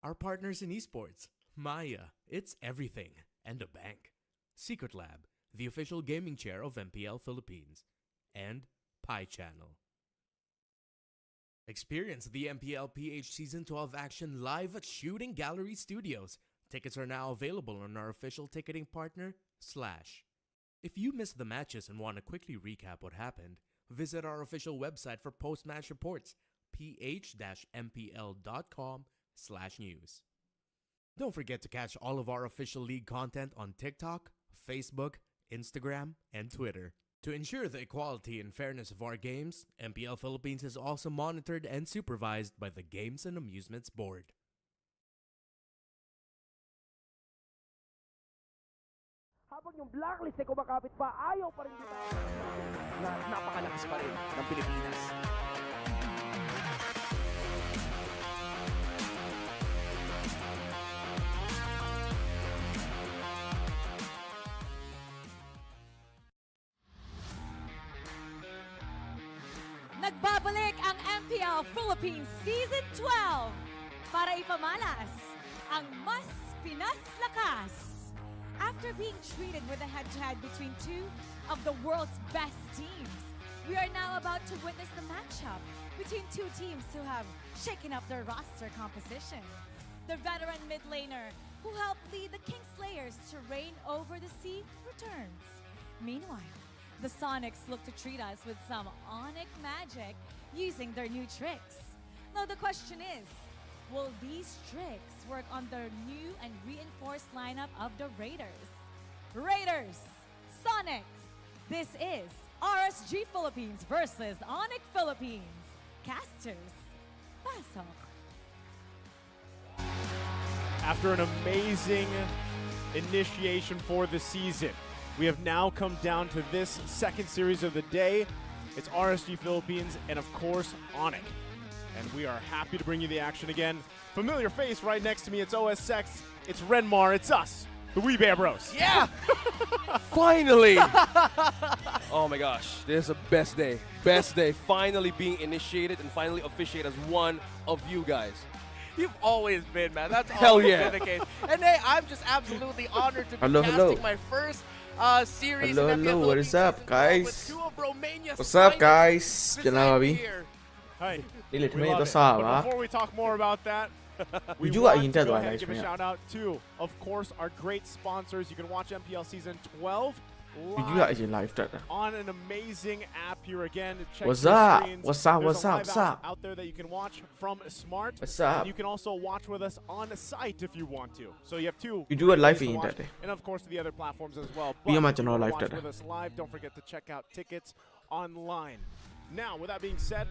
Our partners in esports, Maya, it's everything, and a bank. Secret Lab, the official gaming chair of MPL Philippines, and Pi Channel. Experience the MPL-PH Season 12 action live at Shooting Gallery Studios. Tickets are now available on our official ticketing partner, Slash. If you missed the matches and want to quickly recap what happened, visit our official website for post-match reports, ph-mpl.com/news. Don't forget to catch all of our official league content on TikTok, Facebook, Instagram, and Twitter. To ensure the equality and fairness of our games, MPL Philippines is also monitored and supervised by the Games and Amusements Board. Habang yung blacklist ay kumakapit pa, ayaw pa rin dito na napakalakas pa rin ng Pilipinas. Nagbabalik ang MPL Philippines Season 12 para ipamalas ang mas Pinas lakas. After being treated with a head-to-head between two of the world's best teams, we are now about to witness the matchup between two teams who have shaken up their roster composition. The veteran mid laner who helped lead the Kingslayers to reign over the sea returns. Meanwhile, the Sonics look to treat us with some Onic magic using their new tricks. Now the question is, will these tricks work on the new and reinforced lineup of the Raiders? Raiders, Sonics, this is RSG Philippines versus Onic Philippines. Casters, pasok. After an amazing initiation for the season, we have now come down to this second series of the day. It's RSG Philippines and, of course, Onic. And we are happy to bring you the action again. Familiar face right next to me, it's OSX, it's Renmar, it's us, the Wee Bear Bros. Yeah! Finally! Oh my gosh, this is the best day. Best day. Finally being initiated and finally officiated as one of you guys. You've always been, man. That's Hell always yeah. been the case. And hey, I'm just absolutely honored to be Hello, casting hello. my first series Hello, in MPL hello, what is Philippines up, season 12 guys? with two of Romania's What's up, finest guys? beside Jangan me Abi. here. Hi. Dili, We tumingin love to it. sa But ba? before we talk more about that, we Juga want to hinted go wala, ahead and give a guys, shout out to, of course, our great sponsors. You can watch MPL Season 12 Juga live je live chat. on an amazing app here again. Check What's your up? screens. What's up? There's What's a up? live What's app up? out there that you can watch from Smart. What's up? And you can also watch with us on the site if you want to. So you have two. You do a live ways to in watch, that day. and of course the other platforms as well. Be a But match if you on our wanna live watch data. with us live, don't forget to check out tickets online. Now, with that being said,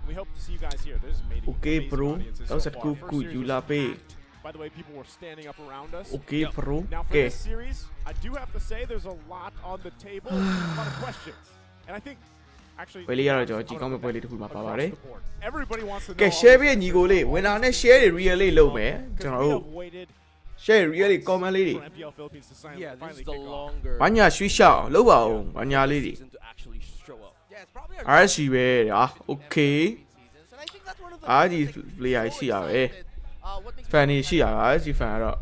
we hope to see you guys here. There's amazing, Okay, amazing bro. audiences That was so a far. good, First good. series You was love it. packed. By the way, people were standing up around us. Okay, bro. Now for Okay. this series, I do have to say there's a lot on the table, a lot of questions. And I think actually ပွဲလေးရတော့ကျွန် I'm တော်ကြည့် gonna ကောင်းမဲ့ put ပွဲ that လေးတစ်ခုမှာပါ across ပါတယ် the board. Everybody wants to know ကဲ all share the ပြညီ answers ကိုလေး to all ဝင်လာ the နဲ့ questions. share တွေ real လေးလုပ်မယ် Because ကျွန် we တော်တို့ have waited share တွေ real လေး comment လေးတွေ for MPL Philippines to Yeah, this finally is the kick off. longer ဘာညာရွှေ့ရှောက်လုပ်ပါဦးဘာညာလေးတွေ season to actually show up. Yeah, it's probably our RSG ပဲဟာ okay seasons, and I think that's one of the RSG things that player makes me ရှိရ so ပဲ excited. What makes me fan so တွေရှိရ excited RSG fan ကတော့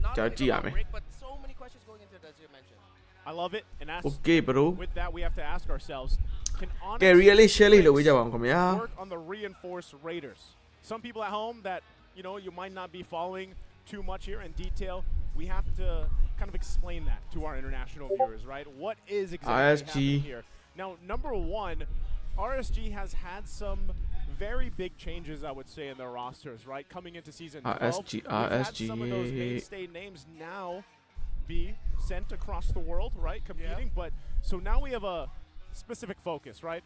not ကျွန် only တော်ကြည့်ရ about မယ် break, but so many questions going into it, as you mentioned. I love it. And as okay bro with that, we have to ask ourselves, can ကဲ Onyx real လေး share လေးလုပ် Phoenix ပေးကြပါဦးခင်ဗျာ work on the reinforced Raiders? Some people at home that, you might not be following too much here in detail, we have to kind of explain that to our international viewers, right? What is exactly RSG. happening here? Now, number one, RSG has had some very big changes, I would say, in their rosters, right? Coming into season 12, RSG, we've had some of those mainstay names now be sent across the world, right? Competing, but so now we have a specific focus, right?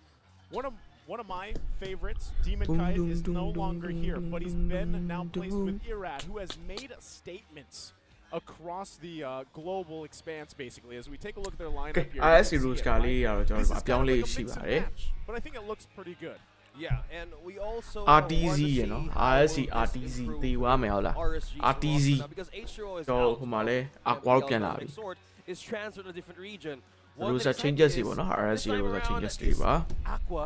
One of my favorites, Demon Kite, is no longer here, but he's been now placed with Irad, who has made statements across the global expanse, basically. As we take a look at their lineup here, you RSG can see rules it, က right? လေးရတော့ကျွန် This တော် is အပြောင်း kind လေး of like a ရှိ mix ပါ and တယ် match, but I think it looks pretty good. Yeah, and we also RTZ want to ရ see နော် how RSG will this RTZ improve တေးသွားမယ်ဟုတ်လား RSG 's RTZ roster now, because H0 is တော့ out ဟိုမှာလဲ from aqua ကို MPL ပြန်လာပြီ Dynamic Sword is transferred to a different region. One rules exciting changes is တွေပေါ့နော် this RSG time rules around changes is တွေပါ Aqua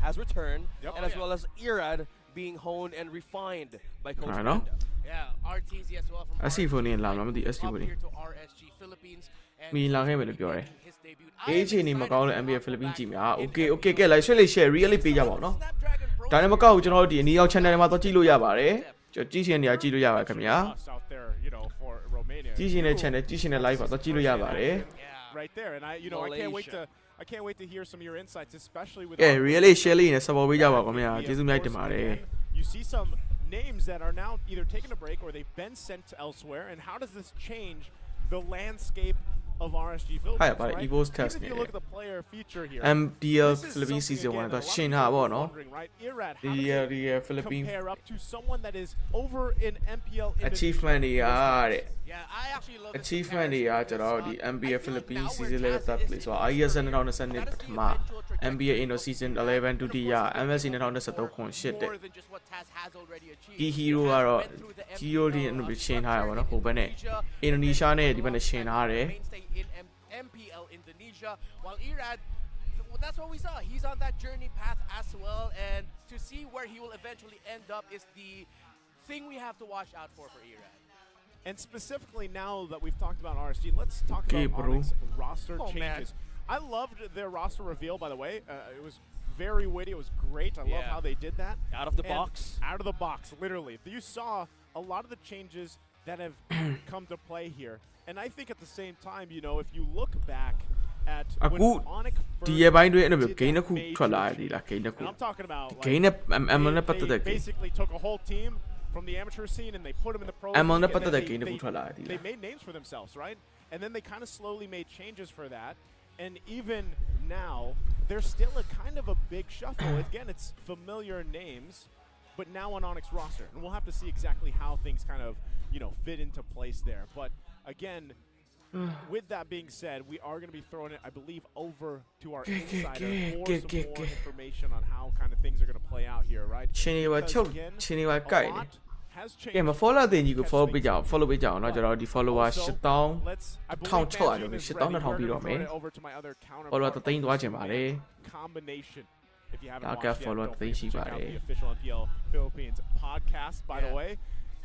has returned, Yep. and as well as Irad being honed and refined by Coach I know. Brenda. Yeah, RTZ as well from SC phone in làm lắm thì SC up phone here to RSG Philippines. And Mi la game he's được making rồi. his debut. I အေး am ချင်းနေမ excited ကောင်း to တဲ့ see NBA him Philippines back ကြည့်မြာ in Okay MPL. okay ကဲ like ဆွဲလေး share really ပေးကြပါဦးနော် ဒါနဲ့မကောက်ဘူးကျွန်တော်တို့ဒီအနီရောက် channel မှာတော့ကြည့်လို့ရပါတယ်ကျွန်တော်ကြည့်ရှင်နေရာကြည့်လို့ရပါတယ်ခင်ဗျာ Out there, you know, for Romania. ကြည့်ရှင်တဲ့ channel ကြည့်ရှင်တဲ့ live မှာတော့ကြည့်လို့ရပါတယ် Right there, and I can't wait to hear some of your insights, especially with. ကဲ really share လေးနဲ့ support ပေးကြပါခင်ဗျာကျေးဇူးများတင်ပါတယ် You see some names that are now either taking a break or they've been sent elsewhere, and how does this change the landscape of RSG Philippines? Right, Right? Evo's Even test if you here. look at the player feature here. MPL this is Philippines something season 1 again that တော့ a lot of ရှင်း people တာပေါ့ are နော် wondering, right? Irad, ဒီ how doesဒီ it Philippines compare up to someone that is over in MPL achievement တွေကတဲ့ Yeah, I actually love this achievement တွေက comparison ကျွန်တော်တို့ဒီ because, MPL I feel like Philippines now season where 11 third Taz place is ဆို in IES that 2022 is ပ the ထမ eventual trajectory MPL of Inno the season player. 11 ဒုတိယ And of course, MSC it's 2023ခွန်ရှစ်တဲ့ more than just what Taz has already achieved. Key He hero has ကတော့ went through the hero တွေ MPL အနုရှင်းထားရပါတော့ structure ဟိုဘက်နဲ့ in Indonesia နဲ့ဒီဘက်နဲ့ရှင်းထားတယ် mainstay in MPL Indonesia, while Irad, well, that's what we saw. He's on that journey path as well, and to see where he will eventually end up is the thing we have to watch out for Irad. And specifically now that we've talked about RSG, let's talk Okay, about bro. Onic's roster Oh, man. changes. I loved their roster reveal, by the way. It was very witty. It was great. I love Yeah. how they did that. Out of the And box. Out of the box, literally. You saw a lot of the changes that have come to play here. And I think at the same time, you know, if you look back at အ when ခု Onic ဒီ first ရပိုင်းတွေအဲ့လိုမျိုး did gain that တစ်ခု major ထွက်လာရ change, သည်လား gain တစ်ခု and I'm talking about like, gain နဲ့ M နဲ့ပတ်သက်တဲ့ they gain basically took a whole team from the amateur scene and they put them in the pro M league, နဲ့ and ပတ်သက် then တဲ့ gain တစ်ခု they, ထွက်လာရသည် they လား made names for themselves, right? And then they kind of slowly made changes for that. And even now, there's still a kind of a big shuffle. Again, it's familiar names, but now on Onyx roster. And we'll have to see exactly how things kind of, you know, fit into place there. But again, with that being said, we are going to be throwing it, I believe, over to our insider for some more information on how kind of things are going to play out here, right? ချင်းနေပါ Because ချုပ် again, ချင်းနေပါ a ကိုက်နေ lot has ကဲမ changed. follow တဲ့ညီကို follow ပေးကြအောင် Catch follow ပေးကြအောင်เนาะကျွန်တော်ဒီ follower Also, 8000 let's, I believe 1600 Manjin is 8000 ready. 2000 We're ပြီး gonna တော့မယ် throw it over to my other counterpart. follow တသိန်းသွားချင်ပါတယ် Combination. If you haven't I'll watched get yet, follow don't တသိန်း forget ရှိ to ပါ check တ out ယ် the official MPL Philippines podcast. By the way,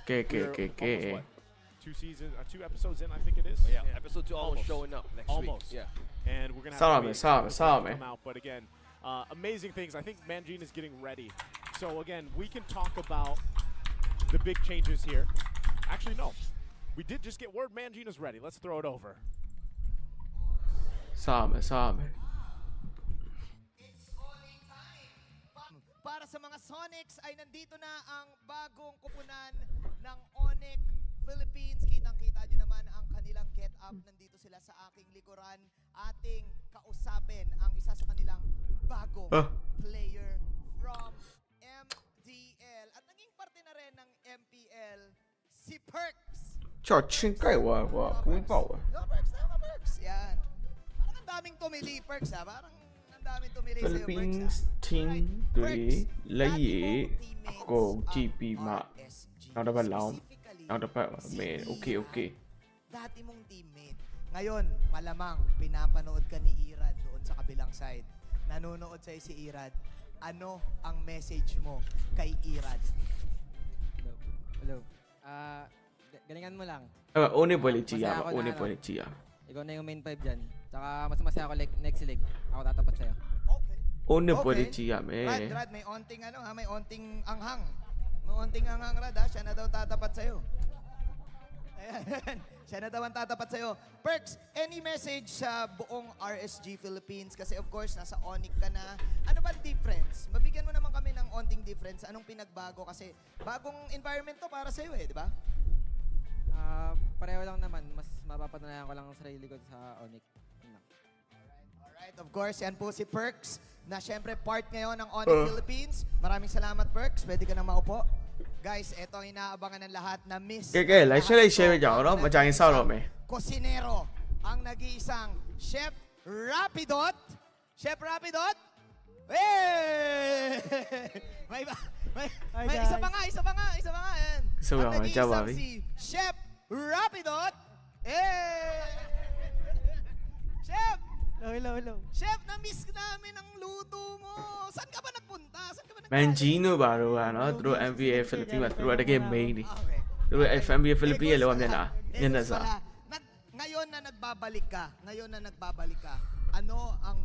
ကဲကဲ we're ကဲကဲ almost, what, 2 episodes in, I think it is. Yeah, episode 2 almost showing up next Almost. week. Yeah. And we're gonna have Saw to me, wait saw for me, it saw to me. come out. But again, amazing things. I think Manjin is getting ready. So again, we can talk about the big changes here. Actually, no. We did just get word Manjin is ready. Let's throw it over. စားမယ်စားမယ် Para sa mga Sonics ay nandito na ang bagong kupunan ng Onic Philippines. Kitang-kita nyo naman ang kanilang get-up. Nandito sila sa aking likuran. Ating kausapin ang isa sa kanilang bagong player from MDL. At naging parte na rin ng MPL, si Perks. ကြောက်ချင်းကိုက်ဝါကွာကိုင်းပေါ့ဝါ No, Perks, tama Perks. Yan. Parang ang daming tumili, Perks ha. Parang ang daming tumili sa'yo, Perks ha. Philippines team တွေလက်ရည်အကုန်ကြည့်ပြီးမှနောက်တစ်ပတ်လောင်းနောက်တစ်ပတ်မယ် okay okay Dati mong teammate. Ngayon, malamang pinapanood ka ni Irad doon sa kabilang side. Nanonood sa'yo si Irad. Ano ang message mo kay Irad? Hello. Galingan mo lang. အဲ့ Onic ပွဲလေးကြည့်ရပါ Masaya ako Onic na, ပွဲလေးကြည့်ရ Ikaw na yung main 5 dyan. Tsaka mas masaya ako next leg. Ako tatapat sa'yo. Okay. Onic ပွဲလေးကြည့်ရမယ် Rad, may onting ano ha, may onting anghang. May onting anghang, Rad ha. Siya na daw tatapat sa'yo. Ayan. Siya na daw ang tatapat sa'yo. Perks, any message sa buong RSG Philippines? Kasi of course, nasa Onic ka na. Ano ba difference? Mabigyan mo naman kami ng onting difference. Anong pinagbago? Kasi bagong environment to para sa'yo eh, di ba? Pareho lang naman. Mas mapapatunayan ko lang ang sarili ko sa Onic. Yun lang. Alright, of course, yan po si Perks na syempre part ngayon ng Onic Philippines. Maraming salamat, Perks. Pwede ka nang maupo. Guys, ito ang inaabangan ng lahat na miss. ကဲကဲ like share လေး share ပေးကြအောင်နော်မကြရင်စောက်တော့မယ် Kosinero, ang nag-iisang Chef Rapidot. Chef Rapidot? Hey! may isa pa nga. Ayan. Isa pa Ang nga, nag-iisang Jawabi. si Chef Rapidot. Hey! Chef! Hello. Chef, na-miss namin ang luto mo. Saan ka ba nagpunta? မန်ဂျီနိုဘာတို့ကနော်သူတို့ MVA Philippines မှာသူတို့ကတကယ် main နေ Okay. Pero FMB Philippines lo yan na. Yan na sa. Ngayon na nagbabalik ka, ano ang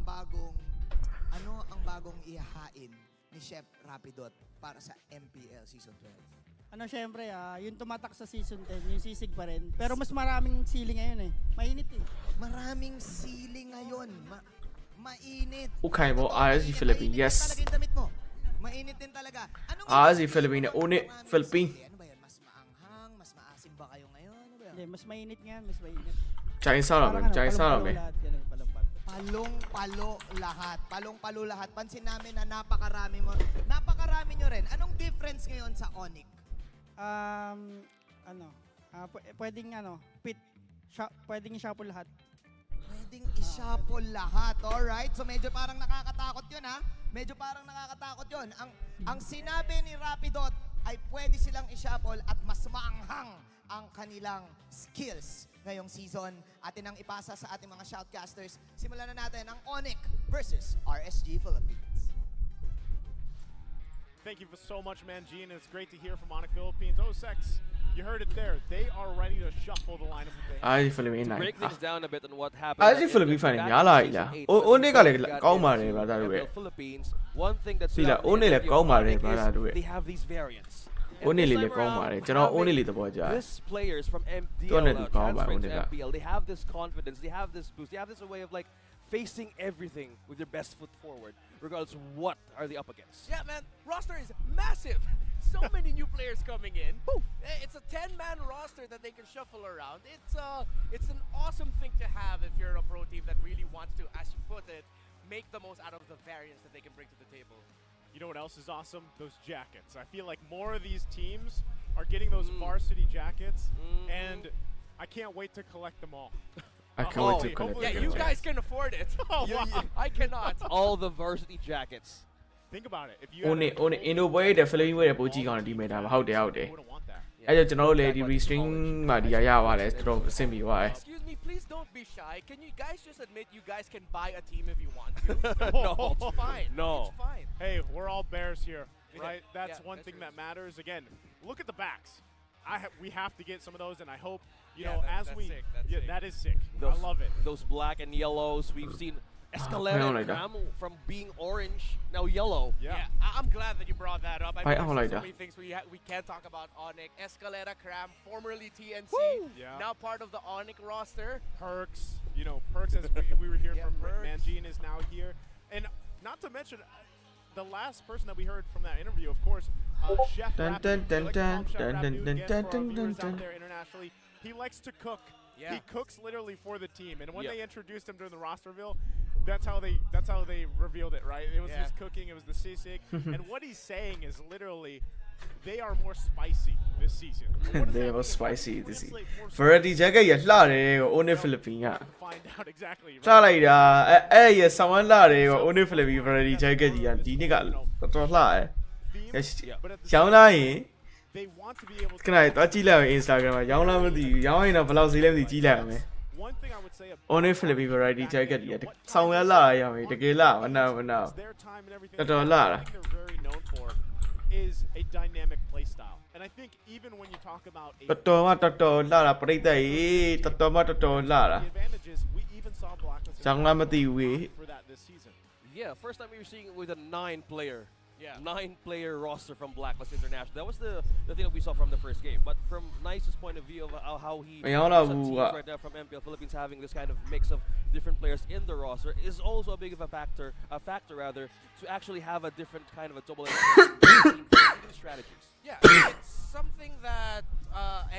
bagong ihahain ni Chef Rapidot para sa MPL Season 12? Syempre, yung tumatak sa Season 10, yung sisig pa rin. Pero mas maraming sili ngayon eh. Mainit eh. Maraming sili ngayon. Mainit. Okay mo, RSG Philippines, yes. Mainit din talaga. RSG Philippines, Onic Philippines. Ano ba yan? Mas maanghang? Mas maasim ba kayo ngayon? Ano ba yan? Hindi, mas mainit nga, mas mainit. Palong-palo lahat. Pansin namin na napakarami nyo rin. Anong difference ngayon sa Onic? Pwedeng pwedeng i-shuffle lahat. Pwedeng i-shuffle lahat. Alright? So medyo parang nakakatakot yun ha? Ang sinabi ni Rapidot ay pwede silang i-shuffle at mas maanghang ang kanilang skills ngayong season. Atin ang ipasa sa ating mga shoutcasters. Simulan na natin ang Onic versus RSG Philippines. Thank you so much, Manjin. It's great to hear from Onic Philippines. Sex, you heard it there. They are ready to shuffle the lineup. RSG Philippines To na. break things down a bit on what happened. RSG Philippines fan niya la ila. Onic ka le kaung ma le ba da do. Philippines. One thing that's Onic le kaung ma le ba da do. They have these variants. Onic le kaung ma le.ကျွန်တော် Onic le သဘောကျတယ် This players from MPL transferring to MPL, they have this confidence, they have this boost, they have this way of like facing everything with your best foot forward, regardless of what are they up against. Yeah, man, roster is massive. So many new players coming in. It's a 10-man roster that they can shuffle around. It's an awesome thing to have if you're a pro team that really wants to, as you put it, make the most out of the variants that they can bring to the table. You know what else is awesome? Those jackets. I feel like more of these teams are getting those varsity jackets, and I can't wait to collect them all. I can't wait to collect Yeah, them. you guys can afford it. I cannot. All the varsity jackets. Think about it. If you Onic Indo boy တဲ့ Philippines ရဲ့ပိုကြီးကောင်းဒီမဲ့တာပါဟုတ်တယ် wouldn't want that. အဲ့တော့ကျွန်တော်တို့လည်းဒီ Restream မှာဒီရရပါတယ်တော်တော်အဆင်ပြေပါတယ် Excuse me, please don't be shy. Can you guys just admit you guys can buy a team if you want to? No. It's fine. No. It's fine. Hey, we're all bears here, right? That's Yeah, one that's thing true. that matters. Again, look at the backs. We have to get some of those, and I hope That's sick. That's sick. that is sick. I love it. Those black and yellows. We've seen Escalera don't and like that. Cram from being orange, now yellow. Yeah, I'm glad that you brought that up. I I mean, don't there's like so that. many things we can't talk about. Onic, Escalera, Cram, formerly TNC, Yeah. now part of the Onic roster. Perks, Perks as we were hearing Yeah, from Perks. Manjin is now here. And not to mention, the last person that we heard from that interview, of course, Chef Dun, Rapid. dun, dun, We like to call him Chef dun, Rapid dun, again dun, for our dun, viewers dun, out dun. there internationally. He likes to cook. Yeah. He cooks literally for the team. And when Yeah. they introduced him during the roster reveal, that's how they revealed it, right? It was his cooking, it was the sisig. And what he's saying is literally they are more spicy this season. What does They that were mean? spicy How do you this season. translate more Variety spicy? jacket ရလှတယ်ကို Onic Philippines က Find out exactly. လှလိုက်တာအဲ့ရဆောင်းလှတယ်ကို Onic Philippines Variety jacket ကြီးကဒီနေ့ကတော်တော်လှတယ် Theme, but at the ရော same င်းလာရင် they want to be able ခဏလေးသွားကြည့်လိုက်အောင် Instagram မှာရောင်းလားမသိဘူးရောင်းရင်တော့ဘယ်လောက်ဈေးလဲမသိကြည့်လိုက်အောင်မယ် one thing I would say about Onic Philippines Variety jacket ကြီးကဆောင်းရလှရအောင်တကယ်လှမနာမနာ their time and everything.တော်တော်လှတာ One thing they're very known for is a dynamic play style. And I think even when you talk about a တော်တော်လှတာပြိတ္တကြီးတော်တော်လှတာ the advantages, we even saw Blacklist ကြောင်လားမသိဘူး for that this season. Yeah, first time we were seeing it with a 9-player. Yeah. 9-player roster from Blacklist International. That was the thing that we saw from the first game. But from Nice's point of view of how he Mày nói là looks at vụ teams ạ. right now from MPL Philippines having this kind of mix of different players in the roster is also a big of a factor rather, to actually have a different kind of a double strategies. Yeah, it's something that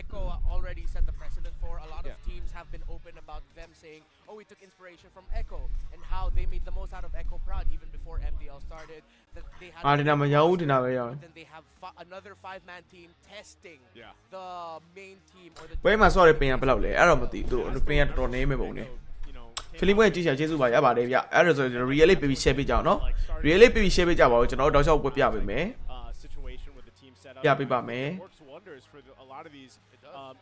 Echo already set the precedent for. A lot of teams have been open about them saying, oh, we took inspiration from Echo and how they made the most out of Echo Proud even before MPL started. That they had အာဒီနာမရောဘူးဒီနာပဲရော but then they have another 5-man team testing the main team or the ပွဲမှာဆော့တဲ့ပင်ကဘယ်လောက်လဲအဲ့တော့မသိဘူးသူပင်ကတော်တော်နေမဲ့ပုံနေ ဖိလစ်ပွဲကြည့်ချင်ကျေးဇူးပါရပါတယ်ဗျအဲ့ဒါဆိုကျွန်တော် really baby share ပေးကြအောင်နော် really baby share ပေးကြပါဦးကျွန်တော်တောက်လျှောက်ပွဲပြပေးမယ် situation with the team set up. ပြပေးပါမယ် It works wonders for a lot of these.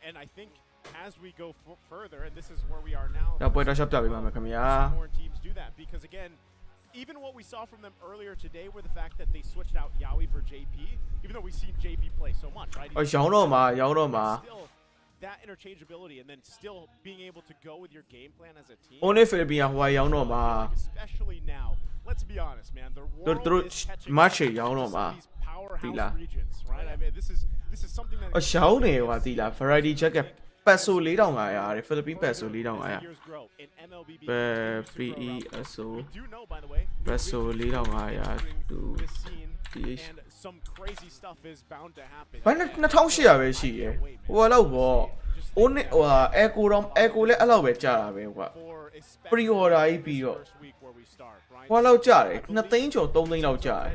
And I think as we go further, and this is where we are now, တော့ပွဲတောက်လျှောက်ပြပေးပါမယ်ခင်ဗျာ more teams do that because again, even what we saw from them earlier today were the fact that they switched out Yaoi for JP, even though we've seen JP play so much, right? ရောင်းတော့မှာ Still, that interchangeability and then still being able to go with your game plan as a team. Only Philippines ဟိုရောင်းတော့မှာ Especially now. Let's be honest, man. The world is catching match up to ရောင်းတော့မှာ these powerhouse regions, right? I mean, this is something that ရောင်းနေဟိုသိလား variety jacket ပတ်ဆို4500ရတယ် Philippines ပတ်ဆို4500 PESO ပတ်ဆို4500 to PH and some crazy stuff is bound to happen. ဘာနဲ့2800ပဲရှိရယ်ဟိုလောက်ပေါ့ Onic ဟို echo တော့ echo လည်းအဲ့လောက်ပဲကြာတာပဲကွာ pre order ကြီးပြီးတော့ဟိုလောက်ကြာတယ်2သိန်းကျော်3သိန်းလောက်ကြာတယ်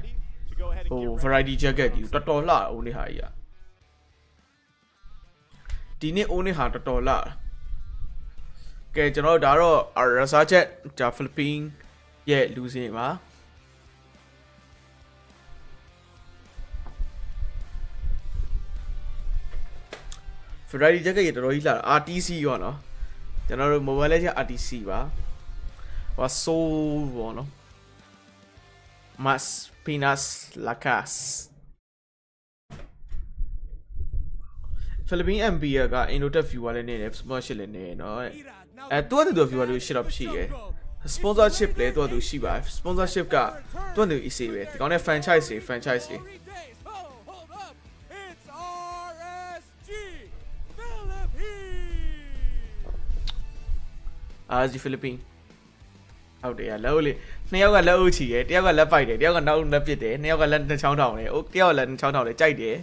ဟို variety jacket ကြီးတော်တော်လှ Onic ဟာကြီးอ่ะဒီနေ့ Onic ဟာတော်တော်လှကဲကျွန်တော်ဒါတော့ research ဒါ Philippines ရဲ့လူစင်ပါFerrari jacket ရတော်တော်ကြီးလာ RTC ရောနော်ကျွန်တော်တို့ mobile legend RTC ပါဟို soul ပေါ့နော် Mas Pinas Lacas Philippines MPL က Innotek viewer လည်းနေတယ် sponsorship လည်းနေနော်တူတူ viewer တွေရှိတော့ရှိရယ် sponsorship လည်းတူတူရှိပါ sponsorship ကတူတူ easy ပဲဒီကောင်နဲ့ franchise တွေRSG Philippines ဟုတ်တယ်လောက်လေနှစ်ယောက်ကလက်အုပ်ချီရယ်တယောက်ကလက်ပိုက်တယ်တယောက်ကနောက်လက်ပစ်တယ်နှစ်ယောက်ကလက်နှချောင်းထောင်တယ်တယောက်ကလက်နှချောင်းထောင်တယ်ကြိုက်တယ်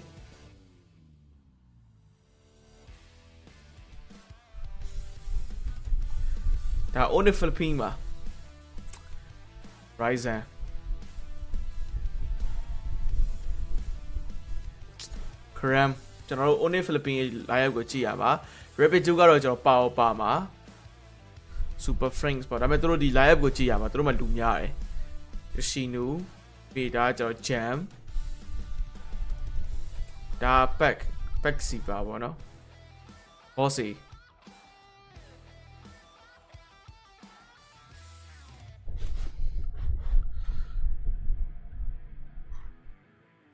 ဒါ Onic Philippines ပါ Ryzen ကျွန်တော်တို့ Onic Philippines live ကိုကြည့်ရပါ Rapid 2ကတော့ကျွန်တော်ပါမှာ Super Franks ပေါ့ဒါပေမဲ့တို့ဒီ live ကိုကြည့်ရမှာတို့မှလူများတယ် Shinu ပြီးဒါကျွန်တော် Jam ဒါ Pack စီပါပေါ့နော် Bossy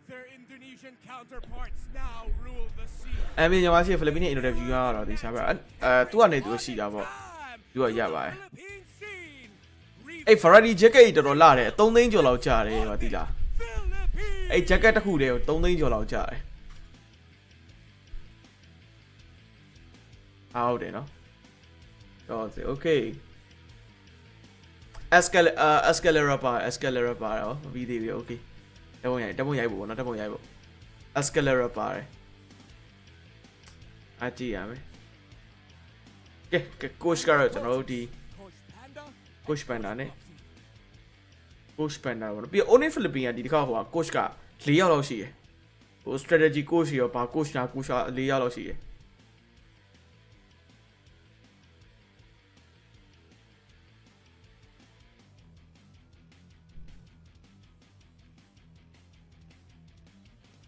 Their Indonesian counterparts now rule the sea. အမေညီမစီဖိလစ်ပင်းနဲ့ interview ရတော့ဒီစားပြသူကနေသူရှိတာပေါ့သူကရပါတယ်အဲ့ Ferrari jacket တော်တော်လာတယ်3သိန်းကျော်လောက်ကြာတယ်ဟောတိလားအဲ့ jacket တစ်ခုတည်းကို3သိန်းကျော်လောက်ကြာတယ်ဟုတ်တယ်နော်တော့ okay escalator ပါတော့မပြီးသေးဘူး okay တပုံရိုက်ဖို့ပေါ့နော်တပုံရိုက်ဖို့ escalator ပါတယ်အကြည့်ရမယ်ကဲ coach ကတော့ကျွန်တော်တို့ဒီ coach panda နဲ့ coach panda ပေါ့နော်ပြီးတော့ Onic Philippines ကဒီတစ်ခါဟို coach က4ယောက်လောက်ရှိတယ်ဟို strategy coach ရောဘာ coach ညာ coach 4ယောက်လောက်ရှိတယ်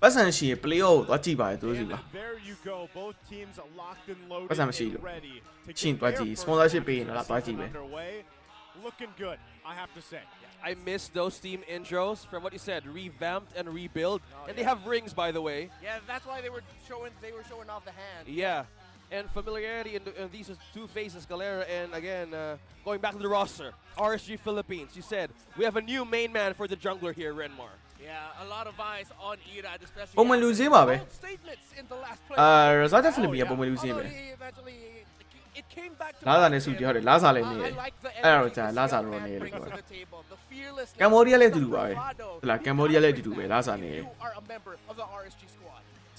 ပတ်စံရှိ playoff သွားကြည့်ပါတယ်သူတို့စီပါပတ်စံမရှိလို့ချင်းသွားကြည့် sponsorship ပေးရင်တော့သွားကြည့်ပဲ Looking good, I have to say. I miss those team intros from what you said, revamped and rebuild, and they have rings, by the way. Yeah, that's why they were showing off the hand. Yeah, and familiarity in these two faces, Galera, and again, going back to the roster, RSG Philippines. You said we have a new main man for the jungler here, Renmar. Yeah, a lot of eyes on Irad, especially. ပုံမှန်လူစင်းပါပဲ statements in the last play. result Philippines ကပုံမှန်လူစင်းပဲ It came back to လာစာနဲ့စုကြည့်ဟုတ်တယ်လာစာလည်းနေတယ်အဲ့တော့ကြာလာစာတော့နေတယ်လို့ပြောကမ်ဘောဒီးယားလည်းအတူတူပါပဲဟုတ်လားကမ်ဘောဒီးယားလည်းအတူတူပဲလာစာနေတယ်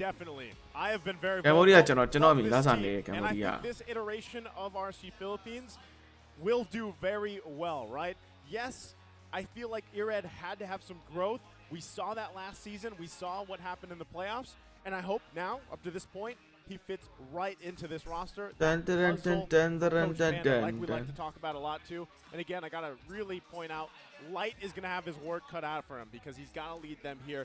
Definitely. I have been very Cambodia ကျွန်တော်အမြင်လာစာနေတယ် And I Cambodia think this iteration of RSG Philippines will do very well, right? Yes, I feel like Irad had to have some growth. We saw that last season. We saw what happened in the playoffs. And I hope now, up to this point, he fits right into this roster. Like we like to talk about a lot too. And again, I gotta really point out, Light is gonna have his work cut out for him because he's gotta lead them here.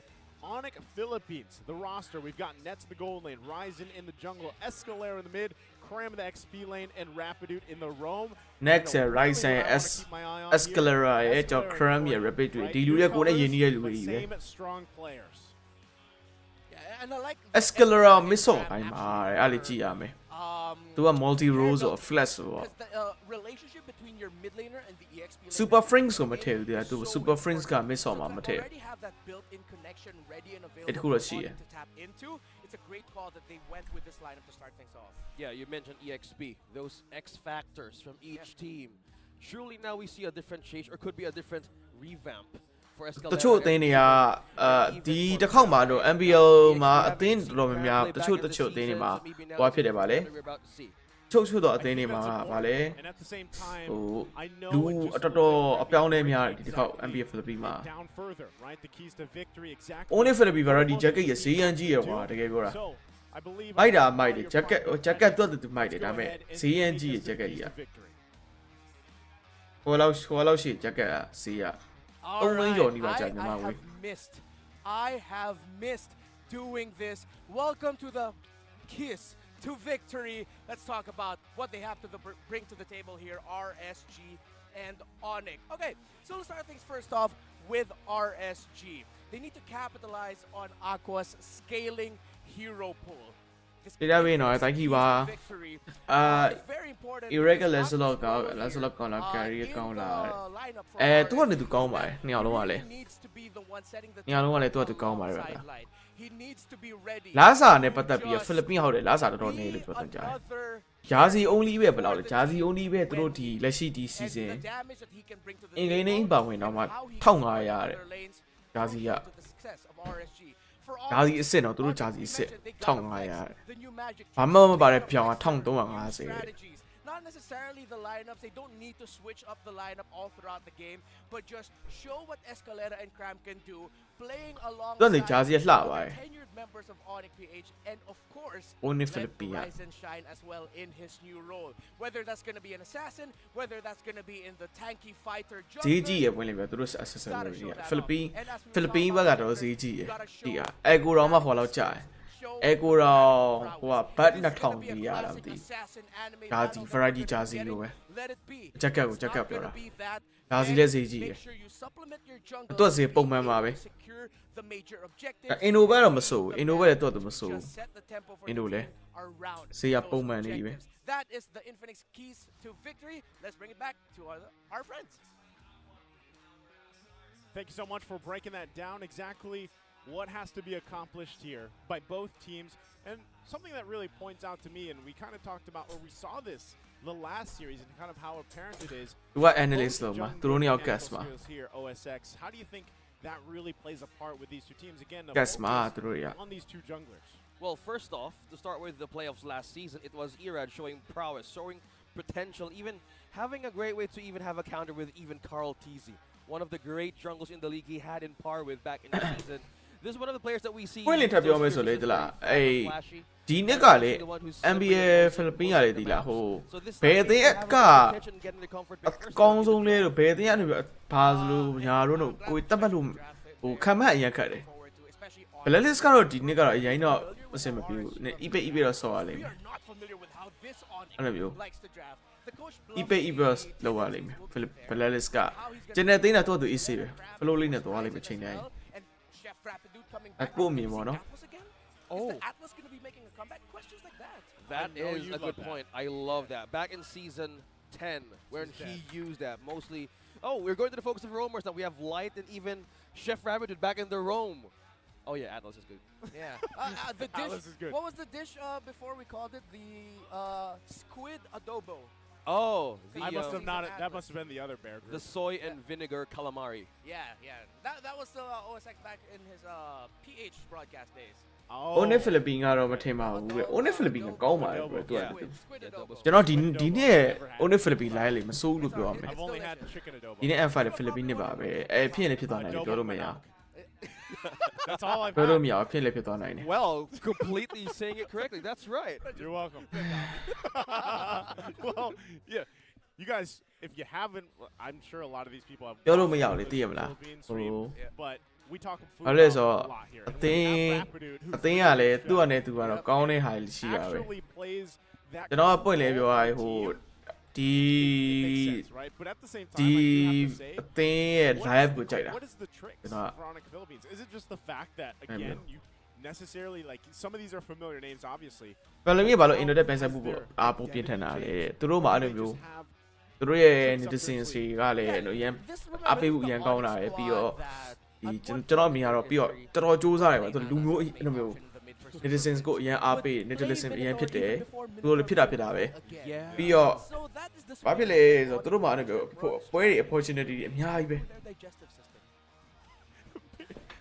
Onic Philippines, the roster. We've got Nets in the gold lane, Ryzen in the jungle, Escalera in the mid, cram the XP lane and Rapidude in the roam. Next right side Escalera ရဲ့ကြောင့် cram ရဲ့ rapid တွေဒီလူတွေကိုလည်းယဉ်နေရလူတွေပဲ strong players. Yeah, and I like Escalera missile တိုင်းမှာအဲ့လေကြည့်ရမယ်သူက multi roles or flash ဆိုတော့ the relationship between your mid laner and the EXP laner super frings ကိုမထည့်ဘူးသူက super frings က missile မှာမထည့် already have that built-in connection ready and အဲ့တ available ခုတော့ရှိရ to tap into. It's a great call that they went with this lineup to start things off. Yeah, you mentioned EXP, those X factors from each team. Surely now we see a different change, or could be a different revamp for Escalera. တချို့အသင်းတွေကဒီတစ်ခေါက်မှာတော့ MPL မှာအသင်းတော်တော်များများတချို့အသင်းတွေမှာဟောဖြစ်တယ်ဗာလေချို့တော့အသင်းတွေမှာဗာလေဟိုလူအတော်တော်အပြောင်းလဲများတယ်ဒီတစ်ခေါက် MPL ဖိလစ်ပင်းမှာ Only ဖိလစ်ပင်းဗရာဒီ jacket ရဲ့ဈေးရန်ကြီးရကွာတကယ်ပြောတာမိုက်တာမိုက်တယ် jacket တွတ်တူမိုက်တယ်ဒါပေမဲ့ဈေးရန်ကြီးရဲ့ jacket ကြီးอ่ะဟိုလောက်ရှိ jacket อ่ะဈေးอ่ะ I have missed doing this. Welcome to the kiss to victory. Let's talk about what they have to bring to the table here. RSG and Onic. Okay, so let's start things first off with RSG. They need to capitalize on Aqua's scaling hero pool. ဒီရပြီနော်တိုင်းကြီးပါirregular slot ကောင်းလား carry ကောင်းလားသူကနေသူကောင်းပါတယ်နှစ်ယောက်လုံးကလည်းနှစ်ယောက်လုံးကလည်းသူကသူကောင်းပါတယ်ဗျာလာစာနဲ့ပတ်သက်ပြီးဖိလစ်ပင်းဟုတ်တယ်လာစာတော်တော်နေလို့ပြောတယ်ကြားဂျာစီ only ပဲဘယ်လောက်လဲဂျာစီ only ပဲသူတို့ဒီလက်ရှိဒီ season အင်္ဂလိပ်နဲ့ပါဝင်တော့မှ1500တဲ့ဂျာစီကဂျာစီအစ်စ်တော့သူတို့ဂျာစီအစ်စ်1500ဘာမှမပါတဲ့ပြောင်း1350 Not necessarily the lineups. They don't need to switch up the lineup all throughout the game, but just show what Escalera and Cram can do, playing alongside the tenured members of Onic PH, and of course, let rise and shine as well in his new role. Whether that's going to be an assassin, whether that's going to be in the tanky fighter. GG ရဲ့ဝင်လေပြသူတို့ assassin တွေဖိလစ်ပင်းဘက်ကတော့ GG ရဲ့ဒီကအဲကိုတော့မှခေါ်လောက်ကြာတယ်အဲကိုတော့ဟိုကဘတ်2000ကြီးရတာမသိဂျာစီ variety ဂျာစီလိုပဲဂျက်ကတ်ပြောတာဂျာစီလည်းဈေးကြီးရယ်သူကဈေးပုံမှန်ပါပဲအင်နိုဘတော့မစိုးဘူးအင်နိုဘလည်းတော့သူမစိုးဘူးအင်နိုလည်းဈေးရပုံမှန်နေပြီပဲ That is the Infinix keys to victory. Let's bring it back to our friends. Thank you so much for breaking that down. Exactly what has to be accomplished here by both teams, and something that really points out to me, and we kind of talked about, or we saw this the last series, and kind of how apparent it is. What analyst here, OSX. How do you think that really plays a part with these two teams? Again, on these two junglers. Well, first off, to start with the playoffs last season, it was Irad showing prowess, showing potential, even having a great way to even have a counter with even Carl Teasy, one of the great jungles in the league he had in par with back in the season. This is one of the players that we see. ပြောမယ်ဆိုလေတလားဒီနှစ်ကလေ MPL ဖိလစ်ပင်းရတယ်ဒီလားဟိုဘယ်အသင်းအကောင်းဆုံးလဲလို့ဘယ်အသင်းကနေဘာလို့ညာတို့တို့ကိုတက်ပတ်လို့ဟိုခံမှတ်အရင်ခတ်တယ် Blacklist ကတော့ဒီနှစ်ကတော့အရင်တော့အဆင်မပြေဘူး။ eBay တော့ဆော်ရလိမ့်မယ်။အဲ့လိုမျိုး eBay လောက်ရလိမ့်မယ်။ Blacklist ကကျန်တဲ့သိန်းတော့သူ easy ပဲ။ flow လေးနဲ့သွားလိမ့်မယ်ချိန်တိုင်း။အခုမြင်ပါတော့ Oh, that is a good point. I love that. Back in season 10, when he used that mostly. Oh, we're going to the focus of roamers now. We have Light and even Chef Rabbit back in the roam. Oh yeah, Atlas is good. Yeah. The dish, Atlas is good. What was the dish before we called it? The squid adobo. Oh, that must have been the other bear group. The soy and vinegar calamari. Yeah. That was the OSX back in his PH broadcast days. Only Philippines ကတော့မထင်ပါဘူးပဲ Only Philippines ကကောင်းပါတယ်ဘယ်သူကကျွန်တော်ဒီနေ့ Only Philippines လိုက်လေမစိုးလို့ပြောရမယ်ဒီနေ့ F5 နဲ့ Philippines နဲ့ပါပဲအဲဖြစ်ရင်လည်းဖြစ်သွားနိုင်တယ်ပြောလို့မရ That's all I've Well, completely saying it correctly. That's right. You're welcome. Well, yeah. You guys, if you haven't, I'm sure a lot of these people have. But we talk a lot here. အသင်းကလည်းသူ့အနေနဲ့သူကတော့ကောင်းတဲ့ဟာရှိရပဲ Actually plays that ကျွန်တော်ကပွင့်လဲ kind ပြောရ of ဟို team, ဒီ it makes sense, right? But at the same time, ဒီ I do have to say, အသင်းရဲ့ live ကိုကြိုက်တာ what is the tricks ကျွန်တော် for Onic Philippines? Is it just the fact that again you necessarily like some of these are familiar names, obviously. ပယ်လမီဘာလို့ internet ပြန်ဆက်မှုကိုအားပို့ပြင်းထန်တာလဲသူတို့မှာအဲ့လိုမျိုးသူတို့ရဲ့ netizens တွေကလည်းအရင်အပေးဖို့အရင်ကောင်းတာရယ်ပြီးတော့ဒီကျွန်တော်အမြင်ကတော့ပြီးတော့တော်တော်စူးစမ်းရတယ်ပါသူလူမျိုးအဲ့လိုမျိုး netizens ကိုအရင်အားပေး netizens အရင်ဖြစ်တယ်သူတို့လည်းဖြစ်တာပဲပြီးတော့ဘာဖြစ်လဲဆိုတော့သူတို့မှာအဲ့လိုမျိုးပွဲတွေ opportunity တွေအများကြီးပဲ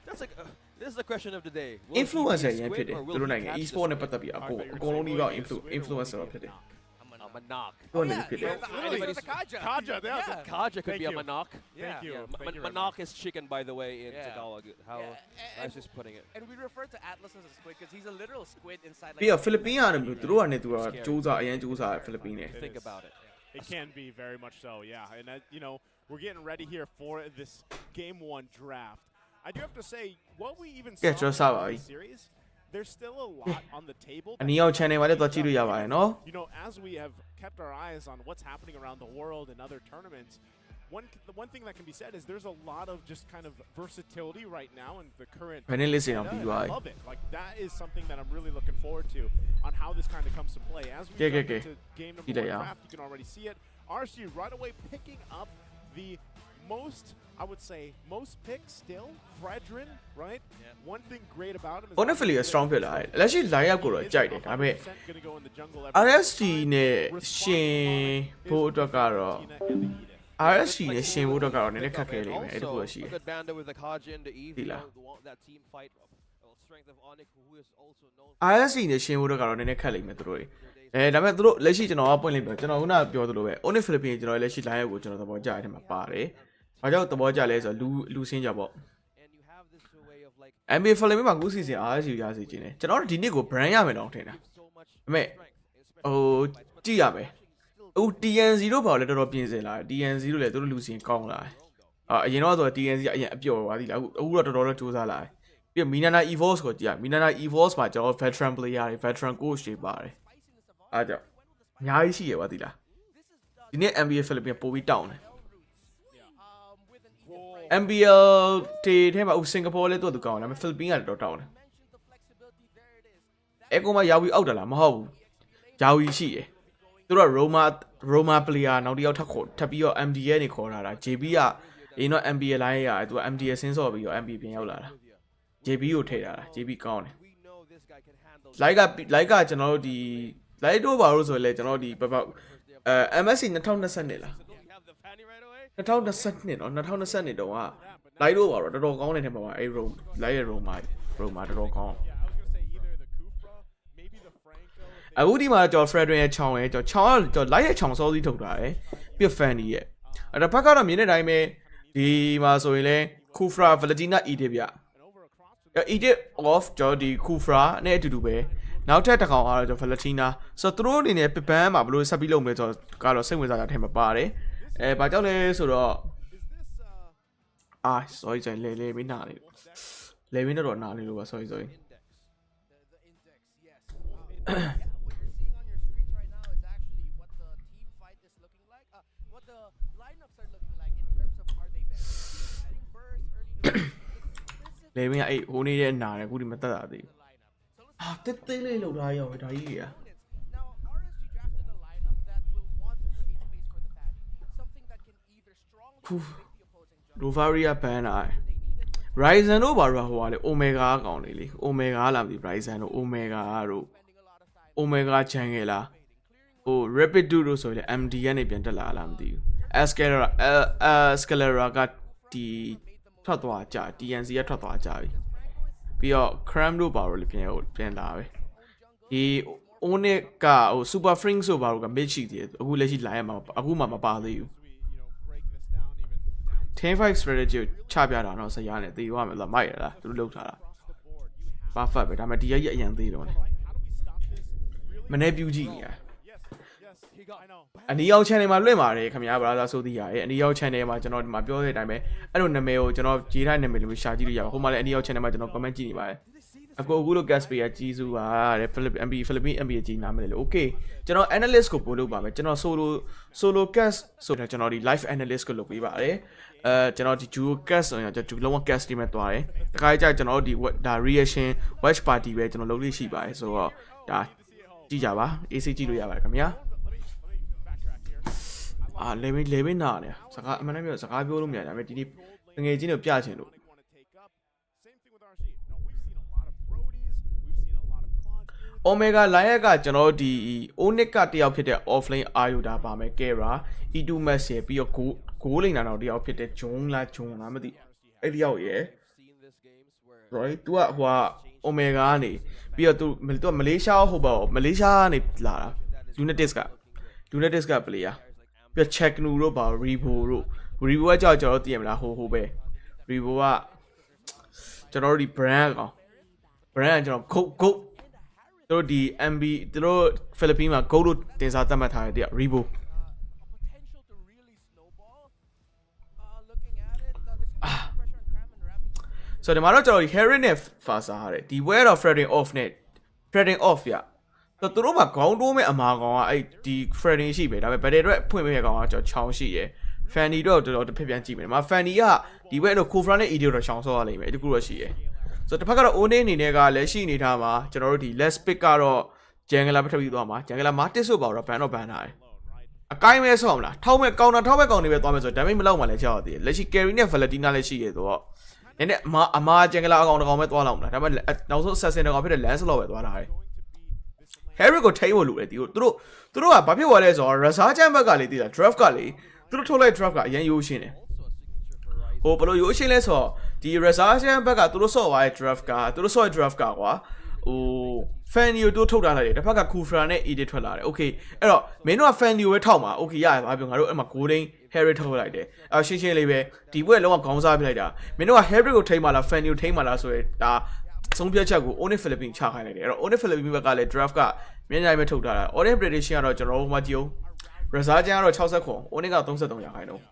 That's like this is the question of the day. influencer ရန်ဖြစ်တယ်သူတို့နိုင်ငံ e-sport နဲ့ပတ်သက်ပြီးအကုန်လုံးကြီးက influencer ဖြစ်တယ် A Manok. သူကနေဖြစ်တယ် Kaja, yeah. Kaja could Thank be a you. Manok. Thank you. Thank you very Manok much. is chicken, by the way, in Yeah. Tagalog. How nice is putting it. And we refer to Atlas as a squid because he's a literal squid inside. ပြီးတော့ Philippines ကနေသူတို့ကနေသူကစူးစမ်းအရင်စူးစမ်း Philippines နဲ့ Think about it. It can be very much so, yeah. And you know, we're getting ready here for this game 1 draft. I do have to say, what we even saw in the series, there's still a lot on the table. အနီအောင် channel မှာလည်းတော့ကြည့်လို့ရပါတယ်နော် You know, as we have kept our eyes on what's happening around the world and other tournaments, the one thing that can be said is there's a lot of just kind of versatility right now in the current. ဘယ်နဲ့လေးစင်အောင် meta, ပြီး and သွား I ပြီ love it. Like that is something that I'm really looking forward to on how this kind of comes to play. As we jump into game number 1 draft, you can already see it. RSG right away picking up the most, I would say, most picks still. Fredrin, right? Yeah. One thing great about him is honestly a strong ဖြစ်လာတယ်လက်ရှိ line up ကိုတော့ကြိုက်တယ်ဒါပေမဲ့ gonna go in the jungle RSG နဲ့ရှင်ဖို့အတွက်ကတော့ RSG နဲ့ရှင်ဖို့အတွက်ကတော့နည်းနည်းခက်ခဲလိမ့်မယ်အဲ့ဒါကိုရှိတယ် Good banda with the Kaja and the Eve. Tila. That team fight. Strength of Onic, who is also known. RSG နဲ့ရှင်ဖို့အတွက်ကတော့နည်းနည်းခက်လိမ့်မယ်သူတို့တွေဒါပေမဲ့သူတို့လက်ရှိကျွန်တော်ကပွင့်လိမ့်မယ်ကျွန်တော်ခုနကပြောသလိုပဲ Onic Philippines ကျွန်တော်လက်ရှိ line up ကိုကျွန်တော်သဘောကျတဲ့အထဲမှာပါတယ်ဘာကြောင့်သဘောကျလဲဆိုတော့လူစင်းကြပေါ့ MPL Philippines မှာအခုစီစဉ် RSG ရစီခြင်းတယ်ကျွန်တော်တို့ဒီနေ့ကို brand ရမယ်တော့ထင်တာဒါပေမဲ့ဟိုကြည့်ရမယ်အခု TNC တို့ဘာလဲတော်တော်ပြင်ဆင်လာတယ် TNC တို့လည်းသူတို့လူစင်းကောင်းလာတယ်အရင်တော့ဆိုတော့ TNC ကအရင်အပျော်သွားသီးလားအခုတော့တော်တော်လေးစူးစမ်းလာတယ်ပြီးတော့ Minana Evols ကိုကြည့်ရ Minana Evols မှာကျွန်တော် veteran player တွေ veteran coach တွေပါတယ်အားကြောင့်အများကြီးရှိရပါသီးလားဒီနေ့ MPL Philippines ပို့ပြီးတောင်းတယ် MPL တေထဲမှာစင်ကာပူလည်းတော့သူကောင်းတယ်ဒါပေမဲ့ Philippines ကတော့တောင်းတယ်အဲ့ကောင်မှရောက်ပြီးအောက်တယ်လားမဟုတ်ဘူးရောက်ပြီးရှိတယ်သူတို့က Roma player နောက်တစ်ယောက်ထပ်ပြီးတော့ MDL နေခေါ်လာတာ JB ကအရင်တော့ MPL လိုင်းရတယ်သူက MDL ဆင်းစော်ပြီးတော့ MP ပြန်ရောက်လာတာ JB ကိုထည့်လာတာ JB ကောင်းတယ် like ကကျွန်တော်တို့ဒီ like တို့ပါလို့ဆိုရင်လည်းကျွန်တော်တို့ဒီMSC 2022လား2022နော်2022တုန်းက like တို့ပါတော့တော်တော်ကောင်းတဲ့ထဲမှာအဲ့ like ရဲ့ Roma တော်တော်ကောင်းအခုဒီမှာကျွန်တော် Fredrin ရဲ့ချောင်းရဲ့ကျွန်တော် like ရဲ့ချောင်းစောစီးထုတ်တာရယ်ပြီး Fanny ရဲ့အဲ့ဒါဘက်ကတော့မြင်တဲ့အတိုင်းပဲဒီမှာဆိုရင်လဲ Kufra Valentina Edit ဗျEdit of ကျွန်တော်ဒီ Kufra နဲ့အတူတူပဲနောက်ထပ်တစ်ကောင်အားတော့ Valentina ဆိုတော့သူတို့အနေနဲ့ Pippan မှာဘယ်လိုဆက်ပြီးလုပ်မလဲဆိုတော့ကတော့စိတ်ဝင်စားတာထဲမှာပါတယ်ဘာကြောင့်လဲဆိုတော့ sorry ကျွန်တော်လေမင်းနာနေလေမင်းတော့နာနေလို့ပါ sorryလေမင်းအဲ့ဟိုနေတဲ့နာတယ်အခုဒီမတက်တာသေးဘူးတင်းလေးလောက်ထားရောဒါကြီးကြီးRovaria banner Ryzen တို့ဘာလို့ဟိုကလေ Omega ကောင်လေးလေ Omega လာမသိ Ryzen တို့ Omega တို့ Omega channel လားဟို Rapid တို့ဆိုရင် MD ကနေပြန်တက်လာလားမသိဘူး Escalera ကဒီထွက်သွားကြ TNC ကထွက်သွားကြပြီပြီးတော့ Cram တို့ဘာလို့လဲပြန်လာပဲဒီ Onic ကဟို Super Frink ဆိုဘာလို့က mid ရှိသေးတယ်အခုလက်ရှိလာရမှာအခုမှမပါသေးဘူး10-5 strategy ကိုချပြတာတော့ဆရာနဲ့သေသွားမယ်လားမိုက်ရလားသူတို့လောက်ထားတာ perfect ပဲဒါပေမဲ့ဒီရက်အရင်သေးတော့လေမနေ့ပြူကြည့်နေရအနီရောက် channel မှာလွှင့်ပါတယ်ခင်ဗျာ brother ဆိုသည်ရရဲ့အနီရောက် channel မှာကျွန်တော်ဒီမှာပြောတဲ့အတိုင်းပဲအဲ့လိုနာမည်ကိုကျွန်တော်ရေးထားနာမည်လိုရှာကြည့်လို့ရပါဟိုမှာလည်းအနီရောက် channel မှာကျွန်တော် comment ကြည့်နေပါတယ် အခုလို gas ပေးရကြီးစုပါတဲ့ Philippine NBA ကြီးနားမလဲလို့ okay ကျွန်တော် analyst ကိုပို့လုပ်ပါမယ်ကျွန်တော် solo gas ဆိုတော့ကျွန်တော်ဒီ live analyst ကိုလုပ်ပေးပါတယ်ကျွန်တော်ဒီ duo gas ဆိုရင်ကျွန်တော်လုံးဝ gas တီးမဲ့သွားတယ်တခါကြကျွန်တော်ဒီဒါ reaction watch party ပဲကျွန်တော်လုပ်လို့ရှိပါတယ်ဆိုတော့ဒါကြည့်ကြပါ AC ကြည့်လို့ရပါတယ်ခင်ဗျာလေမင်းနာနေစကားအမှန်တမ်းပြောစကားပြောလို့မရဒါပေမဲ့ဒီငယ်ချင်းတွေပြချင်လို့ Omega လိုင်းရက်ကကျွန်တော်ဒီ Onic ကတယောက်ဖြစ်တဲ့ offlane အာယူတာပါမယ် Kera E2 match ရပြီးတော့ဂိုးလိန်တာတော့တယောက်ဖြစ်တဲ့ဂျုံလားမသိအဲ့တယောက်ရယ် right သူကဟိုက Omega ကနေပြီးတော့သူကမလေးရှားဟိုပေါ့မလေးရှားကနေလာတာ Unitis က player ပြီးတော့ Checknu တို့ပါ Rebo ကကြောက်ကျွန်တော်သိရမလားဟိုပဲ Rebo ကကျွန်တော်တို့ဒီ brand ကောင် brand ကျွန်တော် go တို့ဒီ MB တို့ Philippines မှာ goal လို့တင်စားသတ်မှတ်ထားတဲ့ Rebo ဆိုတော့ဒီမှာတော့ကျွန်တော်ဒီ Harry နဲ့ Fasa ရတယ်ဒီ where of Freding off ရတော့သူတို့မှာခေါင်းတိုးမဲ့အမာကောင်ကအဲ့ဒီ Freding ရှိပဲဒါပေမဲ့ battle အတွက်ဖွင့်ပေးတဲ့ကောင်ကကျွန်တော်ချောင်းရှိရယ် Fanny တော့တော်တော်တစ်ဖက်ပြန်ကြည့်မယ်ဒီမှာ Fanny ကဒီ where တော့ Kofra နဲ့ Idio တော့ချောင်းဆောရလိမ့်မယ်ဒီကူတော့ရှိရယ်ဆိုတော့တစ်ဖက်ကတော့ Onic အနေနဲ့ကလည်းရှိနေထားမှာကျွန်တော်တို့ဒီ let's pick ကတော့ Jangler ပဲထပ်ပြီးသွားမှာ Jangler Martis ဆိုပါတော့ ban ထားတယ်အကိုင်းပဲဆော့မလားထောက်မဲ့ကောင်တာထောက်မဲ့ကောင်တွေပဲသွားမယ်ဆိုတော့ damage မလောက်မှလည်းကြောက်ရသေးတယ်လက်ရှိ carry နဲ့ Valentina လည်းရှိရဆိုတော့နည်းနည်းအမာ Jangler အကောင်တစ်ကောင်ပဲသွားလောက်မလားဒါပေမဲ့နောက်ဆုံး assassin တစ်ကောင်ဖြစ်တဲ့ Lancelot ပဲသွားတာတယ် Harry ကိုထိန်းဖို့လိုတယ်သူတို့ကဘာဖြစ်သွားလဲဆိုတော့ Raza ချမ်းဘက်ကလေတည်တာ draft ကလေသူတို့ထုတ်လိုက် draft ကအရင်ရိုးရှင်းတယ်ဟိုဘလို့ရိုးရှင်းလဲဆိုတော့ဒီ reservation ဘက်ကသူတို့ဆော့သွားတဲ့ draft ကသူတို့ဆော့တဲ့ draft ကကွာဟို fan ကိုတို့ထုတ်ထားလိုက်တယ်တစ်ဖက်က Kufra နဲ့ edit ထွက်လာတယ် okay အဲ့တော့မင်းတို့က fan ကိုပဲထောက်မှာ okay ရတယ်ဘာပြောငါတို့အဲ့မှာ golden Harry ထုတ်လိုက်တယ်ရှင်းလေးပဲဒီဘက်လုံးဝခေါင်းစားပြလိုက်တာမင်းတို့က Harry ကိုထိန်းမှာလား fan ကိုထိန်းမှာလားဆိုရင်ဒါဆုံးဖြတ်ချက်ကို Onic Philippines ချခိုင်းလိုက်တယ်အဲ့တော့ Onic Philippines ဘက်ကလည်း draft ကမြန်မြန်ပဲထုတ်ထားတာ Onic prediction ကတော့ကျွန်တော်တို့မှကြည့်အောင် reservation ကတော့60ခွန် Onic က33ရာခိုင်နှုန်း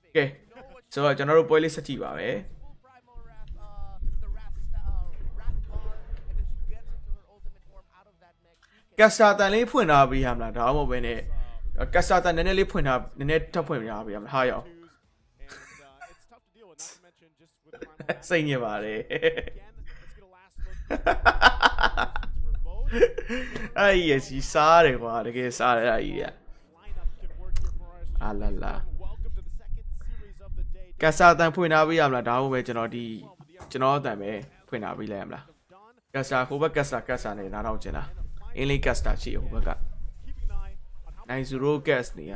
okayဆိုတော့ကျွန်တော်တို့ပွဲလေးဆက်ကြည့်ပါမယ် Kasta တန်လေးဖွင့်ထားပေးရမလားဒါမှမဟုတ်ပဲနဲ့ Kasta တန်နည်းနည်းလေးဖွင့်ထားနည်းနည်းထပ်ဖွင့်ထားပေးရမလားဟာရောစိတ်ညစ်ပါတယ်အဲ့ရစီစားတယ်ကွာတကယ်စားတယ်အဲ့ရအာလာလာ Kasta တန်ဖွင့်ထားပေးရမလားဒါမှမဟုတ်ပဲကျွန်တော်အတန်ပဲဖွင့်ထားပေးလိုက်ရမလား Kasta ဟိုဘက် Kasta နဲ့နားထောင်ချင်လားအင်းလေး Kasta ရှိဟိုဘက်က90 gas နေရ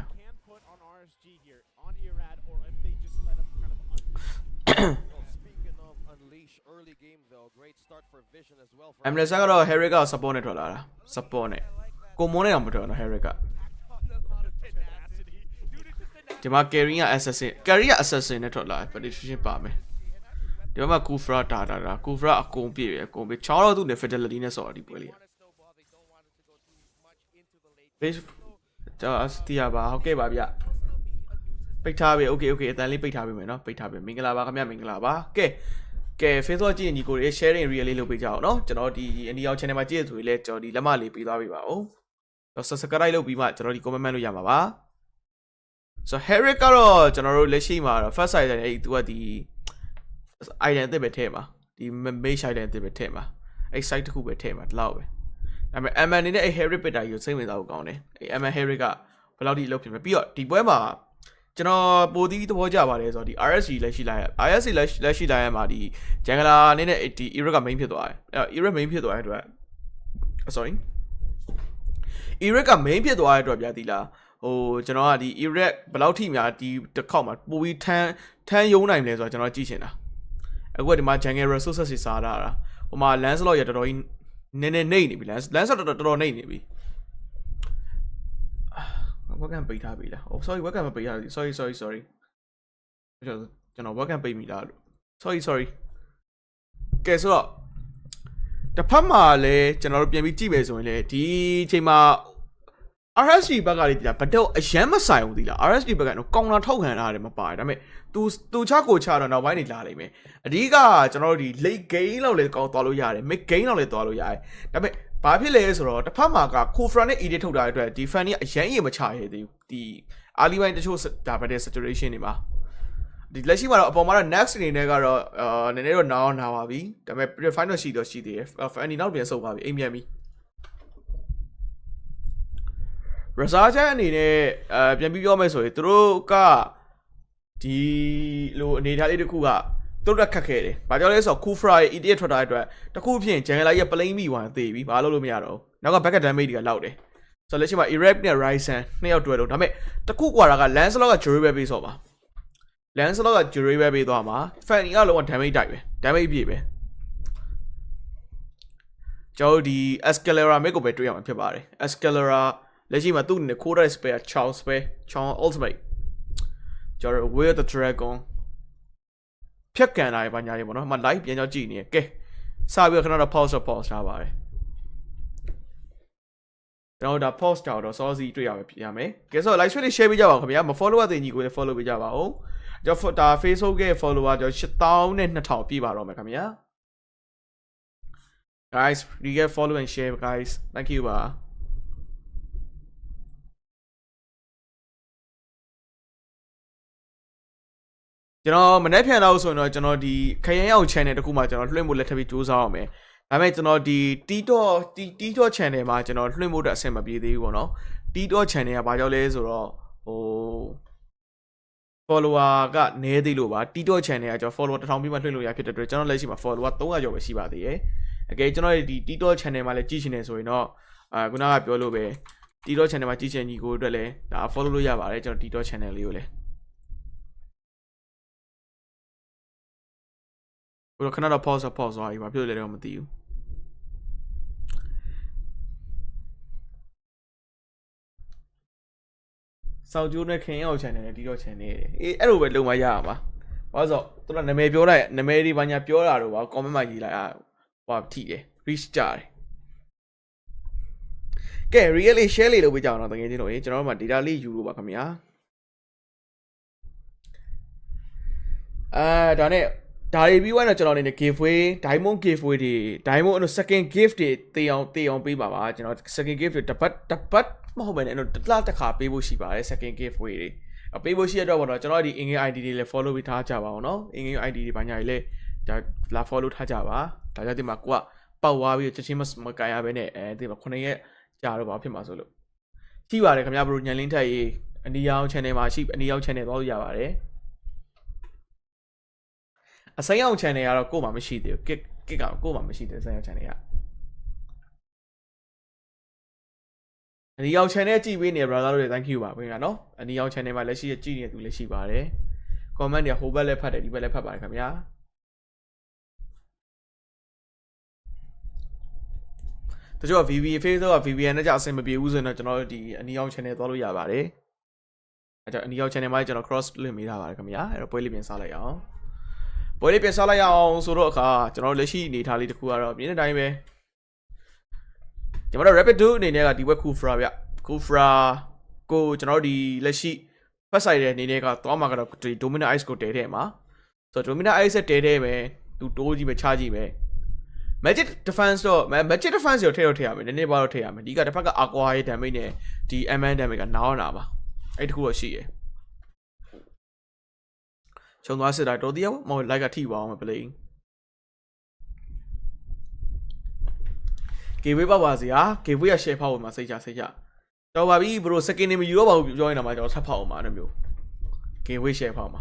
MLS ကတော့ Harry က support နဲ့ထွက်လာတာ support နဲ့ကိုမွန်းနဲ့တော့မထွက်တော့ Harry ကဒီမှာ carry က assassin နဲ့ထွက်လာ petition ပါမယ်ဒီမှာ Kufra တာ Kufra အကုန်ပြည့်ရယ်အကုန်ပြည့်ချောင်းတော့သူ့ fidelity နဲ့ဆော်ဒီပွဲလေး base တော့အစတီးရပါဟုတ်ကဲ့ပါဗျပိတ်ထားပြီ okay အတန်လေးပိတ်ထားပြီမယ်နော်ပိတ်ထားပြီမင်္ဂလာပါခင်ဗျမင်္ဂလာပါကဲ Facebook ကြည့်ရင်ညီကိုတွေ sharing reel လေးလုပ်ပေးကြအောင်နော်ကျွန်တော်ဒီအနီအောင် channel မှာကြည့်ရဆိုရင်လည်းကျွန်တော်ဒီလက်မလေးပေးသွားပေးပါဦးတော့ subscribe လုပ်ပြီးမှကျွန်တော်ဒီ comment လုပ်ရမှာပါဆို Harry ကတော့ကျွန်တော်တို့လက်ရှိမှာတော့ first side နဲ့အဲ့သူကဒီ item အသစ်ပဲထည့်မှာဒီ main item အသစ်ပဲထည့်မှာအဲ့ site တစ်ခုပဲထည့်မှာဒီလောက်ပဲဒါပေမဲ့ MN နဲ့အဲ့ Harry ပစ်တာကြီးကိုစိတ်ဝင်စားဖို့ကောင်းတယ်အဲ့ MN Harry ကဘယ်လောက်ထိလုပ်ဖြစ်မလဲပြီးတော့ဒီပွဲမှာကျွန်တော်ပိုသီးသဘောကျပါတယ်ဆိုတော့ဒီ RSC လက်ရှိလိုက်ရမှာဒီ Jangler နဲ့ဒီ Eric က main ဖြစ်သွားတယ်အဲ့ Eric main ဖြစ်သွားတဲ့အတွက် sorry Eric က main ဖြစ်သွားတဲ့အတွက်ဗျာဒီလားဟိုကျွန်တော်ကဒီ Eric ဘယ်လောက်ထိများဒီတစ်ခေါက်မှာပိုပြီးထမ်းယုံနိုင်မလဲဆိုတော့ကျွန်တော်ကြည့်ချင်တာအခုကဒီမှာ Jungle resources တွေစားတာဟိုမှာ Lancelot ရတော်တော်ကြီးနည်းနည်းနေပြီ Lancelot တော်တော်နေပြီWelcome ပိတ်ထားပြီလား Oh sorry welcome မပိတ်ထားဘူး sorry ကျွန်တော် welcome ပိတ်မိလားလို့ sorry ကဲဆိုတော့တစ်ဖက်မှာလည်းကျွန်တော်တို့ပြန်ပြီးကြည့်မယ်ဆိုရင်လည်းဒီအချိန်မှာ RSG ဘက်ကလေးဒီလားဘတော့အရန်မဆိုင်ဘူးဒီလား RSG ဘက်ကတော့ကောင်းလာထောက်ခံထားတယ်မပါတယ်ဒါပေမဲ့ तू ချကိုချတော့နောက်ပိုင်းနေလာလိမ့်မယ်အဓိကကျွန်တော်တို့ဒီ late game လောက်လည်းကောင်းသွားလို့ရတယ် mid game လောက်လည်းသွားလို့ရတယ်ဒါပေမဲ့ဘာဖြစ်လဲဆိုတော့တစ်ဖက်မှာက Kofra နဲ့ edit ထုတ်တာအတွက် defense ကြီးအရန်ရေမချရသေးဘူးဒီ early line တချို့ဒါပဲတဲ့ situation တွေမှာဒီလက်ရှိမှာတော့အပေါ်မှာတော့ next အနေနဲ့ကတော့နည်းနည်းတော့နာပါပြီဒါပေမဲ့ final ရှိတော့ရှိသေးတယ် Fanny နောက်ပြန်ဆုတ်သွားပြီအိမ်မြန်ပြီRasaja အနေနဲ့ပြန်ပြီးပြောမယ်ဆိုရင်သူတို့ကဒီလိုအနေထားလေးတစ်ခုကသူတို့ခက်ခဲတယ်။ဘာကြောင့်လဲဆိုတော့ Kufra ရဲ့ EDF ထွက်တာအတွက်တခုဖြင့် Jungle ရဲ့ plane မိသွားသေးပြီ။ဘာလို့မရတော့ဘူး။နောက်က backup damage တွေကလောက်တယ်။ဆိုတော့လက်ရှိမှာ Erect နဲ့ Ryzen နှစ်ယောက်တွဲလို့ဒါပေမဲ့တခုကွာတာက Lancelot က Jury ပဲပေးဆိုပါ။ Lancelot က Jury ပဲပေးသွားမှာ။ Fanny ကလုံးဝ damage တိုက်ပဲ။ damage ပြည့်ပဲ။ကျွန်တော်ဒီ Escalera မိတ်ကိုပဲတွေ့ရမှာဖြစ်ပါတယ်။ Escaleraလက်ရှိမှာသူ့အနေနဲ့ Coda Spare Charles Spare Charles Ultimate ကျွန်တော် Where the Dragon ဖြတ်ကန်လာရပါညာရေးပေါ့နော်။မ live ပြန်ကြောက်ကြည့်နေကဲစပြီးခဏတော့ pause ထားပါတယ်ကျွန်တော်ဒါ pause တော့ စောစီတွေ့ရမယ်ကဲဆို live stream လေး share ပေးကြပါဦးခင်ဗျာမ follow တဲ့ညီကိုလည်း follow ပေးကြပါဦးကျွန်တော်ဒါ Facebook ရဲ့ follower ကျွန်တော် 8000 ပြည့်ပါတော့မယ်ခင်ဗျာ guys you get follow and share guys thank you ပါကျွန်တော်မနေ့ပြန်တော့ဆိုရင်တော့ကျွန်တော်ဒီခရင်ရောက် channel တခုမှကျွန်တော်လွှင့်ဖို့လက်ထပ်ပြီးစူးစမ်းအောင်မယ်ဒါပေမဲ့ကျွန်တော်ဒီ TikTok channel မှာကျွန်တော်လွှင့်ဖို့အတွက်အဆင်မပြေသေးဘူးပေါ့နော် TikTok channel ကဘာကြောင့်လဲဆိုတော့follower ကနည်းသေးလို့ပါ TikTok channel ကကျွန်တော် follower 1000ပြည့်မှလွှင့်လို့ရဖြစ်တဲ့အတွက်ကျွန်တော်လက်ရှိမှာ follower 300ကျော်ပဲရှိပါသေးတယ်အကယ်ကျွန်တော်ဒီ TikTok channel မှာလည်းကြည့်ရှင်နေဆိုရင်တော့ခုနကပြောလို့ပဲ TikTok channel မှာကြည့်ရှင်ညီကိုအတွက်လည်းဒါ follow လို့ရပါတယ်ကျွန်တော် TikTok channel လေးကိုလည်းဘယ်လိုခဏတော့ pause သွားပြီဘာဖြစ်လို့လဲတော့မသိဘူးစောက်ကျိုးနဲ့ခင်ရောက် channel နဲ့ TikTok channel အေးအဲ့လိုပဲလုံမရအောင်ပါဘာလို့ဆိုတော့သူကနာမည်ပြောလိုက်နာမည်ဒီဘာညာပြောတာတော့ပါ comment မှာရေးလိုက်ဟိုထိတယ် reach ကြတယ်ကဲ really share လေးလုပ်ပေးကြအောင်တော့တကယ်ချင်းတို့ကျွန်တော်တို့မှာ data လေးယူလို့ပါခင်ဗျာဒါနဲ့ဒါတွေပြီးသွားတော့ကျွန်တော်အနေနဲ့ giveaway diamond giveaway တွေ diamond second gift တွေတေးအောင်ပေးပါပါကျွန်တော် second gift တွေတပတ်မဟုတ်ဘဲနဲ့တစ်ခါပေးဖို့ရှိပါတယ် second giveaway တွေပေးဖို့ရှိရတော့ကျွန်တော်ဒီ in-game ID တွေလည်း follow ပြီးထားကြပါအောင်เนาะ in-game ID တွေဘာညာတွေလည်းဒါလာ follow ထားကြပါဒါကြောင့်ဒီမှာကိုကပောက်သွားပြီးချက်ချင်းမကန်ရဘဲနဲ့ဒီမှာ9ရက်ကြာတော့ဘာဖြစ်မှာဆိုလို့ရှိပါတယ်ခင်ဗျာဘရိုညံလင်းထက်ရေးအနီရောင် channel မှာရှိအနီရောင် channel သွားလို့ရပါတယ်အစိမ်းအောင် channel ကတော့ကို့မှာမရှိသေးဘူးကစ်ကကို့မှာမရှိသေးအစိမ်းအောင် channel ကအနီအောင် channel ကြည့်ပေးနေ brother တို့တွေ thank you ပါခင်ဗျာနော်အနီအောင် channel မှာလက်ရှိကြည့်နေသူလည်းရှိပါတယ် comment တွေဟိုဘက်လည်းဖတ်တယ်ဒီဘက်လည်းဖတ်ပါတယ်ခင်ဗျာတချို့က Facebook က VPN နဲ့ကြအဆင်မပြေဘူးဆိုရင်တော့ကျွန်တော်တို့ဒီအနီအောင် channel သွားလို့ရပါတယ်အဲကြောင့်အနီအောင် channel မှာကျွန်တော် cross လွှင့်ပေးထားပါတယ်ခင်ဗျာအဲ့တော့ပွဲလေးပြန်စားလိုက်အောင်ပွဲလေးပြန်စားလိုက်အောင်ဆိုတော့အခါကျွန်တော်လက်ရှိအနေထားလေးတစ်ခုကတော့ပြင်းတဲ့အတိုင်းပဲကျွန်တော်တို့ rapid do အနေနဲ့ကဒီဘက် Kufra ဗျ Kufra ကိုကျွန်တော်တို့ဒီလက်ရှိဖက်ဆိုင်တဲ့အနေနဲ့ကသွားမှာကတော့ဒီ dominant ice ကိုတဲထဲမှာဆိုတော့ dominant ice တဲထဲပဲသူတိုးကြည့်ပဲချကြည့်ပဲ magic defense တော့ magic defense ကိုထည့်ရမယ်နည်းနည်းပါတော့ထည့်ရမယ်ဒီကတစ်ဖက်က aqua ရဲ့ damage နဲ့ဒီ MN damage ကနားပါအဲ့တခုတော့ရှိရယ်ချုံသွားစစ်တာတော်သေးရောမဟုတ်လိုက်ကထိပါအောင်မပလိန် gateway ပါစီဟာ gateway ရ share ဖောက်မှာစိတ်ချတော်ပါပြီဘရို second နေမယူတော့ပါဘူးပြောနေတာမှာကျွန်တော်ဆက်ဖောက်အောင်ပါအဲ့မျိုး gateway share ဖောက်မှာ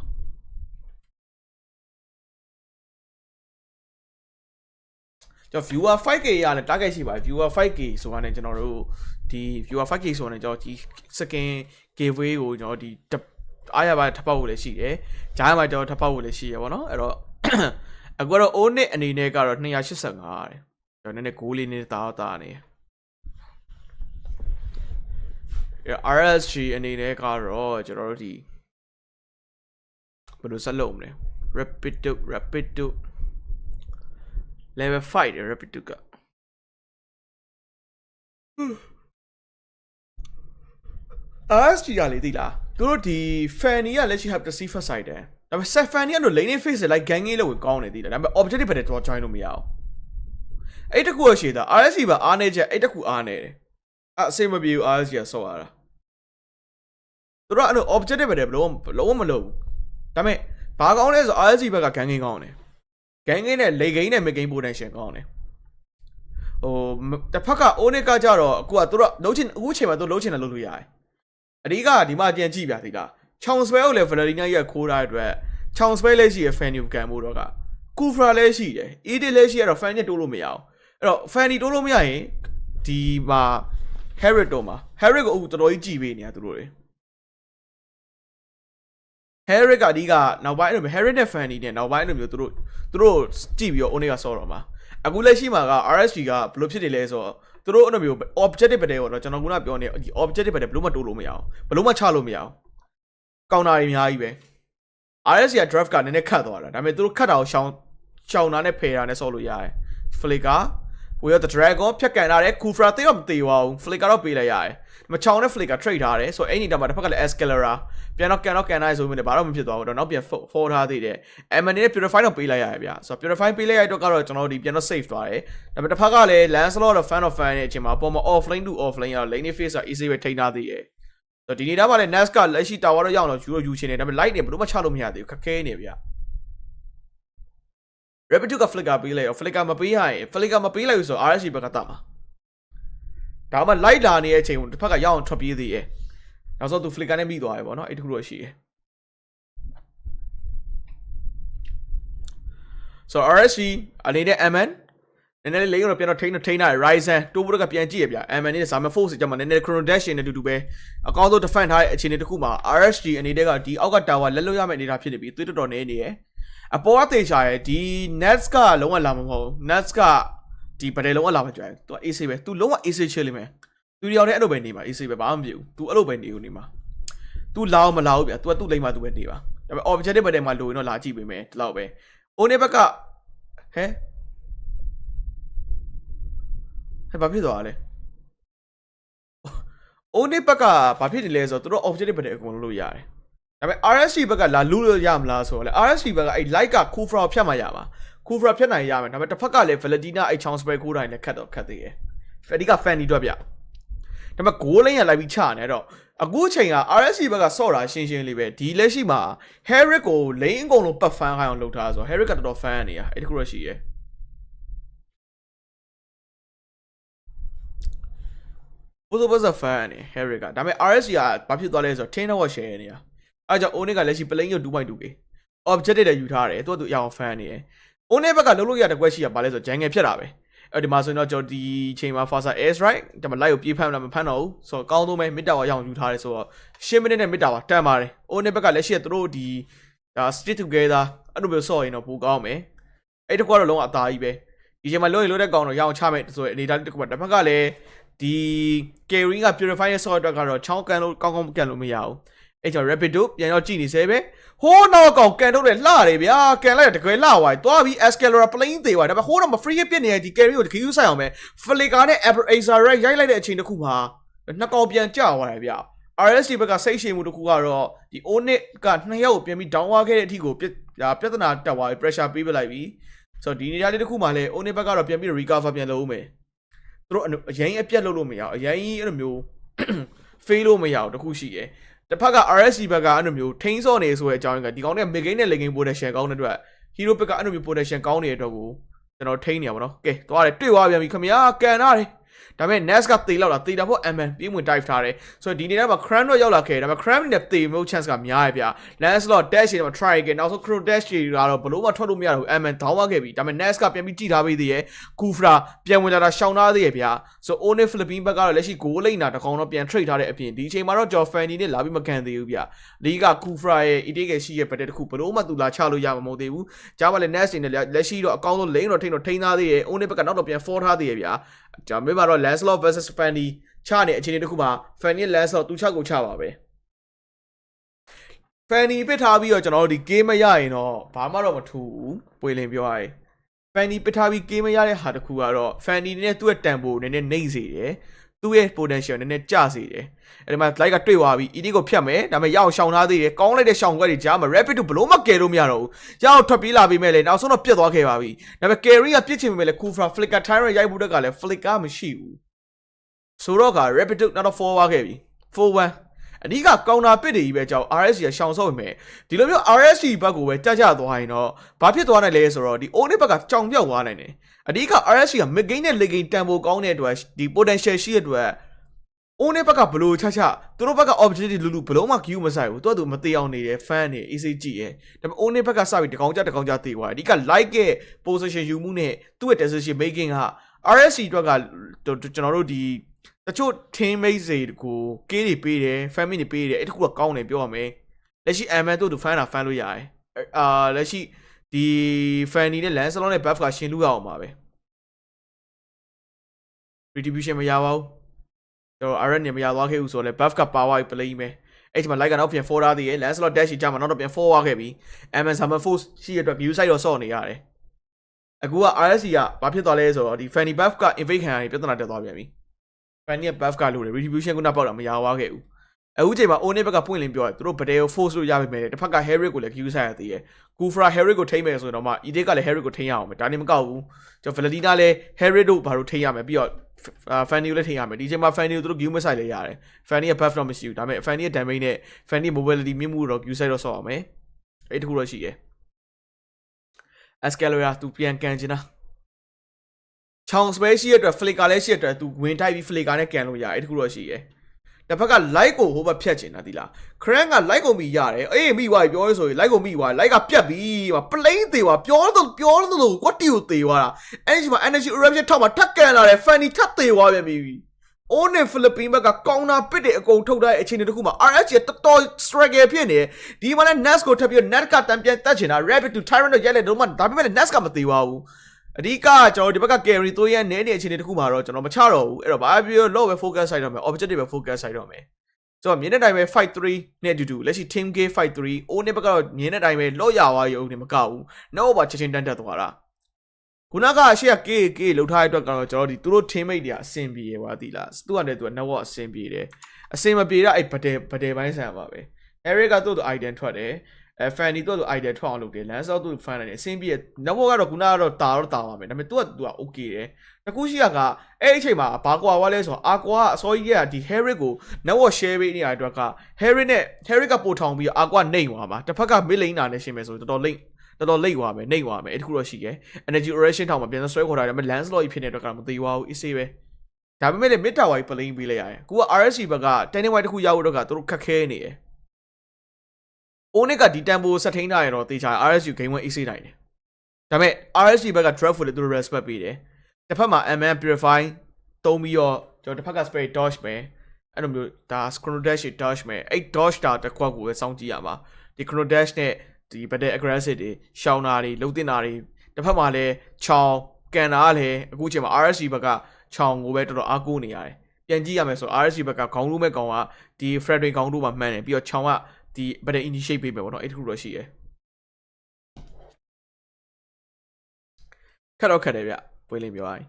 ကျွန်တော် viewer 5k ရနဲ့ target ရှိပါတယ် viewer 5k ဆိုတာနဲ့ကျွန်တော်တို့ဒီ viewer 5k ဆိုတာနဲ့ကျွန်တော်ဒီ second gateway ကိုကျွန်တော်ဒီအားရပါထပ်ပေါက်ဖို့လည်းရှိတယ်ဂျားမှာကျွန်တော်ထပ်ပေါက်ဖို့လည်းရှိရပါတော့အဲ့တော့အခုတော့ Onic အနေနဲ့ကတော့285ရတယ်ကျွန်တော်နည်းနည်းဂိုးလေးနေတာနေRSG အနေနဲ့ကတော့ကျွန်တော်တို့ဒီဘယ်လိုဆက်လုပ်မလဲ rapid level 5 rapid က RSG ကလေသိလားသူတို့ဒီ Fanny ကလက်ရှိ have the safer side တယ်ဒါပေမဲ့ set Fanny ကတော့ lane face လိုက် gang လေးလို့ကောင်းနေသေးတယ်ဒါပေမဲ့ objective ပဲတော့ join လို့မရအောင်အဲ့တကူရရှိတာ RSG ပါအားနေချက်အဲ့တကူအားနေတယ်အစင်မပြေဘူး RSG ကဆော့ရတာသူတို့အဲ့လို objective ပဲဘလုံးမလုပ်ဘူးဒါပေမဲ့ဘာကောင်းလဲဆို RSG ဘက်က gang ကောင်းတယ် gang နဲ့ lane game နဲ့ mid game potential ကောင်းတယ်ဟိုတစ်ဖက်က Onic ကကြတော့အခုကသူတို့လုံးချင်အခုချိန်မှာသူလုံးချင်တယ်လုပ်လို့ရတယ်အဓိကဒီမှာပြန်ကြည့်ပြသေးလားချောင်စပယ်ကိုလည်း Valerina ရဲ့ခိုးထားတဲ့အတွက်ချောင်စပယ်လည်းရှိရ Fanny ကိုကန်ဖို့တော့က Kufra လည်းရှိတယ် Edit လည်းရှိရတော့ Fanny တိုးလို့မရအောင်အဲ့တော့ Fanny တိုးလို့မရရင်ဒီမှာ Harriet တော့မှာ Harriet ကိုအခုတော်တော်ကြီးကြည့်ပေးနေတာသူတို့တွေ Harriet ကအဓိကနောက်ပိုင်းအဲ့လို Harriet နဲ့ Fanny နဲ့နောက်ပိုင်းအဲ့လိုမျိုးသူတို့ကြည့်ပြီးတော့ Onic ကဆော့တော့မှာအခုလက်ရှိမှာက RSG ကဘယ်လိုဖြစ်နေလဲဆိုတော့သူတို့အဲ့လိုမျိုး objective ပဲတော့ကျွန်တော်ကပြောနေဒီ objective ပဲဘယ်လိုမှတိုးလို့မရအောင်ဘယ်လိုမှချလို့မရအောင်ကောင်တာတွေအများကြီးပဲ RSG က draft ကနည်းနည်းခတ်သွားတာဒါပေမဲ့သူတို့ခတ်တာကိုရှောင်းတာနဲ့ဖယ်တာနဲ့ဆော့လို့ရတယ် Flicker ဝေရ the dragon ဖြတ်ကန်ထားတယ် Kufra တေးတော့မတေးပါဘူး Flicker တော့ပေးလိုက်ရတယ်မချောင်းနဲ့ Flicker trade ထားတယ်ဆိုတော့အဲ့ဒီတမှာတစ်ဖက်ကလည်း Escalera ပြန်တော့ကန်နိုင်ဆိုပြီးတော့ဘာတော့မဖြစ်သွားဘူးတော့နောက်ပြန် fall ထားသေးတယ် M နဲ့ Purify တော့ပေးလိုက်ရတယ်ဗျာဆိုတော့ Purify ပေးလိုက်ရတော့ကတော့ကျွန်တော်ဒီပြန်တော့ save သွားတယ်ဒါပေမဲ့တစ်ဖက်ကလည်း Lancelot တော့ fan of fan ရဲ့အချိန်မှာအပေါ်မှာ offlane to offlane ရတော့ lane face က easy ပဲထိန်းထားသေးတယ်ဆိုတော့ဒီနေ့တော့မှလည်း Nas ကလက်ရှိ tower တော့ရောက်တော့ယူချင်တယ်ဒါပေမဲ့ light နေဘယ်လိုမှချလို့မရသေးဘူးခက်ခဲနေဗျာ Rapid က Flicker ပေးလိုက်ရော Flicker မပေးရရင် Flicker မပေးလိုက်ဘူးဆိုတော့ RSG ဘက်ကတတ်မှာဒါမှ light လာနေတဲ့အချိန်ကိုတစ်ဖက်ကရောက်အောင်ထွက်ပြေးသေးတယ်နောက်ဆုံးသူ Flicker နဲ့မိသွားတယ်ပေါ့နော်အဲ့တခုတော့ရှိတယ်ဆိုတော့ RSG အနေနဲ့ MN နည်းနည်းလေးလိမ့်တော့ပြန်တော့ထိန်းထားတယ် Ryzen တိုးဖို့ကပြန်ကြည့်ရဗျ MN နဲ့ Zaman Force ကြမှာနည်းနည်း Chrono Dash နဲ့တူတူပဲအကောင်းဆုံး defend ထားတဲ့အခြေအနေတစ်ခုမှာ RSG အနေနဲ့ကဒီအောက်က tower လက်လွတ်ရမယ့်အနေအထားဖြစ်နေပြီသွေးတော်နေနေရယ်အပေါ်အသေးချာရယ်ဒီ Nets ကလုံးဝလာမှာမဟုတ်ဘူး Nets ကဒီပဒယ်လုံးဝလာမှာကြွယ်သူက AC ပဲ तू လုံးဝ AC ချလိမ့်မယ်သူတယောက်တည်းအဲ့လိုပဲနေမှာ AC ပဲဘာမှမဖြစ်ဘူး तू အဲ့လိုပဲနေဦးနေမှာ तू လာအောင်မလာဘူးဗျ तू ကသူ့လိမ့်မှာ तू ပဲနေပါဒါပေမဲ့ objective ပဒယ်မှာလိုရင်တော့လာကြည့်ပေးမယ်ဒီလောက်ပဲ Onic ဘက်ကဟဲဘာဖြစ်သွားလဲ Onic ဘက်ကဘာဖြစ်နေလဲဆိုတော့သူတို့ objective ပဒယ်အကုန်လုံးလို့ရတယ်ဒါပေမဲ့ RSG ဘက်ကလာလူလို့ရမလားဆိုတော့လေ RSG ဘက်ကအဲ့ light က Kufra ဖြတ်မှရပါ Kufra ဖြတ်နိုင်ရမယ်ဒါပေမဲ့တစ်ဖက်ကလည်း Valentina အဲ့ chance spray ခိုးတိုင်းလည်းခတ်သေးတယ်အဓိက Fanny တော့ဗျဒါပေမဲ့ goal line ရလိုက်ပြီးချနေတော့အခုချိန်က RSG ဘက်ကဆော့တာရှင်းလေးပဲဒီလက်ရှိမှာ Harriet ကို lane အကုန်လုံးပတ် fan ခိုင်းအောင်လုပ်ထားဆိုတော့ Harriet ကတော်တော် fan နေရအဲ့တခုတော့ရှိရယ်ဘုဇ fan နေ Harriet ကဒါပေမဲ့ RSG ကဘာဖြစ်သွားလဲဆိုတော့ 10 hour share နေရအဲ့ကြောင့် Onic ကလက်ရှိ playing ကို 2.2k objective တွေယူထားတယ်သူရအောင် fan နေရယ် Onic ဘက်ကလုံးလို့ရတဲ့ကွက်ရှိရပါလဲဆိုတော့ jungle ဖြတ်တာပဲအဲ့ဒီမှာဆိုရင်တော့ကျွန်တော်ဒီချိန်မှာ Fasa S right ဒါမှ light ကိုပြေးဖမ်းလာမဖမ်းတော့ဘူးဆိုတော့ကောင်းဆုံးပဲ mid tower ရအောင်ယူထားတယ်ဆိုတော့10 minute နဲ့ mid tower တန်ပါတယ် Onic ဘက်ကလက်ရှိသူတို့ဒီstick together အဲ့လိုမျိုးဆော့ရင်တော့ပိုကောင်းမယ်အဲ့တကွာတော့လုံးဝအသားကြီးပဲဒီချိန်မှာလုံးတဲ့ကောင်တော့ရအောင်ချမယ်ဆိုရင်အနေထားတစ်ခုပါတစ်ဖက်ကလည်းဒီ carry က purify ရဲ့ software ကတော့ချောင်းကန်လို့ကောင်းကန်လို့မရဘူးအဲ့ကြောင့် rapid တို့ပြန်တော့ကြည့်နေစေပဲဟိုးနောက်ကောင်ကန်ထုတ်တယ်လှတယ်ဗျာကန်လိုက်တကယ်လှသွားသွားပြီး escalera plane သေးသွားဒါပေမဲ့ဟိုးတော့မ free hit ပြစ်နေတဲ့ဒီ carry ကိုတကယ်ယူဆိုင်အောင်ပဲ flicker နဲ့ acer right ရိုက်လိုက်တဲ့အချိန်တစ်ခုမှာနှစ်ကောင်ပြန်ကျသွားတယ်ဗျာ RSG ဘက်ကစိတ်ရှည်မှုတစ်ခုကတော့ဒီ Onic ကနှစ်ယောက်ကိုပြန်ပြီး down သွားခဲ့တဲ့အထိကိုပြဿနာတက်သွားပြီး pressure ပေးပလိုက်ပြီဆိုတော့ဒီနေရာလေးတစ်ခုမှာလည်း Onic ဘက်ကတော့ပြန်ပြီး recover ပြန်လုပ်ဦးမယ်သူတို့အရင်အပြတ်လုပ်လို့မရအောင်အရင်အဲ့လိုမျိုး fail လို့မရအောင်တခုရှိတယ်တစ်ဖက်က RSG ဘက်ကအဲ့လိုမျိုးထိန်းစော့နေဆိုတဲ့အကြောင်းကဒီကောင်တွေက mid game နဲ့ late game potential ကောင်းတဲ့အတွက် hero ဘက်ကအဲ့လိုမျိုး potential ကောင်းနေတဲ့အတွက်ကိုကျွန်တော်ထိန်းနေရပါတော့ကဲသွားတယ်တွေ့သွားပြန်ပြီခင်ဗျာကန်ထားတယ်ဒါပေမဲ့ Nas ကတေလောက်တာတေတာဖို့ MN ပြေးဝင် dive ထားတယ်ဆိုတော့ဒီနေ့မှာ Cram တော့ရောက်လာခဲ့တယ်ဒါပေမဲ့ Cram နဲ့တေမျိုး chance ကများရဗျာ Lancelot dash တွေမှာ try ခဲ့နောက်ဆုံး Chrono dash တွေကတော့ဘလို့မှထွက်လို့မရတော့ဘူး MN ဒေါင်းသွားခဲ့ပြီဒါပေမဲ့ Nas ကပြန်ပြီးကြည့်ထားပေးသေးရဲ့ Kufra ပြန်ဝင်လာတာရှောင်ထားသေးရဲ့ဗျာဆို Onic Philippines ဘက်ကတော့လက်ရှိ goal lane တာတကောင်တော့ပြန် trade ထားတဲ့အပြင်ဒီအချိန်မှာတော့ Joe Fanny နဲ့လာပြီးမကန်သေးဘူးဗျာဒီက Kufra ရဲ့ ETK ရှိရဲ့ပတ်တဲ့တခုဘလို့မှသူလာချလို့ရမှာမဟုတ်သေးဘူးကြားပါလေ Nas တွေနဲ့လက်ရှိတော့အကောင်းဆုံး lane တော့ထိန်းထားသေးရဲ့ Onic ဘက်ကနောက်တော့ပြန် fall ထားသေးရဲ့ဗျာကျွန်တော်ပြောတော့ Lancelot versus Fanny ချနေအခြေအနေတစ်ခုမှာ Fanny Lancelot သူချကိုချပါပဲ Fanny ပစ်ထားပြီးတော့ကျွန်တော်တို့ဒီ game မရရင်တော့ဘာမှတော့မထူဘူးပွေလင်ပြောရရင် Fanny ပစ်ထားပြီး game မရတဲ့ဟာတစ်ခုကတော့ Fanny နဲ့သူ့ရဲ့တန်ဖိုးနည်းနည်းနှိမ့်စေတယ်သူ သူ့ရဲ့ potential နည်းနည်းကျစေတယ်အဲ့ဒီမှာ like ကတွေ့သွားပြီ ED ကိုဖြတ်မယ်ဒါပေမဲ့ရအောင်ရှောင်ထားသေးတယ်ကောင်းလိုက်တဲ့ရှောင်ခွက်တွေကြားမှာ rapid တို့ဘလို့မကယ်လို့မရတော့ဘူးရအောင်ထွက်ပြေးလာပြီးမဲ့လေနောက်ဆုံးတော့ပြတ်သွားခဲ့ပါပြီဒါပေမဲ့ carry ကပြစ်ချင်ပေမဲ့လေ Kufra flicker tyrant ရိုက်ဖို့တက်ကလည်း flicker မရှိဘူးဆိုတော့က rapid တို့နောက်တော့ forward ခဲ့ပြီ 4-1 အဓိကကောင်တာပစ်တွေကြီးပဲကြောက် RSC ကရှောင်ဆော့ပေမဲ့ဒီလိုမျိုး RSC ဘက်ကိုပဲတက်ကြသွားရင်တော့ဘာဖြစ်သွားနိုင်လဲဆိုတော့ဒီ Onic ဘက်ကကြောင်ပြောက်သွားနိုင်တယ်အဓိက RSC က mid game နဲ့ late game တန်ဖိုးကောင်းတဲ့အတွက်ဒီ potential ရှိတဲ့အတွက် Onic ဘက်ကဘလို့ချသူတို့ဘက်က opportunity လူဘလုံးမှ queue မဆိုင်ဘူးသူကသူမသေးအောင်နေတယ် fan တွေ ECG ရဲ့ဒါပေမဲ့ Onic ဘက်ကစပြီးတကောင်ကြသေသွားတယ်အဓိက like ရဲ့ position ယူမှုနဲ့သူ့ရဲ့ decision making က RSC အတွက်ကကျွန်တော်တို့ဒီတချို့ team mate တွေကိုကေးတွေပေးတယ် family တွေပေးတယ်အဲ့တခုကကောင်းတယ်ပြောရမယ်လက်ရှိ MN တို့သူ fan တာ fan လို့ရတယ်လက်ရှိဒီ Fanny နဲ့ Lancelot နဲ့ buff ကရှင်းလို့ရအောင်ပါပဲ retribution မရပါဘူးကျွန်တော် RN နေမရသွားခဲ့ဘူးဆိုတော့လေ buff က power play မယ်အဲ့ဒီမှာ like ကတော့ပြန် 4 ထားသေးတယ် Lancelot dash ကြီးကြမှာနောက်တော့ပြန် 4 သွားခဲ့ပြီ MN Summer Force ရှိရတဲ့အတွက် view side တော့ဆော့နေရတယ်အခုက RSC ကဘာဖြစ်သွားလဲဆိုတော့ဒီ Fanny buff က invade ခံရပြီးပြဿနာတက်သွားပြန်ပြီ Fanny ရဲ့ buff ကလို့ retribution ကနောက်ပေါက်တာမရသွားခဲ့ဘူးအခုချိန်မှာ Onic ဘက်ကပွင့်လင်းပြောတယ်သူတို့ Badeo force လို့ရပြီမယ်တစ်ဖက်က Harry ကိုလည်း queue ဆိုင်ရသေးတယ် Kufra Harry ကိုထိမ့်မယ်ဆိုတော့မှ ED ကလည်း Harry ကိုထိမ့်ရအောင်မယ်ဒါနေမကောက်ဘူးကျွန်တော် Valentina လည်း Harry တို့ဘာလို့ထိမ့်ရမယ်ပြီးတော့ Fanny ကိုလည်းထိမ့်ရမယ်ဒီချိန်မှာ Fanny ကိုသူတို့ queue မဆိုင်လေရတယ် Fanny ရဲ့ buff တော့မရှိဘူးဒါပေမဲ့ Fanny ရဲ့ damage နဲ့ Fanny mobility မြင့်မှုတော့ queue ဆိုင်တော့ဆော့အောင်မယ်အဲ့တခုတော့ရှိတယ် Escalera သူပြန်ကန်ချင်တာချောင်း space ရှိရတဲ့ flicker လည်းရှိရတဲ့သူဝင်တိုက်ပြီး flicker နဲ့ကန်လို့ရတယ်အဲ့တခုတော့ရှိတယ်တစ်ဖက်က like ကိုဟိုဘက်ဖြတ်ချင်တာဒီလား Crank က like ကိုမိရတယ်အေးမိသွားပြီပြောလို့ဆိုရင် like ကိုမိသွား like ကပြတ်ပြီဟို plane သေးသွားပြောလို့ကွက်တီကိုသေးသွားတာအဲ့ဒီမှာ energy eruption ထောက်မှာထက်ကန်လာတယ် Fanny ထက်သေးသွားပြန်ပြီ Onic Philippines ဘက်ကကောင်းတာပစ်တဲ့အကုန်ထုတ်ထားတဲ့အခြေအနေတစ်ခုမှာ RSG တော်တော် struggle ဖြစ်နေတယ်ဒီမှာလည်း Nest ကိုထပ်ပြီး Net ကတန်ပြန်တက်ချင်တာ Rabbit to Tyrant တော့ရိုက်လိုက်တော့မှဒါပေမဲ့ Nest ကမသေးပါဘူးအဓိကကျွန်တော်ဒီဘက်က carry သွေးရနဲတဲ့အခြေအနေတစ်ခုမှာတော့ကျွန်တော်မချတော့ဘူးအဲ့တော့ဘာပြောလို့ပဲ focus ဆိုင်တော့မယ် objective ပဲ focus ဆိုင်တော့မယ်ဆိုတော့မြင်းတဲ့တိုင်းပဲ fight 3နဲ့အတူတူလက်ရှိ team game fight 3 Onic ဘက်ကတော့မြင်းတဲ့တိုင်းပဲလော့ရသွားရုံနဲ့မကောက်ဘူး no over ချင်းတန်းတက်သွားတာခုနကအရှိက KK လောက်ထားတဲ့အတွက်ကတော့ကျွန်တော်ဒီသူတို့ team mate တွေကအဆင်ပြေရပါသီလားသူကလည်းသူက network အဆင်ပြေတယ်အဆင်မပြေတာအဲ့ဗတယ်ပိုင်းဆန်ပါပဲ Eric ကသူ့ item ထွက်တယ်Fanny တို့ idea ထွက်အောင်လုပ်တယ် Lancelot တို့ fan နေတယ်အဆင်းပြေ network ကတော့ခုနကတော့တာပါမယ်ဒါပေမဲ့ तू က okay တယ်တကူရှိကအဲ့အချိန်မှာဘာကွာဝါလဲဆိုတော့အာကွာအစောကြီးကဒီ Harry ကို network share ပေးနေတဲ့အတွက်က Harry ကပို့ထောင်ပြီးအာကွာနှိမ့်သွားမှာတစ်ဖက်က mid lane နာနဲ့ရှင်းမယ်ဆိုတော်တော်လိမ့်သွားမယ်နှိမ့်သွားမယ်အဲ့တခုတော့ရှိတယ် energy erection ထောင်မှာပြန်ဆွဲခေါ်ထားတယ်ဒါပေမဲ့ Lancelot ကြီးဖြစ်နေတဲ့အတွက်ကမသေးပါဘူးအေးဆေးပဲဒါပေမဲ့လည်း mid tower ကြီး plane ပေးလိုက်ရတယ်ကိုက RSC ဘက်က 10 white တခုရဖို့တော့ကသူတို့ခက်ခဲနေတယ်Onic ကဒီတန်ဖိုးဆက်ထိန်းထားရတော့တေချာ RSU game ဝင် AC နိုင်တယ်ဒါပေမဲ့ RSU ဘက်က draft ဖို့လည်းသူတို့ respect ပေးတယ်တစ်ဖက်မှာ MN purify သုံးပြီးတော့ကျွန်တော်တစ်ဖက်က spray dodge မယ်အဲ့လိုမျိုးဒါ chrono dash dodge မယ်အဲ့ dodge တာတစ်ခွက်ကိုပဲစောင့်ကြည့်ရမှာဒီ chrono dash နဲ့ဒီ battle aggressive တွေရှောင်းတာတွေလုံတင်တာတွေတစ်ဖက်မှာလည်းချောင်းကန်တာလည်းအခုချိန်မှာ RSU ဘက်ကချောင်းကိုပဲတော်တော်အားကိုးနေရတယ်ပြန်ကြည့်ရမယ်ဆို RSU ဘက်ကခေါင်းလို့မဲ့ကောင်ကဒီ Frederick ခေါင်းတို့မှာမှန်တယ်ပြီးတော့ချောင်းကဒီ better initiate ပေးမယ်ပေါ့နော်အဲ့တခုတော့ရှိရယ်ခက်တယ်ဗျပွေးလေးပြောရရင်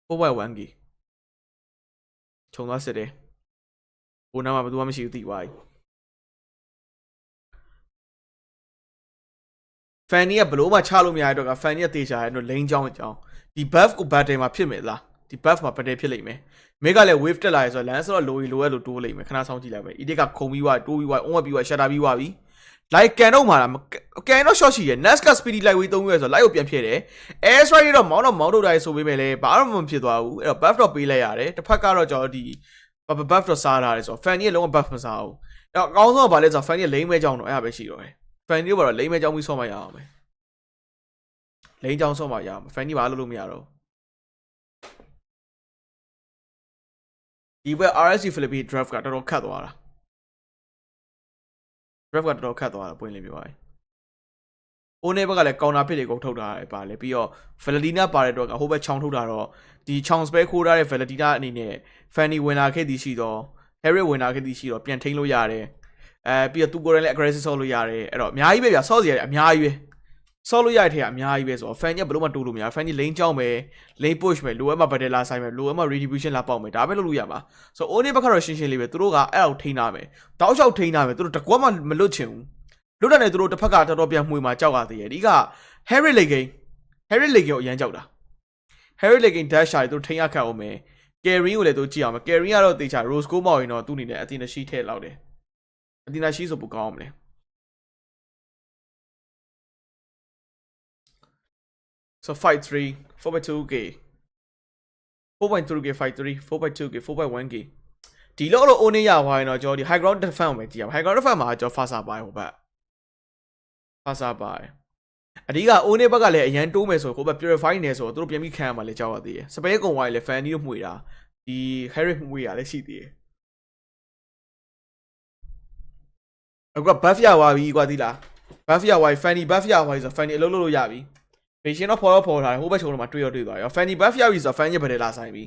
4x1 ကြီးခြုံသွားစစ်တယ်ဘိုးနာမှာဘယ်သူမှမရှိဘူးသိသွားပြီ Fanny ကဘလို့မှချလို့မရတဲ့တော့က Fanny ကတေချာရဲ့တော့ lane ကြောင်းဒီ buff ကို battle မှာဖြစ်မယ်လားဒီ buff မှာ battle ဖြစ်လိမ့်မယ်မေကလည်း wave တက်လာရဆိုတော့ lance တော့လိုရလို့တိုးလိမ့်မယ်ခဏဆောင်ကြည့်လိုက်မယ် ED ကခုံပြီးွားတိုးပြီးွား on ပြီးွား shutter ပြီးွားပြီ like ကန်တော့မှာလားကန်တော့ short ရှိရယ် Nest က speedy light way 3ရွယ်ဆိုတော့ light ကိုပြန်ဖြစ်တယ် air strike တော့မောင်းထုတ်တိုင်းဆိုပေးမယ်လေဘာမှမဖြစ်သွားဘူးအဲ့တော့ buff တော့ပေးလိုက်ရတယ်တစ်ဖက်ကတော့ကျွန်တော်ဒီ buff တော့စားထားတယ်ဆိုတော့ Fanny ရဲ့လုံးဝ buff မစားဘူးအဲ့တော့အကောင်းဆုံးကဘာလဲဆိုတော့ Fanny ရဲ့ lane မဲကြောင်းတော့အဲ့ဒါပဲရှိတော့တယ် Fanny တို့ကတော့ lane မဲကြောင်းပြီးဆော့မှရအောင်ပဲ lane ကြောင်းဆော့မှရအောင် Fanny ဘာလုပ်လို့မရတော့ဒီဘက် RSC Philippines draft ကတော်တော်ခတ်သွားတာ draft ကတော်တော်ခတ်သွားတာပွင့်လင်းပြောရရင် Onic ဘက်ကလည်း counter pick တွေကိုထုတ်ထားတယ်ပါလေပြီးတော့ Valentina ပါတဲ့အတွက်ကဟိုဘက်ချောင်းထုတ်တာတော့ဒီ ချောင်း spell ခိုးထားတဲ့ Valentina အနေနဲ့ Fanny ဝင်လာခဲ့သည်ရှိတော့ Harry ဝင်လာခဲ့သည်ရှိတော့ပြန်ထိန်းလို့ရတယ်ပြီးတော့သူကိုယ်တိုင်လည်း aggressive ဆော့လို့ရတယ်အဲ့တော့အများကြီးပဲဗျာဆော့စီရတယ်အများကြီးပဲ ဆော့လို့ရတဲ့ထက်အများကြီးပဲဆိုတော့ fan ကဘလို့မှတိုးလို့မရ fan ကြီး lane ကြောင်းမယ် lane push မယ်လိုအပ်မှ battle လာဆိုင်မယ်လိုအပ်မှ retribution လာပေါက်မယ်ဒါပဲလုပ်လို့ရမှာဆိုတော့ Onic ဘက်ကတော့ရှင်းရှင်းလေးပဲသူတို့ကအဲ့လောက်ထိန်းထားမယ်တောက်လျှောက်ထိန်းထားမယ်သူတို့တကွက်မှမလွတ်ချင်ဘူးလွတ်တယ်နဲ့သူတို့တစ်ဖက်ကတော်တော်ပြန်မှွေမှာကြောက်ရသေးတယ်ဒီက Harry Lane ကိုအရန်ကြောက်တာ Harry Lane dash ရှာသူတို့ထိန်းရခတ်အောင်မယ် Carry ကိုလည်းသူကြည့်အောင်မယ် Carry ကတော့တေချာ Rose Gold မောက်ရင်တော့သူ့အနေနဲ့အတင်ရှိထည့်လောက်တယ်အတင်ရှိဆိုပိုကောင်းအောင်မလဲSo fight 3 4x2k 4.3k fight 3 4x2k 4.1k ဒီလောက်တော့ Onic ရသွားရင်တော့ကျွန်တော်ဒီ high ground defense ကိုပဲကြည့်ရအောင် high ground defense မှာကျွန်တော် fasa ပါဟိုဘက် fasa ပါအဓိက Onic ဘက်ကလည်းအရန်တိုးမယ်ဆိုဟိုဘက် purify နေဆိုတော့သူတို့ပြန်ပြီးခံရမှာလေကြောက်ရသေးတယ်စပယ်ကုံဝိုင်းလေ fan ကြီးတို့မှွေတာဒီ Harry မှွေရလည်းရှိသေးတယ်အခုက buff ရသွားပြီကွာဒီလား buff ရသွားပြီ Fanny buff ရသွားပြီဆို Fanny အလုပ်လုပ်လို့ရပြီဘေရှင်တော့ဖော်ထားတယ်ဟိုဘက်ချုံတော့မှတွေ့ရသွားရော Fanny buff ရပြီဆိုတော့ Fan ရဲ့ဘယ်လာဆိုင်ပြီ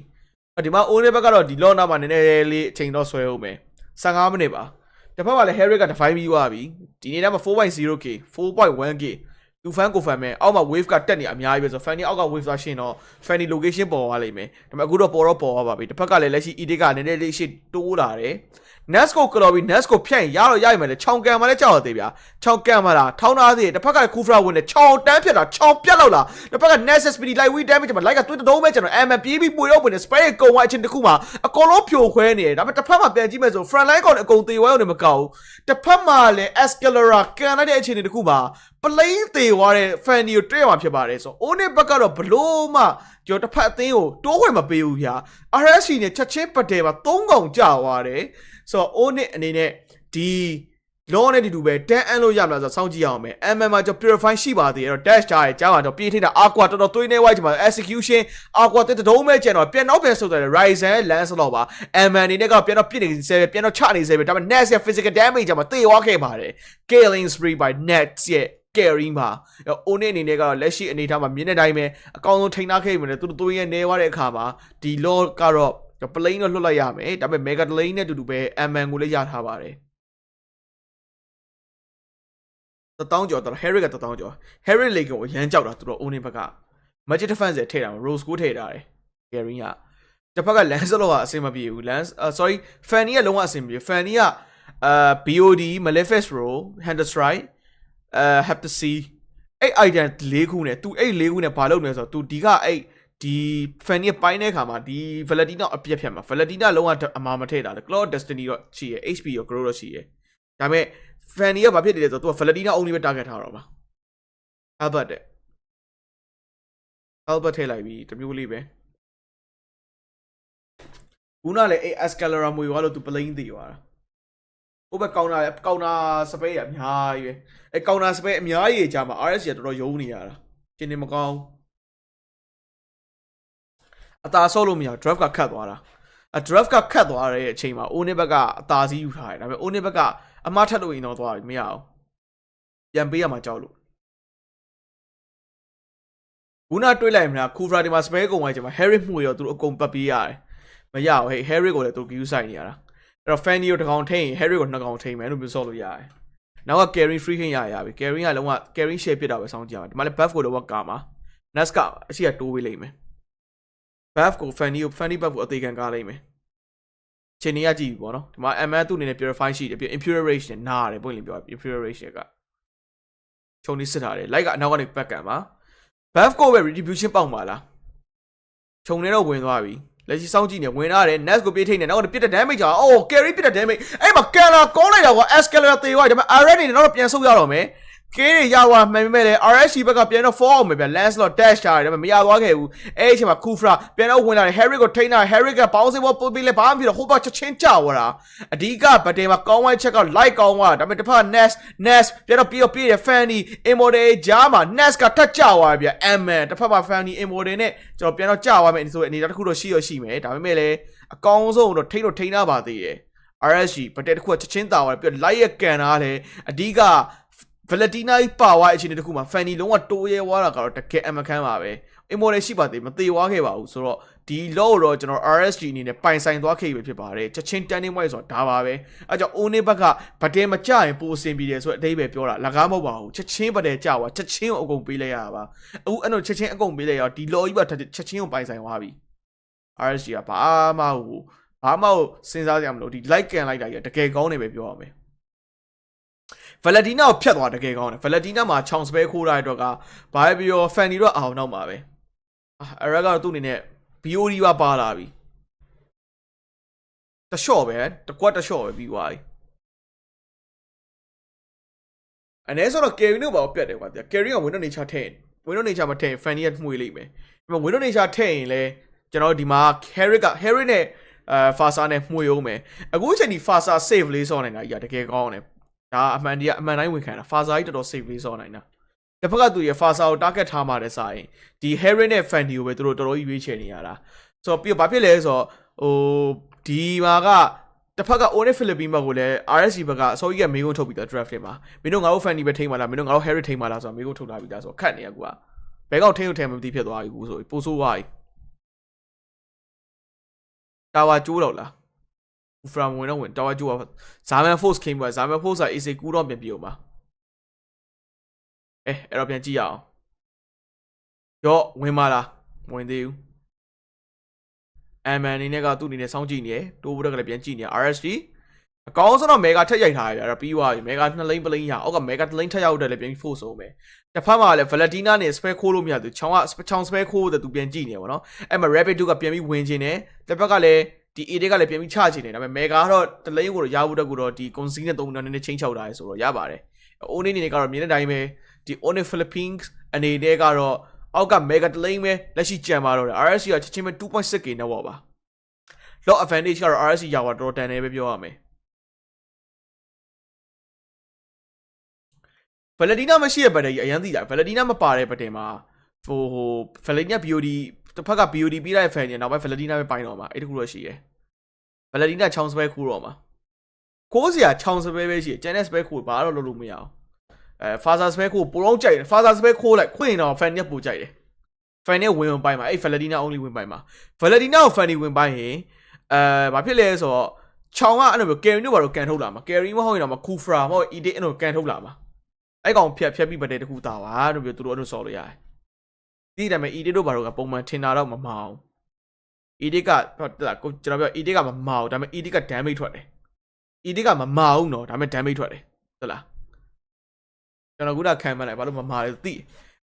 ဒီမှာ Onic ဘက်ကတော့ဒီ law နာမှာနည်းနည်းလေးအချိန်တော့ဆွဲအောင်မယ်15မိနစ်ပါတစ်ဖက်မှာလည်း Harry က define ပြီးသွားပြီဒီနေ့မှာ 4.0k 4.1k သူ fan ကို fan မယ်အောက်မှာ wave ကတက်နေအများကြီးပဲဆို Fanny အောက်က wave သွားရှင်းတော့ Fanny location ပေါ်သွားလိမ့်မယ်ဒါပေမဲ့အခုတော့ပေါ်သွားပါပြီတစ်ဖက်ကလည်းလက်ရှိ Edic ကနည်းနည်းလေးရှစ်တိုးလာတယ်Nesco ကလော်ပြီး Nesco ဖြန့်ရတော့ရရမယ်လေချောင်းကန်မှလည်းကြောက်ရသေးဗျာချောင်းကန်မှလားထောင်းသားသေးတစ်ဖက်ကလည်း Kufra ဝင်တယ်ချောင်းတန်းဖြစ်တာချောင်းပြတ်လောက်လားတစ်ဖက်က Nexus Speedy Light We Damage မှာ Light ကတွေ့တုံးမဲ့ကျွန်တော် M ပြေးပြီးပွေတော့ဝင်တယ် Spray ကုံဝိုင်းအချင်းတစ်ခုမှာအကောင်လုံးဖြိုခွဲနေတယ်ဒါပေမဲ့တစ်ဖက်မှာပြန်ကြည့်မယ်ဆို Front Line ကောင်အကုန်သေးဝဲအောင်နေမကောက်တစ်ဖက်မှာလည်း Escalera ကန်လိုက်တဲ့အချိန်တစ်ခုမှာ Plane သေးသွားတဲ့ Fanny ကိုတွေ့ရမှာဖြစ်ပါတယ်ဆို Onic ဘက်ကတော့ဘလို့မှကျွန်တော်တစ်ဖက်အသင်းကိုတိုးခွင့်မပေးဘူးဗျာ RSC နဲ့ချက်ချင်းပတ်တယ်မှာ3កောင်ကြာသွားတယ်ဆိုတော့ Onic အနေနဲ့ဒီ law နဲ့ဒီတူပဲတန်းအန်းလို့ရမလားဆိုတော့စောင့်ကြည့်အောင်မယ် MM မှာကျွန်တော် purify ရှိပါသေးတယ်အဲ့တော့ dash ကြားရကြားမှာကျွန်တော်ပြေးထိတာ aqua တော်တော်သွေးနေဝိုက်ချင်ပါ execution aqua တက်တုံးမဲ့ကျန်တော့ပြန်တော့ပြန်ဆုပ်တယ် Ryzen lance တော့ပါ MM အနေနဲ့ကပြန်တော့ပြစ်နေစေပဲပြန်တော့ချနေစေပဲဒါပေမဲ့ Nets ရဲ့ physical damage မှာတေသွားခဲ့ပါတယ် killing spree by Nets ရဲ့ carry မှာ Onic အနေနဲ့ကတော့လက်ရှိအနေထားမှာမြင်းတဲ့တိုင်းပဲအကောင်းဆုံးထိန်းထားခဲ့ပြီနဲ့သူတို့သွေးရဲ့နေသွားတဲ့အခါမှာဒီ law ကတော့plane တော့လွှတ်လိုက်ရမယ်ဒါပေမဲ့ mega lane နဲ့တူတူပဲ MM ကိုလည်းရထားပါတယ်1000ကျော်တော့ Harry က1000ကျော် Harry Lane ကိုအရန်ကြောက်တာသူတို့ Onic ဘက်က Magic Defense ထည့်တာ Rose Gold ထည့်ထားတယ် Gary ကတစ်ဖက်က Lance လောက်ကအဆင်မပြေဘူး Lance sorry Fanny ကလုံးဝအဆင်မပြေ Fanny ကBOD Malefice Roll Hand Strike have to see အဲ့ item 4ခုနဲ့သူအဲ့4ခုနဲ့ဘာလုပ်နေလဲဆိုတော့သူဒီကအဲ့ဒီ Fanny ပိုင်းတဲ့ခါမှာဒီ Valentina အပြက်ဖြတ်မှာ Valentina လုံးဝအမှားမထည့်တာလေ Claw Destiny တော့ရှိရ HP ရော Grow တော့ရှိရဒါပေမဲ့ Fanny ကဘာဖြစ်နေလဲဆိုတော့သူက Valentina only ပဲ target ထားတော့ပါ Albert တဲ့ Albert ထည့်လိုက်ပြီတမျိုးလေးပဲခုနလည်းအဲ့ Escalera မွေသွားလို့သူ plane သေးသွားတာဟိုဘက်ကောင်တာစပယ်ရအများကြီးပဲအဲ့ကောင်တာစပယ်အများကြီးကြာမှာ RS ရတော်တော်ယုံနေရတာရှင်းနေမကောင်းအသာဆော့လို့မရ draft ကခတ်သွားတာdraft ကခတ်သွားတဲ့အချိန်မှာ Onic ဘက်ကအသာစီးယူထားတယ်ဒါပေမဲ့ Onic ဘက်ကအမထက်လို့ရင်တော့သွားပြီမရအောင်ပြန်ပေးရမှာကြောက်လို့ခုနတွေးလိုက်မလား Kufra ဒီမှာ spare ကုန်သွားချိန်မှာ Harry မှုရောသူတို့အကုန်ပတ်ပေးရတယ်မရအောင်ဟဲ့ Harry ကိုလည်းသူ queue ဆိုင်နေရတာအဲ့တော့ Fanny ကိုတစ်ကောင်ထိန် Harry ကိုနှစ်ကောင်ထိန်မယ်လို့ပြောဆော့လို့ရတယ်နောက်က Carry free ခင်ရပြီ Carry ကလုံးဝ Carry share ဖြစ်တာပဲစောင့်ကြည့်ရမှာဒီမှာလည်း buff ကိုတော့ကာမှာ Nets ကအရှိကတိုးပေးလိုက်မယ် buff ကို Fanny buff ကိုအသေးခံကားလိုက်မယ်ချိန်နေရကြည့်ပြီပေါ့နော်ဒီမှာ MN သူ့အနေနဲ့ purify ရှိတယ်ပြီး impure rage နဲ့နားရတယ်ပွင့်လင်းပြော impure rage ကချုံနေစစ်ထားတယ် light ကအနောက်ကနေ back ကန်ပါ buff ကိုပဲ retribution ပေါက်ပါလားခြုံနေတော့ဝင်သွားပြီလက်ရှိစောင့်ကြည့်နေဝင်လာတယ် Nets ကိုပြေးထိနေနောက်ကနေပြစ်တဲ့ damage อ่ะ oh carry ပြစ်တဲ့ damage အဲ့မှာ Kala ကောင်းလိုက်တာကွာ Escalera သေးသွားတယ်ဒါပေမဲ့ RN နေတော့ပြန်ဆုပ်ရတော့မယ် K တွေရသွားမှန်ပေမဲ့လည်း RSC ဘက်ကပြန်တော့ fall အောင်မယ်ဗျ Lancelot dash ထားတယ်ဒါပေမဲ့မရသွားခဲ့ဘူးအဲ့အချိန်မှာ Kufra ပြန်တော့ဝင်လာတယ် Harry ကိုထိန်းတာ Harry ကဘောင်းစေဘောပို့ပြီးလဲဘာမှမဖြစ်တော့ဟိုဘက်ချက်ချင်းကျသွားတာအဓိကဗတ်တယ်မှာကောင်းဝိုင်းချက်က light ကောင်းသွားဒါပေမဲ့တစ်ဖက် Nest ပြန်တော့ပြေးတယ် Fanny Immortal ကြားမှာ Nest ကထက်ကျသွားပြီဗျ Amman တစ်ဖက်မှာ Fanny Immortal နဲ့ကျွန်တော်ပြန်တော့ကျသွားမယ်ဆိုအနေနဲ့တစ်ခုတော့ရှိမယ်ဒါပေမဲ့လည်းအကောင်းဆုံးတော့ထိန်းထားပါသေးတယ် RSC ဗတ်တယ်တစ်ခုကချက်ချင်းတာသွားတယ်ပြီးတော့ light ရဲ့ကန်တာလည်းအဓိကValentina ပါဝါအချိန်တခုမှာ Fanny လုံးဝတိုးရဲသွားတာကတော့တကယ်အမခန်းပါပဲ အိမ်မော်လည်းရှိပါသေးမသေးွားခဲ့ပါဘူးဆိုတော့ဒီလောတော့ကျွန်တော် RSG အနေနဲ့ပိုင်ဆိုင်သွားခဲ့ပြီဖြစ်ပါတယ်ချက်ချင်း turning point ဆိုတာဒါပါပဲအဲကြောင့် Onic ဘက်ကဗတဲမကြရင်ပိုအဆင်ပြေတယ်ဆိုတော့အတိတ်ပဲပြောတာလကားမဟုတ်ပါဘူးချက်ချင်းဗတဲကြွာချက်ချင်းကိုအကုန်ပေးလိုက်ရတာပါအခုအဲ့လိုချက်ချင်းအကုန်ပေးလိုက်ရဒီလောကြီးပါချက်ချင်းကိုပိုင်ဆိုင်သွားပြီ RSG ကဘာမှစဉ်းစားကြမလို့ဒီ like ကန်လိုက်တာကြီးတကယ်ကောင်းနေပဲပြောရမယ်Valentina ကိုဖြတ်သွားတကယ်ကောင်းတယ် Valentina မှာချောင်စပဲခိုးရတဲ့အတွက်ကဘာပဲပြော Fanny တော့အောင်နောက်ပါပဲအဲ့ရကတော့သူ့အနေနဲ့ BOD ပါလာပြီတလျှော့ပဲတကွက်တလျှော့ပဲပြီးသွားပြီအနေဆိုတော့ Carry တို့ဘာပြတ်တယ်ကွာ Carry က Window Nature ထည့် Window Nature မထည့် Fanny ကမှုေးလိမ့်မယ်ဒီမှာ Window Nature ထည့်ရင်လဲကျွန်တော်ဒီမှာ Harry နဲ့Fasa နဲ့မှုေးအောင်မယ်အခုချိန်ဒီ Fasa save လေးစောနေတာကြီးတကယ်ကောင်းတယ်ဒါအမှန်တိုင်းဝင်ခံတာ Fasa ကြီးတော်တော် save လေးစောနိုင်တာတစ်ဖက်ကသူရ Fasa ကို target ထားမှတဲ့စာရင်ဒီ Harry နဲ့ Fanny ကိုပဲသူတို့တော်တော်ကြီးရွေးချယ်နေရတာဆိုတော့ပြီးတော့ဘာဖြစ်လဲဆိုတော့ဒီမှာကတစ်ဖက်က Onic Philippines ဘက်ကိုလည်း RSC ဘက်ကအစိုးရကမေးခွန်းထုတ်ပြီးတော့ draft ထဲမှာမင်းတို့ငါတို့ Fanny ပဲထိမှလားမင်းတို့ငါတို့ Harry ထိမှလားဆိုတော့မေးခွန်းထုတ်ထားပြီးသားဆိုတော့ခတ်နေရကူကဘဲကောက်ထိမသိဖြစ်သွားပြီကူဆိုပို့ဆိုးသွားပြီတာဝါကျိုးတော့လားfrom ဝင်တော့ဝင်တာဝါကျိုးကဇာမန် force ခိမ်းပါဇာမန် force က AC ကူတော့ပြန်ပြေဦးမှာအဲ့တော့ပြန်ကြည့်ရအောင်ရောဝင်ပါလားဝင်သေးဘူးMN အနေနဲ့ကသူ့အနေနဲ့စောင့်ကြည့်နေတယ်တိုးဘုဒ္ဓကလည်းပြန်ကြည့်နေ RSG အကောင်းဆုံးတော့ Mega ထက်ရိုက်ထားရပြီးသွားပြီ Mega 2လိမ့်ပလိမ့်ရအောက်က Mega 1လိမ့်ထက်ရောက်တယ်လည်းပြန်ပြီး force ဆုံးမယ်တစ်ဖက်မှာလည်း Valentina နဲ့ spare ခိုးလို့မရသူချောင်း spare ခိုးတယ်သူပြန်ကြည့်နေပါတော့အဲ့မှာ Rapid 2ကပြန်ပြီးဝင်ခြင်းတယ်တစ်ဖက်ကလည်းဒီ A တွေကလည်းပြန်ပြီးချခြင်းတယ်ဒါပေမဲ့ Mega ကတော့တလိမ့်ကိုရဖို့တက်ကိုတော့ဒီ Consi နဲ့3နဲ့နည်းနည်းချင်းချောက်တာရယ်ဆိုတော့ရပါတယ် Onic အနေနဲ့ကတော့မြင်တဲ့အတိုင်းပဲဒီ Onic Philippines အနေနဲ့ကတော့အောက်က Mega တလိမ့်ပဲလက်ရှိကြံပါတော့တယ် RSC ကချက်ချင်းပဲ 2.6k နဲ့ပေါ့ပါ lot advantage ကတော့ RSC ရပါတော့တန်တယ်ပဲပြောရမယ်Valentina မရှိတဲ့ဘက်တည်းအရန်သိတာ Valentina မပါတဲ့ဘက်တင်မှာValentina BOD တစ်ဖက်က BOD ပြီးလိုက် fan နဲ့နောက်ပိုင်း Valentina ပဲပိုင်းတော့မှာအဲ့တခုတော့ရှိတယ် Valentina ချောင်းစပဲခိုးတော့မှာခိုးစရာချောင်းစပဲပဲရှိတယ်ကျန်တဲ့စပဲခိုးဘာတော့လုပ်လို့မရအောင်Fasa စပဲခိုးပိုတော့ကြိုက်တယ် Fasa စပဲခိုးလိုက်ခွင့်တော့ fan နဲ့ပိုကြိုက်တယ် fan နဲ့ဝင်ပိုင်းမှာအဲ့ Valentina only ဝင်ပိုင်းမှာ Valentina ကို fan ဝင်ပိုင်းရင်ဘာဖြစ်လဲဆိုတော့ချောင်းကအဲ့လိုမျိုး Carry တို့ဘာလို့ကန်ထုတ်လာမှာ Carry မဟုတ်ရင်တော့ Kufra မဟုတ် Edit အဲ့လိုကန်ထုတ်လာမှာအဲ့ကောင်ဖြတ်ပြီးပတ်တဲ့တခုသားပါလို့ပြောသူတို့အဲ့လိုဆော်လို့ရတယ်ဒီတိုင်းမှာ Edit တို့ဘာလို့ကပုံမှန်ထင်တာတော့မမအောင် Edit ကကိုကျွန်တော်ပြော Edit ကမမအောင်ဒါပေမဲ့ Edit က damage ထွက်တယ် Edit ကမမအောင်တော့ဒါပေမဲ့ damage ထွက်တယ်ဟုတ်လားကျွန်တော်ခုနခံမှန်းလိုက်ဘာလို့မမလဲသိ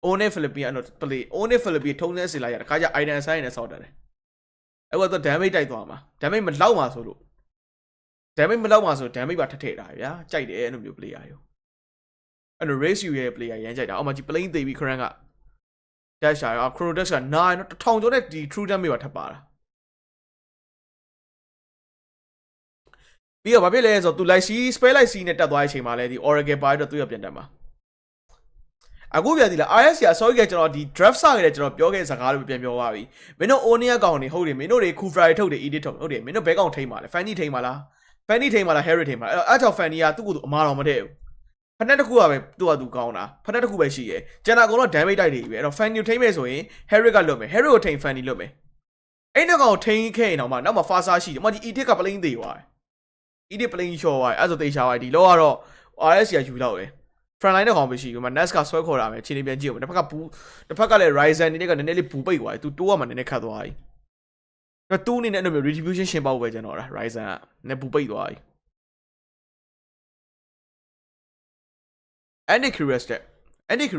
Onic Philippines အဲ့လို play Onic Philippines ထုံးနေစီလိုက်ရတခါကျ item ဆိုင်နဲ့ဆောက်တယ်အဲ့တော့ damage တိုက်သွားမှာ damage မလောက်မှာဆိုလို့ damage မလောက်မှာဆို damage ပါထထည့်တာဗျာကြိုက်တယ်အဲ့လိုမျိုး player ရောအဲ့လို race ယူရဲ့ player ရမ်းကြိုက်တာအော်မှာဒီ plane သေးပြီး current က dash ရအောင် chrono dash က9တော့1000ကျော်နဲ့ဒီ true damage ပါထပ်ပါတာပြီးတော့ဘာဖြစ်လဲဆိုတော့သူ light C spell light C နဲ့တက်သွားတဲ့အချိန်မှာလဲဒီ oracle ပါတော့သူရပြန်တက်မှာအခုပြန်ဒီလား RS က sorry ကကျွန်တော်ဒီ draft စခဲ့တဲ့ကျွန်တော်ပြောခဲ့တဲ့စကားလို့ပြန်ပြောသွားပြီမင်းတို့ Onic ကောင်တွေဟုတ်တယ်မင်းတို့တွေ Kufra ထုတ်တယ် edit ထုတ်ဟုတ်တယ်မင်းတို့ဘဲကောင်ထိမ့်ပါလဲ Fanny ထိမ့်ပါလား Fanny ထိမ့်ပါလား Harry ထိမ့်ပါလားအဲ့ကြောင့် Fanny ကသူ့ကိုသူအမာတော်မထည့်ဘူးဖက်နက်တစ်ခုကပဲသူ့ကသူကောင်းတာဖက်နက်တစ်ခုပဲရှိရယ်ကျန်တာအကုန်လုံး damage တိုက်တွေပဲအဲ့တော့ Fanny ထိမ့်မယ်ဆိုရင် Harry ကလွတ်မယ် Harry ကိုထိမ့် Fanny လွတ်မယ်အဲ့တော့ကောင်ထိမ့်ခဲ့ရင်တော့မှနောက်မှ Fasa ရှိတယ်မှဒီ edit က plane သေးသွားတယ် edit plane ချော်သွားတယ်အဲ့ဆိုတေချာသွားဒီလောကတော့ RS ကယူတော့တယ် front line တော့ကောင်မရှိဘူးမှာ Nest ကဆွဲခေါ်တာမယ်ခြေနေပြန်ကြည့်အောင်တစ်ဖက်ကဘူးတစ်ဖက်ကလည်း Ryzen နေနဲ့ကနည်းနည်းလေးဘူးပိတ်သွားတယ်သူတိုးရမှနည်းနည်းခတ်သွားပြီတော့တူးနေနဲ့အဲ့လိုမျိုး retribution ရှင်းပေါက်ပဲကျွန်တော်လား Ryzen ကနည်းဘူးပိတ်သွားပြီOnic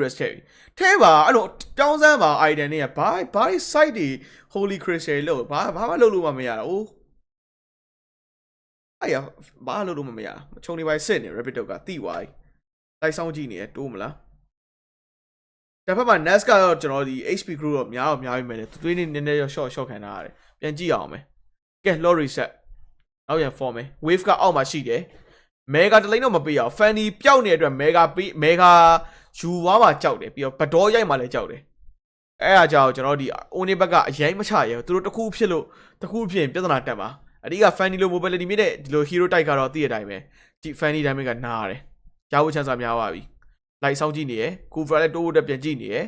Restream ထဲပါအဲ့လိုတောင်းစမ်းပါ item တွေကဘာ site တွေ holy crystal လို့ဘာမှလုပ်လို့မရတာအိုးအဲ့ရဘာလုပ်လို့မရမချုံနေပါစစ်နေ rapid ကတိသွားပြီလိုက်ဆောင်ကြည့်နေတယ်တိုးမလားတစ်ဖက်မှာ Nest ကတော့ကျွန်တော်ဒီ HP crew တော့များပြီမယ်လေသွေးနေနည်းနည်း short ခံထားရတယ်ပြန်ကြည့်အောင်မယ်ကဲ low reset နောက်ပြန် form မယ် wave ကအောက်မှာရှိတယ်Mega တလိမ့်တော့မပေးအောင် Fanny ပျောက်နေတဲ့အတွက် Mega ယူသွားမှာကြောက်တယ်ပြီးတော့ဗတော်ရိုက်မှာလည်းကြောက်တယ်အဲ့အားကြောင့်ကျွန်တော်ဒီ Onic ဘက်ကအရင်မချရဘူးသူတို့တစ်ခုဖြစ်လို့တစ်ခုဖြစ်ရင်ပြဿနာတက်မှာအဓိက Fanny လို mobility မြင့်တဲ့ဒီလို hero type ကတော့သိတဲ့အတိုင်းပဲဒီ Fanny damage ကနားရတယ်ကြားဖို့ချမ်းသာများပါပြီလိုက်စောင့်ကြည့်နေရယ် Kufra လည်းတိုးဖို့တက်ပြန်ကြည့်နေရယ်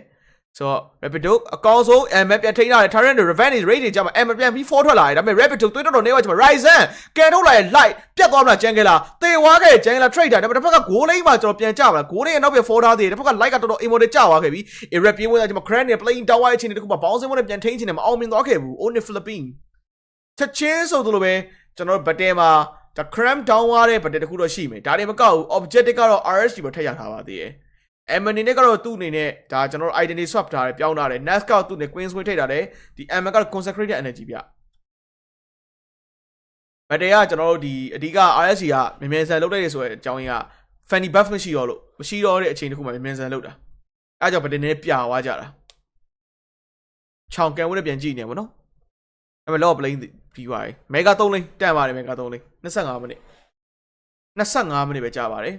ဆိုတော့ Rapido အကောင်းဆုံး MF ပြန်ထိန်းထားတယ် Tyrant Revenge Rating ကြမှာ MF ပြန်ပြီး 4 ထွက်လာတယ်ဒါပေမဲ့ Rapido သွေးတော်နေဝါကျမှာ Ryzen ကန်ထုတ်လာရဲ့ light ပြတ်သွားမလား Jungler တေဝါခဲ့ Jungler trade တာဒါပေမဲ့တစ်ဖက်ကဂိုးလိမ့်မှာကျွန်တော်ပြန်ကြပါလားဂိုးလိမ့်ရဲ့နောက်ပြန် 4 ထားသေးတယ်တစ်ဖက်က light ကတော်တော် immortal ကျသွားခဲ့ပြီ Irrep ပြေးဝင်လာကျမှာ Cran နဲ့ playing down ရဲ့အချိန်တခုမှာ bounce ဝင်ပြန်ထိန်းချင်တယ်မအောင်မြင်သွားခဲ့ဘူး Onic Philippines ချက်ချင်းဆိုသလိုပဲကျွန်တော် battle မှာဒါ cram down ရတဲ့ battle တခုတော့ရှိမယ်ဒါတွေမကောက်ဘူး objective ကတော့ RSG ပဲထည့်ရထားပါသေးတယ် M အနေနဲ့ကတော့သူ့အနေနဲ့ဒါကျွန်တော်တို့ identity swap ထားတယ်ပြောင်းထားတယ် Nest ကသူ့နဲ့ Queen Swing ထိတ်ထားတယ်ဒီ M ကတော့ consecrated energy ဗျ battle ကကျွန်တော်တို့ဒီအဓိက RSG ကမြန်မြန်ဆန်လုပ်လိုက်ရဆိုတဲ့အကြောင်းရင်းက Fanny buff မရှိတော့တဲ့အချိန်တခုမှာမြန်မြန်ဆန်လုပ်တာအဲကြောင့် battle နဲ့ပြာသွားကြတာချောင်ကန်ဝတ်နဲ့ပြန်ကြည့်နေပါတော့အဲ့မဲ့လော့ plane ပြီးသွားပြီ mega 3 lane တန်ပါတယ် mega 3 lane 25မိနစ်25မိနစ်ပဲကြာပါတယ်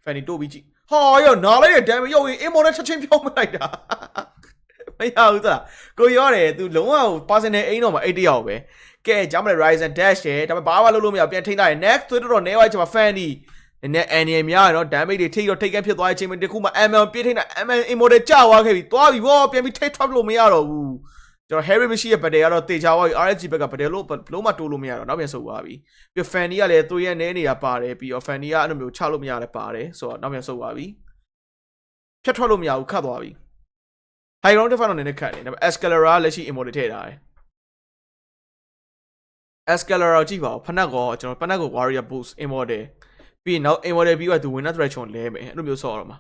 Fanny တို့ပြီးကြည့်ဟာရောနားလိုက်တဲ့ damage ရုပ်ရင် immortal ချက်ချင်းပြောင်းမလိုက်တာမရဘူးသားကိုရောတယ် तू လုံးဝ personal aim တော့မ80ရောက်ပဲကဲကြောင်းမလဲ Ryzen dash တယ်ဒါပေမဲ့ဘာမှလုပ်လို့မရဘူးပြန်ထိန်းထားတယ် next သွေးတော်နေဝိုင်းချင်မှာ Fanny နည်း annual များရနော် damage တွေထိတော့ထိတ်ကန်းဖြစ်သွားတဲ့အချိန်မှာတခုမှ ML ပြေးထိန်းတာ ML immortal ကျသွားခဲ့ပြီသွားပြီဗောပြန်ပြီးထိတ်ထွက်လို့မရတော့ဘူးကျွန်တော် Harry မရှိရဲ့ battle ကတော့တေချာသွားပြီ RSG ဘက်က battle လို့လုံးမတိုးလို့မရတော့နောက်ပြန်ဆုတ်သွားပြီပြီး Fanny ကလည်းသူ့ရဲ့နဲနေတာပါတယ်ပြီးတော့ Fanny ကအဲ့လိုမျိုးချလို့မရလဲပါတယ်ဆိုတော့နောက်ပြန်ဆုတ်သွားပြီဖြတ်ထွက်လို့မရဘူးခတ်သွားပြီ High ground defense တော့နည်းနည်းခတ်တယ်ဒါပေမဲ့ Escalera လက်ရှိ immortal ထည့်ထားတယ် Escalera ကြည့်ပါဦးဖနက်ကောကျွန်တော်ဖနက်ကို warrior boost immortal ပြီးရင်နောက် immortal ပြီးတော့သူ winner threshold လဲမယ်အဲ့လိုမျိုးဆော့ရတော့မှာ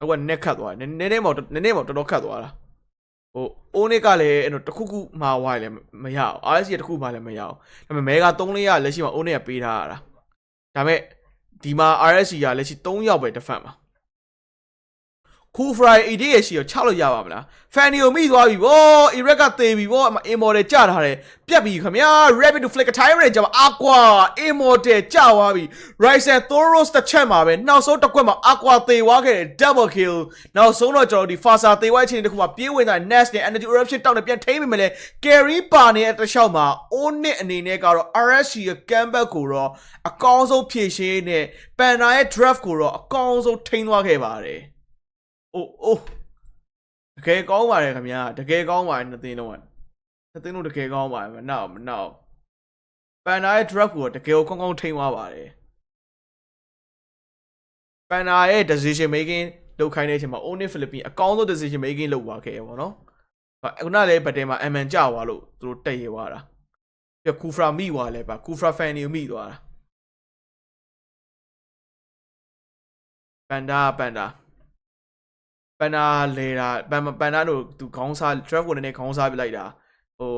အခုက net ခတ်သွားတယ်နည်းနည်းတော့တော်တော်ခတ်သွားတာဟို Onic ကလည်းအဲ့တော့တခုခုမှာဝိုင်းလည်းမရအောင် RSG တခုမှလည်းမရအောင်ဒါပေမဲ့ mega 3 လေးကလက်ရှိမှာ Onic ကပေးထားရတာဒါပေမဲ့ဒီမှာ RSG ကလက်ရှိ3ယောက်ပဲ defend မှာCool Fry AD ရဲ့ရှိကိုချလို့ရပါမလား Fanny ကိုမိသွားပြီဗော Irrep ကသေပြီဗော immortal ကျထားတယ်ပြတ်ပြီခင်ဗျာ Rapid to Flick Time နဲ့ကြာမှာ Aqua immortal ကျသွားပြီ Ryzen Thoros တစ်ချက်မှာပဲနောက်ဆုံးတစ်ခွက်မှာ Aqua သေသွားခဲ့တယ် double kill နောက်ဆုံးတော့ကျွန်တော်ဒီ Fasa သေသွားတဲ့အချိန်တခုမှာပြေးဝင်သွား Nest နဲ့ Energy Eruption တောက်နဲ့ပြန်ထိမ့်မိမယ်လေ Carry ပါနေတဲ့တစ်လျှောက်မှာ Onic အနေနဲ့ကတော့ RSG ရဲ့ comeback ကိုတော့အကောင်းဆုံးဖြည့်ရှင်းနဲ့ Panda ရဲ့ draft ကိုတော့အကောင်းဆုံးထိန်းသွားခဲ့ပါတယ်အိုးတကယ်ကောင်းပါတယ်ခင်ဗျာတကယ်ကောင်းပါတယ်နှစ်သိန်းလုံးတကယ်ကောင်းပါတယ်မနောက်ပန်နာရဲ့ drop ကိုတကယ်ကောင်းကောင်းထိန်းသွားပါတယ်ပန်နာရဲ့ decision making လုပ်ခိုင်းတဲ့အချိန်မှာ Onic Philippines အကောင်းဆုံး decision making လုပ်သွားခဲ့ရပါတော့ခုနလည်း battle မှာ MN ကျသွားလို့သူတို့တက်ရဲသွားတာပြ Kufra မိသွားလဲပါ Kufra Fanny ကိုမိသွားတာပန်နာလေတာပန်နာတို့သူခေါင်းစား draft ကိုနည်းနည်းခေါင်းစားပြလိုက်တာဟို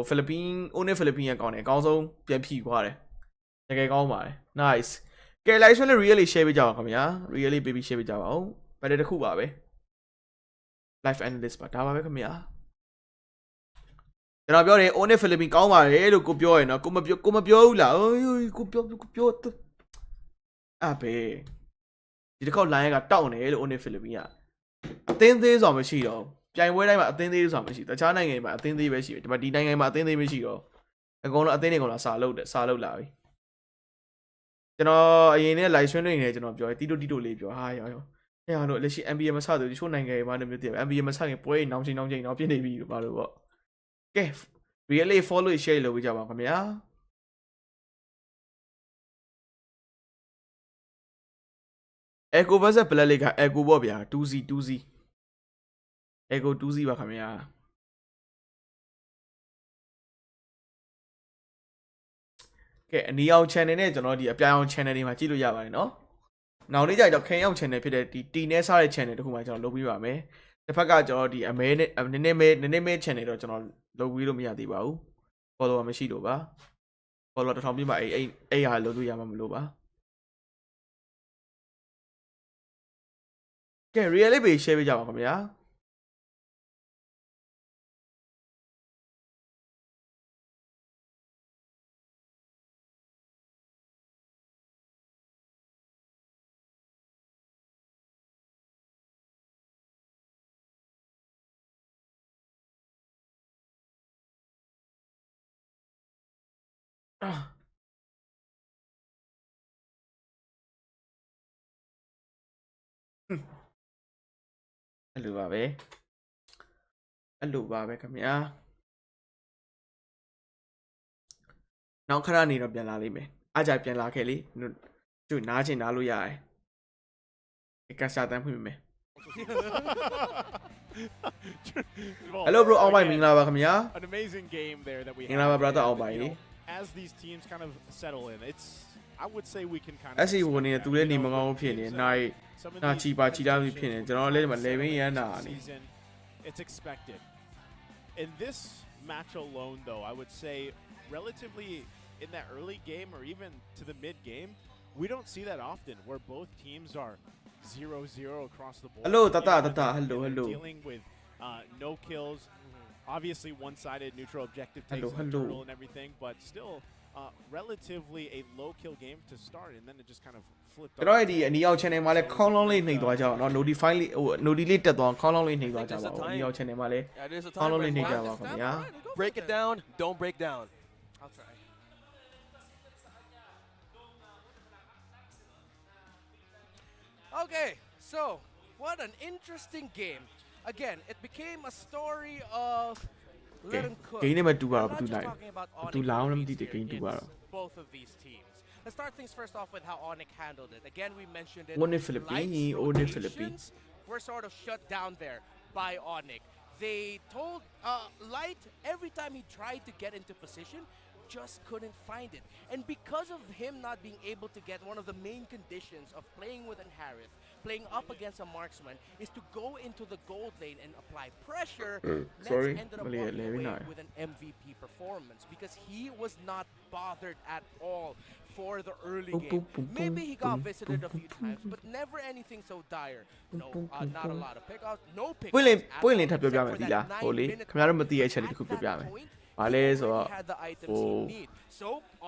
Onic Philippines ရဲ့ကောင်းတယ်အကောင်းဆုံးပြန်ဖြီသွားတယ်တကယ်ကောင်းပါတယ် nice ကဲ like ဆွဲလေး really share ပေးကြပါခင်ဗျာ really baby share ပေးကြပါဦးဗတ်တဲ့တစ်ခုပါပဲ live analyst ပါဒါပါပဲခင်ဗျာကျွန်တော်ပြောတယ် Onic Philippines ကောင်းပါတယ်လို့ကိုပြောရနော်ကိုမပြောဘူးလားကိုပြောအဘေဒီတစ်ခေါက် line ကတောက်နေလို့ Onic Philippines ကအသင်းသေးဆိုတာမရှိတော့ပြိုင်ပွဲတိုင်းမှာအသင်းသေးဆိုတာမရှိတခြားနိုင်ငံမှာအသင်းသေးပဲရှိတယ်ဒီမှာဒီနိုင်ငံမှာအသင်းသေးမရှိတော့အကုန်လုံးအသင်းတွေကတော့စာလုပ်လာပြီကျွန်တော်အရင်နဲ့ live stream လုပ်နေတယ်ကျွန်တော်ပြောတီတိုလေးပြောဟာရောတို့လက်ရှိ MPL မဆသူတချို့နိုင်ငံတွေမှာလည်းမျိုးတည် MPL မဆခင်ပွဲနောင်ချိန်တော့ပြည့်နေပြီဘာလို့ပေါ့ကဲ really follow share လုပ်ပေးကြပါခင်ဗျာEcho versus Black Lake က Echo ပေါ့ဗျာ 2Z Echo 2Z ပါခင်ဗျာကဲအနီအောင် channel နဲ့ကျွန်တော်ဒီအပြာအောင် channel တွေမှာကြည့်လို့ရပါတယ်နော်နောက်နေ့ကျတော့ခင်အောင် channel ဖြစ်တဲ့ဒီ T နဲ့စားတဲ့ channel တခုမှကျွန်တော်လုပ်ပြီးပါမယ်တစ်ဖက်ကကျွန်တော်ဒီအမဲနဲ့နည်းနည်းမဲ channel တော့ကျွန်တော်လုပ်ပြီးလို့မရသေးပါဘူး follower မရှိလို့ပါ follower 1000ပြည့်မှာအဲ့ဟာလုပ်လို့ရမှာမလို့ပါကဲ really be share ပေးကြပါခင်ဗျာ အဲ့လိုပါပဲခင်ဗျာနောက်ခဏနေတော့ပြန်လာလိမ့်မယ်အားကြပြန်လာခဲ့လေသူနားချင်နားလို့ရတယ်ကစားတန်းဖွင့်မယ် Hello bro အောင်ပိုင်မင်္ဂလာပါခင်ဗျာ An amazing game there that we have. မင်္ဂလာပါ brother အောင်ပိုင် As these teams kind of settle in, I would say we can kind of အဲ့စီဝင်နေတဲ့သူလည်းနေမကောင်းဖြစ်နေနိုင်နာချီပါချီလာပြီးဖြစ်နေကျွန်တော်လည်းဒီမှာလေဝင်းရန်နာနေ It's expected. In this match alone though, I would say relatively in that early game or even to the mid game, we don't see that often where both teams are 0-0 across the board. Hello tata hello Dealing with no kills. Obviously one-sided neutral objective takes control and everything, but still relatively a low kill game to start, and then it just kind of flipped. ကျွန်တော်ဒီအနီရောက် channel မှာလည်းခေါင်းလုံးလေးနှိပ်သွားကြအောင်เนาะ notify လေးဟို notify လေးတက်သွားခေါင်းလုံးလေးနှိပ်သွားကြပါဦးအနီရောက် channel မှာလည်းခေါင်းလုံးလေးနှိပ်ကြပါခင်ဗျာ Break it down, don't break down. I'll try. Okay, so what an interesting game. Again, it became a story of let him cook. ဂိမ်းနဲ့မတူပါ I'm ဘူး not တူ just လိုက် talking about တူ Onic လောင်းလည်းမ Philippines သိတဲ့ဂိမ်း here, တူပါ it's both of these teams. Let's start things first off with how Onic handled it. Again, we mentioned it. Onic Philippines, Onic Philippines. Were sort of shut down there by Onic. They told Light every time he tried to get into position, just couldn't find it. And because of him not being able to get one of the main conditions of playing with an Harith, playing up against a marksman, is to go into the gold lane and apply pressure. Sorry, ended up walking away with an MVP performance because he was not bothered at all for the early game. Maybe he got visited a few times, but never anything so dire. No, not a lot of pickouts, no pickouts. ပွင့်လင်းထပ်ပြောပြမယ်ဒီလားဟိုလေခင်ဗျားတို့မသိရဲ့အချက်လေးတစ်ခုပြောပြမယ်ဘာလဲဆိုတော့ဟို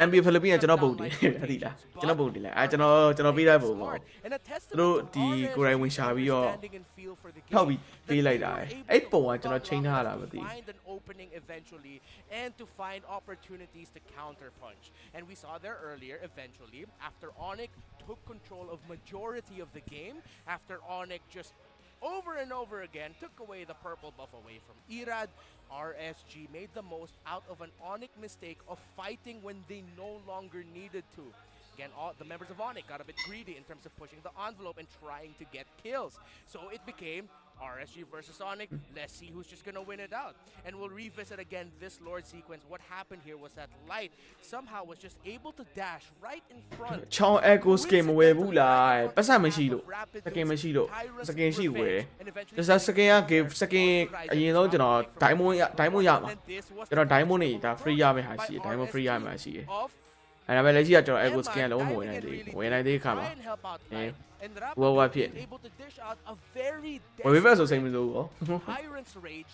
MPL Philippines ကကျွန်တော်ပုံတင်တယ်သိလားကျွန်တော်ပုံတင်လဲအဲကျွန်တော်ပေးလိုက်ပုံပေါ့သူတို့ဒီကိုယ်တိုင်ဝင်ရှာပြီးတော့ထောက်ပြီးပေးလိုက်တာအဲ့ပုံကကျွန်တော်ချိန်ထားတာမသိ opening eventually and to find opportunities to counter punch. And we saw there earlier eventually after Onic took control of majority of the game, after Onic just over and over again took away the purple buff away from Irad, RSG made the most out of an Onic mistake of fighting when they no longer needed to. Again, all the members of Onic got a bit greedy in terms of pushing the envelope and trying to get kills. So it became RSG versus Onic. Let's see who's just gonna win it out. And we'll revisit again this Lord sequence. What happened here was that Light somehow was just able to dash right in front. ချောင်း echo skin မဝယ်ဘူးလားပတ်စံမရှိလို့စကင်မရှိလို့စကင်ရှိဝယ်တယ်ဒါစကင်က give စကင်အရင်ဆုံးကျွန်တော် diamond ရမှာကျွန်တော် diamond နေဒါ free ရမယ့်ဟာရှိတယ် diamond free ရမှာရှိတယ်အဲ့ဒါပဲလက်ရှိကကျွန်တော် echo skin လုံးမဝင်နိုင်သေးဘူးဝင်နိုင်သေးခါမှာဝါဖြစ်ဝယ်ပဲဆိုစိတ်မစိုးဘူး Tyrant's Rage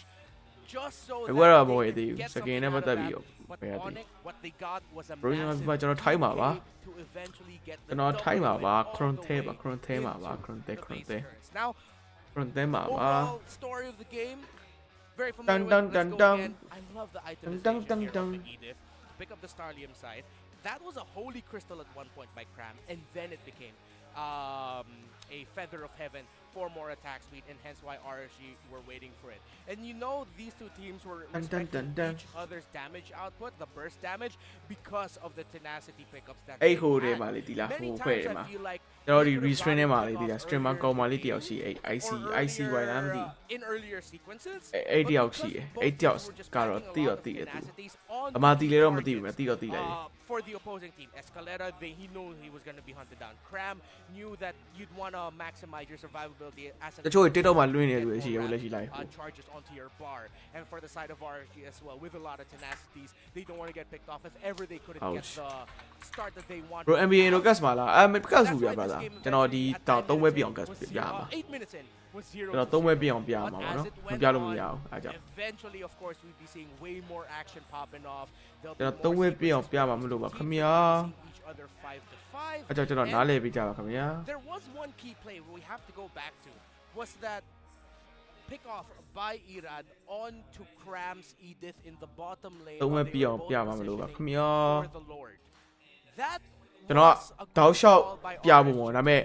just so ဘယ်တော့မဝယ်သေးဘူးစကင်နဲ့ပတ်သက်ပြီးတော့ပဲရတယ် what they got was a ဘရိုကျွန်တော်ထိုင်းမှာပါကျွန်တော်ထိုင်းမှာပါ Cronte ပါ Cronte မှာပါ Cronte now Cronte မှာပါ story of the game very familiar with let's go again. I love the itemization here of Edith pick up the Starlium side. That was a holy crystal at one point by Cram, and then it became a feather of heaven for more attack speed, and hence why RSG were waiting for it. And you know these two teams were respecting each other's damage output, the burst damage, because of the tenacity pickups that they had. Many times I feel like ကျွန်တော်ဒီ Restream ထဲမှာလေးဒီလား streamer ကောင်းမလေးတယောက်ရှိအဲ့ ICY လားမသိ in earlier sequences အဲ့တယောက်ရှိအဲ့တယောက်ကတော့တည်တယ်သူအမတီလေတော့မသိဘူးမသိတော့သိလိုက် for the opposing team. Escalera, he knew he was going to be hunted down. Cram knew that you'd want to maximize your survivability as an တချို့ TikTok မှာလွှင့်နေတယ်လို့ရှိရဘူးလက်ရှိလိုက် charges onto your bar. And for the side of RSG as well, with a lot of tenacities, they don't want to get picked off if ever they couldn't get the start that they wanted. Bro MBA တော့ gas မှာလားမ gas ဘူးပြပါလားကျွန်တော်ဒီတောက်3ပွဲပြအောင် gas ပြရမှာ 8 minutes in was 0. ကျွန်တော်3ပွဲပြအောင်ပြရမှာပေါ့နော်မပြလို့မရအောင်အားကြောင့် Eventually of course we'd be seeing way more action popping off. ကျွန်တော်3ပွဲပြအောင်ပြမှာမလို့ပါခင်ဗျာ အဲ့ကြောင့်ကျွန်တော်နားလည်ပြီးကြပါခင်ဗျာ There was one key play we have to go back to was that pick off by Irad onto Cram's Edith in the bottom lane. 3ပွဲပြအောင်ပြမှာမလို့ပါခင်ဗျာ For the Lord. That ကျွန်တော်တောက်လျှောက်ပြဖို့ပေါ့ဒါပေမဲ့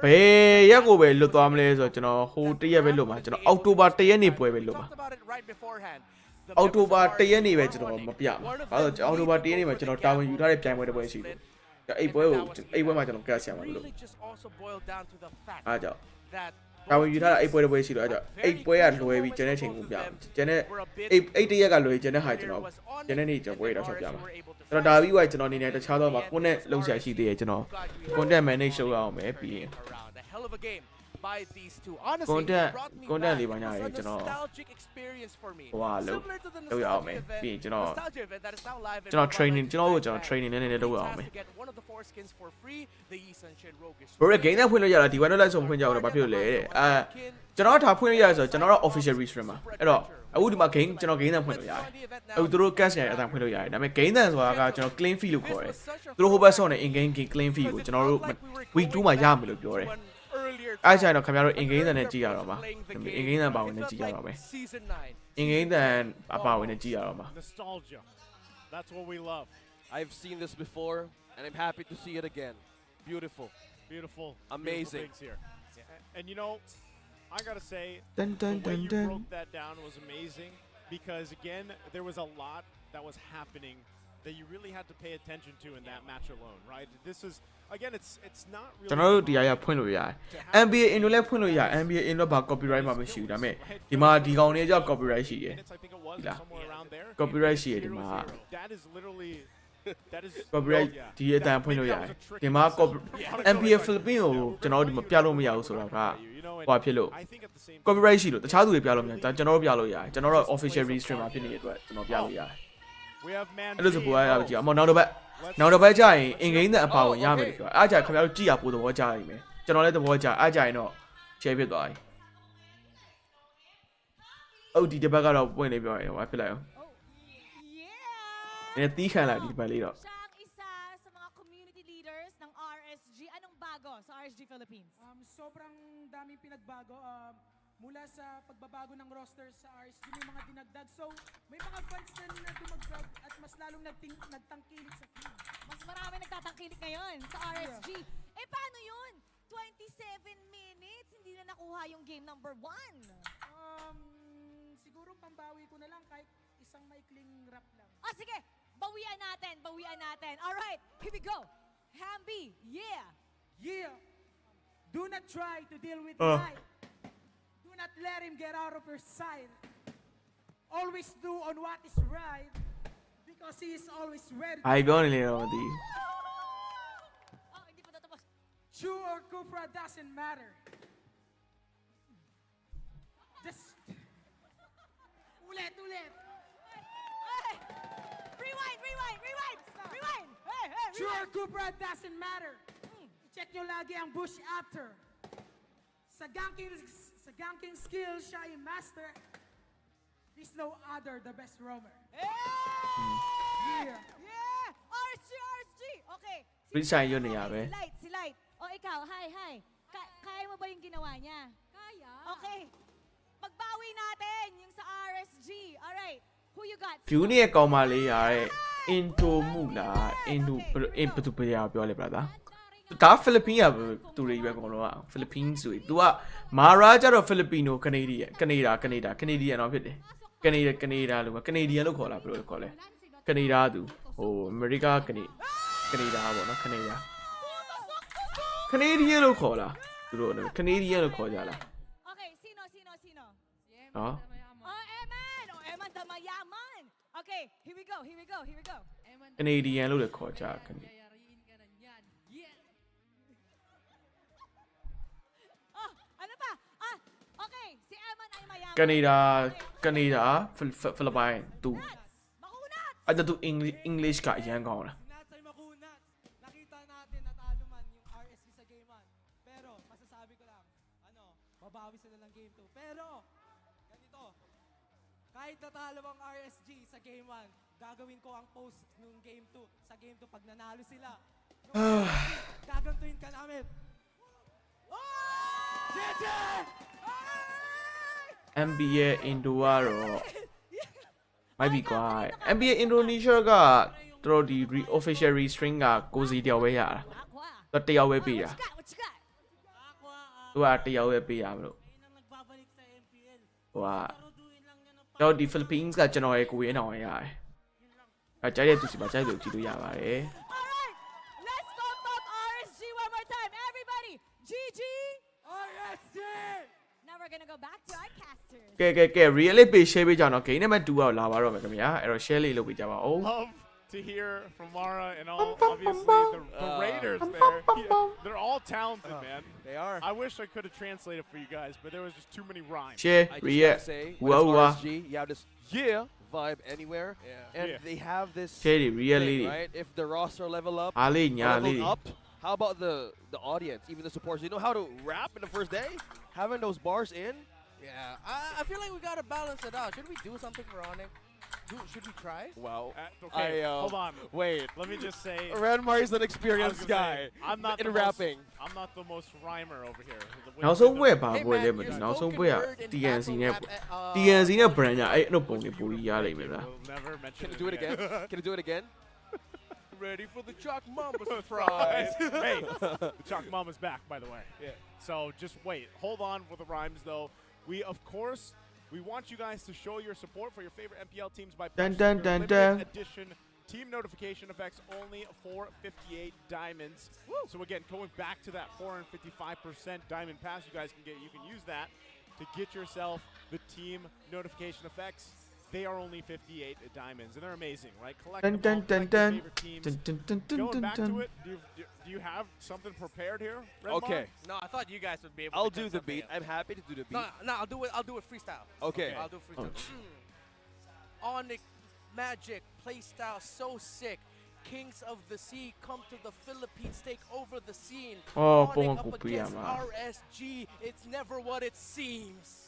ဘယ်ရက်ကိုပဲလွတ်သွားမလဲဆိုတော့ကျွန်တော်ဟိုတရက်ပဲလွတ်မှာကျွန်တော်အောက်တိုဘာ1ရက်နေ့ပွဲပဲလွတ်မှာအောက်တိုဘာ1ရက်နေ့ပဲကျွန်တော်မပြမှာအဲ့တော့အောက်တိုဘာ1ရက်နေ့မှာကျွန်တော်တာဝန်ယူထားတဲ့ပြိုင်ပွဲတစ်ပွဲရှိတယ်အဲ့ပွဲမှာကျွန်တော်ကတ်ဆရာမှာလို့အားကြောင့်တာဝန်ယူထားတဲ့အဲ့ပွဲတစ်ပွဲရှိတော့အဲ့ကြောင့်အဲ့ပွဲကလွယ်ပြီးကျန်တဲ့ချိန်ကိုပြမှာကျန်တဲ့အဲ့တရက်ကလွယ်ကျန်တဲ့ဟာကျွန်တော်ကျန်တဲ့နေ့ကျွန်တော်ပွဲတော့ဆက်ပြမှာကျွန်တော်ဒါပြီးွားကျွန်တော်အနေနဲ့တခြားသောမှာကိုနဲ့လုံဆရာရှိသေးတယ်ကျွန်တော် content manage လုပ်ရအောင်ပဲပြီးရင်content လေးပါညာရေးကျွန်တော်ဟိုဟာလုပ်ရအောင်မယ်ပြီးရင်ကျွန်တော် training ကျွန်တော် training နဲ့လုပ်ရအောင်မယ်ဘရို game နဲ့ဖွင့်လို့ရတာဒီ one live ဆုံးဖွင့်ကြအောင်တော့ဘာဖြစ်လို့လဲတဲ့ကျွန်တော်ထားဖွင့်လို့ရဆိုတော့ကျွန်တော်တော့ official restream ပါအဲ့တော့အခုဒီမှာ game ကျွန်တော် game နဲ့ဖွင့်လို့ရတယ်အခုသူတို့ cash နဲ့အတိုင်းဖွင့်လို့ရတယ်ဒါပေမဲ့ game နဲ့ဆိုတာကကျွန်တော် claim fee လို့ခေါ်တယ်သူတို့ hobby shop နဲ့ in game claim fee ကိုကျွန်တော်တို့ week 2မှာရမယ်လို့ပြောတယ်အဲ့ကျရင်တော့ခင်ဗျားတို့ in game နဲ့ကြည့်ရတော့မှာ in game နဲ့ပါဝင်နဲ့ကြည့်ရတော့မယ် in game နဲ့ပါဝင်နဲ့ကြည့်ရတော့မှာ Nostalgia. That's what we love. I've seen this before, and I'm happy to see it again. Beautiful. Beautiful. Amazing. Beautiful here. And you know, I gotta say, dun, dun, the way dun, you dun. broke that down was amazing because again, there was a lot that was happening that you really had to pay attention to in that match alone, right? This is again, it's not really. ကျွန်တော်တို့ဒီအရာဖွင့်လို့ရတယ် MPL အင်ဒိုလည်းဖွင့်လို့ရ MPL အင်ဒိုဘာ copyright မှာမရှိဘူးဒါပေမဲ့ဒီမှာဒီကောင်တွေကြောက် copyright ရှိတယ်ဒီလား copyright ရှိတယ်ဒီမှာ That is literally that is copyright ဒီအတန်ဖွင့်လို့ရတယ်ဒီမှာ MPL Philippines ကိုကျွန်တော်တို့ဒီမှာပြလို့မရဘူးဆိုတာကဟိုဖြစ်လို့ copyright ရှိလို့တခြားသူတွေပြလို့မရဒါကျွန်တော်တို့ပြလို့ရတယ်ကျွန်တော်တို့ official restream မှာဖြစ်နေတဲ့အတွက်ကျွန်တော်ပြလို့ရတယ်အဲ့လိုဆိုပေါ်ရကြည့်အောင်နောက်တစ်ပတ်ကြာရင် in game နဲ့အပါဝင်ရမယ်လို့ပြောအားကြခင်ဗျားတို့ကြည့်ရပို့သဘောကျနိုင်မယ်ကျွန်တော်လည်းသဘောကျအားကြရင်တော့ share ဖြစ်သွားပြီအော်ဒီတစ်ပတ်ကတော့ပွင့်နေပြောရင်ဟိုဖြစ်လိုက်အောင်နည်းတီးခံလိုက်ဒီပတ်လေးတော့ Siyang isa sa mga community leaders ng RSG. Anong bago sa RSG Philippines? Sobrang daming pinagbago. Mula sa pagbabago ng roster sa RSG, may mga dinagdag. So, may mga fans na dumagdag at mas lalong nagtangkilik sa team. Mas marami nagtatangkilik ngayon sa RSG. Eh, paano yun? 27 minutes, hindi na nakuha yung game number 1. Siguro pambawi ko na lang kahit isang maikling rap lang. Ah, sige! Bawian natin, bawian natin. Alright, here we go. Hamby, yeah! Yeah! Do not try to deal with life. Do not let him get out of your sight. Always do on what is right because he is always ready. Ay,ပြောနေလေတော့မသိ Oh, hindi pa tatapos. True or Cupra doesn't matter. Just ulit. Hey! Rewind! Hey! True or Cupra doesn't matter. I-check nyo lagi ang bush after. Sa ganking skill siya ay master. There's no other the best roamer. Hey! Yeah! RSG! Okay. Freestyle yun niya, be. Si Light. O ikaw, hi. Kaya mo ba yung ginawa niya? Kaya. Okay. Magbawi natin yung sa RSG. Alright. Who you got? ဖြူနေရဲ့ကောင်မလေးရတဲ့ into မှုလား into ဘယ်သူပြောလဲ brother ဒါဖိလစ်ပင်းကသူတွေပဲအကုန်လုံးကဖိလစ်ပင်းဆိုရင် तू ကမာရာကျတော့ဖိလစ်ပီနိုကနေဒီယန်တော့ဖြစ်တယ်ကနေဒါလို့ကနေဒီယန်လို့ခေါ်လားဘယ်လိုခေါ်လဲကနေဒါသူဟိုအမေရိကကနေဒါပေါ့နော်ကနေဒီယန်လို့ခေါ်လားသူတို့ကနေဒီယန်လို့ခေါ်ကြလား Okay, sino? ဟော Eman Damayaman. Okay, here we go. ကနေဒီယန်လို့လည်းခေါ်ကြကနေ Ano pa? Okay, si Eman ay mayaman. ကနေဒါဖိလစ်ပိုင်သူ Makunat! အဲ့ဒါသူ English ကအရန်ကောင်းလား Nuts ay makunat. Nakita natin natalo man yung RSG sa game 1. Pero masasabi ko lang, mabawi sila ng game 2. Pero ganito, kahit natalo ang RSG sa game 1, gagawin ko ang post nung game 2. Sa game 2 pag nanalo sila, gagantuin ka namin. MPL အင်ဒိုကတော့မိုက်ပြီကွာ MPL အင်ဒိုနီးရှားက တို့ဒီ official restring ကကိုစီတယောက်ပဲရတာသူတယောက်ပဲပေးတာ What you got? သူကတယောက်ပဲပေးရမလို့ဟိုကတော့ဒီ Philippines ကကျွန်တော်ရဲ့ကိုရင်းအောင်ရတယ်အဲကြိုက်တဲ့သူစီမှာကြိုက်လို့ကြည့်လို့ရပါတယ် Alright, let's go talk RSG one more time. Everybody, GG. RSG! Now we're gonna go back to our casters. ကဲ really page share ပေးကြအောင်နော် game နဲ့မှတူအောင်လာပါတော့မယ်ခင်ဗျာအဲ့တော့ share လေးလုပ်ပေးကြပါဦး Love to hear from Mara and all, obviously, the Raiders there. They're all talented, man. They are. I wish I could have translated for you guys, but there was just too many rhymes. share I just react gotta say, wow when it's wow RSG, you have this vibe anywhere, and they have this share really thing, right? If the roster level up, အားလေးညာ level လေး up, how about the audience, even the supporters? They know how to rap in the first day, having those bars in. Yeah, I feel like we gotta balance it out. Should we do something for Onic? Should we try? Well, Okay, hold on. Wait. Let me just say, Ranmar is an I was experienced gonna guy say, I'm not in the rapping. I'm not the most rhymer over here. နောက်ဆုံးပွဲပါ Hey ပွဲ man, လဲမ your သိနောက်ဆုံး spoken ပွဲက word in TNC battle နဲ့ rap, TNC နဲ့ brand ညာအဲ့လိုပုံတွေပူရလိမ့်မယ်လား We'll never mention Can you do it again? Can you do it again? Ready for the Chalk Mamba Surprise! surprise. Hey, the Chalk Mama's back, by the way. Yeah. So just wait. Hold on for the rhymes, though. We want you guys to show your support for your favorite MPL teams by purchasing your limited edition team notification effects only for 58 diamonds. So again, going back to that 455% diamond pass you guys can get, you can use that to get yourself the team notification effects. They are only 58 diamonds, and they're amazing, right? Collect them all, collect your favorite teams. Going back to it, do you have something prepared here, Redmar? Okay. No, I thought you guys would be able I'll to do get the something beat. else. I'm happy to do the beat. No, I'll do it freestyle. Okay. I'll do freestyle. Onic magic playstyle so sick. Kings of the sea come to the Philippines, take over the scene. Oh, Onic pongo up against piyama. RSG. It's never what it seems.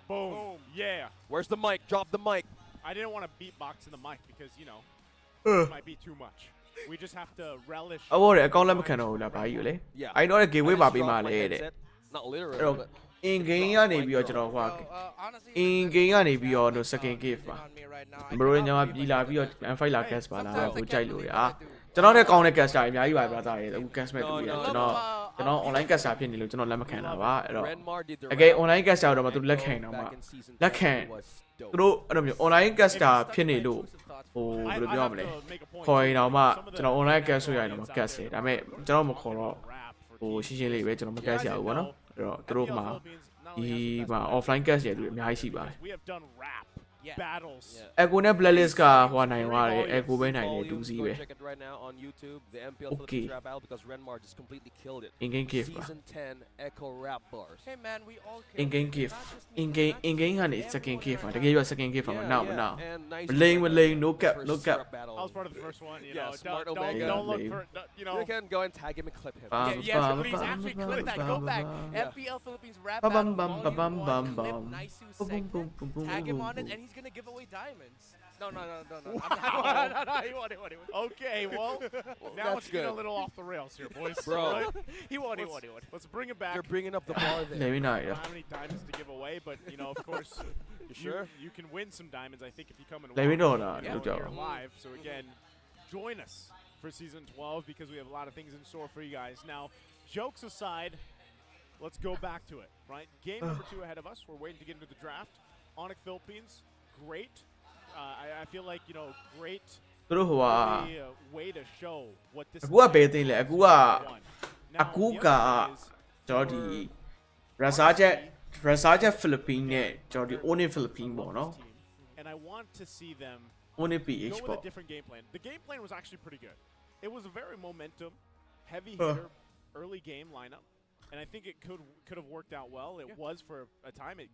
Boom. Yeah. Where's the mic? Drop the mic. I didn't want to beatbox in the mic because, you know, it might be too much. We just have to relish. အဘောလေအကောင့်လက်မခံတော့ဘူးလားဘာကြီးလဲ Yeah. အဲ့တော့ gateway I ပါ just ပေးမှ dropped my လေတဲ့ headset. Not literally, အဲ့တော့ but in game ကနေပြီးတော့ကျွန်တော်ဟို honestly, in game ကနေပြီးတော့ no second gift ပါ on me right now. ဘရိုညမှာပြည်လာပြီးတော့ M5 လာ gas ပါလားကိုကြိုက်လို့ရကျွန်တော်နဲ့ကောင်းတဲ့ caster အများကြီးပါဗျာသားရေအခု gas မဲ့တူရကျွန်တော် online caster ဖြစ်နေလို့ကျွန်တော်လက်မခံတာပါအဲ့တော့ Ranmar did the again rap. online caster တော့မသူလက်ခံတော့မှ Back in seasonလက်ခံ 10 was dope. သူတို့အဲ့လိုမျိုး online caster ဖြစ်နေလို့ဟိုဘ I ယ်လိုပြောရ have မလဲ to make a point. ခေါ်ရင်တော့မှ Some of the ကျွန်တော် online gas ဆိုရရင် audience တော့ out gas တယ် there ဒါပေမဲ့ကျွန်တော်မခေါ်တော့ rap for ဟို teams. ရှင်းရှင်းလေးပဲကျွန်တော်မ gas ရဘူးပေါ့နော်အဲ့တော့သူတို့မှာ MPL Philippines not ဒီ only has the best မှာ players, offline gas ရတူအများကြီးရှိပါတယ် we have done rap battles. Yeah. Echo နဲ့ blacklist ကဟိုနိုင်သွားတယ် Echo ပဲနိုင်တယ် Volumes, 2C go ပဲ check it right now on YouTube. The MPL Okay. Philippines rap battle because Ranmar just completely killed it. in game gift ပါ Season 10 Echo rap bars. Hey man, we all in game gift in game ကနေ second gift ပါတကယ်ရော second gift ပါမနောက်မနောက် And nice မလိန် to မ bring လိန် up no cap the no first cap rap battle. I was part of the first one, you Yeah, know. Smart Don't Omega. look for, you know. You can go and tag him and clip him. Bam, Yes, bam, please bam, actually bam, clip that. bam, Go back. bam. MPL Philippines rap Bam, battle bam, volume bam, 1, bam, clip bam. Naisu Boom, boom, segment. boom, boom, boom, Tag him boom, on it boom. and he's gonna give away diamonds. No. Wow. No, he won. Okay, well, now that's it's getting a good. little off the rails here, boys. Bro. Right? He won. Let's bring it back. You're bringing up the bar there. နေပြီနိုင် I ရ don't have any diamonds to give away, but you know, of course, sure? you can win some diamonds. I think if you come and Let me watch, know you that, know, no doubt. here live. So again, join us for season 12 because we have a lot of things in store for you guys. Now, jokes aside, let's go back to it. Right, game number 2 ahead of us. We're waiting to get into the draft. Onic Philippines, great. I feel like great. သူတို့ဟိုဟာ Really, way to show what this. အခုကဘယ်သိလဲအခုက Now, အခု the က other thing is ကျွန်တော်ဒီ Rasajet Philippine နဲ့ကျွန်တော်ဒီ Onic Philippine ပေါ့နော် and I want to see them Onic PH go with ပေါ့ a different game plan. The game plan was actually pretty good. It was a very momentum, heavy hitter, early game lineup, and I think it could have worked out well. It was for a time. It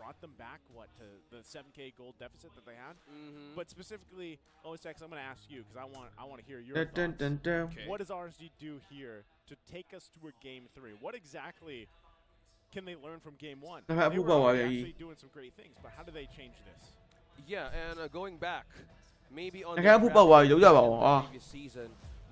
brought them back to the 7K gold deficit that they had. But specifically, OSX, I'm going to ask you because I want to hear your thoughts. What does RSG do here to take us to a game 3? What exactly can they learn from game 1? They were already actually doing some great things, but how do they change this? Yeah, and going back, maybe on I can't the put power, you draft don't have in the power. previous season,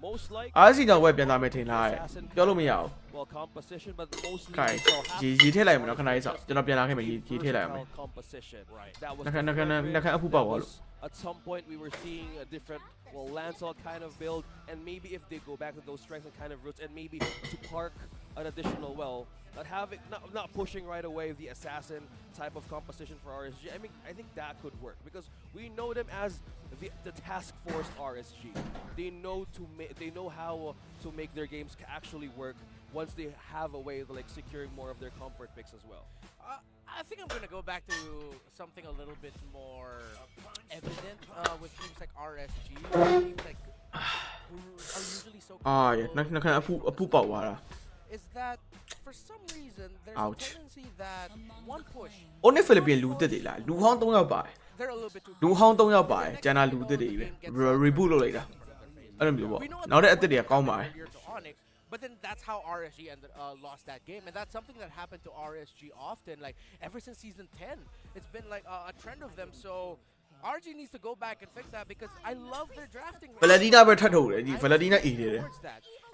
Most likely. အားစီတော့ဝက်ပြန်သားမယ်ထင်လားပြောလို့မရဘူး Well, composition, but mostly. ခိုင်ရေးထည့်လိုက်မယ်နော်ခဏလေးစောကျွန်တော်ပြန်လာခဲ့မယ်ရေးထည့်လိုက်မယ် composition. Right. That was. နှခမ်းအဖူပေါက်သွားလို့ At some point, we were seeing a different, well, Lancel kind of build, and maybe if they go back to those strengths and kind of roots, and maybe to park an additional, well, not pushing right away the assassin type of composition for RSG. I mean, I think that could work because we know them as the task force RSG. They know how to make their games actually work once they have a way of like securing more of their comfort picks as well. I think I'm gonna go back to something a little bit more evident with teams like RSG. Teams like who are usually so. နှခမ်းအဖူပေါက်သွားတာ Is that for some reason there's Ouch. a tendency that one push. Onic Philippines လူတက်တယ်လားလူဟောင်း3ယောက်ပါတယ် They're a little bit too. လူဟောင်း3ယောက်ပါတယ်ကျန်တာလူတက်တယ်ပဲ reboot လုပ်လိုက်တာအဲ့လိုမျိုးပေါ့နောက်တဲ့အတက်တွေကကောင်းပါတယ် But then that's how RSG lost that game, and that's something that happened to RSG often. Like ever since season 10, it's been like a trend of them. So RG needs to go back and fix that because I love their drafting. Valentina ပဲထပ်ထုတ်တယ်ဒီ Valentina E တယ်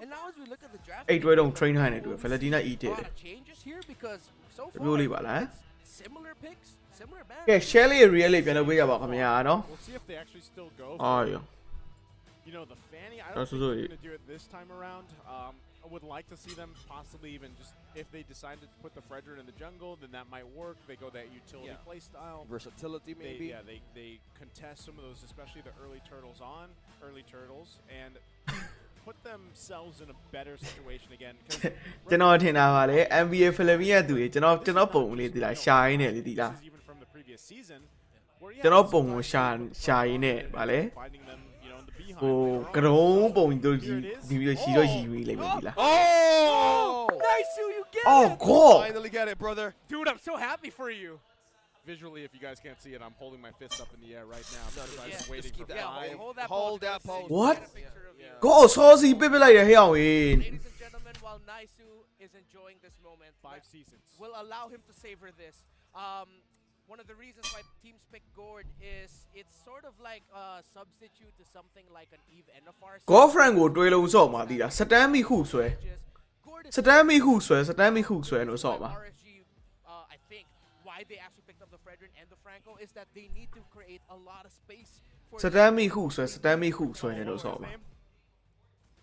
And now as we look at the draft, အဲ့တွဲတော့ train ဟိုင်းနေတူ Valentina E တယ် changes here because so far မျိုးလေးပါလား similar picks, similar bands. ကဲ share လေး real လေးပြန်လုပ်ပေးရပါခင်ဗျာနော် We'll see if they actually still go. အော် You know, the Fanny, I don't think they're going to do it this time around. I would like to see them possibly even just, if they decided to put the Fredrin in the jungle, then that might work. They go that utility play style. Versatility, maybe. They contest some of those, especially the early turtles, and put themselves in a better situation again. ကျွန်တော်ထင်တာပါလေ MPL Philippines ရဲ့သူတွေကျွန်တော်ပုံလေးဒီလားရှာရင်းနေလေဒီလား even from the previous season, where ကျွန်တော်ပုံကိုရှာရင်းနေဗာလေ finding them, you know, in the behind. ဟိုကရုံးပုံတို့ဒီမျိုးရှိတော့ရှိပြီးလိုက်ပြီဒီလား Oh, nice, you get it. Oh god Finally get it, brother. Dude, I'm so happy for you. Visually, if you guys can't see it, I'm holding my fist up in the air right now. Because I'm just Yeah, waiting just for keep that five. Hold that pose. What? Yeah. ကိုစောစီပစ်ပလိုက်ရဟဲ့အောင်ဝေး Ladies and gentlemen, while Naisu is enjoying this moment, 5 seasons. we'll allow him to savor this. One of the reasons why teams pick Gord is it's sort of like a substitute to something like an Eve Enofar. girlfriend ကိုတွေးလုံးစော့မှာဒီလားစတမ်းမီခုဆွဲ စတမ်းမီခုဆွဲလို့စော့မှာ RSG, I think why they actually picked up the Fredrin and the Franco is that they need to create a lot of space for စတမ်းမီခုဆွဲနေလို့စော့မှာ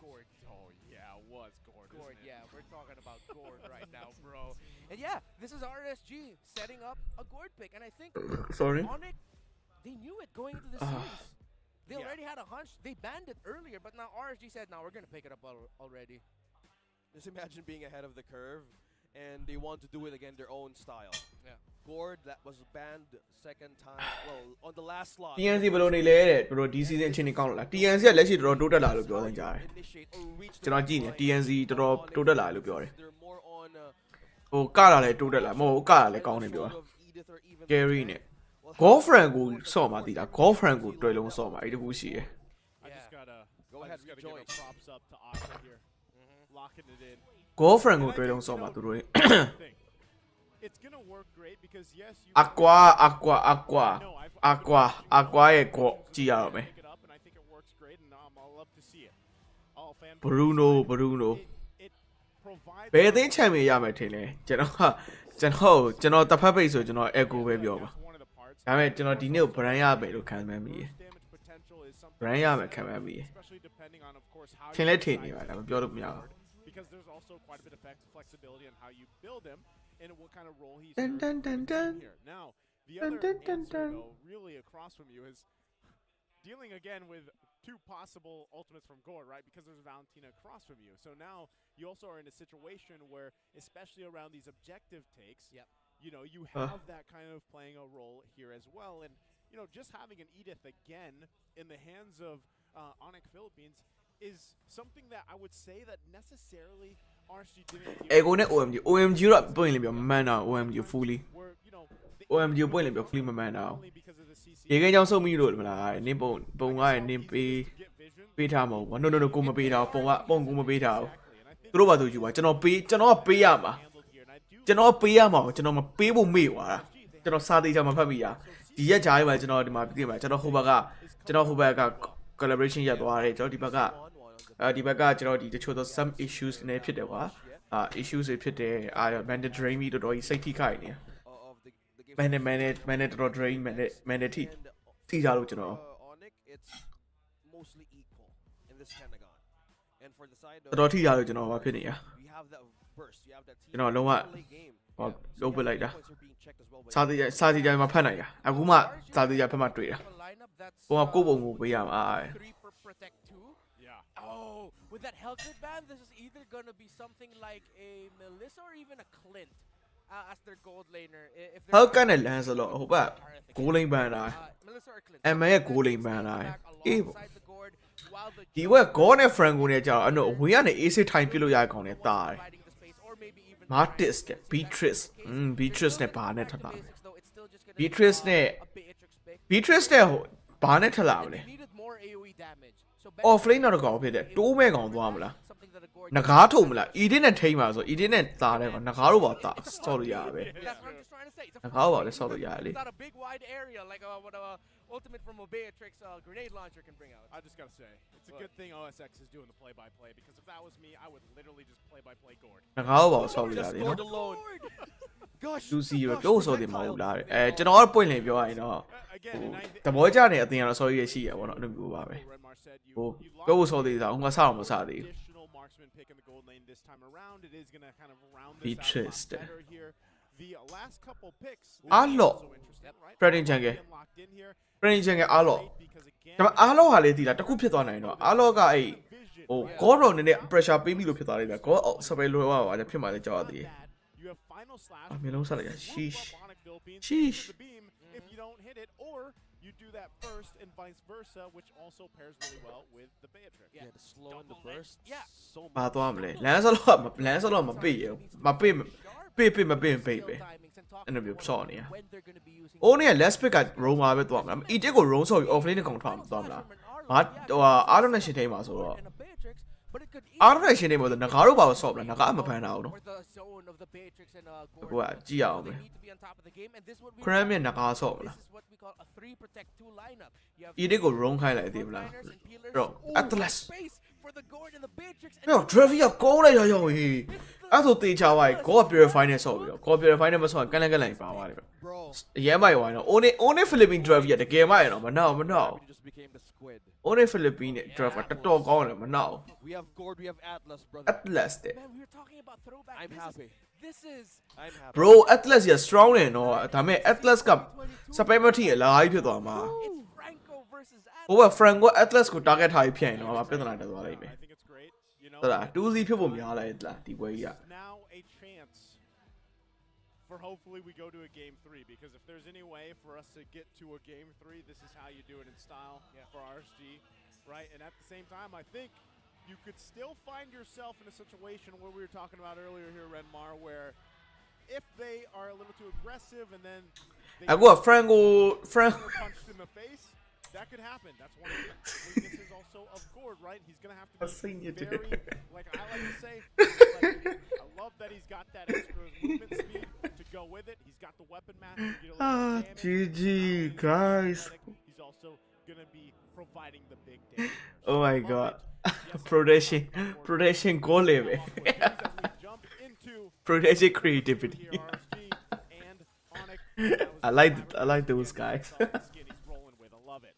Gord. Oh, yeah, it was Gord. Gord, isn't it? yeah, we're talking about Gord right now, bro. And yeah, this is RSG setting up a Gord pick, and I think sorry Onic, they knew it going into the series. They already had a hunch. They banned it earlier, but now RSG said, "Now we're gonna pick it up already." Just imagine being ahead of the curve, and they want to do it again their own style. Yeah. Gord, that was banned second time. Well, on the last slot. TNC ဘယ်လိုနေလဲတဲ့တို့ဒီ season အချိန်ကြီးကောင်းလို့လား TNC ကလက်ရှိတော်တော်တိုးတက်လာလို့ပြောနေကြတယ် Initiate or reach ကျွန်တော်ကြည့်နေ TNC တော်တော်တိုးတက်လာလို့ပြောတယ် They're more on ဟိုကလာလဲတိုးတက်လာမဟုတ်ကလာလဲကောင်းနေပြောတာ of Edith or even Gary နဲ့ girlfriend ကိုစော့မှာဒီလား girlfriend ကိုတွေ့လုံးစော့မှာအဲ့တခုရှိတယ် I just gotta Go I ahead, just gotta give rejoice. a props up to Asha here. Locking it in. girlfriend ကိုတွေ့လုံးစော့မှာသူတို့ Thing. It's gonna work great because yes, you aqua ရဲ့ကိုကြည့်ရအောင်မယ် pick it up, and I think it works great, and I'll love to see it. All fan Bruno it provides ဘယ်အသင်းချန်ပီယံရမယ်ထင်လဲကျွန်တော်တစ်ဖက်ပိတ်ဆိုကျွန်တော် echo ပဲပြောပါ one of the parts. ဒါပေမဲ့ကျွန်တော်ဒီနေ့ကို brand ရမယ်လို့ခံမှန်းမိရယ် Damage potential is something brand ရမယ်ခံမှန်းမိရယ် especially depending on, of course, how ထင်လဲ you ထင်နေ decide ပါ to ဒါမပြောလို့မရဘူး because there's also quite a bit of flexibility on how you build him and what kind of role he's Dun, dun, dun, dun. here. Now, the Dun, other dun, dun, answer, dun. though, really across from you is dealing again with 2 possible ultimates from Gore, right? Because there's Valentina across from you. So now you also are in a situation where, especially around these objective takes, you know, you have that kind of playing a role here as well. And, you know, just having an Edith again in the hands of Onic Philippines is something that I would say that necessarily RSG didn't do. echo နဲ့ OMG တော့ပွင့်လိမ့်ပြောမမှန်တာ OMG fully Where, you know, OMG ပွင့်လိမ့်ပြော fully မမှန်တာ only because of the CC. ရေခဲချောင်းစုံမိလို့မလားနင်းပုံကရနင်းပေးထားမဟုတ်ဘူး no ကိုမပေးထားပုံကိုမပေးထားဘူးသူတို့ဘာသူယူပါကျွန်တော်ပေးရမှာကျွန်တော်ပေးရမှာကျွန်တော်မပေးဖို့မေ့သွားတာကျွန်တော်စာသေးချာမဖတ်မိရဒီရက်ကြားထဲမှာကျွန်တော်ဒီမှာပြင်မှာကျွန်တော်ဟိုဘက်က collaboration ရက်သွားတယ်ကျွန်တော်ဒီဘက်က ဒီဘက်ကကျွန်တော်ဒီတချို့သော some issues နဲ့ဖြစ်တယ်ကွာissues တွေဖြစ်တယ်mandate drain ပြီးတော်တော်ကြီးစိတ်ထိခိုက်နေmandate တော်တော် drain mandate ထိကြလို့ကျွန်တော် Onic, it's mostly equal in this Pentagon. And for the side တော်တော်ထိကြလို့ကျွန်တော်ဘာဖြစ်နေရ we have that burst, you have that team ကျွန်တော်လုံးဝ game. ဟောလုံးပစ်လိုက်တာ Points are being checked as well by စာတီကြမှာဖတ်နိုင်တာအခုမှစာတီကြဖက်မှတွေ့တာဟိုကကိုပုံကိုပေးရမှာ 3 per protect 2. Yeah. Oh, with that health band, this is either gonna be something like a Melissa or even a Clint as their gold laner. If ဟောကန်နဲ့လမ်းဆိုတော့ဟိုဘက်ဂိုးလိမ့်ပန်းတာ Melissa or Clint. အမရဲ့ဂိုးလိမ့်ပန်းတာအေး Alongside the gourd, while the ဒီဘက်ဂေါနဲ့ Franco နဲ့ကြာတော့အဝေးကနေ AC ထိုင်ပြလို့ရကောင်နဲ့တာတယ် providing the space, or maybe even Martis က Beatrice Beatrice နဲ့ဘာနဲ့ထပ်လာ basics, though, it's still just gonna Beatrice be, နဲ့ a Beatrix pick. Beatrice နဲ့ဟိုဘာနဲ့ထပ်လာမလဲ They needed more AoE damage. So offlane တော့ကောင်ဖြစ်တယ်တိုးမဲ့ကောင်သွားမလား something that a gourd ငကားထုံမလား Edin နဲ့ထိမ့်ပါဆို Edin နဲ့သားတယ်ကောင်ငကားတော့ပါတာဆော့လို့ရပဲ That's what I'm just trying to say. It's aငကားပါလေဆော့လို့ရလေ It's not a big wide area like what a ultimate from a Beatrix grenade launcher can bring out. I just gotta say, it's a good thing OSX is doing the play-by-play because if that was me, I would literally just play-by-play Gord. ငကားပါဆော့လို့ရ just လေ scored နော် alone. Gosh, လူစီပဲပြောဆိုတယ်မဟုတ်လားကျွန်တော်ကပွင့်လင်းပြောရရင်တော့ Again, and I တဘောကြနေအတင်ကတော့ဆော်ရရှိရပါတော့အဲ့လိုမျိုးပါပဲ Redmar said you, ဟို you ပြော lost ဖို့ဆော်သေးတာဟိုကဆောက်မစားသေးဘူး additional marksman pick in the gold lane this time around. It is gonna kind of round this out a Beatrice. lot better here. The last couple picks. Alo. also interesting, right? Trading Jungle. Being locked in here. ပြင်ချင်းကအားလို့ Because again, ဒါပေမဲ့အားလို့ဟာလေးတည်တာတစ်ခုဖြစ်သွားနိုင်တော့အားလို့ကအဲ့ဟိုကောရောနည်းနည်း pressure ပေးပြီးလို့ဖြစ်သွားလိမ့်မယ်ကောစပယ်လိုပါပါဖြစ်မှလည်းကြောက်ရသေးတယ် you have final slash. အမျိုးလုံးဆက်လိုက်ရ sheesh Onic Philippines Sheesh. into the beam if you don't hit it, or you do that first and vice versa, which also pairs really well with the Beatrix. yeah, the slow and the burst. Yeah. So ပါ much. သွားမလဲလမ်းစလို့မပေးရမပေးပေးမပေးပေးပဲ Timings and talk အဲ့လိုမျိုးဆော့နေရ when they're gonna be using အိုးနေ last pick က roam မှာပဲသွားမှာ edit ကို roam ဆော့ပြီး offlane နဲ့ကောင်ထားမှာသွားမလားငါဟိုအားလုံးနဲ့ရှင်းထိန်ပါဆိုတော့ and a Beatrix, but it could အားလုံးနဲ့ရှင်းထိန်ပါဆိုငါတို့ပါဆော့မလားငါမဖမ်းတာဘူးနော် or the zone of the Beatrix and Gordon. အခုကကြည့်ရအောင်ပဲ They need to be on top of the game, and this is what we Cram နဲ့ငါဆော့မလား This is what we call a 3 protect 2 lineup. You have edit ကို roam ခိုင်းလိုက်သေးမလား frontliners and peelers. Bro, Ooh, Atlas. space for the Gordon and the Beatrix. And အဲ့တော့ Dravi ကကောင်းလိုက်ရရောဟေးအဲ့ဆိုတေချာပါကိုက purify နဲ့ဆော့ပြီးတော့ကို purify နဲ့မဆော့ကန်လန်ပါသွားတယ် Bro, အရင်မိုက်ဝိုင်းတော့ only Philippine Dravi ကတကယ်မိုက်ရတော့မနောက် Gravity just became the squid. only Philippine Dravi တော်တော်ကောင်းတယ်မနောက် We have Gord, we have Atlas, brother. Atlas တဲ့ man, we were talking about throwback. I'm happy. This is I'm happy. bro Atlas ရ strong နေတော့ဒါပေမဲ့ Atlas က spam မထိရလာကြီးဖြစ်သွားမှာ it's Franco versus Atlas. ဟိုက Franco Atlas ကို target ထားပြီးဖြန့်ရင်တော့ပြဿနာတက်သွားလိမ့်မယ် I think it's great. You know, ဟုတ်လား2 စီဖြစ်ဖို့များလိုက်လားဒီပွဲကြီးက now a chance for hopefully we go to a game 3, because if there's any way for us to get to a game 3, this is how you do it in style for RSG, right? And at the same time, I think you could still find yourself in a situation where we were talking about earlier here, Redmar, where if they are a little too aggressive and then they အခုက Franco get punched in the face, that could happen. That's one of the weaknesses also of Gord, right? He's going to have to be very, like I like to say, I love that he's got that extra movement speed to go with it. He's got the weapon master to get a little bit of damage. GG guys He's also going to be providing the big damage. oh my god protection goal level Jump into protection creativity here, RSG and Onic. I like those guys He's rolling with. I love it.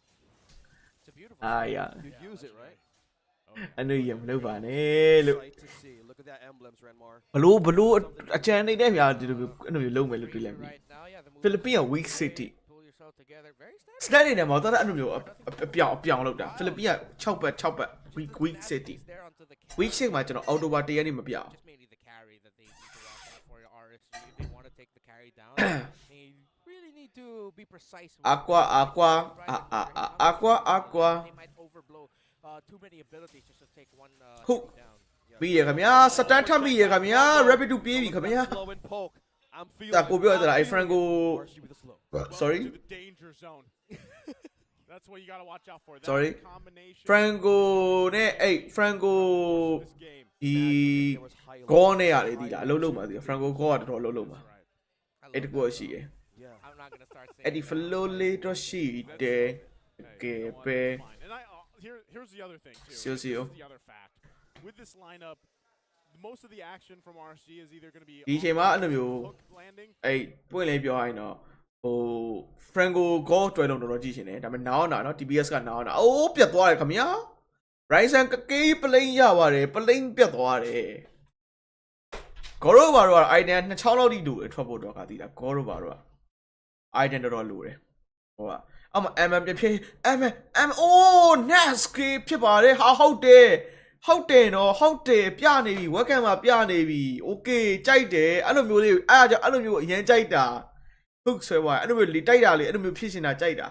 It's a beautiful. yeah You use it, right? I know you မလုပ်ပါနဲ့လို့ Excited to see. Look at that emblems, Renmar. ဘလို့အချမ်းနေတဲ့များဒီလိုအဲ့လိုမျိုးလုံးမယ်လို့တွေ့လိုက်ပြီ Right now, yeah, the move Philippine weak city pull yourself together. Very standard. stand နေတယ်မှာတော့အဲ့လိုမျိုးအပြောင်းလောက်တာ Philippine 6ပတ်weak city There onto the weak city မှာကျွန်တော်အော်တိုဘာ1ရက်နေ့မပြအောင် just mainly the carry that they need to watch out for your RSG. If they want to take the carry down, they really need to be precise. with aqua They might overblow too many abilities just to take one Who? enemy down. Yeah. ပြီးရခင်ဗျာစတန်ထပ်ပြီးရခင်ဗျာ rapid 2ပြေးပြီခင်ဗျာ Slow and poke. I'm feeling ဒါကိုပြောရတာအဲ့ Franco RSG with the slow. sorry To the danger zone. That's what you got to watch out for. That's Sorry. a combination Franco နဲ့အဲ့ Franco of this game. ဒီ There was high alert. ကောနဲ့ရတယ်ဒီလားအလုံးလုံးပါဒီ Franco ကောကတော်တော်အလုံးလုံးပါ I အဲ့ love တကူ that. ရှိရယ် Yeah. I'm not gonna start saying အဲ့ဒီ flow လေးတော့ရှိတယ်ကဲပဲ Fine. And here's the other thing too. Here's the other fact. With this lineup, most of the action from RSG is either going to be ဒီချိန်မှာအဲ့လိုမျိုး hook landing. အဲ့ပွင့်လေးပြောရရင်တော့ဟို Franco Go တွဲလုံးတော်တော်ကြည့်ရှင်တယ်ဒါပေမဲ့နားအောင်တာနော် TBS ကနားအောင်တာအိုးပြတ်သွားတယ်ခင်ဗျာ Ryzen ကကေးပလိန်ရပါတယ်ပလိန်ပြတ်သွားတယ်ဂေါ်ရိုဘာတော့ item 2ချောင်းလောက်ထိတူတယ်ထွက်ဖို့တော့ကတည်တာဂေါ်ရိုဘာတော့ item တော်တော်လိုတယ်ဟိုကအမ MM ပြဖြစ် MM အိုး NASK ဖြစ်ပါတယ်ဟာဟုတ်တယ်နော်ဟုတ်တယ်ပြနေပြီ webcam မှာပြနေပြီ okay ကြိုက်တယ်အဲ့လိုမျိုးလေးအဲ့ဒါကြောင့်အဲ့လိုမျိုးအရင်ကြိုက်တာ hook ဆွဲသွားအဲ့လိုမျိုးလေတိုက်တာလေအဲ့လိုမျိုးဖြစ်နေတာကြိုက်တာ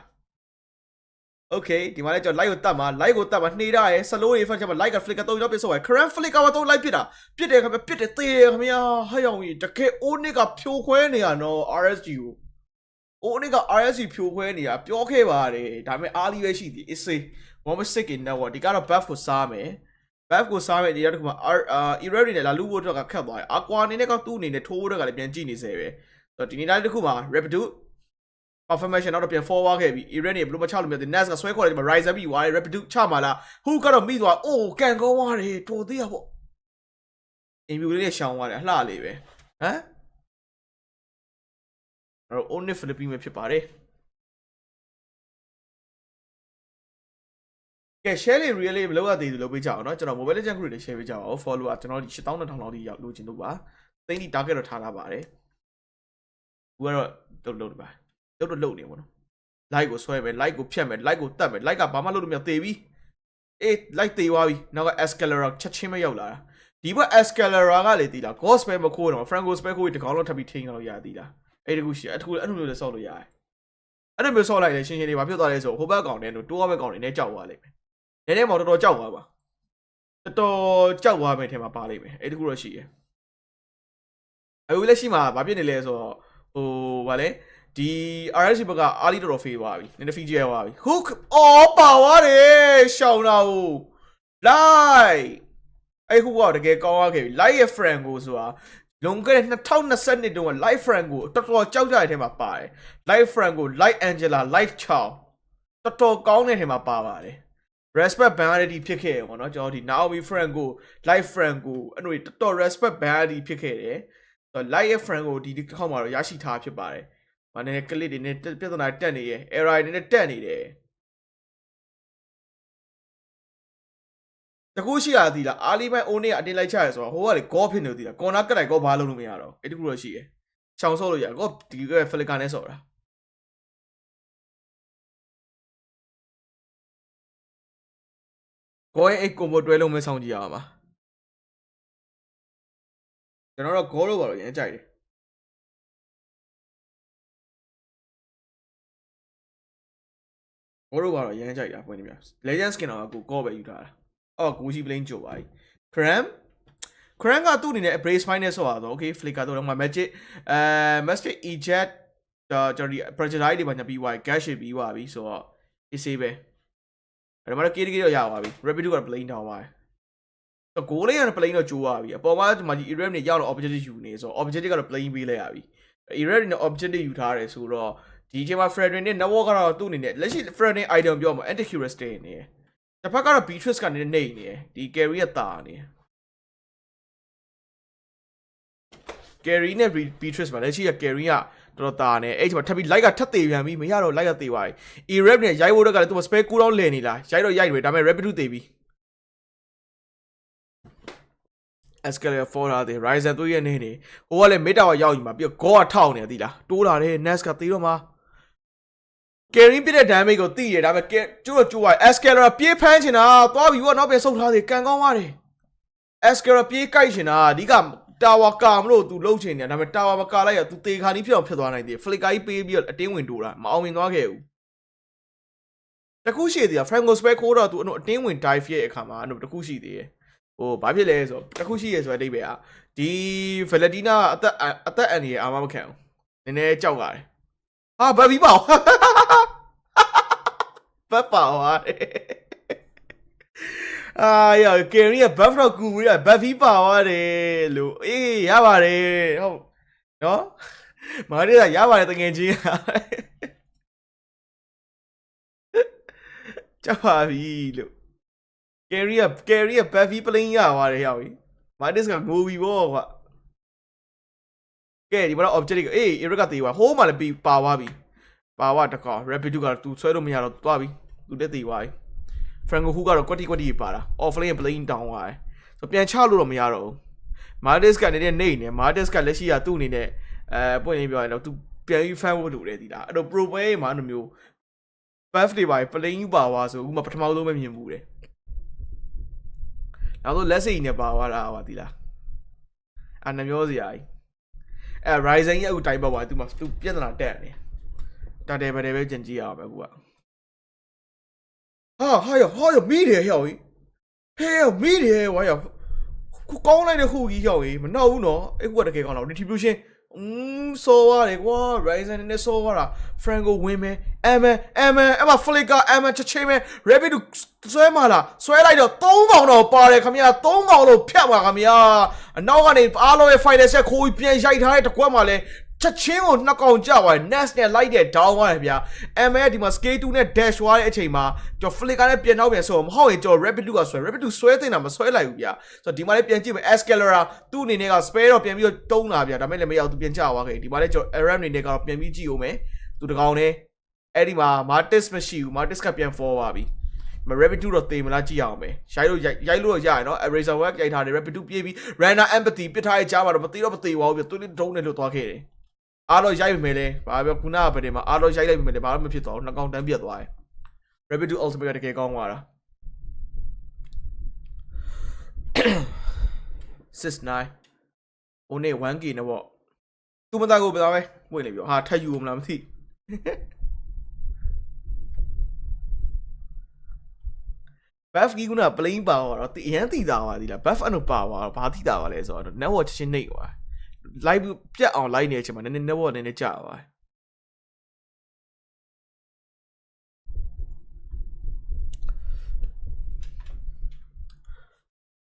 okay ဒီမှာလည်းကျွန်တော် live ကိုတတ်မှာ live ကိုတတ်မှာနှေးတာရယ် slow တွေ function မှာ live က flicker 3ရောက်ပြစ်ဆိုရယ် current flicker မှာ3 live ပြစ်တာပြစ်တယ်ခင်ဗျပြစ်တယ်သေတယ်ခင်ဗျာဟဲ့အောင်ကြီးတကယ် Onic ကဖြိုခွဲနေရနော် RSG ကို Onic က RSG ဖြိုခွဲနေရပြောခဲ့ပါတယ်ဒါပေမဲ့အားလီပဲရှိသည် is one sick in network ဒီကတော့ buff ကိုစားမယ် buff ကိုစားမယ်ဒီတော့ဒီမှာerror တွေနဲ့လာလူဖို့တော့ကခတ်သွားတယ် aqua အနေနဲ့ကသူ့အနေနဲ့ထိုးဖို့တော့ကလည်းပြန်ကြည့်နေစေပဲဆိုတော့ဒီနေ့တိုင်းတစ်ခုမှာ reproduce confirmation တော့ပြန် forward ခဲ့ပြီ error တွေဘယ်လိုမှချလို့မရဘူး NAS ကဆွဲခေါ်တယ်ဒီမှာ rise up ပြီးသွားတယ် reproduce ချမှာလား who ကတော့မိသွားအိုးကန်ကောင်းသွားတယ်တော်သေးရပေါ့ interview လေးနဲ့ရှောင်းသွားတယ်အလှလေးပဲဟမ်အဲ့တော့ Onic Philippines ပဲဖြစ်ပါတယ်ကဲ share လေး real လေးမလုပ်ရသေးဘူးလုပ်ပေးကြအောင်เนาะကျွန်တော် mobile legend group တွေ share ပေးကြအောင် follow ကျွန်တော်ဒီ 8200 လောက်ထိရောက်လို့ချင်းတို့ပါသိန်းဒီ target တော့ထားလာပါတယ်ဘူးကတော့လုပ်ပါလုပ်နေပါတော့ like ကိုဆွဲမယ် like ကိုဖြတ်မယ် like ကိုတတ်မယ် like ကဘာမှလုပ်လို့မရသေးပြီအေး like သေးသွားပြီနောက်က escalator ချက်ချင်းမရောက်လာတာဒီဘက် escalator ကလေတည်လား god spell မခိုးတော့ franco spell ခိုးတကောင်လောက်ထပ်ပြီးထိန်းအောင်ရသေးလားအဲ့တကူရှိအဲ့လိုမျိုးလည်းဆောက်လို့ရတယ်အဲ့လိုမျိုးဆောက်လိုက်လေရှင်းလေးဘာဖြစ်သွားလဲဆိုဟိုဘက်ကောင်နဲ့တိုးဘက်ကောင်တွေနဲ့ကြောက်သွားလိမ့်မယ်နည်းနည်းမှတော်တော်ကြောက်သွားပါတော်ကြောက်သွားမယ်ထင်မှာပါလိမ့်မယ်အဲ့တကူတော့ရှိရဲ့အခုလက်ရှိမှာဘာဖြစ်နေလဲဆိုတော့ဟိုဗာလဲဒီ RSG ဘက်ကအားလီတော်တော်ဖေးသွားပြီနည်းနည်း feature သွားပြီ hook အော်ပါသွားတယ်ရှောင်းတာကို live အဲ့ hook ကတကယ်ကောင်းသွားခဲ့ပြီ live ရဲ့ friend ကိုဆိုတာလွန်ခဲ့တဲ့2022တုန်းက live friend ကိုတော်တော်ကြောက်ကြတဲ့ထဲမှာပါတယ် live friend ကို live Angela live Chow တော်တော်ကောင်းတဲ့ထဲမှာပါပါတယ် respect banality ဖြစ်ခဲ့ရပေါ့နော်ကျွန်တော်ဒီ Naomi friend ကို live friend ကိုအဲ့လိုတော်တော် respect banality ဖြစ်ခဲ့တယ်ဆိုတော့ live ရဲ့ friend ကိုဒီခေါက်မှာတော့ရရှိထားဖြစ်ပါတယ်။ဘာနဲ့ကလစ်တွေနဲ့ပြဿနာတက်နေရဲ့ error တွေနဲ့တက်နေတယ်။တကူရှိရသည်လားအားလီပိုင်း Onic ကအတင်းလိုက်ချရဲဆိုတော့ဟိုကလေ goal ဖြစ်နေသည်လား corner ကတ်လိုက် goal ဘာလုပ်လို့မရတော့အဲ့တကူတော့ရှိရဲ့။ချောင်ဆော့လို့ရ goal ဒီက flicker နဲ့ဆော့တာ။ goal ရဲ့အဲ့ combo တွဲလုံးမဲဆောင်ကြည့်ရအောင်ပါ။ကျွန်တော်တော့ goal လို့ပါတော့ရမ်းကြိုက်တယ်ဘောတော့ရမ်းကြိုက်တာပွင့်နေမြ legend skin တော့ကိုကောပဲယူထားတာအော်ကိုရှိ plane ကြိုပါပြီ cram ကသူ့အနေနဲ့ brace fine နဲ့ဆော့ရတော့ okay flicker တော့မှာ magic magic eject ကျွန်တော်ဒီ projectile တွေပါညာပြီးသွားပြီ gas ရှိပြီးသွားပြီဆိုတော့ AC ပဲအဲ့မှာတော့ KDK တော့ရသွားပြီ rapid က plane တောင်းသွားတယ်တော့ goal လေးက plane တော့ကျိုးသွားပြီအပေါ်မှာဒီမှာဒီ error တွေရောက်တော့ objective ယူနေဆိုတော့ objective ကတော့ plane ပေးလိုက်ရပြီ error တွေနဲ့ objective ယူထားတယ်ဆိုတော့ဒီချိန်မှာ Fredrin နဲ့ network ကတော့သူ့အနေနဲ့လက်ရှိ Fredrin item ပြောမှာ anti-heuristic နေတယ်တစ်ဖက်ကတော့ Beatrice ကနေနေနေတယ်ဒီ carry ကတာနေ carry နဲ့ Beatrice မှာလက်ရှိက carry ကတော်တော်တာနေအဲ့ချိန်မှာထပ်ပြီး light ကထပ်သေးပြန်ပြီမရတော့ light ကသေးသွားပြီ E-rep နဲ့ရိုက်ဖို့တော့ကလည်းသူ့ spare cooldown လည်နေလားရိုက်တော့ရိုက်တယ်ဒါပေမဲ့ rapid သေးပြီ escalator 4ထားတယ် Ryzen 3ရဲ့နေနေဟိုကလည်း mid tower ရောက်ပြီမှာပြီးတော့ goal ကထောက်နေသီလားတိုးလာတယ် NAS ကသေးတော့မှာ carry ပြတဲ့ damage ကိုသိရတယ်ဒါပေမဲ့ကျိုးရ escalator ပြေးဖမ်းချင်တာသွားပြီဘောနောက်ပြန်ဆုတ်ထားတယ်ကန်ကောင်းသွားတယ် escalator ပြေးကြိုက်ချင်တာဒီက tower ကာမလို့သူလှုပ်ချင်တယ်ဒါပေမဲ့ tower မကာလိုက်ရသူတေခါနီးဖြစ်အောင်ဖြစ်သွားနိုင်တယ် flicker ကြီးပေးပြီးတော့အတင်းဝင်တိုးတာမအောင်မြင်သွားခဲ့ဘူးတခုရှိသေးတယ် Franco spell ခိုးတော့သူအတင်းဝင် dive ရဲ့အခါမှာတခုရှိသေးတယ်ဟိုဘာဖြစ်လဲဆိုတော့တခုရှိရဲဆိုတဲ့အဓိပ္ပာယ်ကဒီ Valentina အသက်အန်ရအာမမခံဘူးနည်းနည်းကြောက်ရတယ်ဟာဘတ်ပြီးပါဘတ်ပါဟာအာရကယ်ရီကဘတ်တော့ကူပြီးဘတ်ပြီးပါသွားတယ်လို့အေးရပါတယ်ဟုတ်နော်မာရီကရပါတယ်တကယ်ချင်း chắc là vì liệu carry Buffy playing à vào đây hả mà this cả ngu bị vô ạ cái đi vào object cái Eric cái vào home mà là bị power đặc cả rapid cái tu xoay đâu mình hiểu tu abi tu để tí vào Franco Hu cái quạt đi para offlane playing down vào so biến chảo luôn mình hiểu mà this cái này này mà this cái lấy gì à tu này bữa nay bây giờ tu biến fan vô đủ đấy thì đã đồ pro bay mà nó nhiều buff đi vào playing power so mà bắt đầu mới nhìn vụ đấy nào tôi lấy gì nè power ra vào thì là anh làm gì vậy rising ရဲ့အခုတိုင်းပတ်သွားတယ်သူပြဿနာတက်နေတက်တယ်ပဲကျင်ကြည့်ရအောင်ပဲအခုကဟာမိတယ်ဟဲ့မိတယ်ဝါရခုကောင်းလိုက်တဲ့ခုကြီးဟဲ့မနောက်ဘူးနော်အခုကတကယ်ကောင်းတော့ distribution ဆိုရတယ်ကွာ rising နဲ့ဆိုရတာ franco ဝင်မယ်အမ flicker ချက်ချင်းပဲ rapid ဆွဲမှာလားဆွဲလိုက်တော့3ကောင်တော့ပါတယ်ခင်ဗျာ3ကောင်လို့ဖြတ်ပါခင်ဗျာအနောက်ကနေအားလုံးရဲ့ final set ခိုးပြီးပြန်ရိုက်ထားတဲ့တကွက်မှာလဲချက်ချင်းကို2ကောင်ကြာသွားတယ် next နဲ့လိုက်တဲ့ down သွားတယ်ဗျာရဲ့ဒီမှာ scale 2နဲ့ dash သွားတဲ့အချိန်မှာကျွန်တော် flicker နဲ့ပြန်နောက်ပြန်ဆိုမဟုတ်ရင်ကျွန်တော် rapid 2ကဆွဲ rapid 2ဆွဲတင်တာမဆွဲလိုက်ဘူးဗျာဆိုတော့ဒီမှာလည်းပြန်ကြည့်မယ် escalator သူ့အနေနဲ့က spare တော့ပြန်ပြီးတော့တုံးတာဗျာဒါပေမဲ့လည်းမရဘူးသူပြန်ကျသွားခဲ့ဒီမှာလည်းကျွန်တော် arm အနေနဲ့ကတော့ပြန်ပြီးကြည့်ဦးမယ်သူတကောင်နဲ့အဲ့ဒီမှာ martis မရှိဘူး martis ကပြန် fall ပါပြီမ rapid 2တော့တေးမလားကြည့်အောင်ပဲရိုက်လို့ရရနော် eraser work ရိုက်ထားတယ် rapid 2ပြေးပြီး random empathy ပစ်ထားတဲ့ကြားမှာတော့မသေးပါဘူးပြသူတို့ဒုံးနဲ့လွတ်သွားခဲ့တယ်အားတော့ရိုက်ပြီမယ်လေဘာပြောခုနကပဲဒီမှာအားတော့ရိုက်လိုက်ပြီမယ်လေဘာမှမဖြစ်တော့ဘူးနှစ်ကောင်တန်းပြတ်သွားတယ် rapid 2 ultimate ကတကယ်ကောင်းသွားတာ69 Onic 1k နဲ့ပေါ့သူမသားကိုပဲသားပဲဝေ့နေပြောဟာထပ်ယူမလားမသိbuff ကြီးက plain power တော့အရင်သိတာပါဒီလား buff အနုပါပါဘာသိတာပါလဲဆိုတော့ network ချင်းနေသွား live ပြတ်အောင် live နေတဲ့အချိန်မှာနည်းနည်း network နည်းနည်းကြာပါ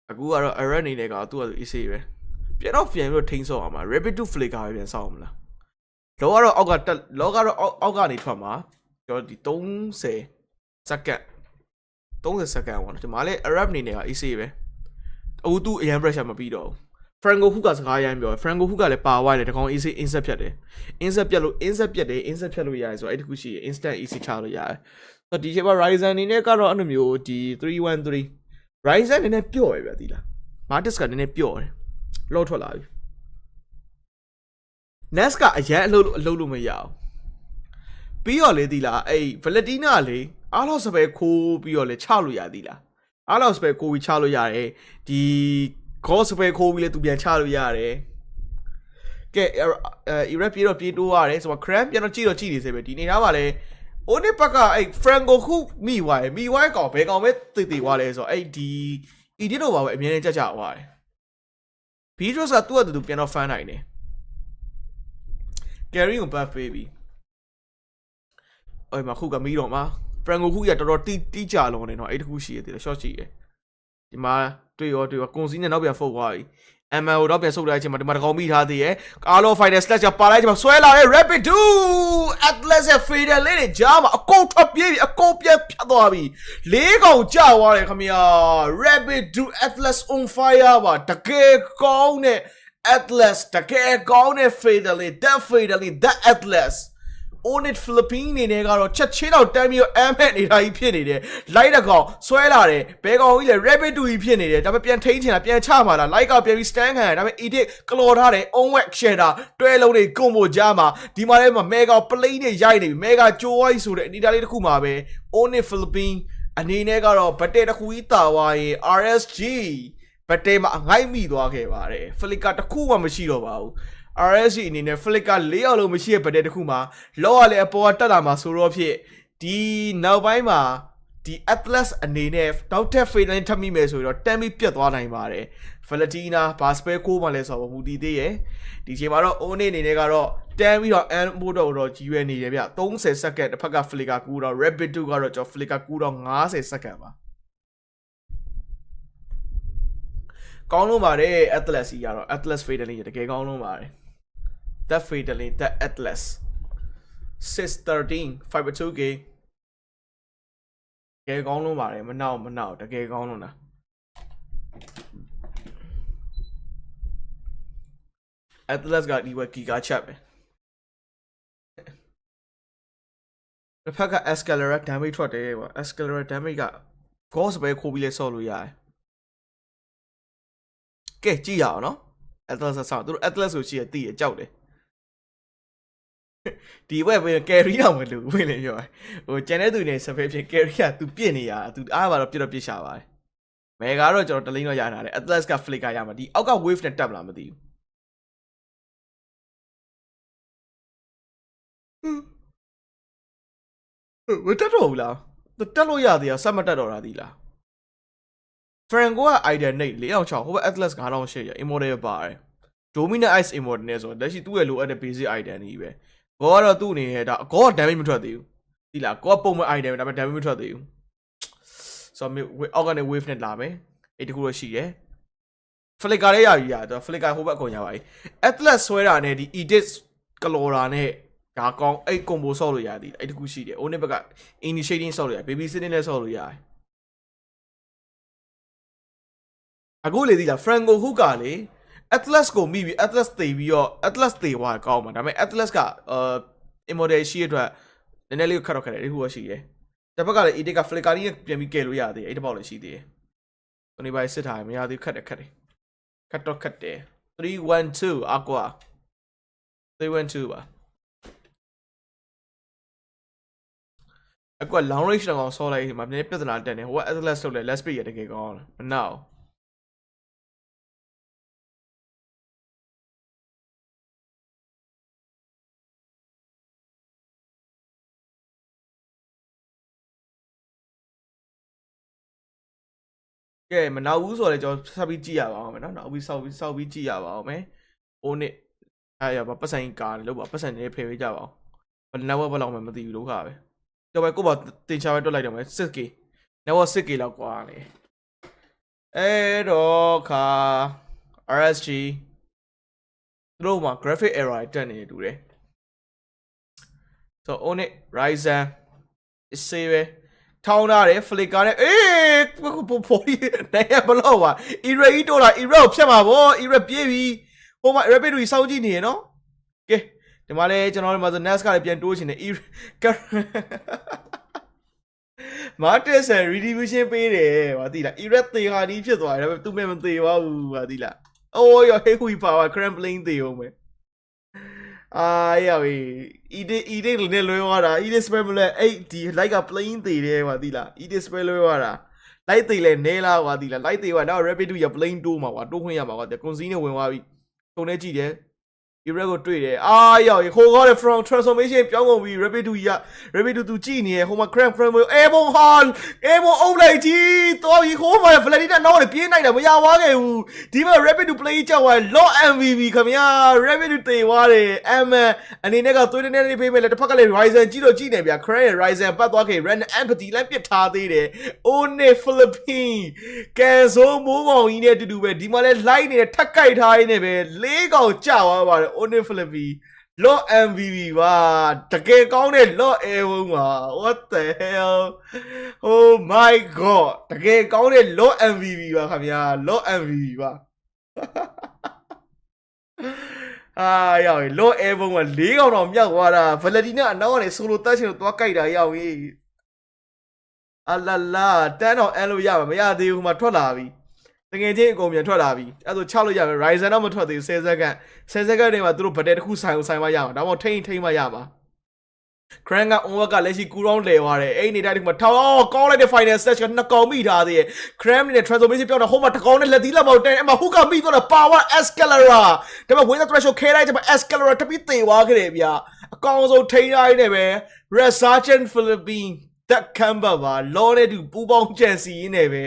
အခုကတော့ error နေနဲ့ကသူ့အတူ easy ပဲပြန်တော့ပြန်ပြီးထိန်းဆော့အောင်ပါ rapid to flicker ပဲပြန်ဆော့အောင်မလားလောကတော့အောက်ကနေထွက်မှာကျွန်တော်ဒီ30 second 30 second ပေါ့နော်ဒီမှာလေ Arab နေက easy ပဲအခုသူအရင် pressure မပြီးတော့ Franco Hu ကစကားရမ်းပြော Franco Hu ကလည်းပါဝိုင်းတယ်တကောင် easy insert ဖြတ်တယ် insert ဖြတ်လို့ရတယ်ဆိုတော့အဲ့ဒီခုရှိရင် instant easy ချလို့ရတယ်ဆိုတော့ဒီချိန်မှာ Ryzen အနေနဲ့ကတော့အဲ့လိုမျိုးဒီ 313 Ryzen အနေနဲ့ပျော့ရဗျာဒီလား Martis ကနည်းနည်းပျော့တယ်လောက်ထွက်လာပြီ NAS ကအရင်အလုပ်လို့မရအောင်ပြီးတော့လေဒီလားအဲ့ Valentina လေအားလုံးစပယ်ခိုးပြီးတော့လေချလို့ရသည်လားအားလုံးစပယ်ခိုးပြီးချလို့ရတယ်ဒီ goal စပယ်ခိုးပြီးလေသူပြန်ချလို့ရတယ်ကဲ Iraq ပြေတော့ပြေးတိုးရတယ်ဆိုတော့ cram ပြန်တော့ကြည့်နေစေပဲဒီနေသားပါလေ Onic ဘက်ကအဲ့ Franco ခုမိဝိုင်းကောင်ဘယ်ကောင်ပဲတိတ်သွားလဲဆိုတော့အဲ့ဒီ edit တော့ပါပဲအမြဲတမ်းကြသွားတယ် Beatrice ကသူ့အတူပြန်တော့ fan နိုင်တယ် carry ကို buff ပေးပြီအဲ့မှာခုကမီးတော့မှာ Franco ခုရတော်တော်တီးကြလုံးနေတော့အဲ့တခုရှိရတယ် short ရှိတယ်ဒီမှာတွေ့ရောကွန်စီနဲ့နောက်ပြန်ဖုတ်သွားပြီ ML တော့ပြန်ဆုတ်တဲ့အချိန်မှာဒီမှာတကောင်မိထားသေးရဲ့အားလုံး final slash ပါလိုက်ချိန်မှာဆွဲလာတဲ့ rapid 2 atlas ရဲ့ fader လေးတွေကြားမှာအကုန်ထွက်ပြေးပြီအကုန်ပြန်ဖြတ်သွားပြီ၄ကောင်ကြာသွားတယ်ခင်ဗျာ rapid 2 atlas on fire ပါတကယ်ကောင်းတဲ့ atlas တကယ်ကောင်းတဲ့ fader လေး that atlas Onic Philippines နေနဲ့ကတော့ချက်ချင်းတော့တမ်းပြီးတော့ amhet နေတာကြီးဖြစ်နေတယ်လိုက်တကောင်ဆွဲလာတယ်ဘယ်ကောင်ကြီးလဲ rapid 2ကြီးဖြစ်နေတယ်ဒါပေမဲ့ပြန်ထိန်းချင်တာပြန်ချမှာလား like ကပြန်ပြီး stand ခံရဒါပေမဲ့ edit ကလော်ထားတယ် on web shader တွဲလုံးတွေကုန်ဖို့ကြားမှာဒီမှာလည်း mega play တွေရိုက်နေပြီ mega ကြိုးဝိုင်းဆိုတဲ့အနေထားလေးတစ်ခုမှာပဲ Onic Philippines အနေနဲ့ကတော့ဗတဲတစ်ခုကြီးတာဝါရင် RSG ဗတဲမှာအငိုက်မိသွားခဲ့ပါတယ် flicker တစ်ခုမှမရှိတော့ပါဘူးRSG အနေနဲ့ flicker 4ယောက်လုံးမရှိတဲ့ဗတဲ့တစ်ခုမှာလောရလေအပေါ်ကတက်လာမှာဆိုတော့ဖြစ်ဒီနောက်ပိုင်းမှာဒီ Atlas အနေနဲ့တောက်ထက် fail ထပ်မိမယ်ဆိုတော့တမ်းပြီးပြတ်သွားနိုင်ပါတယ် Valentina ဘာစပယ်ကိုမှလည်းဆိုတော့မူတည်သေးရဲ့ဒီချိန်မှာတော့ Onic အနေနဲ့ကတော့တမ်းပြီးတော့ and မို့တော့ကြီးရွယ်နေတယ်ဗျ30 second တစ်ဖက်က flicker ကူတော့ rapid 2ကတော့ကျွန်တော် flicker ကူတော့50 second ပါကောင်းလို့ပါတယ် Atlas ကြီးကတော့ Atlas fail လေးတကယ်ကောင်းလို့ပါတယ် that fatally that atlas 613 5.2k ကဲကောင်းလုံးပါတယ်မနောက်တကယ်ကောင်းလုံးလားAtlas ကဒီဝက်ကီကာချက်ပဲတစ်ဖက်က Escalera damage ထွက်တယ်ကွာ Escalera damage က Ghost ပဲခိုးပြီးလဲဆော့လို့ရတယ်ကဲကြည့်ရအောင်နော် Atlas ဆော့သူတို့ Atlas ကိုရှိရသိရကြောက်တယ်ဒီဘက်ပဲ carry တော့မလို့ဝင်လေပြောဟိုကျန်တဲ့သူနေစပယ်ဖြစ် carry က तू ပြစ်နေရ तू အားပါတော့ပြစ်တော့ပြစ်ရှာပါတယ်မဲကတော့ကျွန်တော်တလိန်းတော့ရထားတယ် Atlas က flicker ရမှာဒီအောက်က wave နဲ့တက်မလားမသိဘူးဝတက်တော့ဘူးလားတက်လို့ရသေးတယ်ဆက်မတက်တော့တာဒီလား Franco က idea နေ4.6ဟိုဘက် Atlas 9.8ရ immortal ပါတယ် Dominant Ice immortal နဲ့ဆိုတော့လက်ရှိသူ့ရဲ့လိုအပ်တဲ့ basic idea နေပဲကောကတော့သူ့အနေနဲ့ဒါကောက damage မထွက်သေးဘူးဒီလားကောပုံမှန် idea ဒါပေမဲ့ damage မထွက်သေးဘူးဆိုတော့အောက်ကနေ wave နဲ့လာမယ်အဲ့တခုတော့ရှိတယ် flicker လေးရပြီတော့ flicker ဟိုဘက်အကုန်ရပါပြီ Atlas ဆွဲတာနဲ့ဒီ edit Calora နဲ့ဒါကောင်းအဲ့ combo ဆော့လို့ရသည်အဲ့တခုရှိတယ် Onic ဘက်က initiating ဆော့လို့ရ baby sitting နဲ့ဆော့လို့ရတယ်အခုလေဒီလား Franco hook ကလေ Atlas ကိုမိပြီး Atlas သေပြီးတော့ Atlas သေသွားကောင်းမှာဒါပေမဲ့ Atlas ကimmortal ရှိရအတွက်နည်းနည်းလေးခတ်တော့ခက်တယ်ဒီခုရှိတယ်တစ်ဖက်ကလည်း edit က flicker လေးပြန်ပြီးကယ်လို့ရသေးတယ်အဲ့တစ်ပေါက်လည်းရှိသေးတယ်ဒီနေ့ပိုင်းစစ်ထားမရသေးခတ်တယ်ခတ်တယ်312 aqua 312ပါaqua long range တော့ဆော့လိုက်ဒီမှာနည်းနည်းပြဿနာတက်နေဟိုက Atlas ထုတ်လဲ let's pick ရတကယ်ကောင်းမနောက်ကဲမနောက်ဘူးဆိုတော့ကျွန်တော်ဆက်ပြီးကြည့်ရပါအောင်မယ်နော်နောက်ပြီးစောက်ပြီးကြည့်ရပါအောင်မယ်အိုးနစ်အဲ့ရပါပတ်စံကားလို့ပါပတ်စံနေဖယ်ပေးကြပါအောင်ဘယ်နောက်ဘက်လောက်မှမသိဘူးဒုက္ခပဲကြောက်ပဲကိုပါတင်ချပဲတွက်လိုက်တော့မယ် 6k နောက် 6k လောက်ကွာလေအဲ့တော့ခါ RSG သူတို့မှာ graphic error တက်နေတူတယ်ဆို Onic Ryzen အစေးပဲထောင်းထားတယ် flicker နဲ့အေးပေါ်ရီနေဘလို့ပါ error ကြီးတော့လား error ကိုဖြတ်မှာဗော error ပြေးပြီဟိုမှာ rapid တွေစောင့်ကြည့်နေရနော်ကဲဒီမှာလဲကျွန်တော်တို့မှာဆို NAS ကလည်းပြန်တိုးချင်တယ် Martin ဆန် redivision ပေးတယ်ဟာသိလား error သေဟာဒီဖြစ်သွားတယ်ဒါပေမဲ့သူမဲ့မသေပါဘူးဟာသိလားအိုးရဟေးခွီပါဝါ crumbling သေအောင်ပဲအာရပြီ edit နဲ့လွှဲသွားတာ edit spell မလဲအဲ့ဒီ like က plain သေးတယ်ကွာသိလား edit spell လွှဲသွားတာ like သေးလဲနဲလားကွာသိလား like သေးကွာနောက် rapid 2ရ plain တိုးမှာကွာတိုးခွင့်ရမှာကွာ consi နဲ့ဝင်သွားပြီထုံနေကြည့်တယ် error ကိုတွေ့တယ်အာရောက်ဟိုကောတဲ့ from transformation ပြောင်းကုန်ပြီ rapid 2ရ rapid 2သူကြည့်နေရဟိုမှာ cramp frame airborne hall airborne အုပ်လိုက်ကြီးတော်ပြီဟိုမှာ Vladina နောက်နေပြေးနိုင်တာမရပါခဲ့ဘူးဒီမှာ rapid 2 play ကြောက်သွား low MVP ခင်ဗျာ rapid 2တေသွားတယ် အနေနဲ့ကသွေးနေနေပေးမယ်လေတစ်ဖက်ကလည်း Ryzen ကြီးတော့ကြီးနေဗျာ Cran ရဲ့ Ryzen ပတ်သွားခဲ့ Ran empathy လမ်းပစ်ထားသေးတယ် Onic Philippines ကန်ဆိုးမိုးကောင်ကြီးနဲ့အတူတူပဲဒီမှာလဲ light နေတဲ့ထက်ကြိုက်ထားရင်းနဲ့ပဲ၄ကောင်ကြာသွားပါတယ် Onic Philippines Lot MVP ပါတကယ်ကောင်းတဲ့ Lot Airborne ပါ what the hell oh my god တကယ်ကောင်းတဲ့ Lot MVP ပါခင်ဗျာ Lot MVP ပါအာရောက်ပြီ Lot Airborne က၄ကောင်တော့မြောက်သွားတာ Vladina အနောက်ကနေ solo တက်ချင်လို့သွားကြိုက်တာရောက်ပြီအလာလာတန်းတော့အန်လို့ရမှာမရသေးဘူးဟိုမှာထွက်လာပြီတကယ်ချင်းအကုန်ပြန်ထွက်လာပြီအဲ့ဒါချလို့ရမယ် Ryzen တော့မထွက်သေးဘူး10စက္ကန့်နေမှာသူတို့ဗတ်တဲတစ်ခုဆိုင်မှရမှာဒါမှမဟုတ်ထိန်းမှရမှာ Cran က onward ကလက်ရှိကူရောင်းလဲသွားတယ်အဲ့နေတိုင်းဒီမှာထောင်းကောင်းလိုက်တဲ့ final stage ကနှစ်ကောင်မိထားသေးတယ် Cran နဲ့ transformation ပြောင်းတာဟိုမှာတစ်ကောင်နဲ့လက်သီးလက်မောက်တက်အဲ့မှာ hook ကမိသွားတာ power escalera ဒါပေမဲ့ win the threshold ခဲလိုက်တဲ့မှာ escalera တပိသေသွားခဲ့တယ်ဗျာအကောင်ဆုံးထိန်းထားရင်းနဲ့ပဲ Resurgent Philippines that camber ပါလောနဲ့တူပူပေါင်းကြံစီရင်းနဲ့ပဲ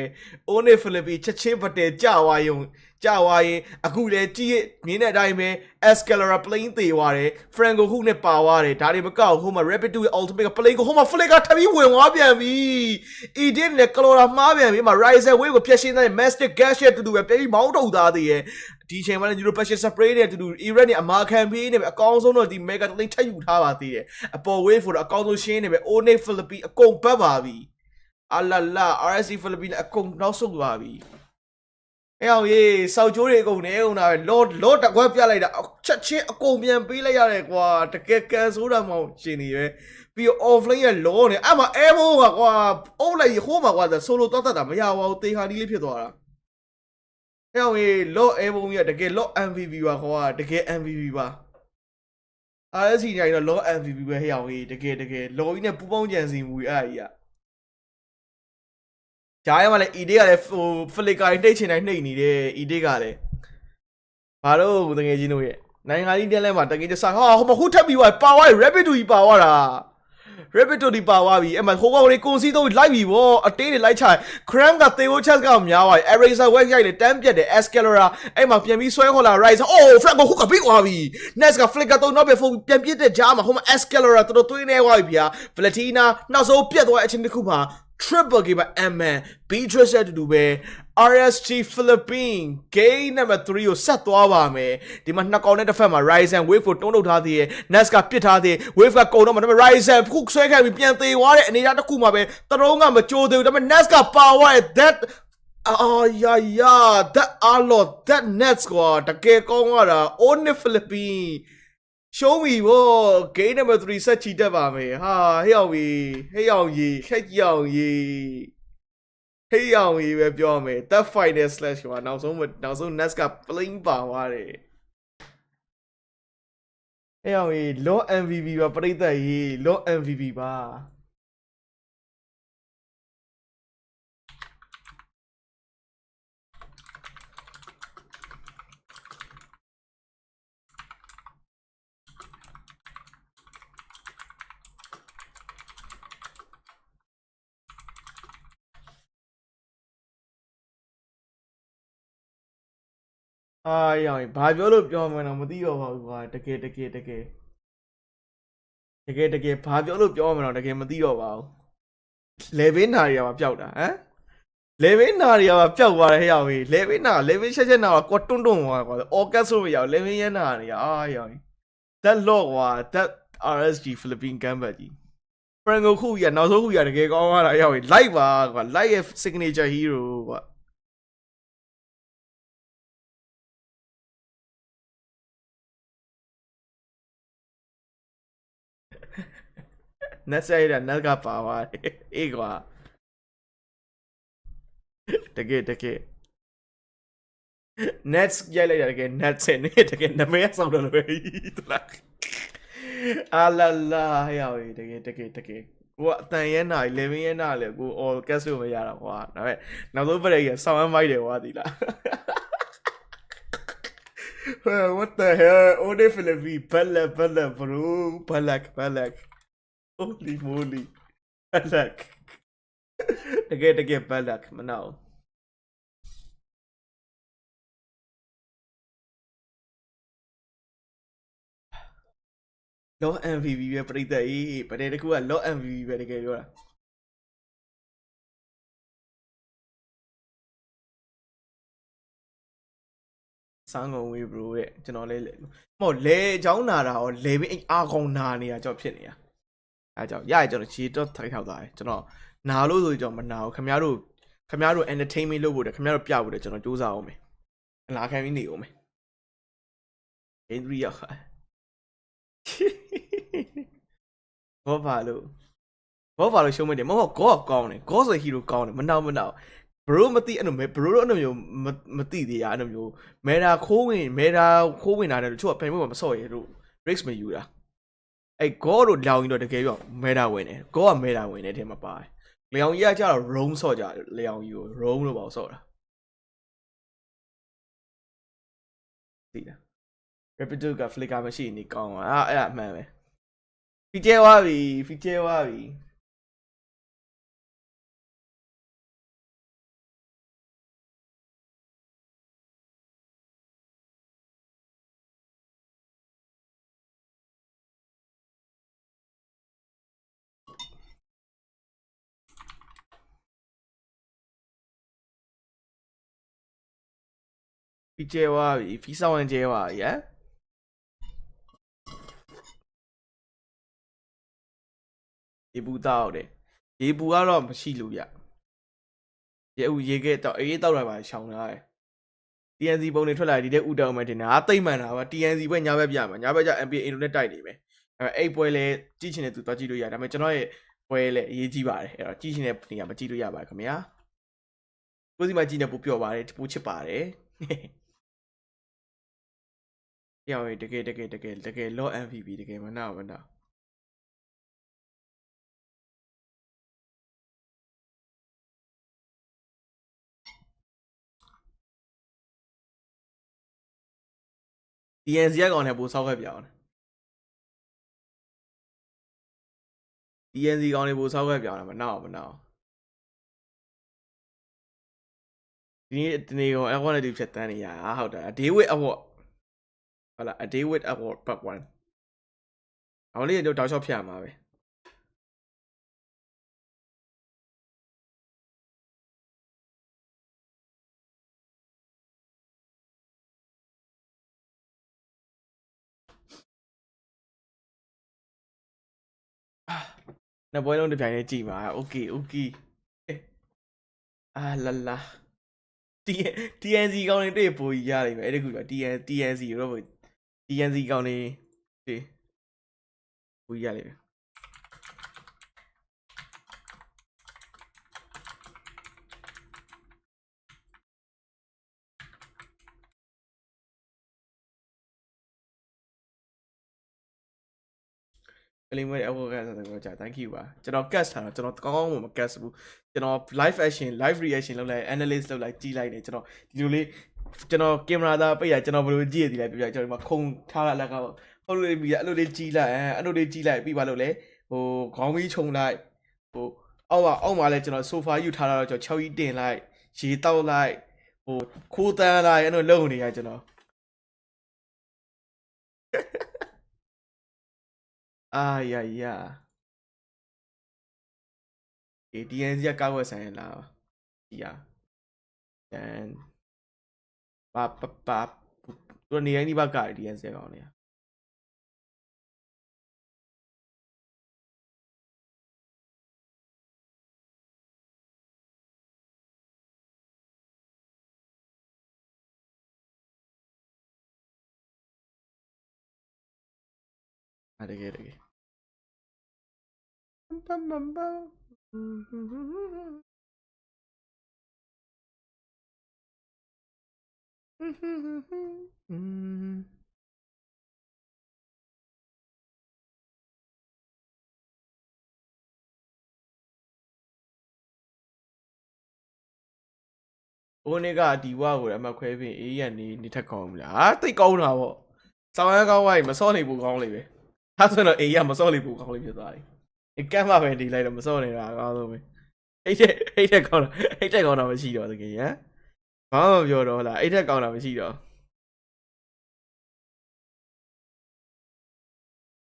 Onic Philippines ချက်ချင်းပတ်တယ်ကြာသွားရင်အခုလည်းကြည့်မြင်တဲ့အတိုင်းပဲ Escalera plane သေးသွားတယ် Franco hook နဲ့ပါသွားတယ်ဒါတွေမကောက်ဟိုမှာ Rapid 2 Ultimate က plane ကိုဟိုမှာ flicker ထပ်ပြီးဝင်သွားပြန်ပြီ Edit နဲ့ Calora မှားပြန်ပြီမှာ Ryzen wave ကိုဖျက်ရှင်းတဲ့ Master Gas ရဲ့တူတူပဲပြန်ပြီးမောင်းထုတ်သားသေးရဲ့ဒီချိန်မှာလည်း Euro Passion Spray နဲ့တူတူ Iran နဲ့အမာခံပေးနေပဲအကောင်းဆုံးတော့ဒီ Mega တလိထပ်ယူထားပါသေးတယ်အပေါ် wave ကိုတော့အကောင်းဆုံးရှင်းနေပဲ Onic Philippines အကုန်ပတ်ပါပြီ Alala RSC Philippines အကုန်နောက်ဆုတ်သွားပြီအဲ့အောင်ရေးစောက်ကျိုးတွေအကုန်နေအောင်တာပဲလောတကွက်ပြလိုက်တာချက်ချင်းအကုန်ပြန်ပေးလိုက်ရတယ်ကွာတကယ်ကန်ဆိုးတာမဟုတ်ရှင်နေပဲပြီးတော့ offline ရဲ့လောနေအဲ့မှာ airborne ကကွာအုပ်လိုက်ဟိုးမှာကွာဆိုလိုတော့တတ်တာမရပါဘူးတေခါဒီလေးဖြစ်သွားတာအဲ့အောင်ရေးလော airborne ကြီးကတကယ်လော MVP ပါကွာတကယ် MVP ပါRSC ညရင်တော့လော MVP ပဲဟဲ့အောင်ရေးတကယ်လောကြီးနဲ့ပူပေါင်းကြံစီမှုအဲ့အကြီးကဂျားရမှာလည်း ED ကလည်းဟို flicker နှိပ်ချင်တိုင်းနှိပ်နေတယ် ED ကလည်းဘာလို့တကယ်ချင်းတို့ရဲ့နိုင်ငံကြီးတက်လဲမှာတကယ်just ဟာဟိုမဟုတ်ထပ်ပြီးပါသွား rapid တူကြီးပါသွားတာ rapid တူဒီပါသွားပြီအဲ့မှာဟိုကောင်လေးကိုစီးတော့လိုက်ပြီဗောအတေးတွေလိုက်ချ cram ကသေဖို့ chance ကများသွားပြီ eraser web ရိုက်လေတန်းပြတ်တယ် escalator အဲ့မှာပြန်ပြီးဆွဲခေါ်လာ rise flag ကိုဟိုကပြီးသွားပြီ next က flicker တော့နောက်ပဲဖုန်းပြန်ပြစ်တဲ့ကြားမှာဟိုမှာ escalator တော်တော်သွေးနေသွားပြီဗျာ Valentina နောက်ဆုံးပြတ်သွားတဲ့အချိန်တစ်ခုမှာtriple game MN Beatrice တူတူပဲ RSG Philippines game number 3ကိုဆက်သွားပါမယ်ဒီမှာနှစ်ကောင်နဲ့တစ်ဖက်မှာ Ryzen wave ကိုတုံးထုတ်ထားသေးတယ် Nets ကပစ်ထားသေး wave ကကုန်တော့မှဒါပေမဲ့ Ryzen ခုဆွဲခဲ့ပြီးပြန်သေးသွားတဲ့အနေအထားတစ်ခုမှာပဲတရုံးကမကြိုးသေးဘူးဒါပေမဲ့ Nets ကပါသွားတဲ့ that that lot that Nets ကွာတကယ်ကောင်းသွားတာ Onic Philippines show me ဗော game number 3ဆက်ချီတက်ပါမယ်ဟာဟေ့အောင်ကြီးခက်ကြောင်ကြီးပဲပြောမယ် that final slash ကွာနောက်ဆုံး Nets က playing ပါသွားတယ်ဟေ့အောင်ကြီး low MVP ပါပရိသတ်ကြီး low MVP ပါရောင်ဘာပြောလို့ပြောမှန်းတော့မသိတော့ပါဘူးကွာတကယ်ဘာပြောလို့ပြောမှန်းတော့တကယ်မသိတော့ပါဘူး level နာရီကပျောက်တာဟမ် level နာရီကပျောက်သွားတယ်ဟဲ့ရောင်ကြီး level ချက်နာကွာတွန်းသွားကွာ orcas ဆိုမရ level ရနာနေရောင်ကြီး that log ကွာ that RSG Philippine Gambit ကြီး Franco ခုကြီးကနောက်ဆုံးခုကြီးတကယ်ကောင်းသွားတာရောင်ကြီး like ပါကွာ like ရဲ့ signature hero ကွာNets ရတဲ့ Nets ကပါသွားတယ်အေးကွာတကယ် Nets ရိုက်လိုက်တာတကယ် Nets နဲ့တကယ်နမဲဆောက်တယ်လို့ပဲတလားအာလာလာဟဲ့တကယ်ကိုအတန်ရဲနာ11ရဲနာလေကို all cast လို့မရတာကွာဒါပေမဲ့နောက်ဆုံးပရိကဆောင်းမိုက်တယ်ကွာဒီလား what the hell Ode Philippines bala bro balak holy moly balak တကယ် balak မနာလော MVP ပဲပြိတ္တကြီးပတဲ့တကူကလော MVP ပဲတကယ်ပြောတာစမ်းကုန်ဝေး bro တဲ့ကျွန်တော်လဲမဟုတ်လဲအကြောင်းနာတာရောလဲပြီးအာကောင်နာနေတာကြောက်ဖြစ်နေတာအဲကြောင့်ရရကျွန်တော်ခြေတော့ထိုက်ထောက်သွားတယ်ကျွန်တော်နာလို့ဆိုကျွန်တော်မနာဘူးခင်ဗျားတို့ entertainment လုပ်ဖို့တယ်ခင်ဗျားတို့ပြဖို့တယ်ကျွန်တော်စူးစမ်းအောင်မယ်အလားခံပြီးနေအောင်မယ်အင်ဒရီယာဘောပါလို့ရှုံးမတယ်မဟုတ်ဂေါကောင်းတယ်ဂေါဆိုဟီရိုကောင်းတယ်မနောက်ဘရိုမသိအဲ့လိုဘရိုတို့အဲ့လိုမျိုးမသိသေးရအဲ့လိုမျိုးမဲတာခိုးဝင်တာတဲ့တချို့ကဖန်ဖို့မဆော့ရတို့ risk မယူတာအဲ့ဂေါတို့လောင်ရင်တော့တကယ်ပြောမဲတာဝင်တယ်ဂေါကမဲတာဝင်တယ်ထဲမှာပါတယ်လျောင်ကြီးကကျတော့ roam ဆော့ကြတယ်လျောင်ကြီးကို roam လို့ပေါ့ဆော့တာသိလား repeater က flicker မရှိနေကောင်းอ่ะအဲ့ဒါအမှန်ပဲ feature သွားပြီဖီဆောင်ဝင်ကျဲသွားပြီရေဘူးတောက်တယ်ရေဘူးကတော့မရှိလို့ဗျ ရေကတော့အေးတောက်လိုက်ပါရှောင်းလာတယ် TNC ပုံတွေထွက်လာဒီတဲ့ဥတောင်မှတင်တာတိတ်မှန်တာပါ TNC ဘက်ညာဘက်ပြမှာညာဘက်ကျ MPL internet တိုက်နေမယ်အဲ့ပွဲလဲကြည့်ချင်တဲ့သူတော့ကြည့်လို့ရတယ်ဒါပေမဲ့ကျွန်တော်ရဲ့ပွဲလဲအရေးကြီးပါတယ်အဲ့တော့ကြည့်ချင်တဲ့နေရာမှာကြည့်လို့ရပါတယ်ခင်ဗျာကိုစီမှာကြည့်နေပို့ပျော်ပါတယ်ပို့ချစ်ပါတယ်ပြောင်းရတကယ်လော MVP တကယ်မနာTNC ကောင်နဲ့ပို့ဆောက်ခဲ့ပြောင်းTNC ကောင်တွေပို့ဆောက်ခဲ့ပြောင်းတာမနာဒီနေ့ကောင် quality ဖြတ်တန်းနေရဟုတ်တယ် David Award ဟုတ်လား David Award part 1အောင်လေးတော့တောက်လျှောက်ဖြတ်မှာပဲနှစ်ပွဲလုံးတစ်ပြိုင်တည်းကြည့်ပါโอเคလာလာ TNC ကောင်တွေတွေ့ပို့ရလိမ့်မယ်အဲ့ဒီကူက TNC ရော TNC ကောင်တွေတွေ့ပို့ရလိမ့်မယ်ကလေးမွေးအဘောကဆိုတော့ကြာ thank you ပါကျွန်တော် cast ထားတော့ကျွန်တော်ကောင်းကောင်းမ cast ဘူးကျွန်တော် live reaction လုပ်လိုက် analyst လုပ်လိုက်ကြည့်လိုက်တယ်ကျွန်တော်ဒီလိုလေးကျွန်တော်ကင်မရာသားပိတ်ရကျွန်တော်ဘယ်လိုကြည့်ရသည်လဲပြပြကျွန်တော်ဒီမှာခုံထားလာလက်ကတော့ဟုတ်လို့ပြီးအဲ့လိုလေးကြည့်လိုက်အဲ့လိုလေးကြည့်လိုက်ပြီးပါလို့လေဟိုခေါင်းကြီးခြုံလိုက်ဟိုအောက်မှာလဲကျွန်တော် sofa ယူထားတော့ကျွန်တော်6ကြီးတင်လိုက်ရေတောက်လိုက်ဟိုခိုးတန်းလိုက်အဲ့လိုလုပ်နေရကျွန်တော်呀 DNC ကကောက်ဝက်ဆိုင်လာ呀and ပါသူနေတိုင်းဒီဘက်က DNC ကောင်းနေတကယ်Onic ကဒီဝါကိုအမှတ်ခွဲပြီးအေးရနေထက်ကောင်းမလားတိတ်ကောင်းတာပေါ့စောင်းရကောင်းဝိုင်းမစောနေဘူးကောင်းလေပဲဒါဆိုတော့အေးရမစောနေဘူးကောင်းလေဖြစ်သွားတယ်ကမ်းမပဲဒီလိုက်တော့မစောနေတာအကောင်းဆုံးပဲအိတ်တက်ကောင်းတာမရှိတော့တကယ်ဟမ်ဘာမှမပြောတော့လားအိတ်တက်ကောင်းတာမရှိတော့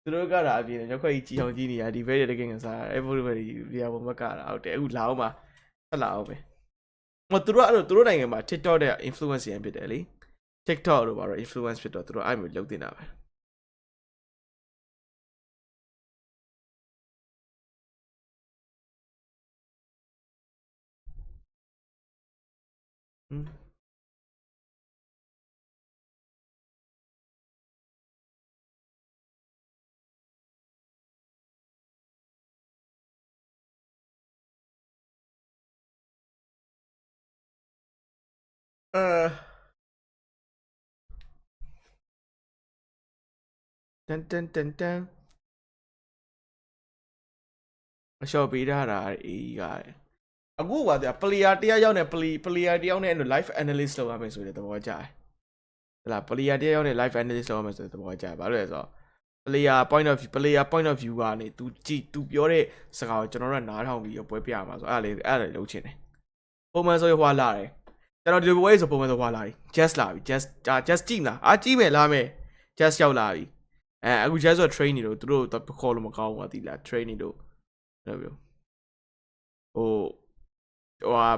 သူတို့ကတာအပြင်ရောက်ခွက်ကြီးကြီးအောင်ကြီးနေတာဒီဘဲတကယ်ငစားအဲ့ဘိုးဘဲဒီဟာဘမကတာဟုတ်တယ်အခုလာအောင်ပါဆက်လာအောင်ပဲသူတို့နိုင်ငံမှာ TikTok တဲ့ influence ရဖြစ်တယ်လေ TikTok တို့ဘာလို့ influence ဖြစ်တော့သူတို့အဲ့မျိုးလုပ်တင်တာပဲတန်အရှော့ပေးထားတာအေးရတယ်အခုပါဗျာ player တယောက်ရောက်နေ player တယောက်နဲ့ live analyst လုပ်ရမယ်ဆိုတဲ့သဘောကျတယ်ဟလာ player တယောက်ရောက်နေ live analyst လုပ်ရမယ်ဆိုတဲ့သဘောကျတယ်ဘာလို့လဲဆိုတော့ player point of view ကနေ तू ပြောတဲ့စကားကိုကျွန်တော်တို့နားထောင်ပြီးပွဲပြရမှာဆိုအဲ့ဒါလေလုပ်ချင်တယ်ပုံမှန်ဆိုရဟွာလာတယ်ကျွန်တော်ဒီလိုပွဲဆိုပုံမှန်ဆိုဟွာလာပြီ just လာပြီ just ကြည့်မလားကြည့်မယ်လားမယ် just ရောက်လာပြီအခု just ဆို train နေလို့သူတို့ခေါ်လို့မကောင်းဘူးသိလား train နေလို့အဲ့လိုဟို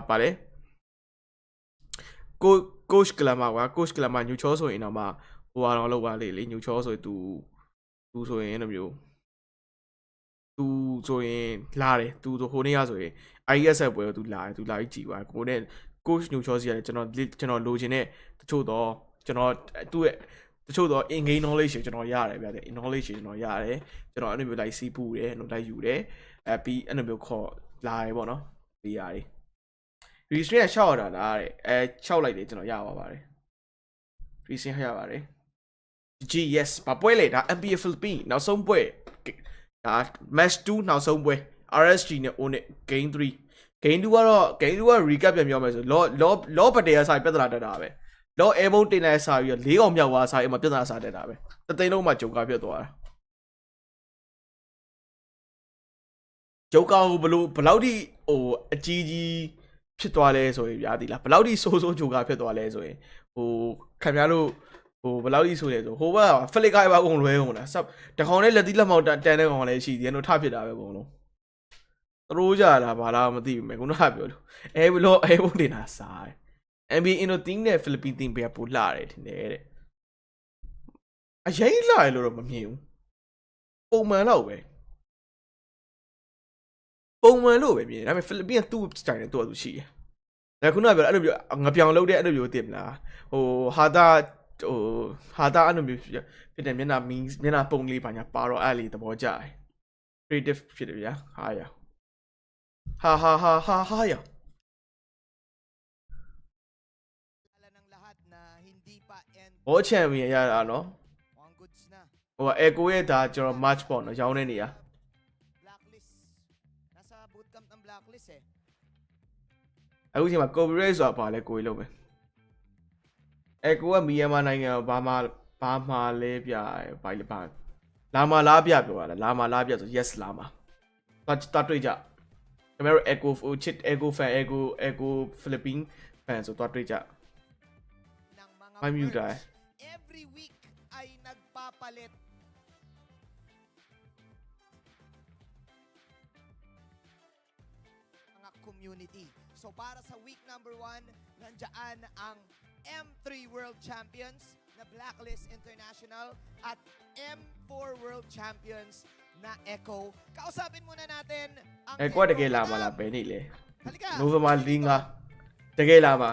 ပါလေcoach ကလာမှာကွာ coach ကလာမှာညူချောဆိုရင်တော့မှဟိုအောင်လောက်ပါလေညူချောဆိုရင် तू ဆိုရင်အဲ့လိုမျိုး तू ဆိုရင်လာတယ် तू ဆိုဟိုနေ့ကဆိုရင် IS ပွဲကိုသူလာကြည့်ပါကိုနဲ့ coach ညိုချောစီရတယ်ကျွန်တော်လိုချင်တဲ့တချို့တော့ကျွန်တော်သူ့ရဲ့တချို့တော့ in game knowledge ကျွန်တော်ရတယ်ဗျာ knowledge ကျွန်တော်ရတယ်ကျွန်တော်အဲ့လိုမျိုးလိုက်စီးပူတယ်လိုက်ယူတယ်ပြီးအဲ့လိုမျိုးခေါ်လာတယ်ပေါ့နော်ပြီးရတယ် Restream က6ရတာလားတဲ့6လိုက်တယ်ကျွန်တော်ရပါပါတယ် Restream ရပါတယ် GS ဘာပွဲလေဒါ MPL Philippines နောက်ဆုံးပွဲဒါ match 2နောက်ဆုံးပွဲ RSG နဲ့ Onic game 3 game 2ကတော့ recap ပြန်ပြောမယ်ဆိုလောပတေရဆိုင်ပြဿနာတက်တာပဲလောအဲဘုံတင်လိုက်စားပြီး4កောင်မြောက်သွားစားအဲ့မှာပြဿနာစားတက်တာပဲတသိန်းလုံးမှဂျိုကာဖြစ်သွားတာဂျိုကာကိုဘလောက်ထိဟိုအကြီးကြီးဖြစ်သွားလဲဆိုရင်ဗျာဒီလားဘလောက်ထိဆိုးဂျိုကာဖြစ်သွားလဲဆိုရင်ဟိုခင်ဗျားတို့ဟိုဘလောက်ထိဆိုလဲဆိုဟိုဘက်ဖလစ်ကိုင်ပါကုန်လွဲကုန်လားတကောင်နဲ့လက်သီးလက်မောက်တန်တဲ့ကောင်လည်းရှိသေးတယ်တို့ထဖြစ်တာပဲအကုန်လုံးသရိုးကြလားဘာလားမသိဘူးမယ်ခုနကပြောလို့အဲဘုံတင်တာစားတယ်NBA Indo team နဲ့ Philippine team ပဲပို့လာတယ်ထင်တယ်တဲ့အရင်လာရလို့တော့မမြင်ဘူးပုံမှန်တော့ပဲမြင်ဒါပေမဲ့ Philippine ကသူ့ style နဲ့သူ့ရှိတယ်ဒါခုနကပြောအဲ့လိုမျိုးငပြောင်လုပ်တဲ့အဲ့လိုမျိုးတင်မလားဟိုဟာတာအဲ့လိုမျိုးဖြစ်တယ်မျက်နှာပုံလေးပါညာပါတော့အဲ့လေးသဘောကျတယ် creative ဖြစ်တယ်ဗျာဟာရဟာရဘောချန်ပီယံရတာနော်ဟိုEchoရဲ့ဒါကျွန်တော် match ပေါ့နော်ရောင်းနေနေရ blacklist nasa bootcamp ng blacklist အခုချိန်မှာ copyright ဆိုတာဘာလဲကိုကြီးလုပ်မယ်Echo ကMyanmarနိုင်ငံဘာမှလဲပြဘာလဲဘာလာမလားပြပြောရတာလာမလားပြဆို yes လာမတာတွေ့ကြကျွန်တော် Echo chit Echo fan Echo Philippine fan ဆိုတော့တွေ့ကြI mute every week ay nagpapalit mga community. So para sa week number 1, nandiyan ang M3 World Champions na Blacklist International at M4 World Champions na Echo. Kausapin muna natin ang Echo တကယ်လာမလားပဲနေလေ Halika. November 5 တကယ်လာမှာ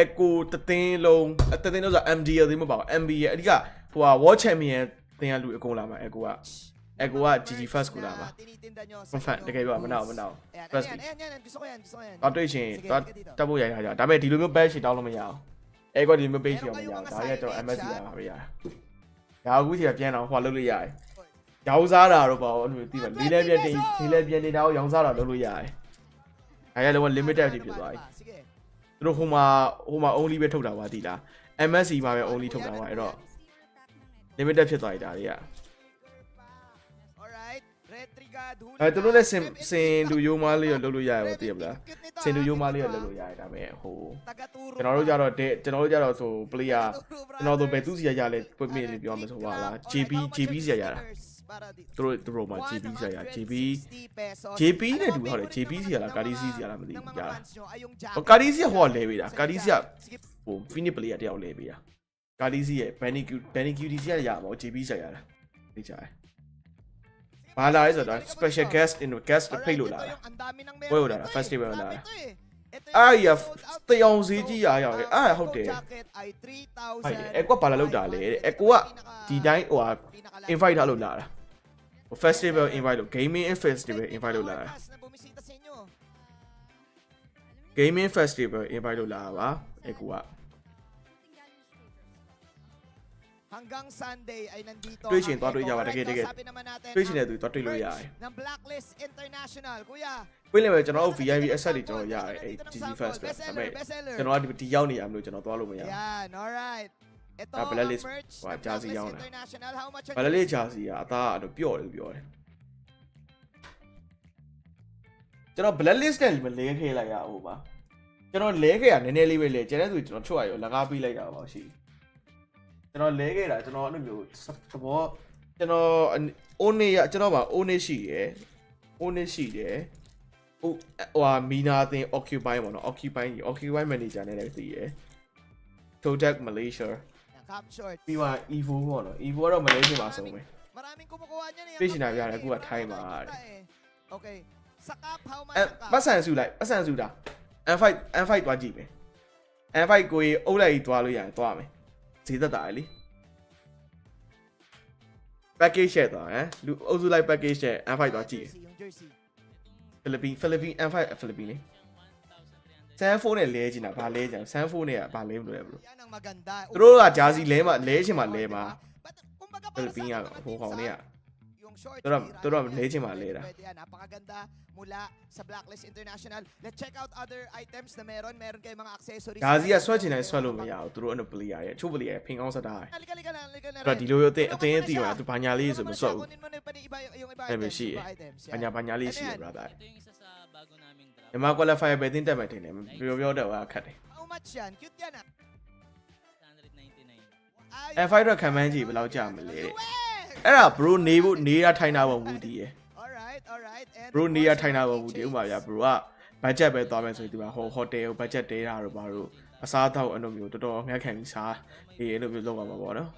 Echo တသိန်းလုံးဆို MDL သိမပေါ့ MBL အဓိကဟိုဟာ World Champion တင်ရလူအကုန်လာမှာEcho က GG First ကိုလာမှာ confirm တကယ်ပြောမနောက် First gusto ko yan. တော့တွေ့ချင်းတက်ဖို့ရိုက်ထားကြဒါပေမဲ့ဒီလိုမျိုး badge ရှင်းတောင်းလို့မရအောင် Echo ဒီလိုမျိုး page ရှင်းအောင်မရအောင်ဒါရဲ့ကျွန်တော် MSC လာပါဗျာဒါအခုစီကပြန်အောင်ဟိုလုပ်လို့ရတယ်ရောင်းစားတာတော့ပေါ့အဲ့လိုသိပါလေးလဲပြန်နေတာကိုရောင်းစားတာလုပ်လို့ရတယ်ဒါရဲ့လုံးဝ limited ဖြစ်သွားပြီသူတို့ဟိုမှာ only ပဲထုတ်တာပါတိလား MSC မှာပဲ only ထုတ်တာပါအဲ့တော့ limited ဖြစ်သွားပြီဒါတွေက Alright, Retrigad သူတို့လည်းစင်လူယိုမားလေးရလုပ်လို့ရတယ်သိရမလားစင်လူယိုမားလေးရလုပ်လို့ရတယ်ဒါပေမဲ့ဟိုကျွန်တော်တို့ကြတော့ဆို player ကျွန်တော်တို့ဘယ်သူစီရလဲပွင့်ပြနေပြောမှာဆိုပါလား JB စီရတာသူတို့မှာ JB စီရ JB နဲ့တူဟုတ်တယ် JB စီရလားကာဒီစီစီရလားမသိဘူးကြာဟိုကာဒီစီဟိုလဲပေးတာကာဒီစီဟို finish player တယောက်လဲပေးတာကာဒီစီရဲ့ Benny QT စီရပါ JB စီရတာသိကြတယ်ဘာလာလဲဆိုတော့ special guestဖိတ်လို့လာတာဘွဲလို့လာတာ festival လာတာအားရတယောင်စီကြီးရရောက်တယ်အားဟုတ်တယ်အဲ့ကွာဘာလာလောက်တာလဲအကိုကဒီတိုင်းဟို invite ထားလို့လာတာ festival invite လို့ gaming festival invite လို့လာတာ gaming festival invite လို့လာတာပါအကိုက Hanggang Sunday ay nandito. တွေ့ရှင်သွားတွေ့ကြပါတကယ်တွေ့ရှင်တဲ့သူသွားတွေ့လို့ရတယ် ng Blacklist International. Kuya ပြင်းလည်းပဲကျွန်တော်တို့ VIP asset တွေကျွန်တော်ရတယ်အဲ့ GG First ပဲဒါပေမဲ့ကျွန်တော်ကဒီရောက်နေရမလို့ကျွန်တော်သွားလို့မရဘူး Yan, alright. Ito ang Blacklist International. How much? ဘာလဲလေးဂျာစီကအသားကတော့ပျော့တယ်ပြောတယ်ကျွန်တော် blacklist နဲ့မလဲခဲလိုက်ရအောင်ပါကျွန်တော်လဲခဲရနည်းနည်းလေးပဲလဲကျန်တဲ့သူကျွန်တော်ချွတ်ရရောလကားပေးလိုက်တာပါရှိကျွန်တော်လဲခဲ့တာကျွန်တော်အဲ့လိုမျိုးသဘောကျွန်တော် Onic ရကျွန်တော်မှာ Onic ရှိတယ် Onic ရှိတယ်ဟိုဟာမီနာတင် occupy ပေါ့နော် occupy manager နဲ့လည်းသိရယ် Todak Malaysia Captured. ပြီးတော့ Evo ပေါ့နော် Evo ကတော့ Malaysia မှာဆုံးပဲ Maraming kumukuha niyan eh. ပြရှင်တာပြရတယ်အခုကထိုင်းမှာ Okay. Sa cup, how much အဲ ang cup? ပတ်စံစုလိုက်ပတ်စံစုတာ N5 သွားကြည့်မယ် N5 ကိုကြီးအုပ်လိုက်ကြီးသွားလို့ရရင်သွားမယ်ဈေးသက်တာလေ package share သွားလူအုပ်စုလိုက် package share N5 သွားကြည့် Yung jersey. Philippine N5 Philippine လေဆန်ဖုန်းနဲ့လဲချင်တာဘာလဲချင်ဆန်ဖုန်းနဲ့ကဘာလဲမလို့လဲဘရို Yan ang maganda. သူတို့ကဂျာစီလဲမှာလဲချင်မှာလဲမှာ But, kumbaga, para Philippine saက ating mga ဟို team ကောင်တွေက yung short, သူတို့လဲချင်မှာလဲတာ pwede yan. Napakaganda mula sa Blacklist International. Let's check out other items na meron. Meron kayong mga accessories. ဂျာစီကဆွဲချင်တိုင်းဆွဲလို့မရဘူးသူတို့အဲ့လို player ရဲ့အချို့ player ဖင်ကောင်းစတာ Halika naအဲ့တော့ rin. ဒီလိုအသင်းအတီးမှာသူဘာညာလေးဆိုမစွတ်ဘူး Kunin mo na yung iba အဲ့ items. မရှိရ Iba items. ဘာညာလေးရှိရ Ano yan? brother Ito yung isa sa bago naming drop. ညီမ qualify ပဲတင်းတက်မယ်ထင်တယ်ပြောတော့ခတ်တယ် How much yan? Cute yan ah. 199. Ay, F5 တော့ခံမှန်းကြည့်ဘယ်လောက်ကြာမလဲတဲ့ Weh! အဲ့ဒါ bro နေရထိုင်တာပေါ့ဝူတီရယ် Alright. And bro of နေရ course, ထိုင်တာပေါ့ yung ဝူတီဥ keychain. မာဗျာ bro က budget ပဲသွားမယ်ဆိုရင်ဒီမှာဟိုတယ်ကို budget တဲတာတော့ဘာလို့အစားအသောက်အဲ့လိုမျိုးတော်တော်ငှက်ခံပြီးစားအေးအဲ့လိုမျိုးလုပ်ရမှာပေါ့နော်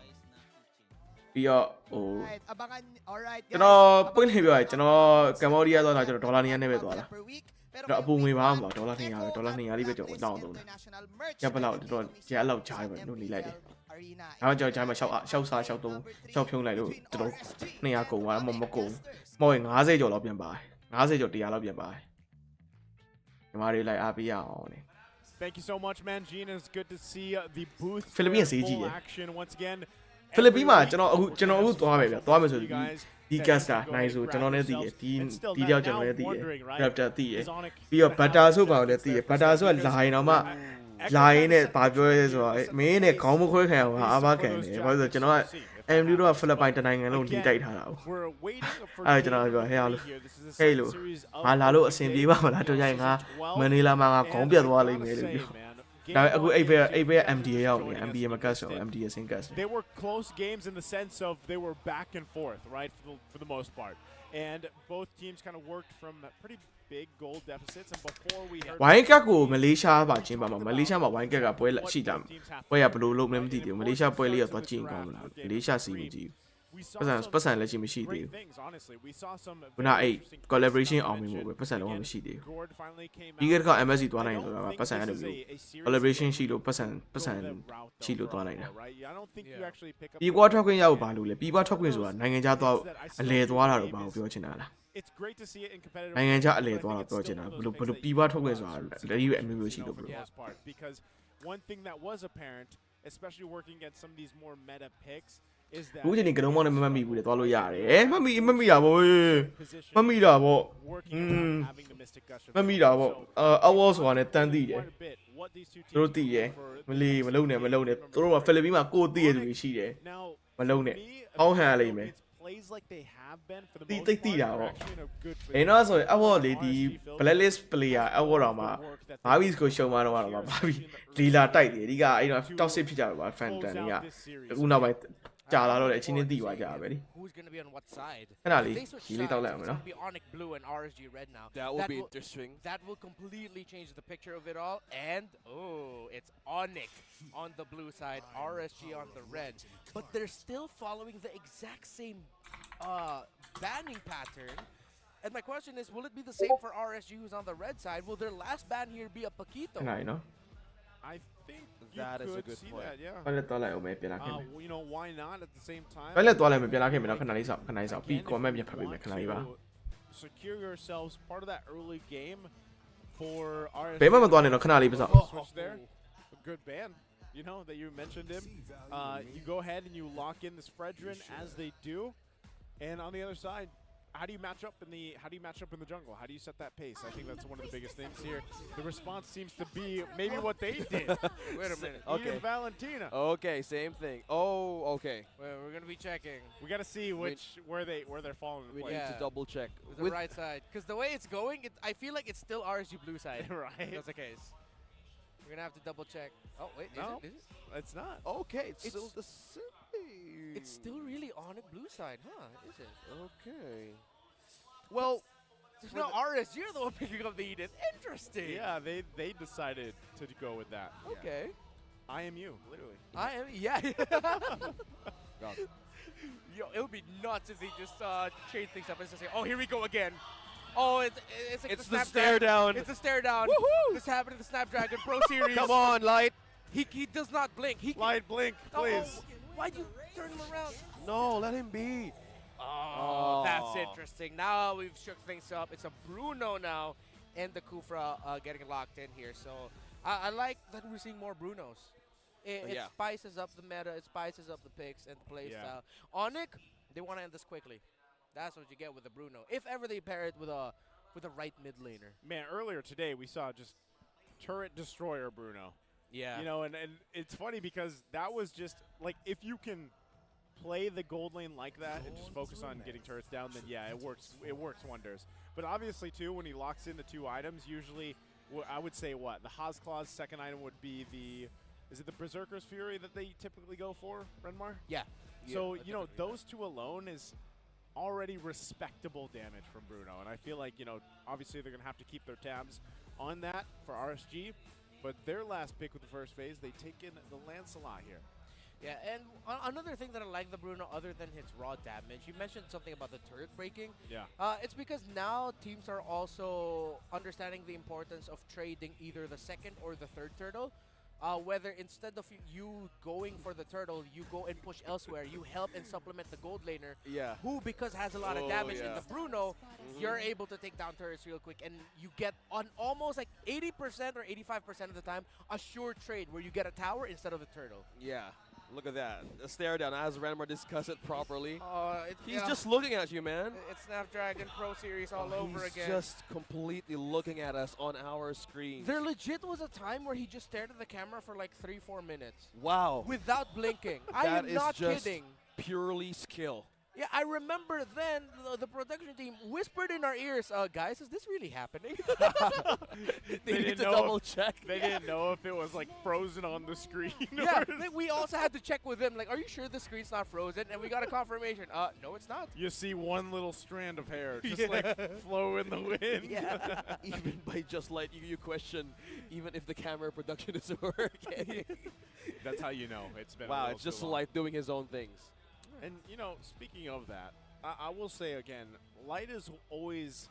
ပြီးတော့ဟို Alright, abangan. Alright, ကျွန်တော် guys. ပွင့်နေပြောရကျွန်တော်ကမ္ဘောဒီးယားသွားတာကျွန်တော်ဒေါ်လာ200နဲ့ပဲသွားတာ Per week. Pero တော့အပူငွေပါမှာ ngayon, ဒေါ်လာ200ပဲဒေါ်လာ200လေးပဲကျွန်တော်တောင်းတော့ international merch ကျပ်ပလောက် na တော် nandito ကျက် mismo လောက် sa ချားပဲလို့နေလိုက်တယ် MPL Arena. နောက်ကျွန်တော်ဂျိုင်းမှာရှောက်စားရှောက်သုံးရှောက်ဖြုံးလိုက်လို့တော်တော်200ကုန်သွားမကုန်မော်ရင်50ကျော်လောက်ပြန်ပါတယ်50ကျော်100လောက်ပြန်ပါတယ်ညီမတွေလိုက်အားပေးရအောင်နေ Thank you so much, man. Gene, it's good to see the booth. Philippines there, CG, full yeah. action once again. ဖိလစ်ပင်းမှာကျွန်တော်အခုသွားမယ်ဗျသွားမယ်ဆိုဒီ caster နိုင်ဆိုကျွန်တော်လည်းသိရဒီတယောက်ကျွန်တော်လည်းသိရ raptor သိရပြီးတော့ butter ဆိုပါလည်းသိရ butter ဆိုက line တော့မှ line နဲ့ဘာပြောရဲဆိုတော့မင်းနဲ့ခေါင်းမခွဲခံအောင်အာမခံတယ်ဘာလို့ဆိုကျွန်တော်က MD တော့ဖိလစ်ပိုင်တနိုင်ငံလုံးနေတိုက်ထားတာကိုအဲ့ကျွန်တော်ပြောဟဲ့လို့ဟဲ့လို့ငါလာလို့အဆင်ပြေပါမလားတို့ရိုင်းငါမနီလာမှာငါခေါင်းပြတ်သွားလိမ့်မယ်လို့ပြောဒါပေမဲ့အခုအိပ်ပဲ MDA ရောက်နေ MDA မကတ်ဆို MDA စင်ကတ် They were close games in the sense of they were back and forth, right, for the most part. And both teams kind of worked from pretty big goal deficits. And before we heard ဝိုင်းကတ်ကိုမလေးရှားပါချင်းပါမှာမလေးရှားမှာဝိုင်းကတ်ကပွဲရှိတာပွဲရဘယ်လိုလုပ်မလဲမသိသေးဘူးမလေးရှားပွဲလေးတော့သွားကြည့်ကောင်းတယ်မလေးရှားစီမကြည့်ပတ်စံလည်းရှိမရှိသေးဘူးခုနအဲ့ collaboration အောင်မြင်မှုပဲပတ်စံလုံးမရှိသေးဘူးဒီကက MSC သွားနိုင်ဆိုတာကပတ်စံအဲ့လိုမျိုး collaboration ရှိလို့ပတ်စံရှိလို့သွားနိုင်တာပြီးကွာထွက်ခွင့်ရဖို့ဘာလို့လဲပြီးကွာထွက်ခွင့်ဆိုတာနိုင်ငံခြားသွားအလဲသွားတာတော့ဘာကိုပြောချင်တာလား It's great to see it in competitive နိုင်ငံခြားအလဲသွားတာပြောချင်တာဘယ်လိုပြီးကွာထွက်ခွင့်ဆိုတာလည်းရွေးအမျိုးမျိုးရှိလို့ဘယ်လို because one thing that was apparent, especially working against some of these more meta picks, is that အခုချိန်ကလုံးမောင်းနဲ့မမှတ်မိဘူးလေသွားလို့ရတယ်မှတ်မိတာဗောမှတ်မိတာဗော working on having the mystic gush of မှတ်မိတာဗောအဝေါ်ဆိုတာနဲ့တန်းသိတယ် quite a bit what these two သူတို့ teams သိတယ် for မလီမလုံနဲ့သူတို့ကဖိလစ်ပင်းမှာကိုသိရသူတွေရှိတယ် now မလုံနဲ့ me, အောင်းဟန်ရလိမ့်မယ် plays like they have been for the သိ most သိ part သိတာ are ဗော actually in a good အဲ့ position. တော့ဆိုရင်အဝေါ်လေးဒီ blacklist player အဝေါ်တော်မှာဘာဘီကိုရှုံသွားတော့ဘာဘီလီလာတိုက်တယ်အဓိကအဲ့တော့ toxic ဖြစ်ကြတယ်ဗော fan တန်တွေကအခုနောက်ပိုင်းကြာလာတော့လေအချင်းချင်းသိသွားကြပါပဲလေ Who's going to be on what side? ခဏလေး They switch ဒီလေးတောက်လိုက်အောင် sides. It's နော် going to be Onic blue and RSG red now. That will be interesting. That will completely change the picture of it all. And, it's Onic on the blue side, RSG on the red. But they're still following the exact same banning pattern. And my question is, will it be the same for RSG who's on the red side? Will their last ban here be a Paquito? ခဏလေးနော် I think That is you a could good see point. that, yeah. ဘယ်လက်သွားလိုက်အောင်ပဲပြန်လာခဲ့မယ် Well, you know, why not at the same time? ဘယ်လက်သွားလိုက်မယ်ပြန်လာခဲ့မယ်နော်ခဏလေးစောင့်ပြီး comment ပြန်ဖတ်ပေးမယ်ခဏလေးပါ Secure yourselves part of that early game for RSG. ဘယ်မှမသွားနဲ့တော့ခဏလေးပဲစောင့် Switch there. A good ban. You know that you mentioned him. You go ahead and you lock in this Fredrin as they do, and on the other side, how do you match up in the jungle? How do you set that pace? I think that's one of the biggest things here. The response seems to be maybe what they did. Wait a minute. Okay. Ian Valentina. Okay, same thing. Oh, okay. Well, we're going to be checking We got to see where they're falling. We into need place. to double check. with the right side. Because the way it's going, I feel like it's still RSG blue side. Right. That's the case. We're going to have to double check. Oh, wait. No. Is it? It's not. Okay, it's It's- still the same. It's still really Onic blue side, huh? Is it? Okay. Well, There's no RSG, you're the one picking up the Edith. Interesting. Yeah, they decided to go with that. okay. I am you, literally. I am, yeah. God. Yo, it would be nuts if they just change things up and just say, oh, here we go again. Oh, it's like It's the stare down. It's a stare down. Woohoo! This happened in the Snapdragon Pro Series. Come on, Light. He does not blink. Light, blink, please. Why'd you turn him around? No, let him be. Oh, that's interesting. Now we've shook things up. It's a Bruno now, and the Kufra getting locked in here. So I like that we're seeing more Brunos. It spices up the meta. It spices up the picks and the play style. Onic, they want to end this quickly. That's what you get with a Bruno. If ever they pair it with a right mid laner. Man, earlier today we saw just turret destroyer Bruno. Yeah. You know, and it's funny because that was just like if you can play the gold lane like that and just focus on getting turrets down, then yeah, it works wonders. But obviously too, when he locks in the 2 items, usually I would say what the Hazklaw's second item would be is it the Berserker's Fury that they typically go for, Renmar? Yeah. So you know those 2 alone is already respectable damage from Bruno, and I feel like, you know, obviously they're going to have to keep their tabs on that for RSG, but their last pick with the first phase, they take in the Lancelot here. Yeah, and another thing that I like the Bruno, other than his raw damage, you mentioned something about the turret breaking. Yeah. It's because now teams are also understanding the importance of trading either the second or the third turtle. Whether instead of you going for the turtle, you go and push elsewhere, you help and supplement the gold laner, who, because has a lot of damage in the Bruno, you're able to take down turrets real quick, and you get on almost like 80% or 85% of the time a sure trade where you get a tower instead of a turtle. Yeah. Look at that. A stare down as Renmar discuss it properly. He's yeah. just looking at you, man. It's Snapdragon Pro Series all over again. He's just completely looking at us on our screen. There legit was a time where he just stared at the camera for like 3-4 minutes. Wow. Without blinking. I am not kidding. Purely skill. Yeah, I remember then the production team whispered in our ears, guys, is this really happening? they need to double check. They didn't know if it was like frozen on the screen. Yeah, we also had to check with them, like, are you sure the screen's not frozen? And we got a confirmation. No, it's not. You see one little strand of hair just like flow in the wind. Yeah. Even by just light, you question even if the camera production is working. That's how you know it's been. Wow, it's just Light doing his own things. And, you know, speaking of that, I will say again, Light is always,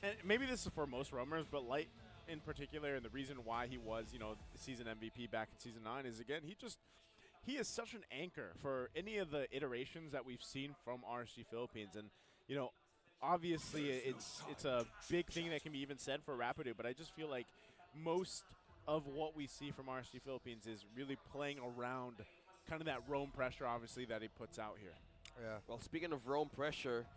and maybe this is for most roamers, but Light in particular, and the reason why he was, you know, season MVP back in Season 9 is, again, he is such an anchor for any of the iterations that we've seen from RSG Philippines. And, you know, obviously it's a big thing that can be even said for Rapidu, but I just feel like most of what we see from RSG Philippines is really playing around kind of that roam pressure, obviously, that he puts out here. Yeah. Well, speaking of roam pressure,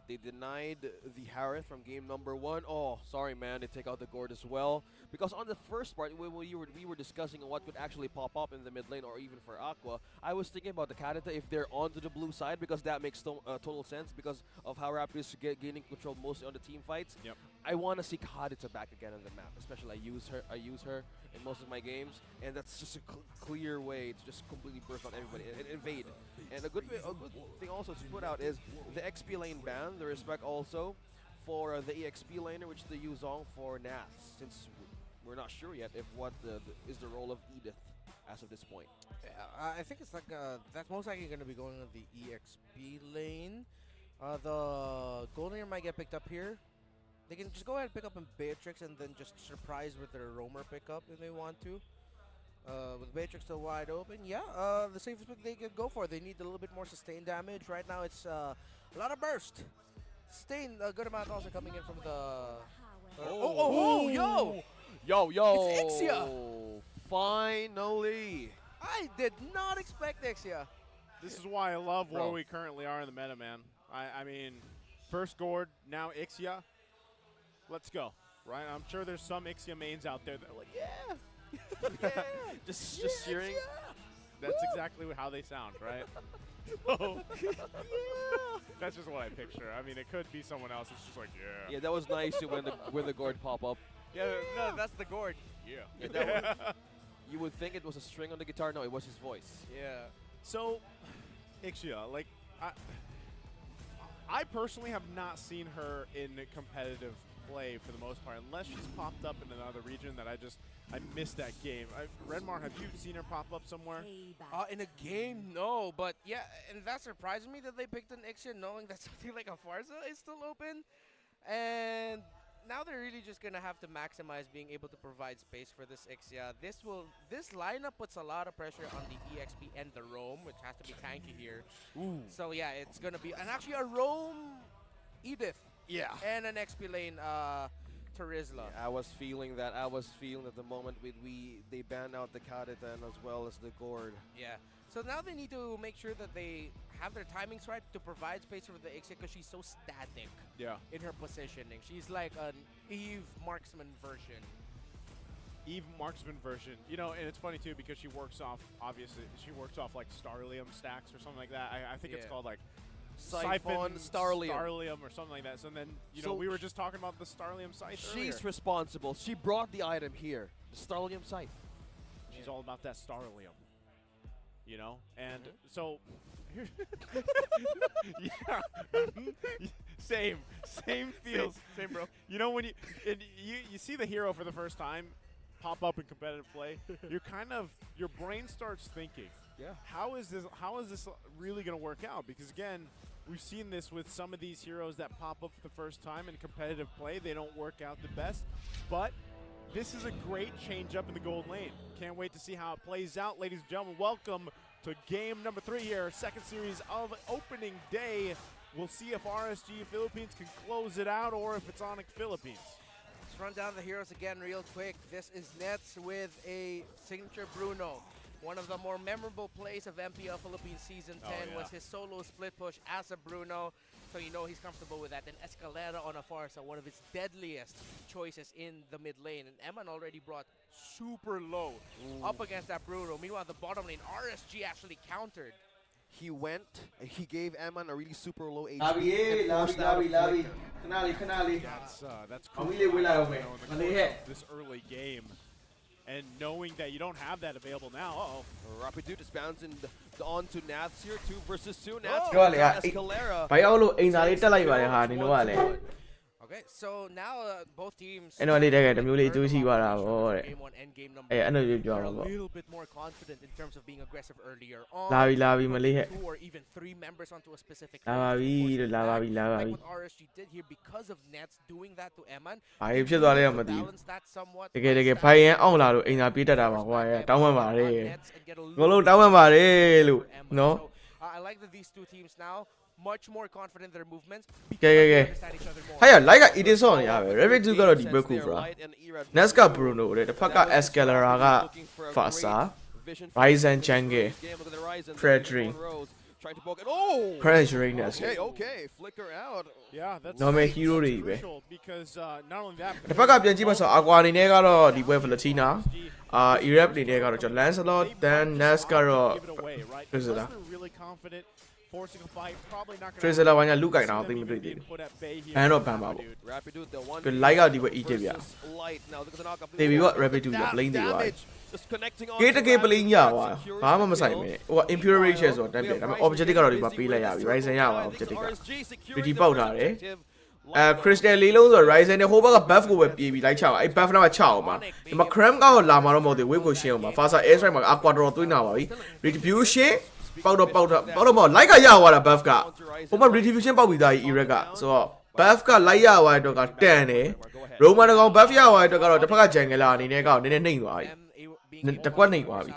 they denied the Harith from game number 1. Oh, sorry, man. They take out the Gord as well. Because on the first part, we were discussing what could actually pop up in the mid lane or even for Aqua. I was thinking about the Kadita if they're onto the blue side, because that makes total sense because of how Rapid is gaining control mostly on the team fights. Yep. I want to see Kadita back again on the map. Especially I use her in most of my games, and that's just a clear way to just completely burst on everybody and invade. And a good thing also to put out is the XP lane ban, the respect also for the EXP laner, which they use on for Nath, since we're not sure yet if what is the role of Edith as of this point. Yeah, I think it's like that's most likely going to be going on the EXP lane. The gold laner might get picked up here. They can just go ahead and pick up in Beatrix and then just surprise with their roamer pickup if they want to. With Beatrix still wide open, yeah, the safest pick they could go for. They need a little bit more sustained damage. Right now it's a lot of burst. Sustain, a good amount also coming in from the... Yo! It's Ixia! Finally! I did not expect Ixia. This is why I love where we currently are in the meta, man. I mean, first Gord, now Ixia. Let's go, right? I'm sure there's some Ixia mains out there that are like, yeah! Yeah. just cheering. That's exactly how they sound, right? So, that's just what I picture. I mean, it could be someone else. It's just like, yeah. Yeah, that was nice when the Gord pop up. Yeah, no, that's the Gord. Yeah. You would think it was a string on the guitar. No, it was his voice. Yeah. So, Ixia, like, I personally have not seen her in competitive play for the most part, unless she's popped up in another region that I missed that game. Renmar, have you seen her pop up somewhere? In a game, no, but yeah, and that surprised me that they picked an Ixia knowing that something like a Farza is still open. And now they're really just gonna have to maximize being able to provide space for this Ixia. This lineup puts a lot of pressure on the EXP and the roam, which has to be tanky here. Ooh. So yeah, it's gonna be actually a roam Edith. Yeah. And an XP lane Terizla. Yeah, I was feeling that. At the moment they banned out the Kaditan as well as the Gord. Yeah. So now they need to make sure that they have their timings right to provide space for the Ixia because she's so static in her positioning. She's like an Eve marksman version. You know, and it's funny too because she works off like Starlium stacks or something like that. I think it's called like Siphon Starlium or something like that. So then, you know, we were just talking about the Starlium Scythe earlier. She's responsible. She brought the item here, the Starlium Scythe. She's all about that Starlium. You know? And so same feels. Same bro. You know when you see the hero for the first time pop up in competitive play, your brain starts thinking, how is this really going to work out? Because again, we've seen this with some of these heroes that pop up for the first time in competitive play. They don't work out the best, but this is a great change up in the gold lane. Can't wait to see how it plays out. Ladies and gentlemen, welcome to game number 3 here, second series of opening day. We'll see if RSG Philippines can close it out or if it's Onic Philippines. Let's run down the heroes again real quick. This is Nets with a signature Bruno. One of the more memorable plays of MPL Philippines Season 10 was his solo split push as a Bruno. So you know he's comfortable with that. And Escalera on a Farsa, one of its deadliest choices in the mid lane. And Eman already brought super low up against that Bruno. Meanwhile, the bottom lane, RSG actually countered. He gave Eman a really super low HP. Labi. Kanali. That's cool. This early game. And knowing that you don't have that available now, Rapidu just bouncing on to Nats here, 2 versus 2. Nats Escalera. Okay, so now both teams game 1 and game number. a little bit more confident in terms of being aggressive earlier on. 2 or even 3 members onto a specific lane. Like what RSG did here because of Nets doing that to Eman. Balance that somewhat. I like that these two teams now much more confident in their movements because they understand each other more. Hey, like it is on. Yeah, every two got a deep bro. Nesca Bruno, the Paka Escalera, Fasa, Ryzen Chenge, Fredrin. Trying to poke it. Oh! Pressuring us. Okay, flicker out. Yeah, that's no man hero crucial because not only that. The Paka Pianji so Aqua Negaro, the way for Latina, Europe the Negaro, John Lancelot, then Nescaro. They're really confident. Forcing a fight, probably not going to wanya look like now thing to and not Bamba. The like out the way Egypt. They be what Rapidu playing the way. Get the game playing Yawa. I'm a sign. What impure shares or that bit. I'm objective already, but be like rising out objective. Pretty powder, eh? Christian Lilo or rising the whole bag of buff with baby like chow. I buff now a chow, man. In my cram out Lama mode, the Wigo Shield, my father is right, my aquadro to now. Retribution. Powder, like a yawa buff car. Over retribution power with the irrega. So, buff car like yawa dog at 10, eh? Roman on buff yawa dog out the Paka Jangela in a gown in a name. The quantity was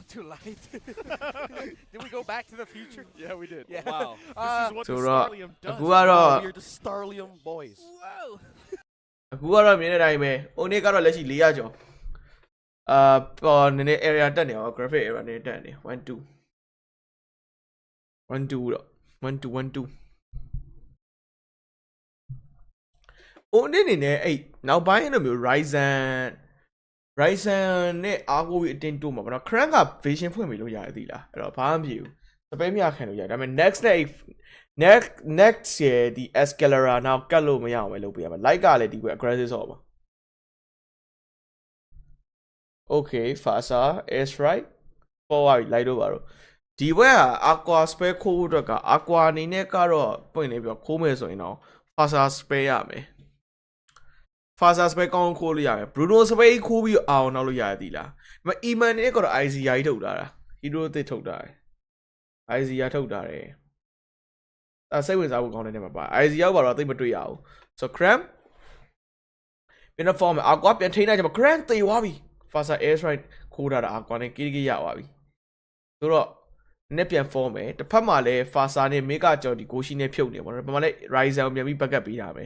too light. Did we go back to the future? Yeah, we did. Yeah. Wow. This is what so the Starlium does. We're the Starlium boys. Whoa. Who are a minute I may only got a lesson Liajo. On the area done or graphic area done. 1-2. Only in 8. Now buying a Ryzen. Ryzen, I go into my crank up vision for me. Palm view. The baby I can do. I mean, next year, the Escalera now Galo Maya will be like already where grass is over. Okay, Fasa is right. Oh, I lied over. The way Aqua spare code Aqua Ninecaro point of your comments, you know, Fasa spare me. Fasa spec on Kolia, Bruno's way cool you out now. But even a got IZI told that. He wrote they told that. IZI told that. စိတ်ဝင်စားဖို့ကောင်းတဲ့နေမှာပါ IC ရောက်ပါတော့သိမတွေ့ရအောင် so cram ပြန်တော့ form အာကွာပြန်ထိန်းနိုင်ကြမှာ cram တေသွားပြီ faster air strike ခိုးတာအာကွာနဲ့ကိကိရသွားပြီဆိုတော့နဲ့ပြန် form မယ်တစ်ဖက်မှာလည်း faster နဲ့ mega ကြော်ဒီကိုရှိနဲ့ဖြုတ်နေပါတော့ဒီမှာလည်း riser ကိုပြန်ပြီး backup ပေးတာပဲ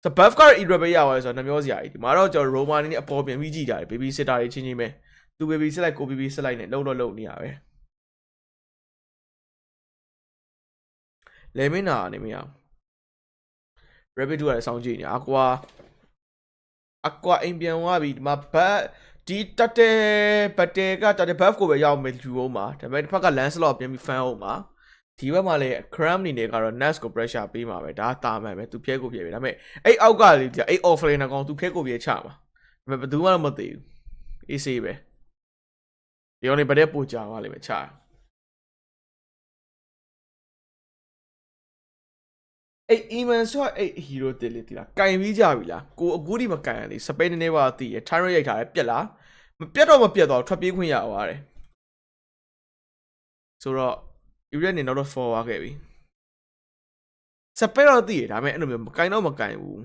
so buff က error ပဲရသွားဆိုတော့နှမျောစရာကြီးဒီမှာတော့ကျွန်တော် Roma နဲ့အပေါ်ပြန်ပြီးကြည့်ကြတယ် baby sitter တွေချင်းချင်းပဲသူ baby စစ်လိုက်ကို baby စစ်လိုက်နဲ့လုံနေရပဲလဲမင်းနာနေမရ rabbit 2ကလည်းစောင်းကြည့်နေအကွာအိမ်ပြန်သွားပြီဒီမှာဘတ်ဒီတက်တဲ့ဘတ်တဲကတက်တဲ့ buff ကိုပဲရောက်မယ်လူအောင်ပါဒါပေမဲ့တစ်ဖက်က Lancelot ပြန်ပြီး fan အောင်ပါဒီဘက်မှာလည်း cram နေနေကတော့ Nas ကို pressure ပေးမှာပဲဒါတာမှန်ပဲသူဖျဲကိုဖျဲပဲဒါပေမဲ့အဲ့အောက်ကလေအဲ့ offlaner ကောင်သူဖျဲကိုဖျဲချမှာဒါပေမဲ့ဘယ်သူမှမသိဘူး AC ပဲဒီကောင်လေးဗတဲ့ပူကြသွားလိမ့်မယ်ချအဲ့ Eman ဆိုအဲ့ hero တက်လေတီလားကင်ပြီးကြပြီလားကိုအခုဒီမကင်ရသေးစပိန်နေပါတည်ရ time ရိုက်ထားတယ်ပြက်လားမပြက်တော့မပြက်တော့ထွက်ပြေးခွင့်ရသွားတယ်ဆိုတော့ Irene နေတော့ forward ခဲ့ပြီစပိန်တော့တည်ရဒါပေမဲ့အဲ့လိုမျိုးမကင်တော့မကင်ဘူး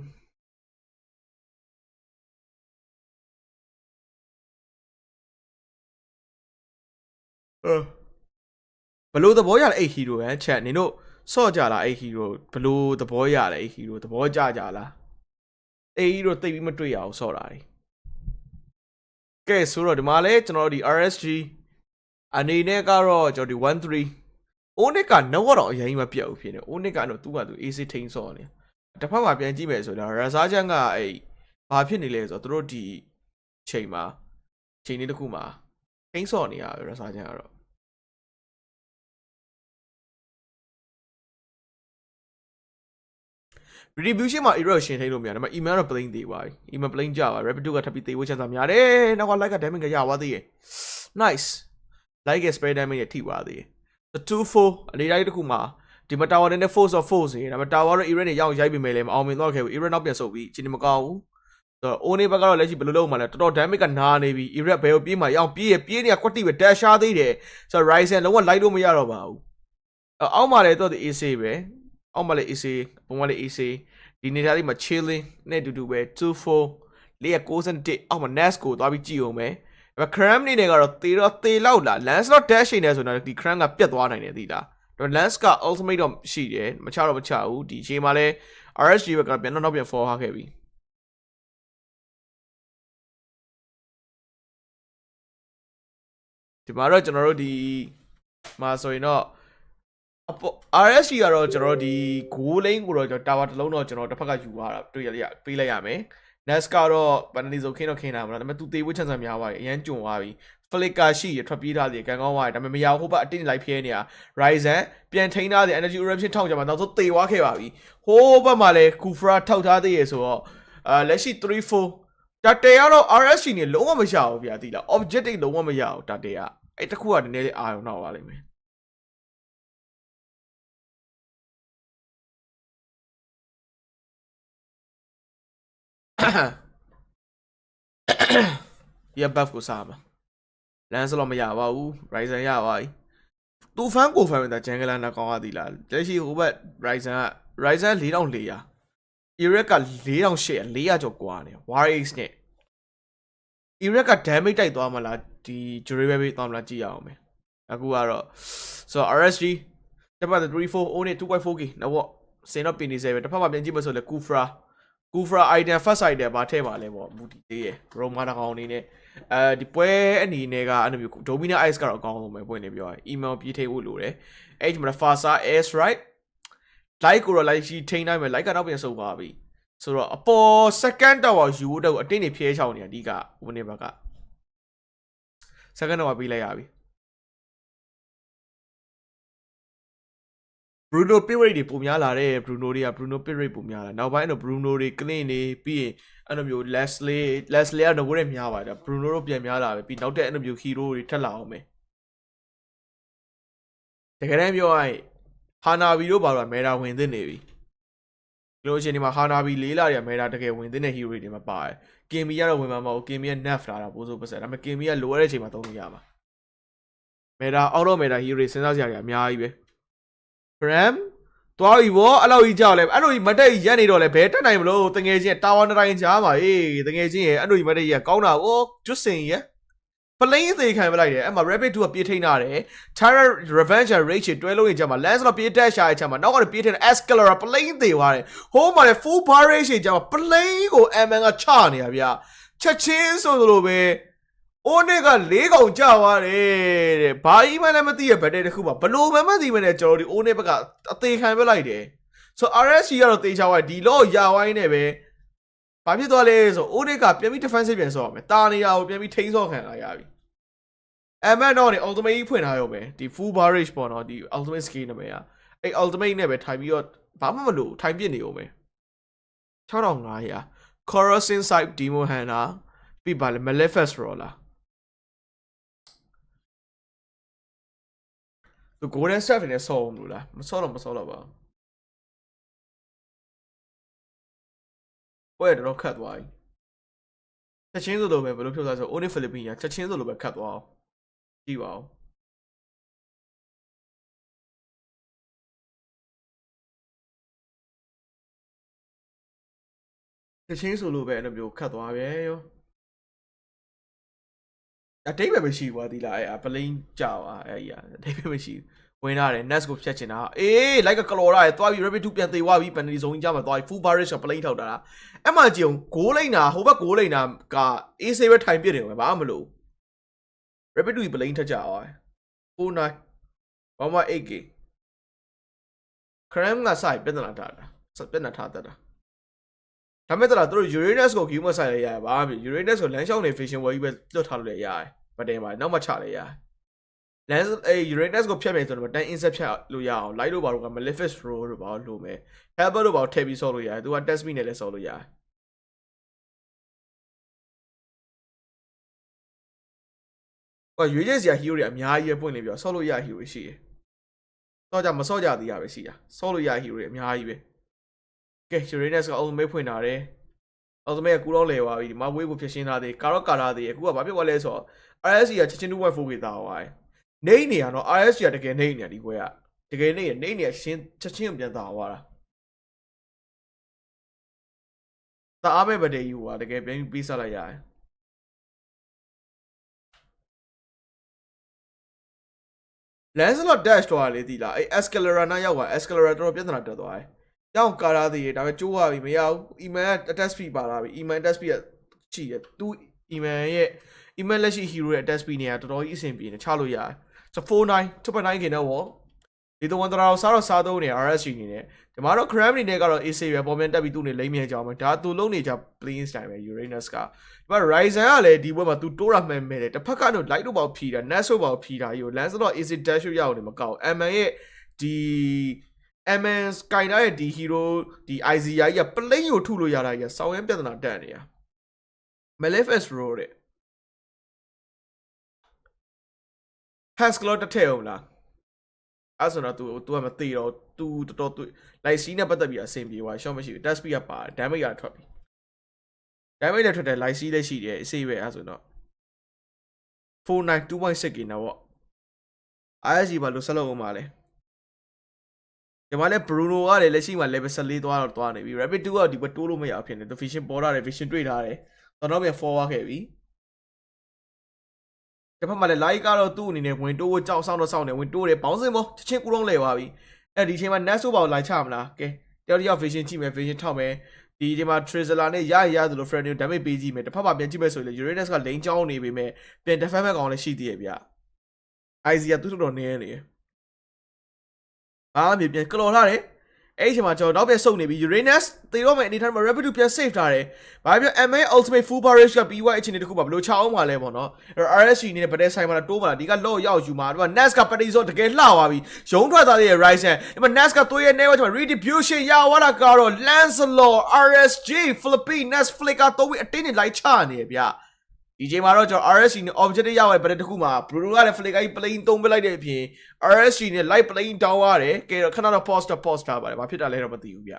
ဘလို့သဘောရတဲ့အဲ့ hero ဟန်ချက်နင်တို့ဆော့ကြလားအဲ့ hero ဘလို့သဘောရလဲအဲ့ hero သဘောကြကြလားအဲ့ hero တိတ်ပြီးမတွေ့ရအောင်ဆော့တာလေကဲဆိုတော့ဒီမှာလဲကျွန်တော်ဒီ RSG အနေနဲ့ကတော့ကျွန်တော်ဒီ13 Onic ကတော့အရင်မပြတ်ဘူးဖြစ်နေ Onic ကတော့သူ့ကသူ AC ထိန်းဆော့နေတစ်ဖက်မှာပြန်ကြည့်မယ်ဆိုတော့ Razajan ကအဲ့ဘာဖြစ်နေလဲဆိုတော့သူတို့ဒီချိန်လေးတစ်ခုမှာထိန်းဆော့နေရ Razajan ကတော့ retribution မှာ error ရှင်းထိလို့မရဒါပေမဲ့ email တော့ plane သေးပါပြီ email plane ကြပါ rapid 2ကထပ်ပြီးသေးဝှချမ်းသာများတယ်နောက်က like က damage ကရသွားသေးတယ် nice like ရဲ့ spray damage ရဲ့ထိသွားသေးတယ် 2-4 အနေတိုင်းတစ်ခုမှာဒီမှာ tower နဲ့ force of force နေဒါပေမဲ့ tower တော့ error နဲ့ရောက်ရိုက်ပြီးမယ်လေမအောင်မြင်တော့ခဲ့ဘူး error နောက်ပြန်ဆုပ်ပြီးချင်းမကောင်းဘူးဆိုတော့ Oni ဘက်ကတော့လက်ရှိဘယ်လိုလုပ်မှလဲတော်တော် damage ကနာနေပြီ error ဘယ်ကိုပြေးမှရအောင်ပြေးနေရကွက်တိပဲ dash ရှားသေးတယ်ဆိုတော့ Ryzen လုံးဝ light လို့မရတော့ပါဘူးအောက်မှာလည်းတော့ဒီ AC ပဲအောက်မှာလည်း AC ဘုံမှာလည်း AC ဒီနေရာလေးမှာ chilling နဲ့တူတူပဲ 2-4 491အောက်မှာ Nas ကိုသွားပြီးကြည့်အောင်မယ်ဒါပေမဲ့ cram နေနဲ့ကတော့တေလောက်လား Lancelot dash နေဆိုတော့ဒီ cram ကပြတ်သွားနိုင်တယ်သိလားဒါပေမဲ့ Lance က ultimate တော့ရှိတယ်မချဘူးဒီအချိန်မှာလည်း RSG ဘက်ကပြန်တော့ပြန် forward ခဲ့ပြီဒီမှာတော့ကျွန်တော်တို့ဒီမှာဆိုရင်တော့RSG ကတော့ကျွန်တော်ဒီ goal lane ကိုတော့ကျွန်တော် tower တစ်လုံးတော့ကျွန်တော်တစ်ဖက်ကယူသွားတာတွေ့ရပေးလိုက်ရမယ် Nas ကတော့ဗန်နီဆိုခင်းတော့ခင်းတာမလားဒါပေမဲ့သူတေးဝှချမ်းစံများသွားပြီအရန်ကြုံသွားပြီ flicker ရှိရထွက်ပြေးထားတယ်ကန်ကောင်းသွားတယ်ဒါပေမဲ့မရဟိုဘက်အတင်းလိုက်ဖျဲနေတာ Ryzen ပြန်ထိန်းထားတယ် energy eruption ထောက်ကြမှာနောက်ဆုံးတေသွားခဲ့ပါပြီဟိုးဘက်မှာလည်း Kufra ထောက်ထားသေးရဆိုတော့လက်ရှိ 3-4 တာတေကတော့ RSG နေလုံးဝမရဘူးဗျာသိလား objective လုံးဝမရဘူးတာတေကအဲ့တခုကနည်းနည်းလေးအာရုံနောက်ပါလိမ့်မယ်ဒီ buff ကိုစားမှာ Lancelot မရပါဘူး Ryzen ရပါပြီသူ fan ကို fan တာ Jungler နဲ့ကောင်းရသည်လားလက်ရှိဟိုဘက် Ryzen 4400 Eric က4800ကျော်กว่าနေ War Ace နဲ့ Eric က damage တိုက်သွားမှလားဒီ durable သွားမှလားကြည့်ရအောင်မယ်အခုကတော့ so RSG တစ်ဖက် 3-4 only 2.4k တော့စင်တော့ပင်နေစေပဲတစ်ဖက်မှာပြန်ကြည့်မဆိုလဲ Kufra item first item ဘာထည့်ပါလဲပေါ့မူတည်သေးရ Roma တကောင်အနေနဲ့ဒီပွဲအနေနဲ့ကအဲ့လိုမျိုး Dominant Ice ကတော့အကောင်းဆုံးပဲပွင့်နေပြောရ email ပြေးထိဖို့လိုတယ်အဲ့ဒီမှာ Fasa S right like ကိုတော့ like ရှိထိန်းနိုင်မယ် like ကတော့ပြန်ဆုပ်သွားပြီဆိုတော့အပေါ် second tower ယူတော့အတင်းနေဖြဲချောင်းနေအဓိကဝင်နေဘက်က second tower ပြီးလိုက်ရပြီBruno pit rate တွေပုံများလာတဲ့ Bruno တွေက Bruno pit rate ပုံများလာနောက်ပိုင်းတော့ Bruno တွေ clean နေပြီးရင်အဲ့လိုမျိုး Leslie ကတော့ဝရများပါတယ် Bruno တို့ပြန်များလာပဲပြီးနောက်တဲ့အဲ့လိုမျိုး hero တွေထက်လာအောင်မယ်တကယ်တမ်းပြောရရင် Hanabi တို့ဘာလို့ meta ဝင်သင့်နေပြီလို့အချိန်ဒီမှာ Hanabi လေးလာတွေက meta တကယ်ဝင်သင့်တဲ့ hero တွေမှာပါတယ် Kimi ကတော့ဝင်မှာမဟုတ် Kimi က nerf လာတာပို့ဆိုပတ်စံဒါပေမဲ့ Kimi ကလိုရတဲ့အချိန်မှာသုံးလို့ရမှာ meta out of meta hero တွေစဉ်းစားစရာတွေအများကြီးပဲGram သွားပြီဗောအဲ့လိုကြီးကြောက်လဲအဲ့လိုကြီးမတက်ရက်နေတော့လဲဘဲတက်နိုင်မလို့တငယ်ချင်းတာဝန်တိုင်းကြားပါအေးတငယ်ချင်းရဲ့အဲ့လိုကြီးမတက်ရက်ကောင်းတာဗောကျွတ်စင်ရဲ့ပလိန်သေးခံပလိုက်တယ်အဲ့မှာ Rabbit 2ကပြေးထိန်းထားတယ် Terror Revenge and Rage တွဲလို့ရင်ကြမှာ Lance တော့ပြေးတက်ရှာတဲ့ချက်မှာနောက်ကတော့ပြေးထိန်းတဲ့ Escalera ပလိန်သေးသွားတယ်ဟိုးမှာလေ Full Barrage ကြမှာပလိန်ကို MN ကချနေတာဗျချက်ချင်းဆိုလိုပဲOnic က၄កောင်ကြာသွားတယ်တဲ့ဘာကြီးမှလည်းမသိရဘက်တဲ့တစ်ခုမှာဘလို့မှမသိမနဲ့ကျွန်တော်ဒီ Onic ဘက်ကအသေးခံပလိုက်တယ်ဆို RSC ကတော့တေချာဝိုင်းဒီလောရဝိုင်းနဲ့ပဲဘာဖြစ်သွားလဲဆို Onic ကပြန်ပြီး defensive ပြန်ဆော့ရမယ်တာနေရာကိုပြန်ပြီးထိန်းဆော့ခံလာရပြီMN တော့နေ ultimate ဖွင့်ထားရုံပဲဒီ full barrage ပေါ့နော်ဒီ ultimate skill နာမည်อ่ะအဲ့ ultimate နဲ့ပဲထိုင်ပြီးတော့ဘာမှမလို့ထိုင်ပြစ်နေရုံပဲ6500 corrosive side demo hunter ပြီးပါလေ maleficent roller သူ golden staff နဲ့ဆော့အောင်လို့လားမဆော့တော့ပါဘယ်တော့ခတ်သွားပြီချက်ချင်းဆိုတော့ပဲဘယ်လိုဖြုတ်သွားဆို Onic Philippines ကချက်ချင်းဆိုလိုပဲခတ်သွားအောင်ကြည့်ပါဦးချက်ချင်းဆိုလိုပဲအဲ့လိုမျိုးခတ်သွားပဲရောအတိတ်ပဲမရှိဘူးဒီလားအဲ့ပလိန်ကြာပါအဲ့ကြီးအတိတ်ပဲမရှိဝင်လာတယ် Nets ကိုဖြတ်ချင်တာအေးလိုက်ကကလော်ရတယ်သွားပြီး Rabbit 2ပြန်သေးသွားပြီ penalty zone ကြီးကြမှာသွားပြီး full barrage ကပလိန်ထောက်တာအဲ့မှာကြည့်အောင်ဂိုးလိမ့်တာဟိုဘက်ဂိုးလိမ့်တာက AC ပဲထိုင်ပြစ်တယ်ပဲဘာမှမလို့ Rabbit 2ပလိန်ထက်ကြသွား49 1.8k Cram ကစိုက်ပြဿနာထားတာပြဿနာထားတတ်တာဒါမဲ့တော့သူတို့ Uranus ကို game မဆိုင်ရရပါပြီ Uranus ကိုလမ်းလျှောက်နေ fashion wall ကြီးပဲလွတ်ထားလို့လည်းရတယ်မတင်ပါနောက်မှချလည်းရတယ်လမ်းUranus ကိုဖြတ်မယ်ဆိုတော့တန်း insert ဖြတ်လို့ရအောင် light တို့ဘာလို့က Maleficent roll တို့ဘာလို့မယ် helper တို့ဘာလို့ထည့်ပြီးဆော့လို့ရတယ်သူက test me နဲ့လည်းဆော့လို့ရတယ်ဟိုရွေးချယ်စရာ hero တွေအများကြီးပဲပွင့်နေပြီးတော့ဆော့လို့ရ hero ရှိတယ်ဆော့ကြမဆော့ကြသေးရပဲရှိတာဆော့လို့ရ hero တွေအများကြီးပဲကဲ Uranus က ultimate ဖွင့်ထားတယ် ultimate ကကူတော့လဲသွားပြီဒီမှာ wave ကိုဖြည့်ရှင်းထားသေးကာထားသေးအခုကဘာဖြစ်သွားလဲဆိုတော့ RSC ကချက်ချင်း 2.4k တာသွားတယ်နေနေရတော့ RSC ကတကယ်နေနေဒီကွဲကတကယ်နေနေရှင်းချက်ချင်းပြန်တာသွားတာတာအားမဲ့ဗဒေးယူကတကယ်ပြန်ပြီးဆက်လိုက်ရတယ်Lancelot dash တော့လေဒီလားအဲ့ Escalera နားရောက်သွား Escalera တော်တော်ပြဿနာတက်သွားတယ်ကြောင်ကာထားသေးတယ်ဒါပေမဲ့ကျိုးသွားပြီမရဘူး Eman က attack speed ပါလာပြီ Eman attack speed ကကြည့်ရသူ Eman ရဲ့ Eman လက်ရှိ hero ရဲ့ attack speed เนี่ยတော်တော်ကြီးအဆင်ပြေနေချလို့ရတယ်ဆို 49 2.9k နဲ့ဗောဒီတော့ဝန်တရာကိုစားတော့စားသုံးနေ RSG နေနဲ့ဒီမှာတော့ Cram နေနဲ့ကတော့ AC ပဲပေါ်ပြန်တက်ပြီးသူ့နေလိမ့်မြဲကြအောင်ဒါသူလုံးနေကြ playing style ပဲ Uranus ကဒီမှာ Ryzen ကလည်းဒီဘက်မှာသူတိုးရမှန်မယ်တယ်တစ်ဖက်ကတော့ light တို့ပေါ့ဖြီးတာ Nest တို့ပေါ့ဖြီးတာယူLance တော့ AC dash ရအောင်နေမကောက် MN ရဲ့ဒီ MN Skyna ရဲ့ဒီ hero ဒီ IZI က plane ကိုထုလို့ရတာကြီးစောင်းရမ်းပြဿနာတက်နေတာ Maleficent roll တဲ့ Haskell တက်ထဲအောင်လားအဲ့ဆိုတော့ तू ကမသိတော့ तू တော်တော်လိုက်စီးနဲ့ပတ်သက်ပြီးအဆင်ပြေသွားရှော့မရှိဘူး test speed ကပါ damage ကထွက်ပြီ damage လည်းထွက်တယ်လိုက်စီးလည်းရှိတယ်အစိပဲအဲ့ဆိုတော့ 49 2.6k နဲ့ပေါ့ ISG ဘာလို့ဆက်လုပ်အောင်ပါလဲဒီမှာလည်း Bruno ကလည်းလက်ရှိမှာ level 14သွားနေပြီ Rabbit 2ကဒီဘက်တိုးလို့မရအောင်ဖြစ်နေတယ် vision ပေါ်လာတယ် vision တွေ့ထားတယ်တော့ပြန် forward ခဲ့ပြီတစ်ဖက်မှာလည်း like ကတော့သူ့အနေနဲ့ဝင်တိုးဖို့ကြောက်ဆောင်နေဝင်တိုးတယ်ဘောင်းစင်ပေါ်ချက်ချင်းကူလုံးလဲသွားပြီအဲ့ဒီချိန်မှာ Nest ဆိုပါကိုလိုက်ချမလားကဲတယောက် vision ကြည့်မယ် vision ထောက်မယ်ဒီချိန်မှာ Trizela နဲ့ရသလို friend တွေ damage ပေးကြည့်မယ်တစ်ဖက်မှာပြန်ကြည့်မယ်ဆိုရင် Uranus ကလိန်ကြောင်းနေပေမဲ့ပြန် defend မဲ့ကောင်လည်းရှိသေးရဲ့ဗျ IZ ကသူ့တော်နေနေအားမြေပြန်ကလော်ထားတယ်အဲ့ဒီချိန်မှာကျွန်တော်နောက်ပြန်ဆုတ်နေပြီ Uranus တေတော့မဲ့အနေထားမှာ Rabbit 2ပြန် save ထားတယ်ဘာဖြစ် MA ultimate full barrage ကပြီးွားအချိန်တစ်ခုပါဘလို့ချအောင်ပါလဲပေါ့နော်အဲ့ RSC နေနဲ့ဗတဲ့ဆိုင်မှာတိုးပါလားဒီကလော့ရောက်ယူမှာဒီမှာ Nest ကပတိစောတကယ်လှသွားပြီရုံးထွက်သွားတဲ့ Ryzen ဒီမှာ Nest ကသွေးရဲ့ network မှာ redistribution ရသွားတာကတော့ Lancelot RSG Philippines Nest Flicker တော့အတင်းနေလိုက်ချနေဗျဒီချိန်မှာတော့ကျွန်တော် RSC နဲ့ objective ရတဲ့ဗတဲ့တစ်ခုမှာ Bruno ကလည်း Flicker ကြီး plane သုံးပလိုက်တဲ့အပြင် RSC နဲ့ light plane တောင်းရတယ်ကဲခဏတော့ post ထားပါတယ်ဘာဖြစ်တာလဲတော့မသိဘူးဗျ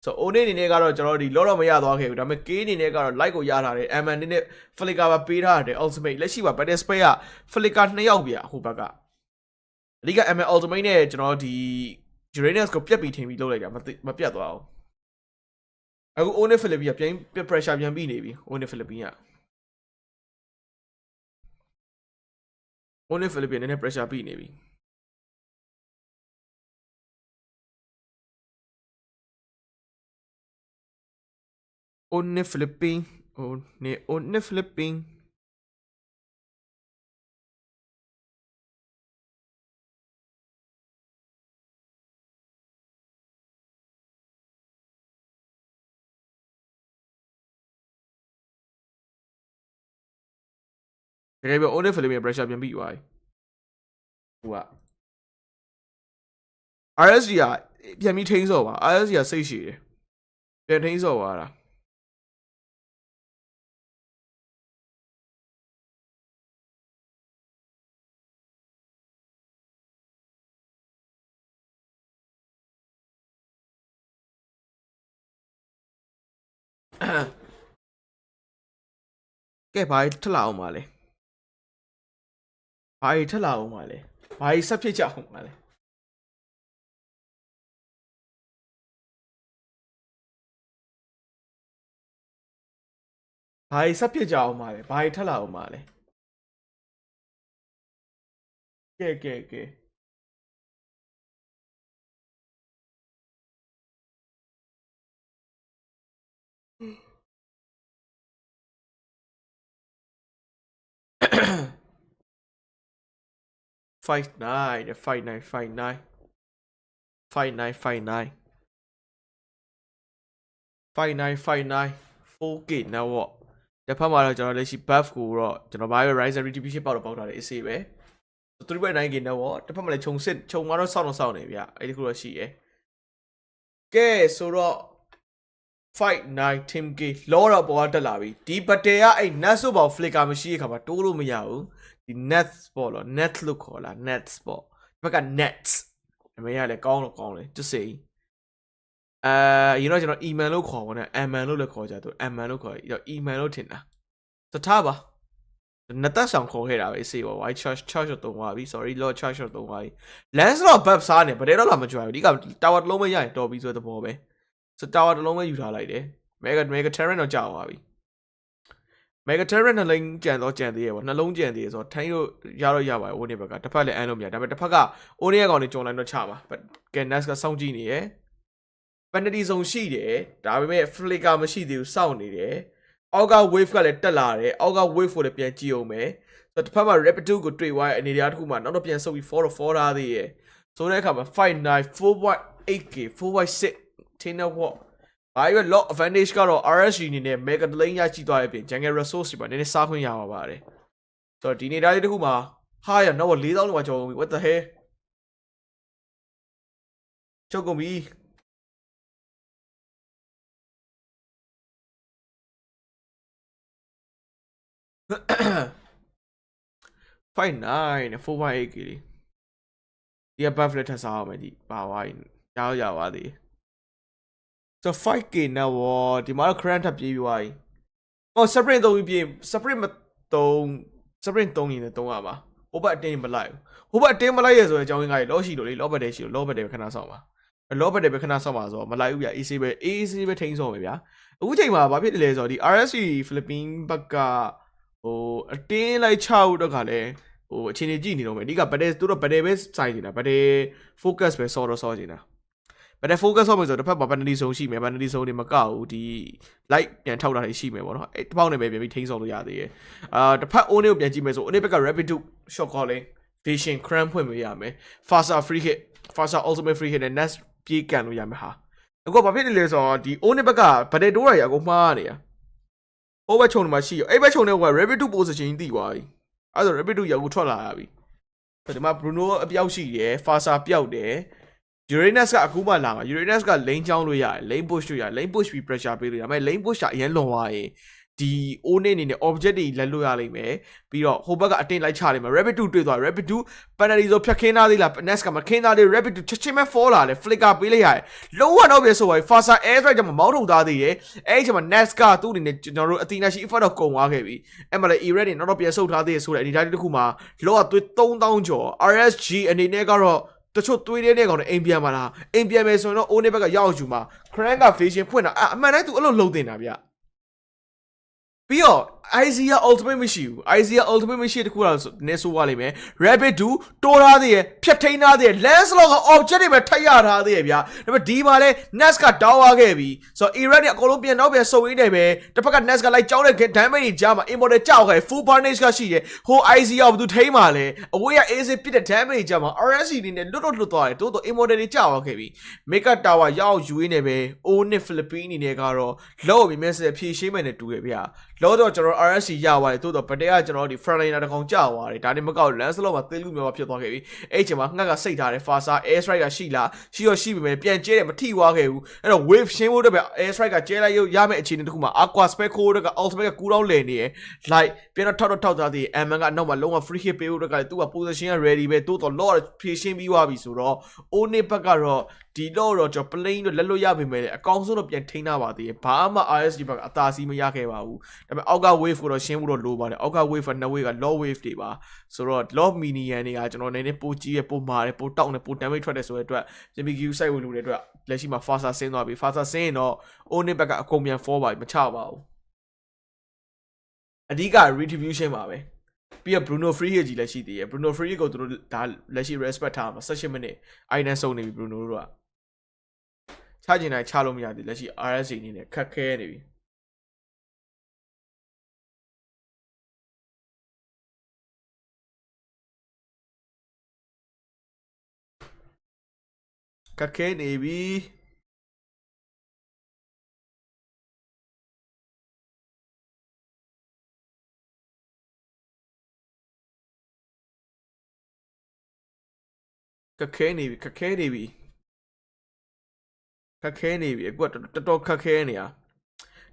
ဆို Onic အနေနဲ့ကတော့ကျွန်တော်ဒီလောတော့မရသွားခဲ့ဘူးဒါပေမဲ့ K အနေနဲ့ကတော့ light ကိုရထားတယ် MN အနေနဲ့ Flicker ပါပေးထားတယ် ultimate လက်ရှိပါ battle space က Flicker 2ယောက်ဗျဟိုဘက်ကအဓိက MN ultimate နဲ့ကျွန်တော်ဒီ Uranus ကိုပြက်ပြီးထင်ပြီးလုပ်လိုက်တာမပြတ်သွားအောင်အခု Onic Philippines ကပြင်း pressure ပြန်ပြီးနေပြီ Onic Philippines က Onic Philippines နည်းနည်း pressure ပြီးနေပြီ Onic Philippines Onic Philippines Kaya ba Onic Philippines pressure ပြန်ပြီးသွားပြီဟိုက RSG ကပြန်ပြီးထိန်းစော့ပါ RSG ကစိတ်ရှိတယ်ပြန်ထိန်းစော့သွားတာ ကဲဘာထက်လာအောင်ပါလဲဘာထက်လာအောင်ပါလဲဘာဆက်ဖြစ်ကြအောင်ပါလဲဘာဆက်ဖြစ်ကြအောင်ပါလဲဘာထက်လာအောင်ပါလဲကဲ 59 4K နော်ဗောတစ်ဖက်မှာတော့ကျွန်တော်လက်ရှိ buff ကိုတော့ကျွန်တော်ဘာပဲ Rise Retribution ပေါက်ထားတယ်အစေပဲ 3.9K နော်ဗောတစ်ဖက်မှာလည်းခြုံမှာတော့စောင့်နေဗျအဲ့ဒီခုတော့ရှိရယ်ကဲဆိုတော့ Fight 9 Team K လောတော့ပေါ်တက်လာပြီဒီဘတ်တယ်ကအဲ့ net ဆိုပေါ့ flicker မရှိတဲ့ခါမှာတိုးလို့မရဘူးဒီ net ပေါ့လို့ net လို့ခေါ်လား net ပေါ့ဒီဘက်က nets အမေရလည်းကောင်းတယ် just say ကျွန်တော် email လို့ခေါ်ပါနဲ့ aman လို့လည်းခေါ်ကြသူ aman လို့ခေါ်ရ email လို့ထင်တာစထားပါနှစ်သက်ဆောင်ခေါ်ခဲ့တာပဲစေးပါ white charge တော့သုံးသွားပြီ sorry lot charge တော့သုံးသွားပြီ lens တော့ buff စားနေဗတဲ့တော့လာမကြွဘူးဒီက tower တစ်လုံးပဲရရင်တော်ပြီဆိုတဲ့သဘောပဲSo tower တစ်လုံးပဲယူထားလိုက်တယ် mega terrain တော့ကြာသွားပြီ mega terrain နှလုံးကြံသေးရပေါ့နှလုံးကြံသေးရဆိုတော့ထိုင်းတို့ရတော့ရပါတယ် Onic ဘက်ကတစ်ဖက်လည်းအန်းလို့မရဒါပေမဲ့တစ်ဖက်က Onic ကောင်တွေကြုံလိုက်တော့ချပါ but Ganas ကစောင့်ကြည့်နေရယ် penalty zone ရှိတယ်ဒါပေမဲ့ flicker မရှိသေးဘူးစောင့်နေတယ်အောက်က wave ကလည်းတက်လာတယ်အောက်က wave ကိုလည်းပြန်ကြည့်အောင်မယ်ဆိုတော့တစ်ဖက်မှာ rapid 2ကိုတွေ့သွားတဲ့အနေအထားတစ်ခုမှာနောက်တော့ပြန်ဆုပ်ပြီး 4 ထားသေးရယ်ဆိုတဲ့အခါမှာ 59 4.8k 4.6 ထင်းတော့ပေါ့ဘာပဲ lot advantage ကတော့ RSG အနေနဲ့ mega lane ရရှိသွားတဲ့ပြင် jungle resource တွေပါနည်းနည်းစားခွင့်ရပါပါတယ်ဆိုတော့ဒီနေသားလေးတစ်ခုမှာဟာရတော့4000လောက်မှကျော်ကုန်ပြီ what the hell ချုပ်ကုန်ပြီ 59 4.8k ဒီ buff လက်ထပ်စားအောင်မယ်ဒီပါဝိုင်းရပါသေး So 5k နော်ဗောဒီမှာတော့ current ထပ်ပြေးသွားပြီ sprint 3ပြေး sprint မ3 sprint 3ရင်လည်း3ရပါဟိုဘက်အတင်းမလိုက်ဟိုဘက်အတင်းမလိုက်ရဆိုတဲ့အကြောင်းရင်းကလောရှိလို့လေလောဘတ်တယ်ရှိလို့လောဘတ်တယ်ပဲခဏဆောင်ပါလောဘတ်တယ်ပဲခဏဆောင်ပါဆိုတော့မလိုက်ဘူးဗျ AC ပဲထိန်းဆောင်မယ်ဗျာအခုချိန်မှာဘာဖြစ်တယ်လဲဆိုတော့ဒီ RSC Philippines ဘက်ကဟိုအတင်းလိုက်ချဖို့တော့ခါလဲဟိုအခြေအနေကြည့်နေတော့မယ်အဓိကဘတ်တယ်သူတို့ဘတ်တယ်ပဲစိုက်နေတာဘတ်တယ် focus ပဲဆော့နေတာဘယ်နဲ့ focus ဆော့မယ်ဆိုတော့တစ်ဖက်မှာ penalty zone ရှိမယ် penalty zone တွေမကောက်ဘူးဒီ light ပြန်ထောက်တာတွေရှိမယ်ပေါ့နော်အဲ့တစ်ပေါက်နဲ့ပဲပြန်ပြီးထိန်းဆော့လို့ရသေးတယ်တစ်ဖက် Onic ကိုပြန်ကြည့်မယ်ဆို Onic ဘက်က rapid 2 shot calling vision cram ဖွင့်ပေးရမယ် faster free hit faster ultimate free hit နဲ့ next ပြေးကန်လို့ရမယ်ဟာအခုဘာဖြစ်နေလဲဆိုတော့ဒီ Onic ဘက်ကဗတဲ့တိုးရရအကုန်မှားနေတာဟိုဘက်ခြုံနေမှာရှိရအဲ့ဘက်ခြုံနေက rapid 2 position တိသွားပြီအဲ့ဆို rapid 2 ရောက်ကိုထွက်လာရပြီဒီမှာ Bruno အပြောက်ရှိတယ် faster ပျောက်တယ်Uranus ကအခုမှလာမှာ Uranus က lane ချောင်းလို့ရတယ် lane push လို့ရတယ် lane push ပြီး pressure ပေးလို့ရတယ်ဒါပေမဲ့ lane push ကအရင်လွန်သွားရင်ဒီ Onic အနေနဲ့ object တွေလက်လွတ်ရလိမ့်မယ်ပြီးတော့ဟိုဘက်ကအတင်းလိုက်ချလိမ့်မယ် rapid 2တွေ့သွား rapid 2 penalty ဆိုဖြတ်ခင်းသားသေးလား Nest ကမခင်းသားသေး rapid 2ချက်ချင်းပဲ fall လာတယ် flicker ပေးလိုက်ရတယ်လုံးဝတော့ပြဆိုပါ faster air strike ကမှမောင်းထုတ်သားသေးတယ်အဲ့ဒီချိန်မှာ Nest ကသူ့အနေနဲ့ကျွန်တော်တို့အတီနာရှိ effort တော့ကုန်သွားခဲ့ပြီအဲ့မှာလည်း error တွေနောက်တော့ပြန်ဆုတ်ထားသေးတယ်ဆိုတဲ့အနေအထားတစ်ခုမှာလောကသွေး3000ကျော် RSG အနေနဲ့ကတော့ တချို့တွေးတဲ့ကောင်နဲ့အိမ်ပြန်มาလားအိမ်ပြန်မယ်ဆိုရင်တော့အိုးနေဘက်ကရောက်ယူမှာခရန်က vision ဖွင့်တာအမှန်တိုင်းသူအဲ့လိုလုံးတင်တာဗျပြီးတော့ IZA ultimate မရှိဘူး IZA ultimate မရှိတခုတော့နည်းဆိုးသွားလိမ့်မယ် Rabbit 2တိုးထားသေးရဲ့ဖြတ်ထိန်းထားသေးရဲ့ Lancelot က object တွေပဲထပ်ရထားသေးရဲ့ဗျာဒါပေမဲ့ဒီမှာလဲ Nest ကတောင်းသွားခဲ့ပြီဆိုတော့ Iran နဲ့အကုန်လုံးပြန်တော့ပြန်စုံရင်းနေပဲတစ်ဖက်က Nest ကလိုက်ကြောင်းတဲ့ damage တွေကြားမှာ immortal ကြောက်ခဲ့ full punish ကရှိတယ်ဟို IZA ကိုဘယ်သူထိန်းမှာလဲအဝေးက AC ပြစ်တဲ့ damage ကြားမှာ RSC နေနဲ့လွတ်သွားတယ်တိုးတော့ immortal တွေကြောက်သွားခဲ့ပြီ Mega Tower ရောက်ယူရင်းနေပဲ Onic Philippines အနေနဲ့ကတော့လော့မြင်ဆက်ဖြည့်ရှင်းမယ်နဲ့တူရဗျာလောတော့ကျွန်တော် RSC ရပါတယ်တိုးတော့ပတဲကကျွန်တော်ဒီ frontliner တကောင်ကြာသွားတယ်ဒါနေမကောက် Lancelot မှာသေလူမျိုးဖြစ်သွားခဲ့ပြီအဲ့ချိန်မှာငှက်ကစိတ်ထားတယ် Fasa air strike ကရှိလားရှိရောရှိပြီမယ်ပြန်ကျဲတယ်မထိသွားခဲ့ဘူးအဲ့တော့ wave ရှင်းဖို့တော့ပဲ air strike ကကျဲလိုက်ရမယ့်အခြေအနေတစ်ခုမှာ aqua spec core က ultimate ကကူတောင်းလည်နေရ like ပြန်တော့ထောက်သားသေး M ကနောက်မှာလုံးဝ free hit ပေးဖို့တော့ကသူက position က ready ပဲတိုးတော့ lot ဖြည့်ရှင်းပြီးသွားပြီဆိုတော့ Onic ဘက်ကတော့ဒီတော့ကျွန်တော် plane တော့လက်လွတ်ရပြီမယ်အကောင်းဆုံးတော့ပြန်ထိန်းထားပါသေးတယ်ဘာမှ RSG ဘက်ကအသာစီးမရခဲ့ပါဘူးဒါပေမဲ့အောက်က wave ကိုတော့ရှင်းဖို့တော့လိုပါတယ်အောက်က wave က2 wave က low wave တွေပါဆိုတော့ low minion တွေကကျွန်တော်နည်းနည်းပိုကြီးရပိုမာတယ်ပိုတောက်နေပို damage ထွက်တယ်ဆိုတဲ့အတွက် MPQ site ဝင်လို့တဲ့အတွက်လက်ရှိမှာ Fasa ဆင်းသွားပြီ Fasa ဆင်းရင်တော့ Onic ဘက်ကအကုန်ပြန် fall ပါမချပါဘူးအဓိက retribution ပါပဲပြီးတော့ Bruno Free ကြီးလည်းရှိသေးတယ် Bruno Free ကိုသူတို့ဒါလက်ရှိ respect ထားမှာ18မိနစ်အိုင်နန်ဆုံးနေပြီ Bruno တို့ကချကျင်တိုင်းချလို့မရသေးလက်ရှိ RSC အနေနဲ့ခက်ခဲနေပြီခက်ခဲနေပြီခက်ခဲနေပြီခက်ခဲနေပြီအခုကတော်တော်ခက်ခဲနေတာ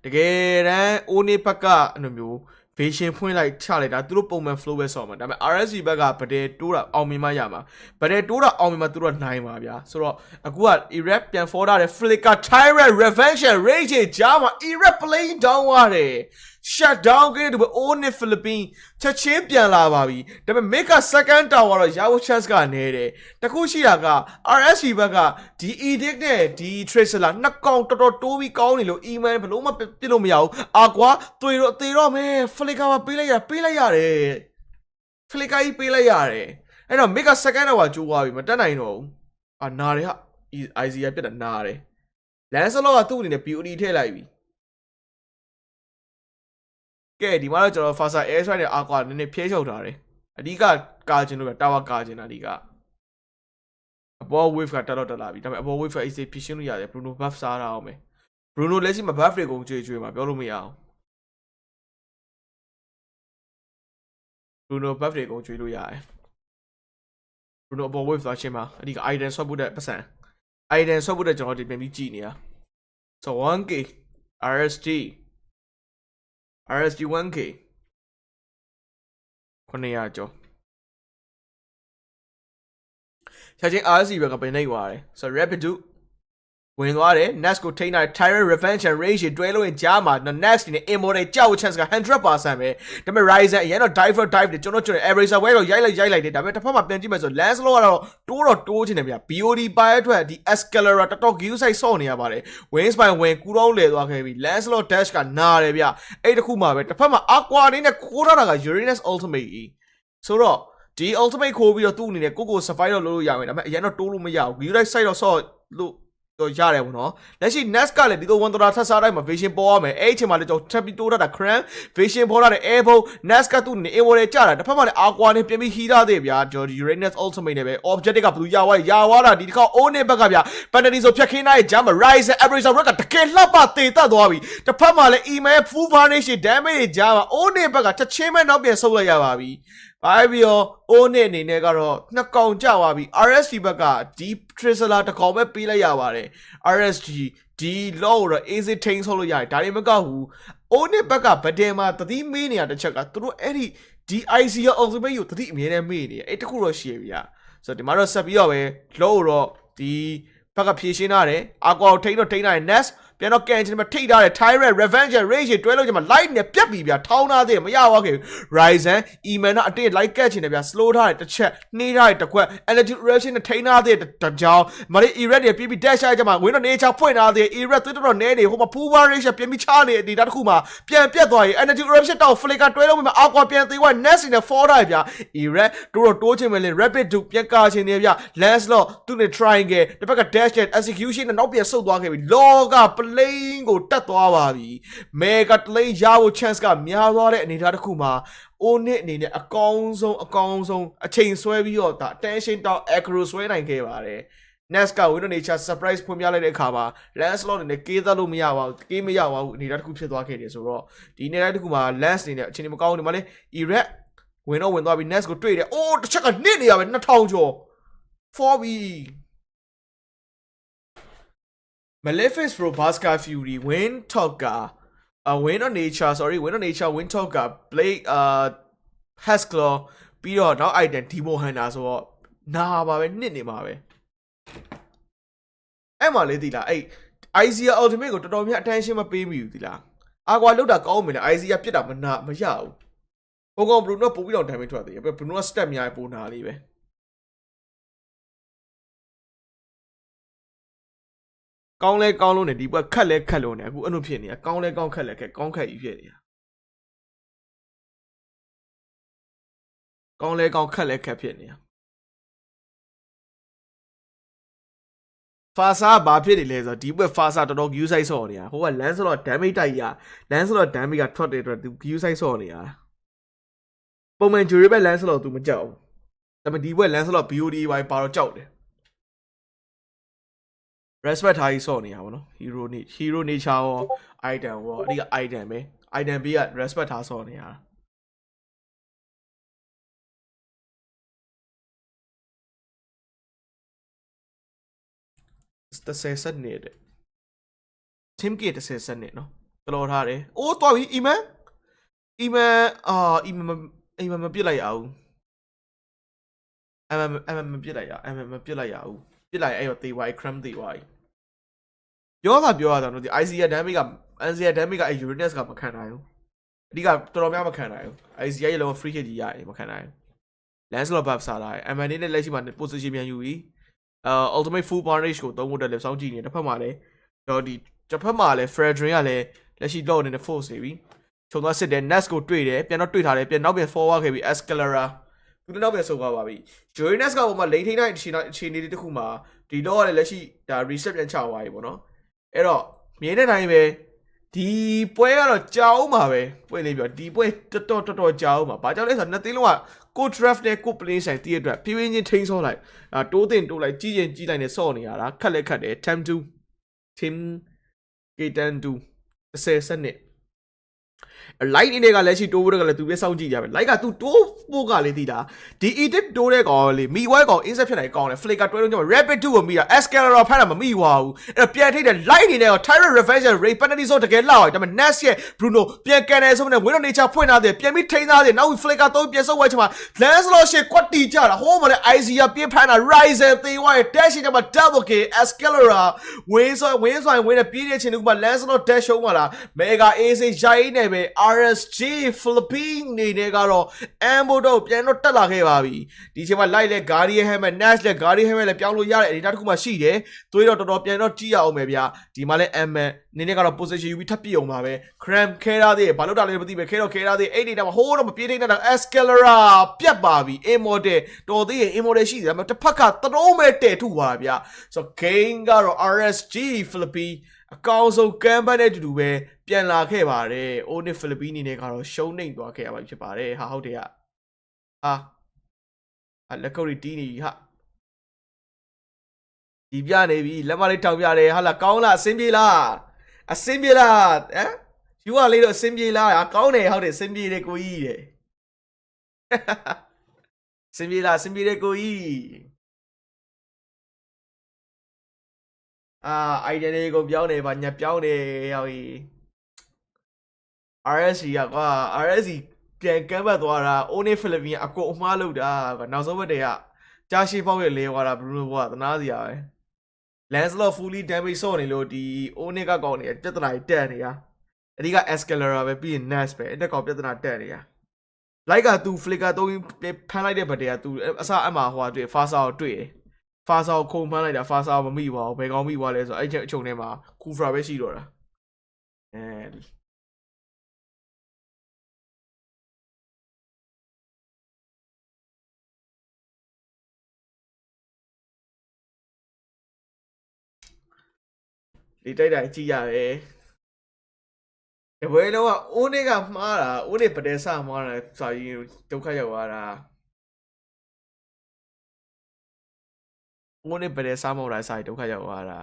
တကယ်တမ်း Onic ဘက်ကအဲ့လိုမျိုး vision ဖွင့်လိုက်ချလိုက်တာသူတို့ပုံမှန် flow ပဲဆော့မှာဒါပေမဲ့ RSC ဘက်ကဗဒယ်တိုးတာအောင်မြင်မှရမှာဗဒယ်တိုးတာအောင်မြင်မှသူတို့နိုင်ပါဗျာဆိုတော့အခုက Iraq ပြန် forward တဲ့ Flicker Tyrant Revenge and Rage ကြားမှာ Iraq playing down ရတယ် shut down ခဲ့တဲ့ Onic Philippines ချက်ချင်းပြန်လာပါပြီဒါပေမဲ့ Mega second tower တော့ရဖို့ chance ကနေတယ်တခုရှိတာက RSC ဘက်ကဒီ edict နဲ့ဒီ tracer နှစ်ကောင်တော်တော်တိုးပြီးကောင်းနေလို့ email ဘလို့မှပြစ်လို့မရဘူးအာကွာတွေ့တော့သေတော့မယ် Flicker မှာပေးလိုက်ရတယ် Flicker ကြီးပေးလိုက်ရတယ်အဲ့တော့ Mega second tower ကျိုးသွားပြီမတက်နိုင်တော့ဘူးအာနာတယ်ဟာ IZA ပြတ်တာနာတယ် Lancelot ကသူ့အနေနဲ့ BOD ထည့်လိုက်ပြီကဲဒီမှာတော့ကျွန်တော် Fasa air strike နဲ့ aqua နည်းနည်းဖြဲချုပ်ထားတယ်အဓိကကာကျင်လို့တာဝါကာကျင်တာအဓိကအပေါ် wave ကတက်လာပြီဒါပေမဲ့အပေါ် wave က AC ဖြည့်ရှင်းလို့ရတယ် Bruno buff စားတာအောင်မယ် Bruno လက်ရှိမှာ buff တွေကုန်ကျွေးမှာပြောလို့မရအောင် Bruno buff တွေကုန်ကျွေးလို့ရတယ် Bruno အပေါ် wave သွားချင်းမှာအဓိက item ဆွတ်ဖို့တဲ့ပတ်စံ item ဆွတ်ဖို့တဲ့ကျွန်တော်ဒီပြန်ပြီးကြည့်နေတာ so 1k RSG 1k 900ကျော်ချက်ချင်း RSC ဘက်ကပြင်နေသွားတယ်ဆိုတော့ Rapid ဝင်သွားတယ် Next ကိုထိန်းထားတယ် Tyrant Revenge and Rage တွဲလို့ရင်ကြားမှာ Next နဲ့ Immortal ကြောက် chance က 100% ပဲဒါပေမဲ့ Ryzen အရင်တော့ dive တယ်ကျွန်တော် Eraser ဝဲတော့ရိုက်လိုက်တယ်ဒါပေမဲ့တစ်ဖက်မှာပြန်ကြည့်မယ်ဆို Lancelot ကတော့တိုးချင်တယ်ဗျ BOD ပါတဲ့အတွက်ဒီ Escalator တော်တော် Q side ဆော့နေရပါတယ် Wings ပိုင်းဝင်ကူတော့လဲသွားခဲ့ပြီ Lancelot dash ကနာတယ်ဗျအဲ့တခုမှပဲတစ်ဖက်မှာ Aqua နေနဲ့ခိုးထားတာက Uranus Ultimate ဆိုတော့ဒီ Ultimate ခိုးပြီးတော့သူ့အနေနဲ့ကို survive တော့လုပ်လို့ရမယ်ဒါပေမဲ့အရင်တော့တိုးလို့မရဘူး Q side တော့ဆော့လို့တော့ရတယ်ပေါ့နော်လက်ရှိ Nest ကလည်းဒီလို1ဒေါ်လာထပ်စားတိုင်းမှာ vision ပေါ်ရမယ်အဲ့အချိန်မှာလည်းကျွန်တော်ထပ်ပြီးတိုးထားတာ cram vision ပေါ်လာတဲ့ airbow Nest ကသူ့နေ immortal ကြတာတစ်ဖက်မှာလည်း aqua နဲ့ပြင်ပြီးဟီးထားသေးဗျာ Uranus ultimate နဲ့ပဲ objective ကဘလူးရသွားတာဒီတစ်ခါ Onic ဘက်ကဗျာ penalty ဆိုဖြတ်ခင်းထားရဲ့ jump rise average rate ကတကယ်လှပသေးတတ်သွားပြီတစ်ဖက်မှာလည်း email full varnish damage တွေကြားမှာ Onic ဘက်ကချက်ချင်းပဲနောက်ပြန်ဆုတ်လိုက်ရပါပြီဘာပြီးတော့ Onic အနေနဲ့ကတော့နှစ်ကောင်ကြသွားပြီ RSG ဘက်ကဒီ tracer တစ်ကောင်ပဲပေးလိုက်ရပါတယ် RSG ဒီ law တော့ easy tank ဆိုလို့ရတယ်ဒါတွေမကဘူး Onic ဘက်ကဗဒင်မှာတတိမေးနေတာတစ်ချက်ကသူတို့အဲ့ဒီ DIC ရော ultimate ကိုတတိအမြဲတမ်းမေးနေတယ်အဲ့တခုတော့ရှိရဗျာဆိုတော့ဒီမှာတော့ဆက်ပြီးတော့ပဲ law တော့ဒီဘက်ကဖြည့်ရှင်းထားတယ် aqua ကိုထိန်းထားတယ် Nest ပြန်တော့ကန်ချင်မှာထိထားတယ် Tyrant Revenge Rage တွဲလို့ချင်မှာ light နဲ့ပြတ်ပြီဗျာထောင်းထားသေးမရပါဘူး Ryzen Eman တော့အတင်း light ကတ်ချင်တယ်ဗျာ slow ထားတယ်တစ်ချက်နှေးထားတယ်တစ်ခွက် energy reaction နဲ့ထိန်းထားသေးတယ်တစ်ကြောင်းမလေး Erect တွေပြီးပြီး dash ရကြမှာဝင်းတော့နေချဖွင့်ထားသေး Erect သွေးတော်နဲနေဟိုမှာ full variation ပြန်ပြီးချနေဒီတစ်ခုမှာပြန်ပြတ်သွားရင် energy reaction တောက် flicker တွဲလို့မှာအောက်ကွာပြန်သေးွား next နဲ့ fall ထားဗျာ Erect တိုးချင်မယ်လေ rapid do ပြန်ကာချင်နေဗျာ lance law သူနဲ့ triangle တစ်ဖက်က dash နဲ့ execution နဲ့နောက်ပြန်ဆုတ်သွားခဲ့ပြီ log က plane ကိုတက်သွားပါပြီ mega plane ရဖို့ chance ကများသွားတဲ့အနေအထားတစ်ခုမှာ Onic အနေနဲ့အကောင်းဆုံးအချိန်ဆွဲပြီးတော့ဒါ tension တောက် aggro ဆွဲနိုင်ခဲ့ပါတယ် Next က Window Nature surprise ဖွင့်ပြလိုက်တဲ့အခါမှာ Lance Slot အနေနဲ့ကေးသက်လို့မရပါဘူးကေးမရပါဘူးအနေနဲ့တစ်ခုဖြစ်သွားခဲ့တယ်ဆိုတော့ဒီအနေနဲ့တစ်ခုမှာ Lance အနေနဲ့အချိန်မကောင်းနေမှာလေ Erect ဝင်သွားပြီး Next ကိုတွေ့တယ်အိုးတစ်ချက်ကနစ်နေရပဲ2000ကျော် 4B Malefic Pro Basca Fury Win Talka Win on Nature Win Talka Blake Haskell ပြီးတော့နောက် item Timo Hanna ဆိုတော့နာပါပဲနစ်နေမှာပဲအဲ့မှာလေးဒီလားအဲ့ Izia Ultimate ကိုတော်တော်များ attention မပေးမိဘူးဒီလားအာကွာလောက်တာကောင်းမယ်လေ Izia ပြစ်တာမရဘူးဘုံကောင် Bruno ပို့ပြီးတော့ damage ထွက်သေးတယ် Bruno က step များပိုနာလေးပဲကောင်းလဲကောင်းလို့နေဒီဘက်ခတ်လဲခတ်လို့နေအခုအဲ့လိုဖြစ်နေတာကောင်းလဲကောင်းခတ်လဲခက်ကောင်းခတ်ကြီးဖြစ်နေတာကောင်းလဲကောင်းခတ်လဲခက်ဖြစ်နေတာဖာစာဘာဖြစ်နေလဲဆိုတော့ဒီဘက်ဖာစာတော်တော် view size ဆော့နေတာဟိုက lens ဆိုတော့ damage တိုက်ရ lens ဆိုတော့ damage ကထွက်တဲ့အတွက်သူ view size ဆော့နေတာပုံမှန် durable lens ဆိုတော့ သူမကြောက်ဘူးဒါပေမဲ့ဒီဘက် lens ဆိုတော့ BOD ပါတော့ကြောက်တယ်respect ထားပြီးဆော့နေတာဗောနော် hero nature ရော item ရောအဓိက item ပဲ item ဘေးက respect ထားဆော့နေတာ30 set နေတဲ့ team kit 30 set နေနော်တော်တော်ထားတယ်အိုးသွားပြီ Eman မပြစ်လိုက်ရအောင်မပြစ်လိုက်ရအောင်ပြစ်လိုက်အဲ့တော့သေဝိုင်း cram သေဝိုင်းပြောရတာနော်ဒီ Izia damage က အဲ့ Uranus ကမခံနိုင်ဘူးအဓိကတော်တော်များမခံနိုင်ဘူး Izia ရဲ့လုံး free hit ကြီးရတယ်မခံနိုင်ဘူး Lance Slot buff စားလာတယ် MN နဲ့လက်ရှိမှာ position ပြန်ယူပြီး ultimate full punish ကိုသုံးဖို့တက်လေစောင်းကြည့်နေတစ်ဖက်မှာလည်းတော့ဒီတစ်ဖက်မှာလည်း Fredrin ကလည်းလက်ရှိတော့နေတဲ့ force နေပြီခြုံသွားစစ်တယ် Nest ကိုတွေ့တယ်ပြန်တော့တွေ့ထားတယ်ပြန်နောက်ပြန် forward ခဲ့ပြီး Escalera သူလည်းနောက်ပြန်ဆုတ်သွားပါပြီ Jorinus ကပုံမှာ lane ထိန်းတိုင်းအခြေအနေတစ်ခုမှာဒီတော့ကလည်းလက်ရှိဒါ reset ပြန်ချသွားပြီပေါ့နော်အဲ့တော့မြင်တဲ့တိုင်းပဲဒီပွဲကတော့ကြာအောင်ပါပဲပွဲလေးပြောဒီပွဲတော်တော်ကြာအောင်ပါဘာကြောင့်လဲဆိုတော့နှစ်သိန်းလုံးကကို draft နဲ့ကို play ဆိုင်တည့်အတွက်ဖြည်းဖြည်းချင်းထိန်းဆော့လိုက်တိုးတင်တိုးလိုက်ကြီးလိုက်နဲ့ဆော့နေရတာခက်တယ် time to team K10 to 30 set နဲ့ light အနေကလည်းရှိတိုးဖို့ကလည်းသူပဲစောင့်ကြည့်ကြပဲ light ကသူတိုးဖို့ကလေသိတာဒီ edit တိုးတဲ့ကောင်လေမိဝဲကောင် insert ဖြစ်နိုင်ကောင်းတယ် flicker တွဲလို့ကျွန်တော် rapid 2ကိုမိတာ escalator ဖမ်းတာမမိပါဘူးအဲ့တော့ပြန်ထိတဲ့ light အနေနဲ့ Tyrant Revenge Ray penalty ဆိုတကယ်လောက်ရတယ်ဒါပေမဲ့ Nest ရဲ့ Bruno ပြန်ကန်တယ်ဆိုမှလည်း Window Nature ဖွင့်ထားတယ်ပြန်ပြီးထိန်းထားတယ်နောက် flicker 3ပြန်ဆုပ်ဝဲချင်မှာ lens လို့ရှေ့ကွက်တီကြတာဟိုးမှာလည်း Izia ပြင်းဖမ်းတာ Ryzen သေးဝါရဲ့ dash ချင်မှာ double K escalator ဝင်းဆိုရင်ဝင်းနဲ့ပြေးတဲ့ချင်းတူမှာ lens လို့ dash ရှုံးမှာလား mega AC ရိုင်းနေပဲ RSG Philippines နေနဲ့ကတော့ ambo တော့ပြန်တော့တက်လာခဲ့ပါပြီဒီချိန်မှာ light လဲ Guardian Helmet Nash လဲ Guardian Helmet လဲပြောင်းလို့ရတဲ့အနေအထားတစ်ခုမှရှိတယ်သွေးတော့တော်တော်ပြန်တော့ကြည့်ရအောင်ပဲဗျာဒီမှာလဲ MN နင်းနဲ့ကတော့ position ယူပြီးထပ်ပြအောင်ပါပဲ cram ခဲရသေးဘာလို့တာလဲမသိပဲခဲရသေးအဲ့ဒီတော့ဟိုးတော့မပြေးသေးတဲ့ Escalera ပြတ်ပါပြီ immortal တော်သေးရင် immortal ရှိတယ်ဒါပေမဲ့တစ်ဖက်ကသတော်မဲ့တဲထုပါဗျာဆိုတော့ game ကတော့ RSG Philippines အကောင်းဆုံးကမ်ဘတ်နဲ့တူတူပဲပြန်လာခဲ့ပါတယ် Onic Philippines အနေနဲ့ကတော့ရှုံးနိမ့်သွားခဲ့ရပါဖြစ်ပါတယ်ဟာဟုတ်တယ်လက်ကုပ်တီးနေပြီဟာဒီပြနေပြီလက်မလေးထောင်ပြတယ်ဟာလားကောင်းလားအစင်းပြေးလားယူရလေးတော့အစင်းပြေးလားကောင်းတယ်ဟုတ်တယ်အစင်းပြေးတယ်ကိုကြီးတဲ့အစင်းပြေးတယ်ကိုကြီးidea တွေကိုပြောင်းနေပါညက်ပြောင်းနေရောက်ကြီး RSC ကွာ RSC ပြန်ကမ်းပတ်သွားတာ Onic Philippines အကုန်အမှားလုပ်တာကွာနောက်ဆုံးဘက်တည်းကကြာရှည်ပေါက်ရဲ့လဲသွားတာဘလူးဘွားသနာစရာပဲ Lancelot fully damage ဆော့နေလို့ဒီ Onic ကကောင်းနေပြဿနာတက်နေတာအဓိက Escalera ပဲပြီးရင် Nash ပဲအဲ့တက်ကောင်ပြဿနာတက်နေတာ Like က तू flicker သုံးဖမ်းလိုက်တဲ့ဘက်တည်းက तू အစအမှာဟိုဟာတွေ့ Fasa ကိုတွေ့ Fasa ကိုခုံဖမ်းလိုက်တာ Fasa ကိုမမိပါဘူးဘယ်ကောင်မိသွားလဲဆိုတော့အဲ့အချုံထဲမှာ Kufra ပဲရှိတော့တာဒီတိုက်တိုင်းကြည့်ရတယ်တပွဲလုံးက Onic ကမှားတာ Onic ပတဲဆမှားတာစာရင်းဒုက္ခရောက်သွားတာ Onic ပတဲဆမှားတာစာရင်းဒုက္ခရောက်သွားတာ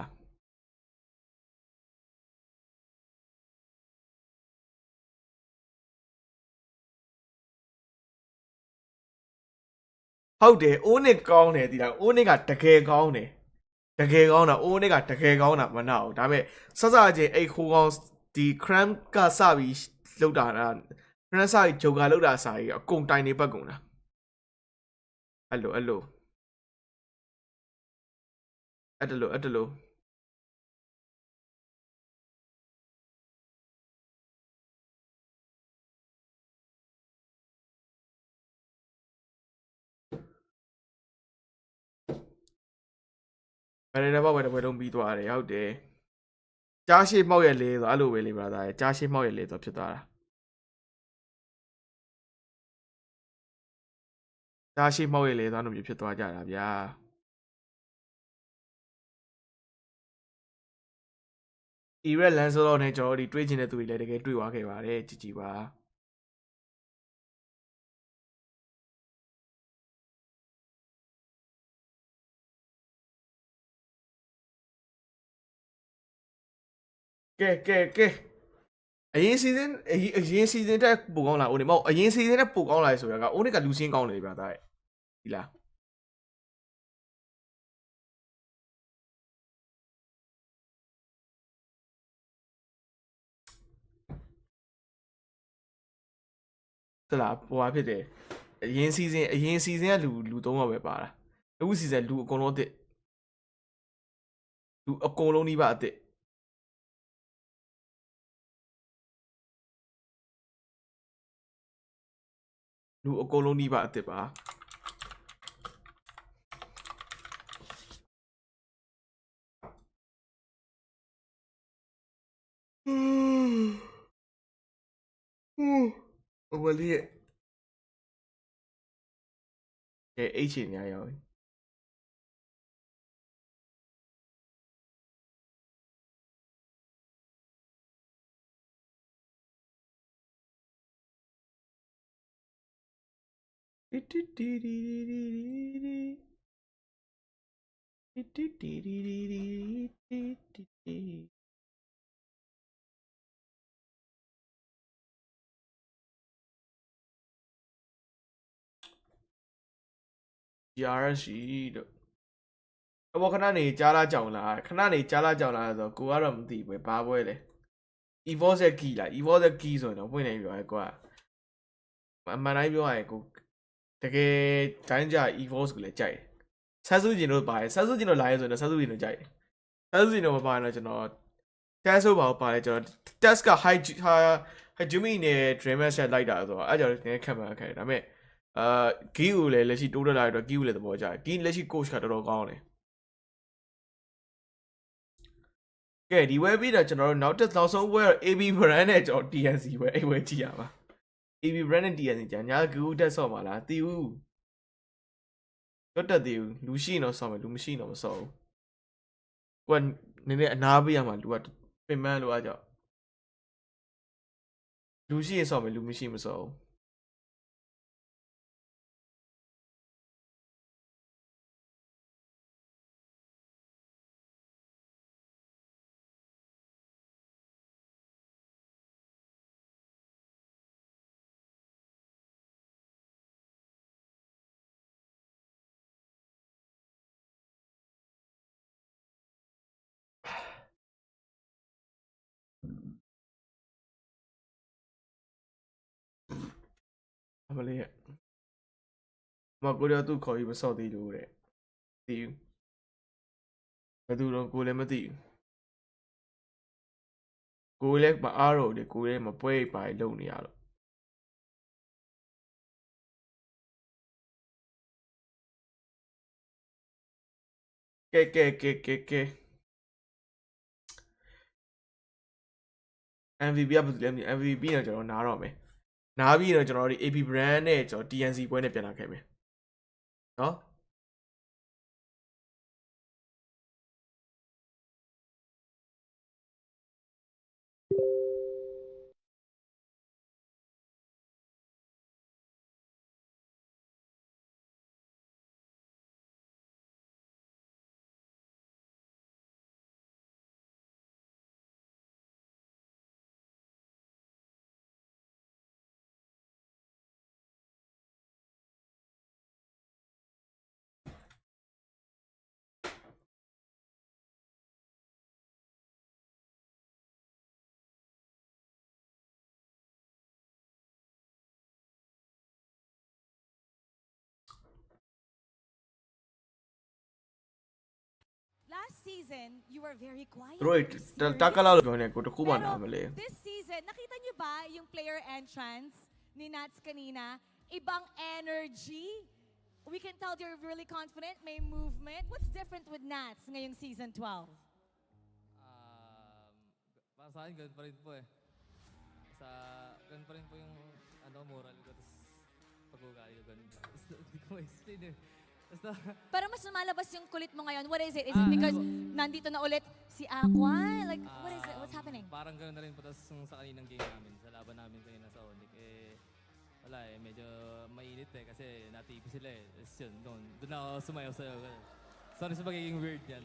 ဟုတ်တယ် Onic ကောင်းတယ်ဒီလား Onic ကတကယ်ကောင်းတယ်တကယ်ကောင်းတာ Onic ကတကယ်ကောင်းတာမနာဘူးဒါပေမဲ့စစချင်းအဲ့ခိုးကောင်းဒီ cram ကစပြီးလောက်တာ cram စပြီးဂျိုကာလောက်တာစာကြီးအကုန်တိုင်နေပတ်ကုန်တာအဲ့လိုဘယ်နေတော့ဘယ်တော့ပြီးသွားတယ်ဟုတ်တယ်ကြားရှိမောက်ရဲ့လေးဆိုအဲ့လိုပဲလေဗျာသားကြားရှိမောက်ရဲ့လေးဆိုဖြစ်သွားတာကြားရှိမောက်ရဲ့လေးဆိုအဲ့လိုမျိုးဖြစ်သွားကြတာဗျာIrad Lancelot နဲ့ကျွန်တော်တို့ဒီတွေးချင်တဲ့သူတွေလည်းတကယ်တွေ့သွားခဲ့ပါတယ်ကြည်ကြည်ပါကဲအရင် season တက်ပိုကောင်းလာဦးနေမဟုတ်အရင် season တက်ပိုကောင်းလာဆိုရက Onic ကလူစင်းကောင်းတယ်ဗျာသားဒီလားတလားဟိုဟာဖြစ်တယ်အရင် season ကလူ3ယောက်ပဲပါတာအခု season လူအကုန်လုံးအစ်လူအကုန်လုံးနှိပါအစ်လူအကုန်လုံးနှိပါအစ်ပါဝယ်လေးအဲ့ချင်ညာရောက်RSC တို့အဘောခဏနေကြားလာကြောင်လားခဏနေကြားလာကြောင်လားဆိုတော့ကိုကတော့မသိဘူးဘာပွဲလဲ Evolve ရဲ့ key လား Evolve ရဲ့ key ဆိုရင်တော့ဖွင့်နေပြီကွာအမှန်တိုင်းပြောရရင်ကိုတကယ်တိုင်းကြ Evolve ကိုလည်းကြိုက်ဆတ်စုကျင်တို့ပါတယ်ဆတ်စုကျင်တို့လာရဲဆိုရင်ဆတ်စုကျင်တို့ကြိုက်ဆတ်စုကျင်တို့မပါရင်တော့ကျွန်တော် test ဆိုပါပါတယ်ကျွန်တော် test က high Jimmy နဲ့ Dreamer set လိုက်တာဆိုတော့အဲ့ကြောင့်နည်းခံမှခံတယ်ဒါပေမဲ့ဂီကိုလည်းလက်ရှိတိုးတက်လာတော့ဂီကိုလည်းသဘောကျတယ်ဂီလက်ရှိ coach ကတော်တော်ကောင်းတယ်ကဲဒီဝဲပြီးတော့ကျွန်တော်တို့နောက်ဆုံးဝဲတော့ AB brand နဲ့ကျွန်တော် TNC ပဲအဲ့ဝဲကြည့်ရပါ AB brand နဲ့ TNC ကြာညာဂူတက်ဆော့ပါလားတီဦးတော့တက်သေးဘူးလူရှိတော့ဆော့မယ်လူမရှိတော့မဆော့ဘူးကိုကနည်းနည်းအနားပေးရမှာလူကပင်ပန်းလို့အားကြောင့်လူရှိရင်ဆော့မယ်လူမရှိမဆော့ဘူးအမလေးမကိုရသူခေါ်ပြီးမဆော့သေးလို့တဲ့တီး ဘယ်သူတော့ကိုလည်းမသိဘူးကိုလည်းမအားတော့လေကိုလည်းမပွဲပါလုံနေရတော့ကဲ MVP ကဘယ်သူလဲမသိ MVP တော့ကျွန်တော်နားတော့မယ်နားပြီးတော့ကျွန်တော်တို့ AP brand နဲ့ကျွန်တော် TNC ပွဲနဲ့ပြန်လာခဲ့မယ်နော် Last season, you were very quiet. တို့တက်ကလာလို့ပြောနေကိုတခုမှနားမလဲ This season, nakita niyo ba yung player entrance ni Nats kanina? Ibang energy. We can tell you're really confident, may movement. What's different with Nats ngayong season 12? Para sa akin, ganun pa rin po eh. Ganun pa rin po yung moral ko. Tapos pag-ugali ko ganun. Hindi ko ma-explain eh. Pero mas lumalabas yung kulit mo ngayon. What is it? Is it because nandito na ulit si Aqua? Like, what is it? What's happening? Parang gano'n na rin po. Tapos sa kaninang game namin, sa laban namin kanina sa Onic, wala eh, medyo mainit eh. Kasi natipi sila eh. Tapos yun, doon ako sumayaw sa'yo. Sorry sa pagiging weird yan.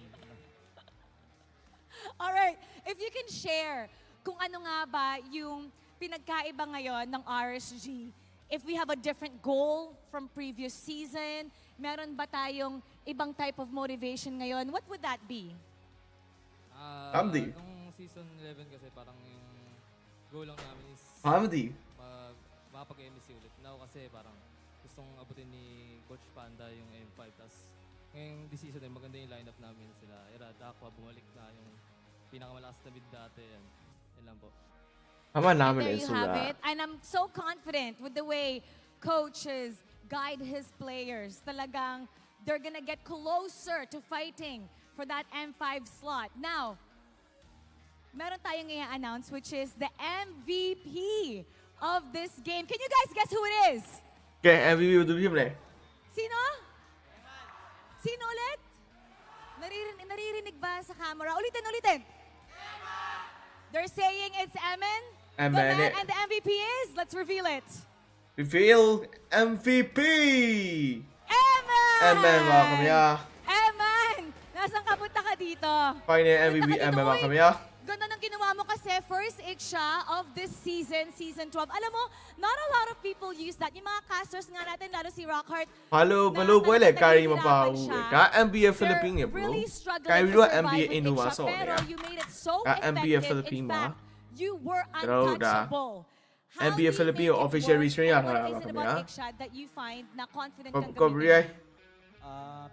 Alright, if you can share kung ano nga ba yung pinagkaiba ngayon ng RSG, if we have a different goal from previous season, meron ba tayong ibang type of motivation ngayon? What would that be? Hamdi. Nung season 11 kasi parang yung goal lang namin is Hamdi. makapag-MSC ulit. Now kasi parang gustong abutin ni Coach Panda yung M5. Tapos ngayong this season ay maganda yung lineup namin sila. Irad, Aqua, bumalik na yung pinakamalakas na mid dati. Yan lang po. Tama namin There eh you have it. And I'm so confident with the way coaches guide his players. Talagang they're gonna get closer to fighting for that M5 slot. Now, meron tayong i-announce which is the MVP of this game. Can you guys guess who it is? Okay, MVP do you play? Sino? Sino ulit? Naririnig ba sa camera? Ulitin. They're saying it's Emin. And the MVP is, let's reveal it. Reveal MVP! Eman! Mga kamya. Eman! Nasaan ka? Punta ka dito. Final MVP mga kamya. Ganda ng ginawa mo kasi first ick siya of this season, season 12. Alam mo, not a lot of people use that. Yung mga casters nga natin, lalo si Rockhart. Hello, pwede carry mapahu. Ka MPL Philippines bro. Carry do MPL Innovaso pero you made it so MPL effective. Philippines In fact, you were Pero untouchable. MPL Philippines official Restream yan. What is it about Ikshad that you find na confident kang Copyright.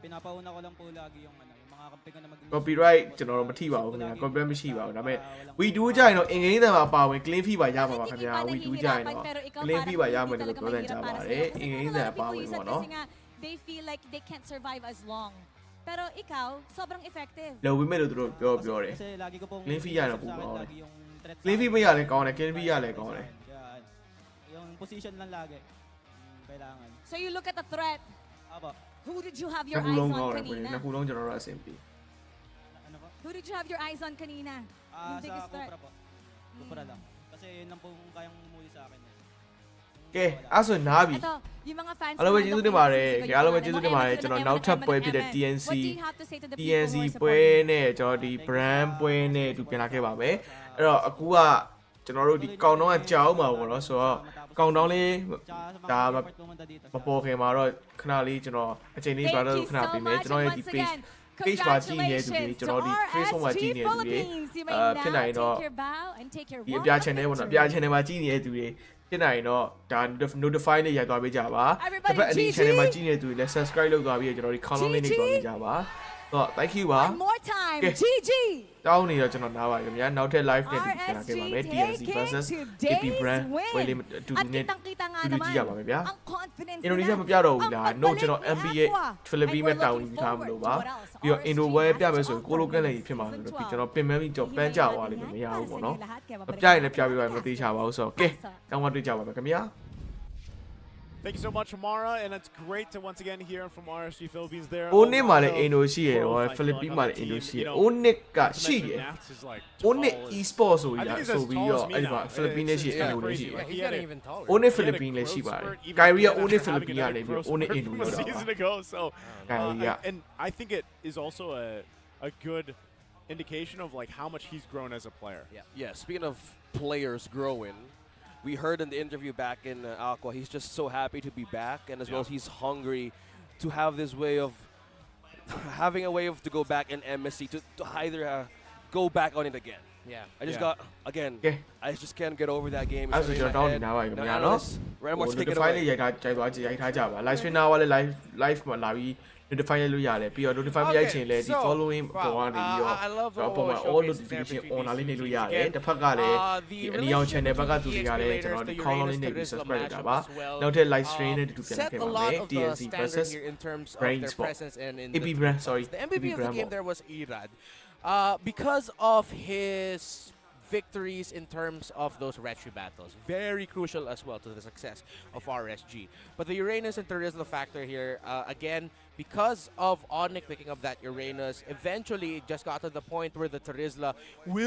Pinapauna ko lang po lagi yung mga kampi ko na mag Copyright ကျွန်တော်တို့မထိပါဘူးခင်ဗျာ copyright မရှိပါဘူးဒါပေမဲ့ we do ကြရင်တော့အင်္ဂလိပ်တန်မှာပါဝင် clean fee ပါရမှာပါခင်ဗျာ we do ကြရင်တော့ clean fee ပါရမယ်လို့ပြောတဲ့ကြပါတယ်အင်္ဂလိပ်တန်ပါဝင်ပေါ့နော် they feel like they can't survive as long. Pero ikaw, sobrang effective. လောဝိမဲ့လို့သူတို့ပြောတယ် kasi lagi ko pong clean fee ရတော့ပူပါဦး lagi yung threat clean fee မရလဲကောင်းတယ် clean fee ရလဲကောင်းတယ် yung position lang lagi kailangan. So you look at the threat. Apo. Who did you have your နှစ်ခု eyes လုံးကော on င်းတယ် kanina? နှစ်ခုလုံးကျွန်တော်တို့အဆင်ပြေ Ano po? Who did you have your eyes on kanina? Yung biggest Sa threat. Cupra po. Cupra lang. Kasi yun lang pong kayang umuli sa akin. ကဲအဲ့ဆိုနားပြီ Ito, yung mga fans အားလုံးပဲကျေးဇူးတင်ပါတယ် ko ကဲအားလုံးပဲကျေးဇူးတင်ပါတယ်ကျွန်တော်နောက်ထပ်ပွဲဖြစ်တဲ့ TNC What do you have to say to the people TNC who are ပွဲ supporting? နဲ့ကျွန်တော်ဒီ brand ပွဲနဲ့တူပြန်လာခဲ့ပါမယ်အဲ့တော့အခုကကျွန်တော်တို့ဒီကောင်တောင်းကကြောက်မှာပေါ့နော်ဆိုတော့ကောင်တောင်းလေးဒါမပေါ်ခင်မှာတော့ခဏလေးကျွန်တော်အချိန်လေး brother ခဏပေးမယ်ကျွန်တော်ရဲ့ဒီ page ပါကြည့်နေသူတွေကျွန်တော်ဒီ Facebook မှာကြည့်နေသူတွေဖြစ်နိုင်တော့ဒီအပြ channel ပေါ့နော်အပြ channel မှာကြည့်နေတဲ့သူတွေဖြစ်နိုင်တော့ဒါ notify လေးရိုက်သွားပေးကြပါတစ်ဖက်အနည်း channel မှာကြည့်နေသူတွေလည်း subscribe လုပ်သွားပြီးကျွန်တော်ဒီ comment လေးတွေတွားပေးကြပါ တော့ thank you ပါ One more time, Okay. GG. တောင်းနေတော့ကျွန်တော်နားပါခင်ဗျာနောက်ထပ် live နဲ့ပြန်လာခဲ့ပါမယ် TNC versus AP brand ပွဲလေးအတူတူနဲ့ Kitang-kita nga တူတူ naman ကြည့်ရပါမယ်ဗျာ ang confidence အင်ဒိုနီးရှားမ nila, ပြတော့ဘူး ang လား pagbalik no ကျွန်တော် ni MPA Aqua. ဖိလစ်ပင်း And မဲ့ we're တောင်း looking ယူထားမလို့ပါ forward to what else ပြီးတော့ RSG အင်ဒိုဝဲပြမယ်ဆိုရင် has ကိုလိုကက်လည်း to ဖြစ်မှာ offer ဆို in တော့ season ကျွန်တော်ပင်မပြီးတော့ပန်းကြသွားလိမ့်မယ်မရဘူးပေါ့နော် 12. ပြရင်လည်းပြပြီးပါမသိချပါဘူးဆိုတော့ကဲတောင်းမတွေ့ကြပါမယ်ခင်ဗျာ Thank you so much, Mara, and it's great to once again hear from RSG Philippines there. Onic မှာလည်းအင်ဒိုရှိရတော့ဖိလစ်ပင်းမှာလည်းအင်ဒိုရှိရ Onic ကရှိရ Onic e-sport ဆိုပြီးဆိုပြီးတော့အဲ့ဒီမှာဖိလစ်ပင်းလည်းရှိအင်ဒိုလည်းရှိတယ် He's getting even taller. Onic ဖိလစ်ပင်းလည်းရှိပါတယ် Kyrie က Onic ဖိလစ်ပင်းကနေပြီး Onic အင်ဒို from လို့ a တော့ season ago. So, Kyrie and I think it is also a good indication of like how much he's grown as a player. Yeah, speaking of players growing, we heard in the interview back in Aqua, he's just so happy to be back, and as well as he's hungry to have this way of having a way of to go back in MSC to either go back on it again. Yeah. I just got again. I just can't get over that game. အဲ့ဆိုကျွန်တော်တောင်းနေတာပါခင်ဗျာနော် Ramos take it notify away. လေးရိုက်ထားကြပါ live streamer ကလည်း live မှာလာပြီး notify လုပ်ရတယ်ပြီးတော့ notify မရိုက်ချင်လဲဒီ following ပေါ်ကနေပြီးတော့တော့ပုံမှာ all notification on လာလေးနေလို့ရတယ်တစ်ဖက်ကလည်းဒီအနီအောင် channel ဘက်ကသူတွေကလည်းကျွန်တော်ဒီ call လေးနေပြီး subscribe လုပ်တာပါနောက်ထပ် live stream နဲ့တူပြန်ခဲ့ပါမယ် TNC versus Brain Sport AP brand sorry The MVP of the game there was Irad. Because of his victories in terms of those retry battles. Very crucial as well to the success of RSG. But the Uranus and Terizla factor here, again, because of Onic picking up that Uranus, eventually it just got to the point where the Terizla will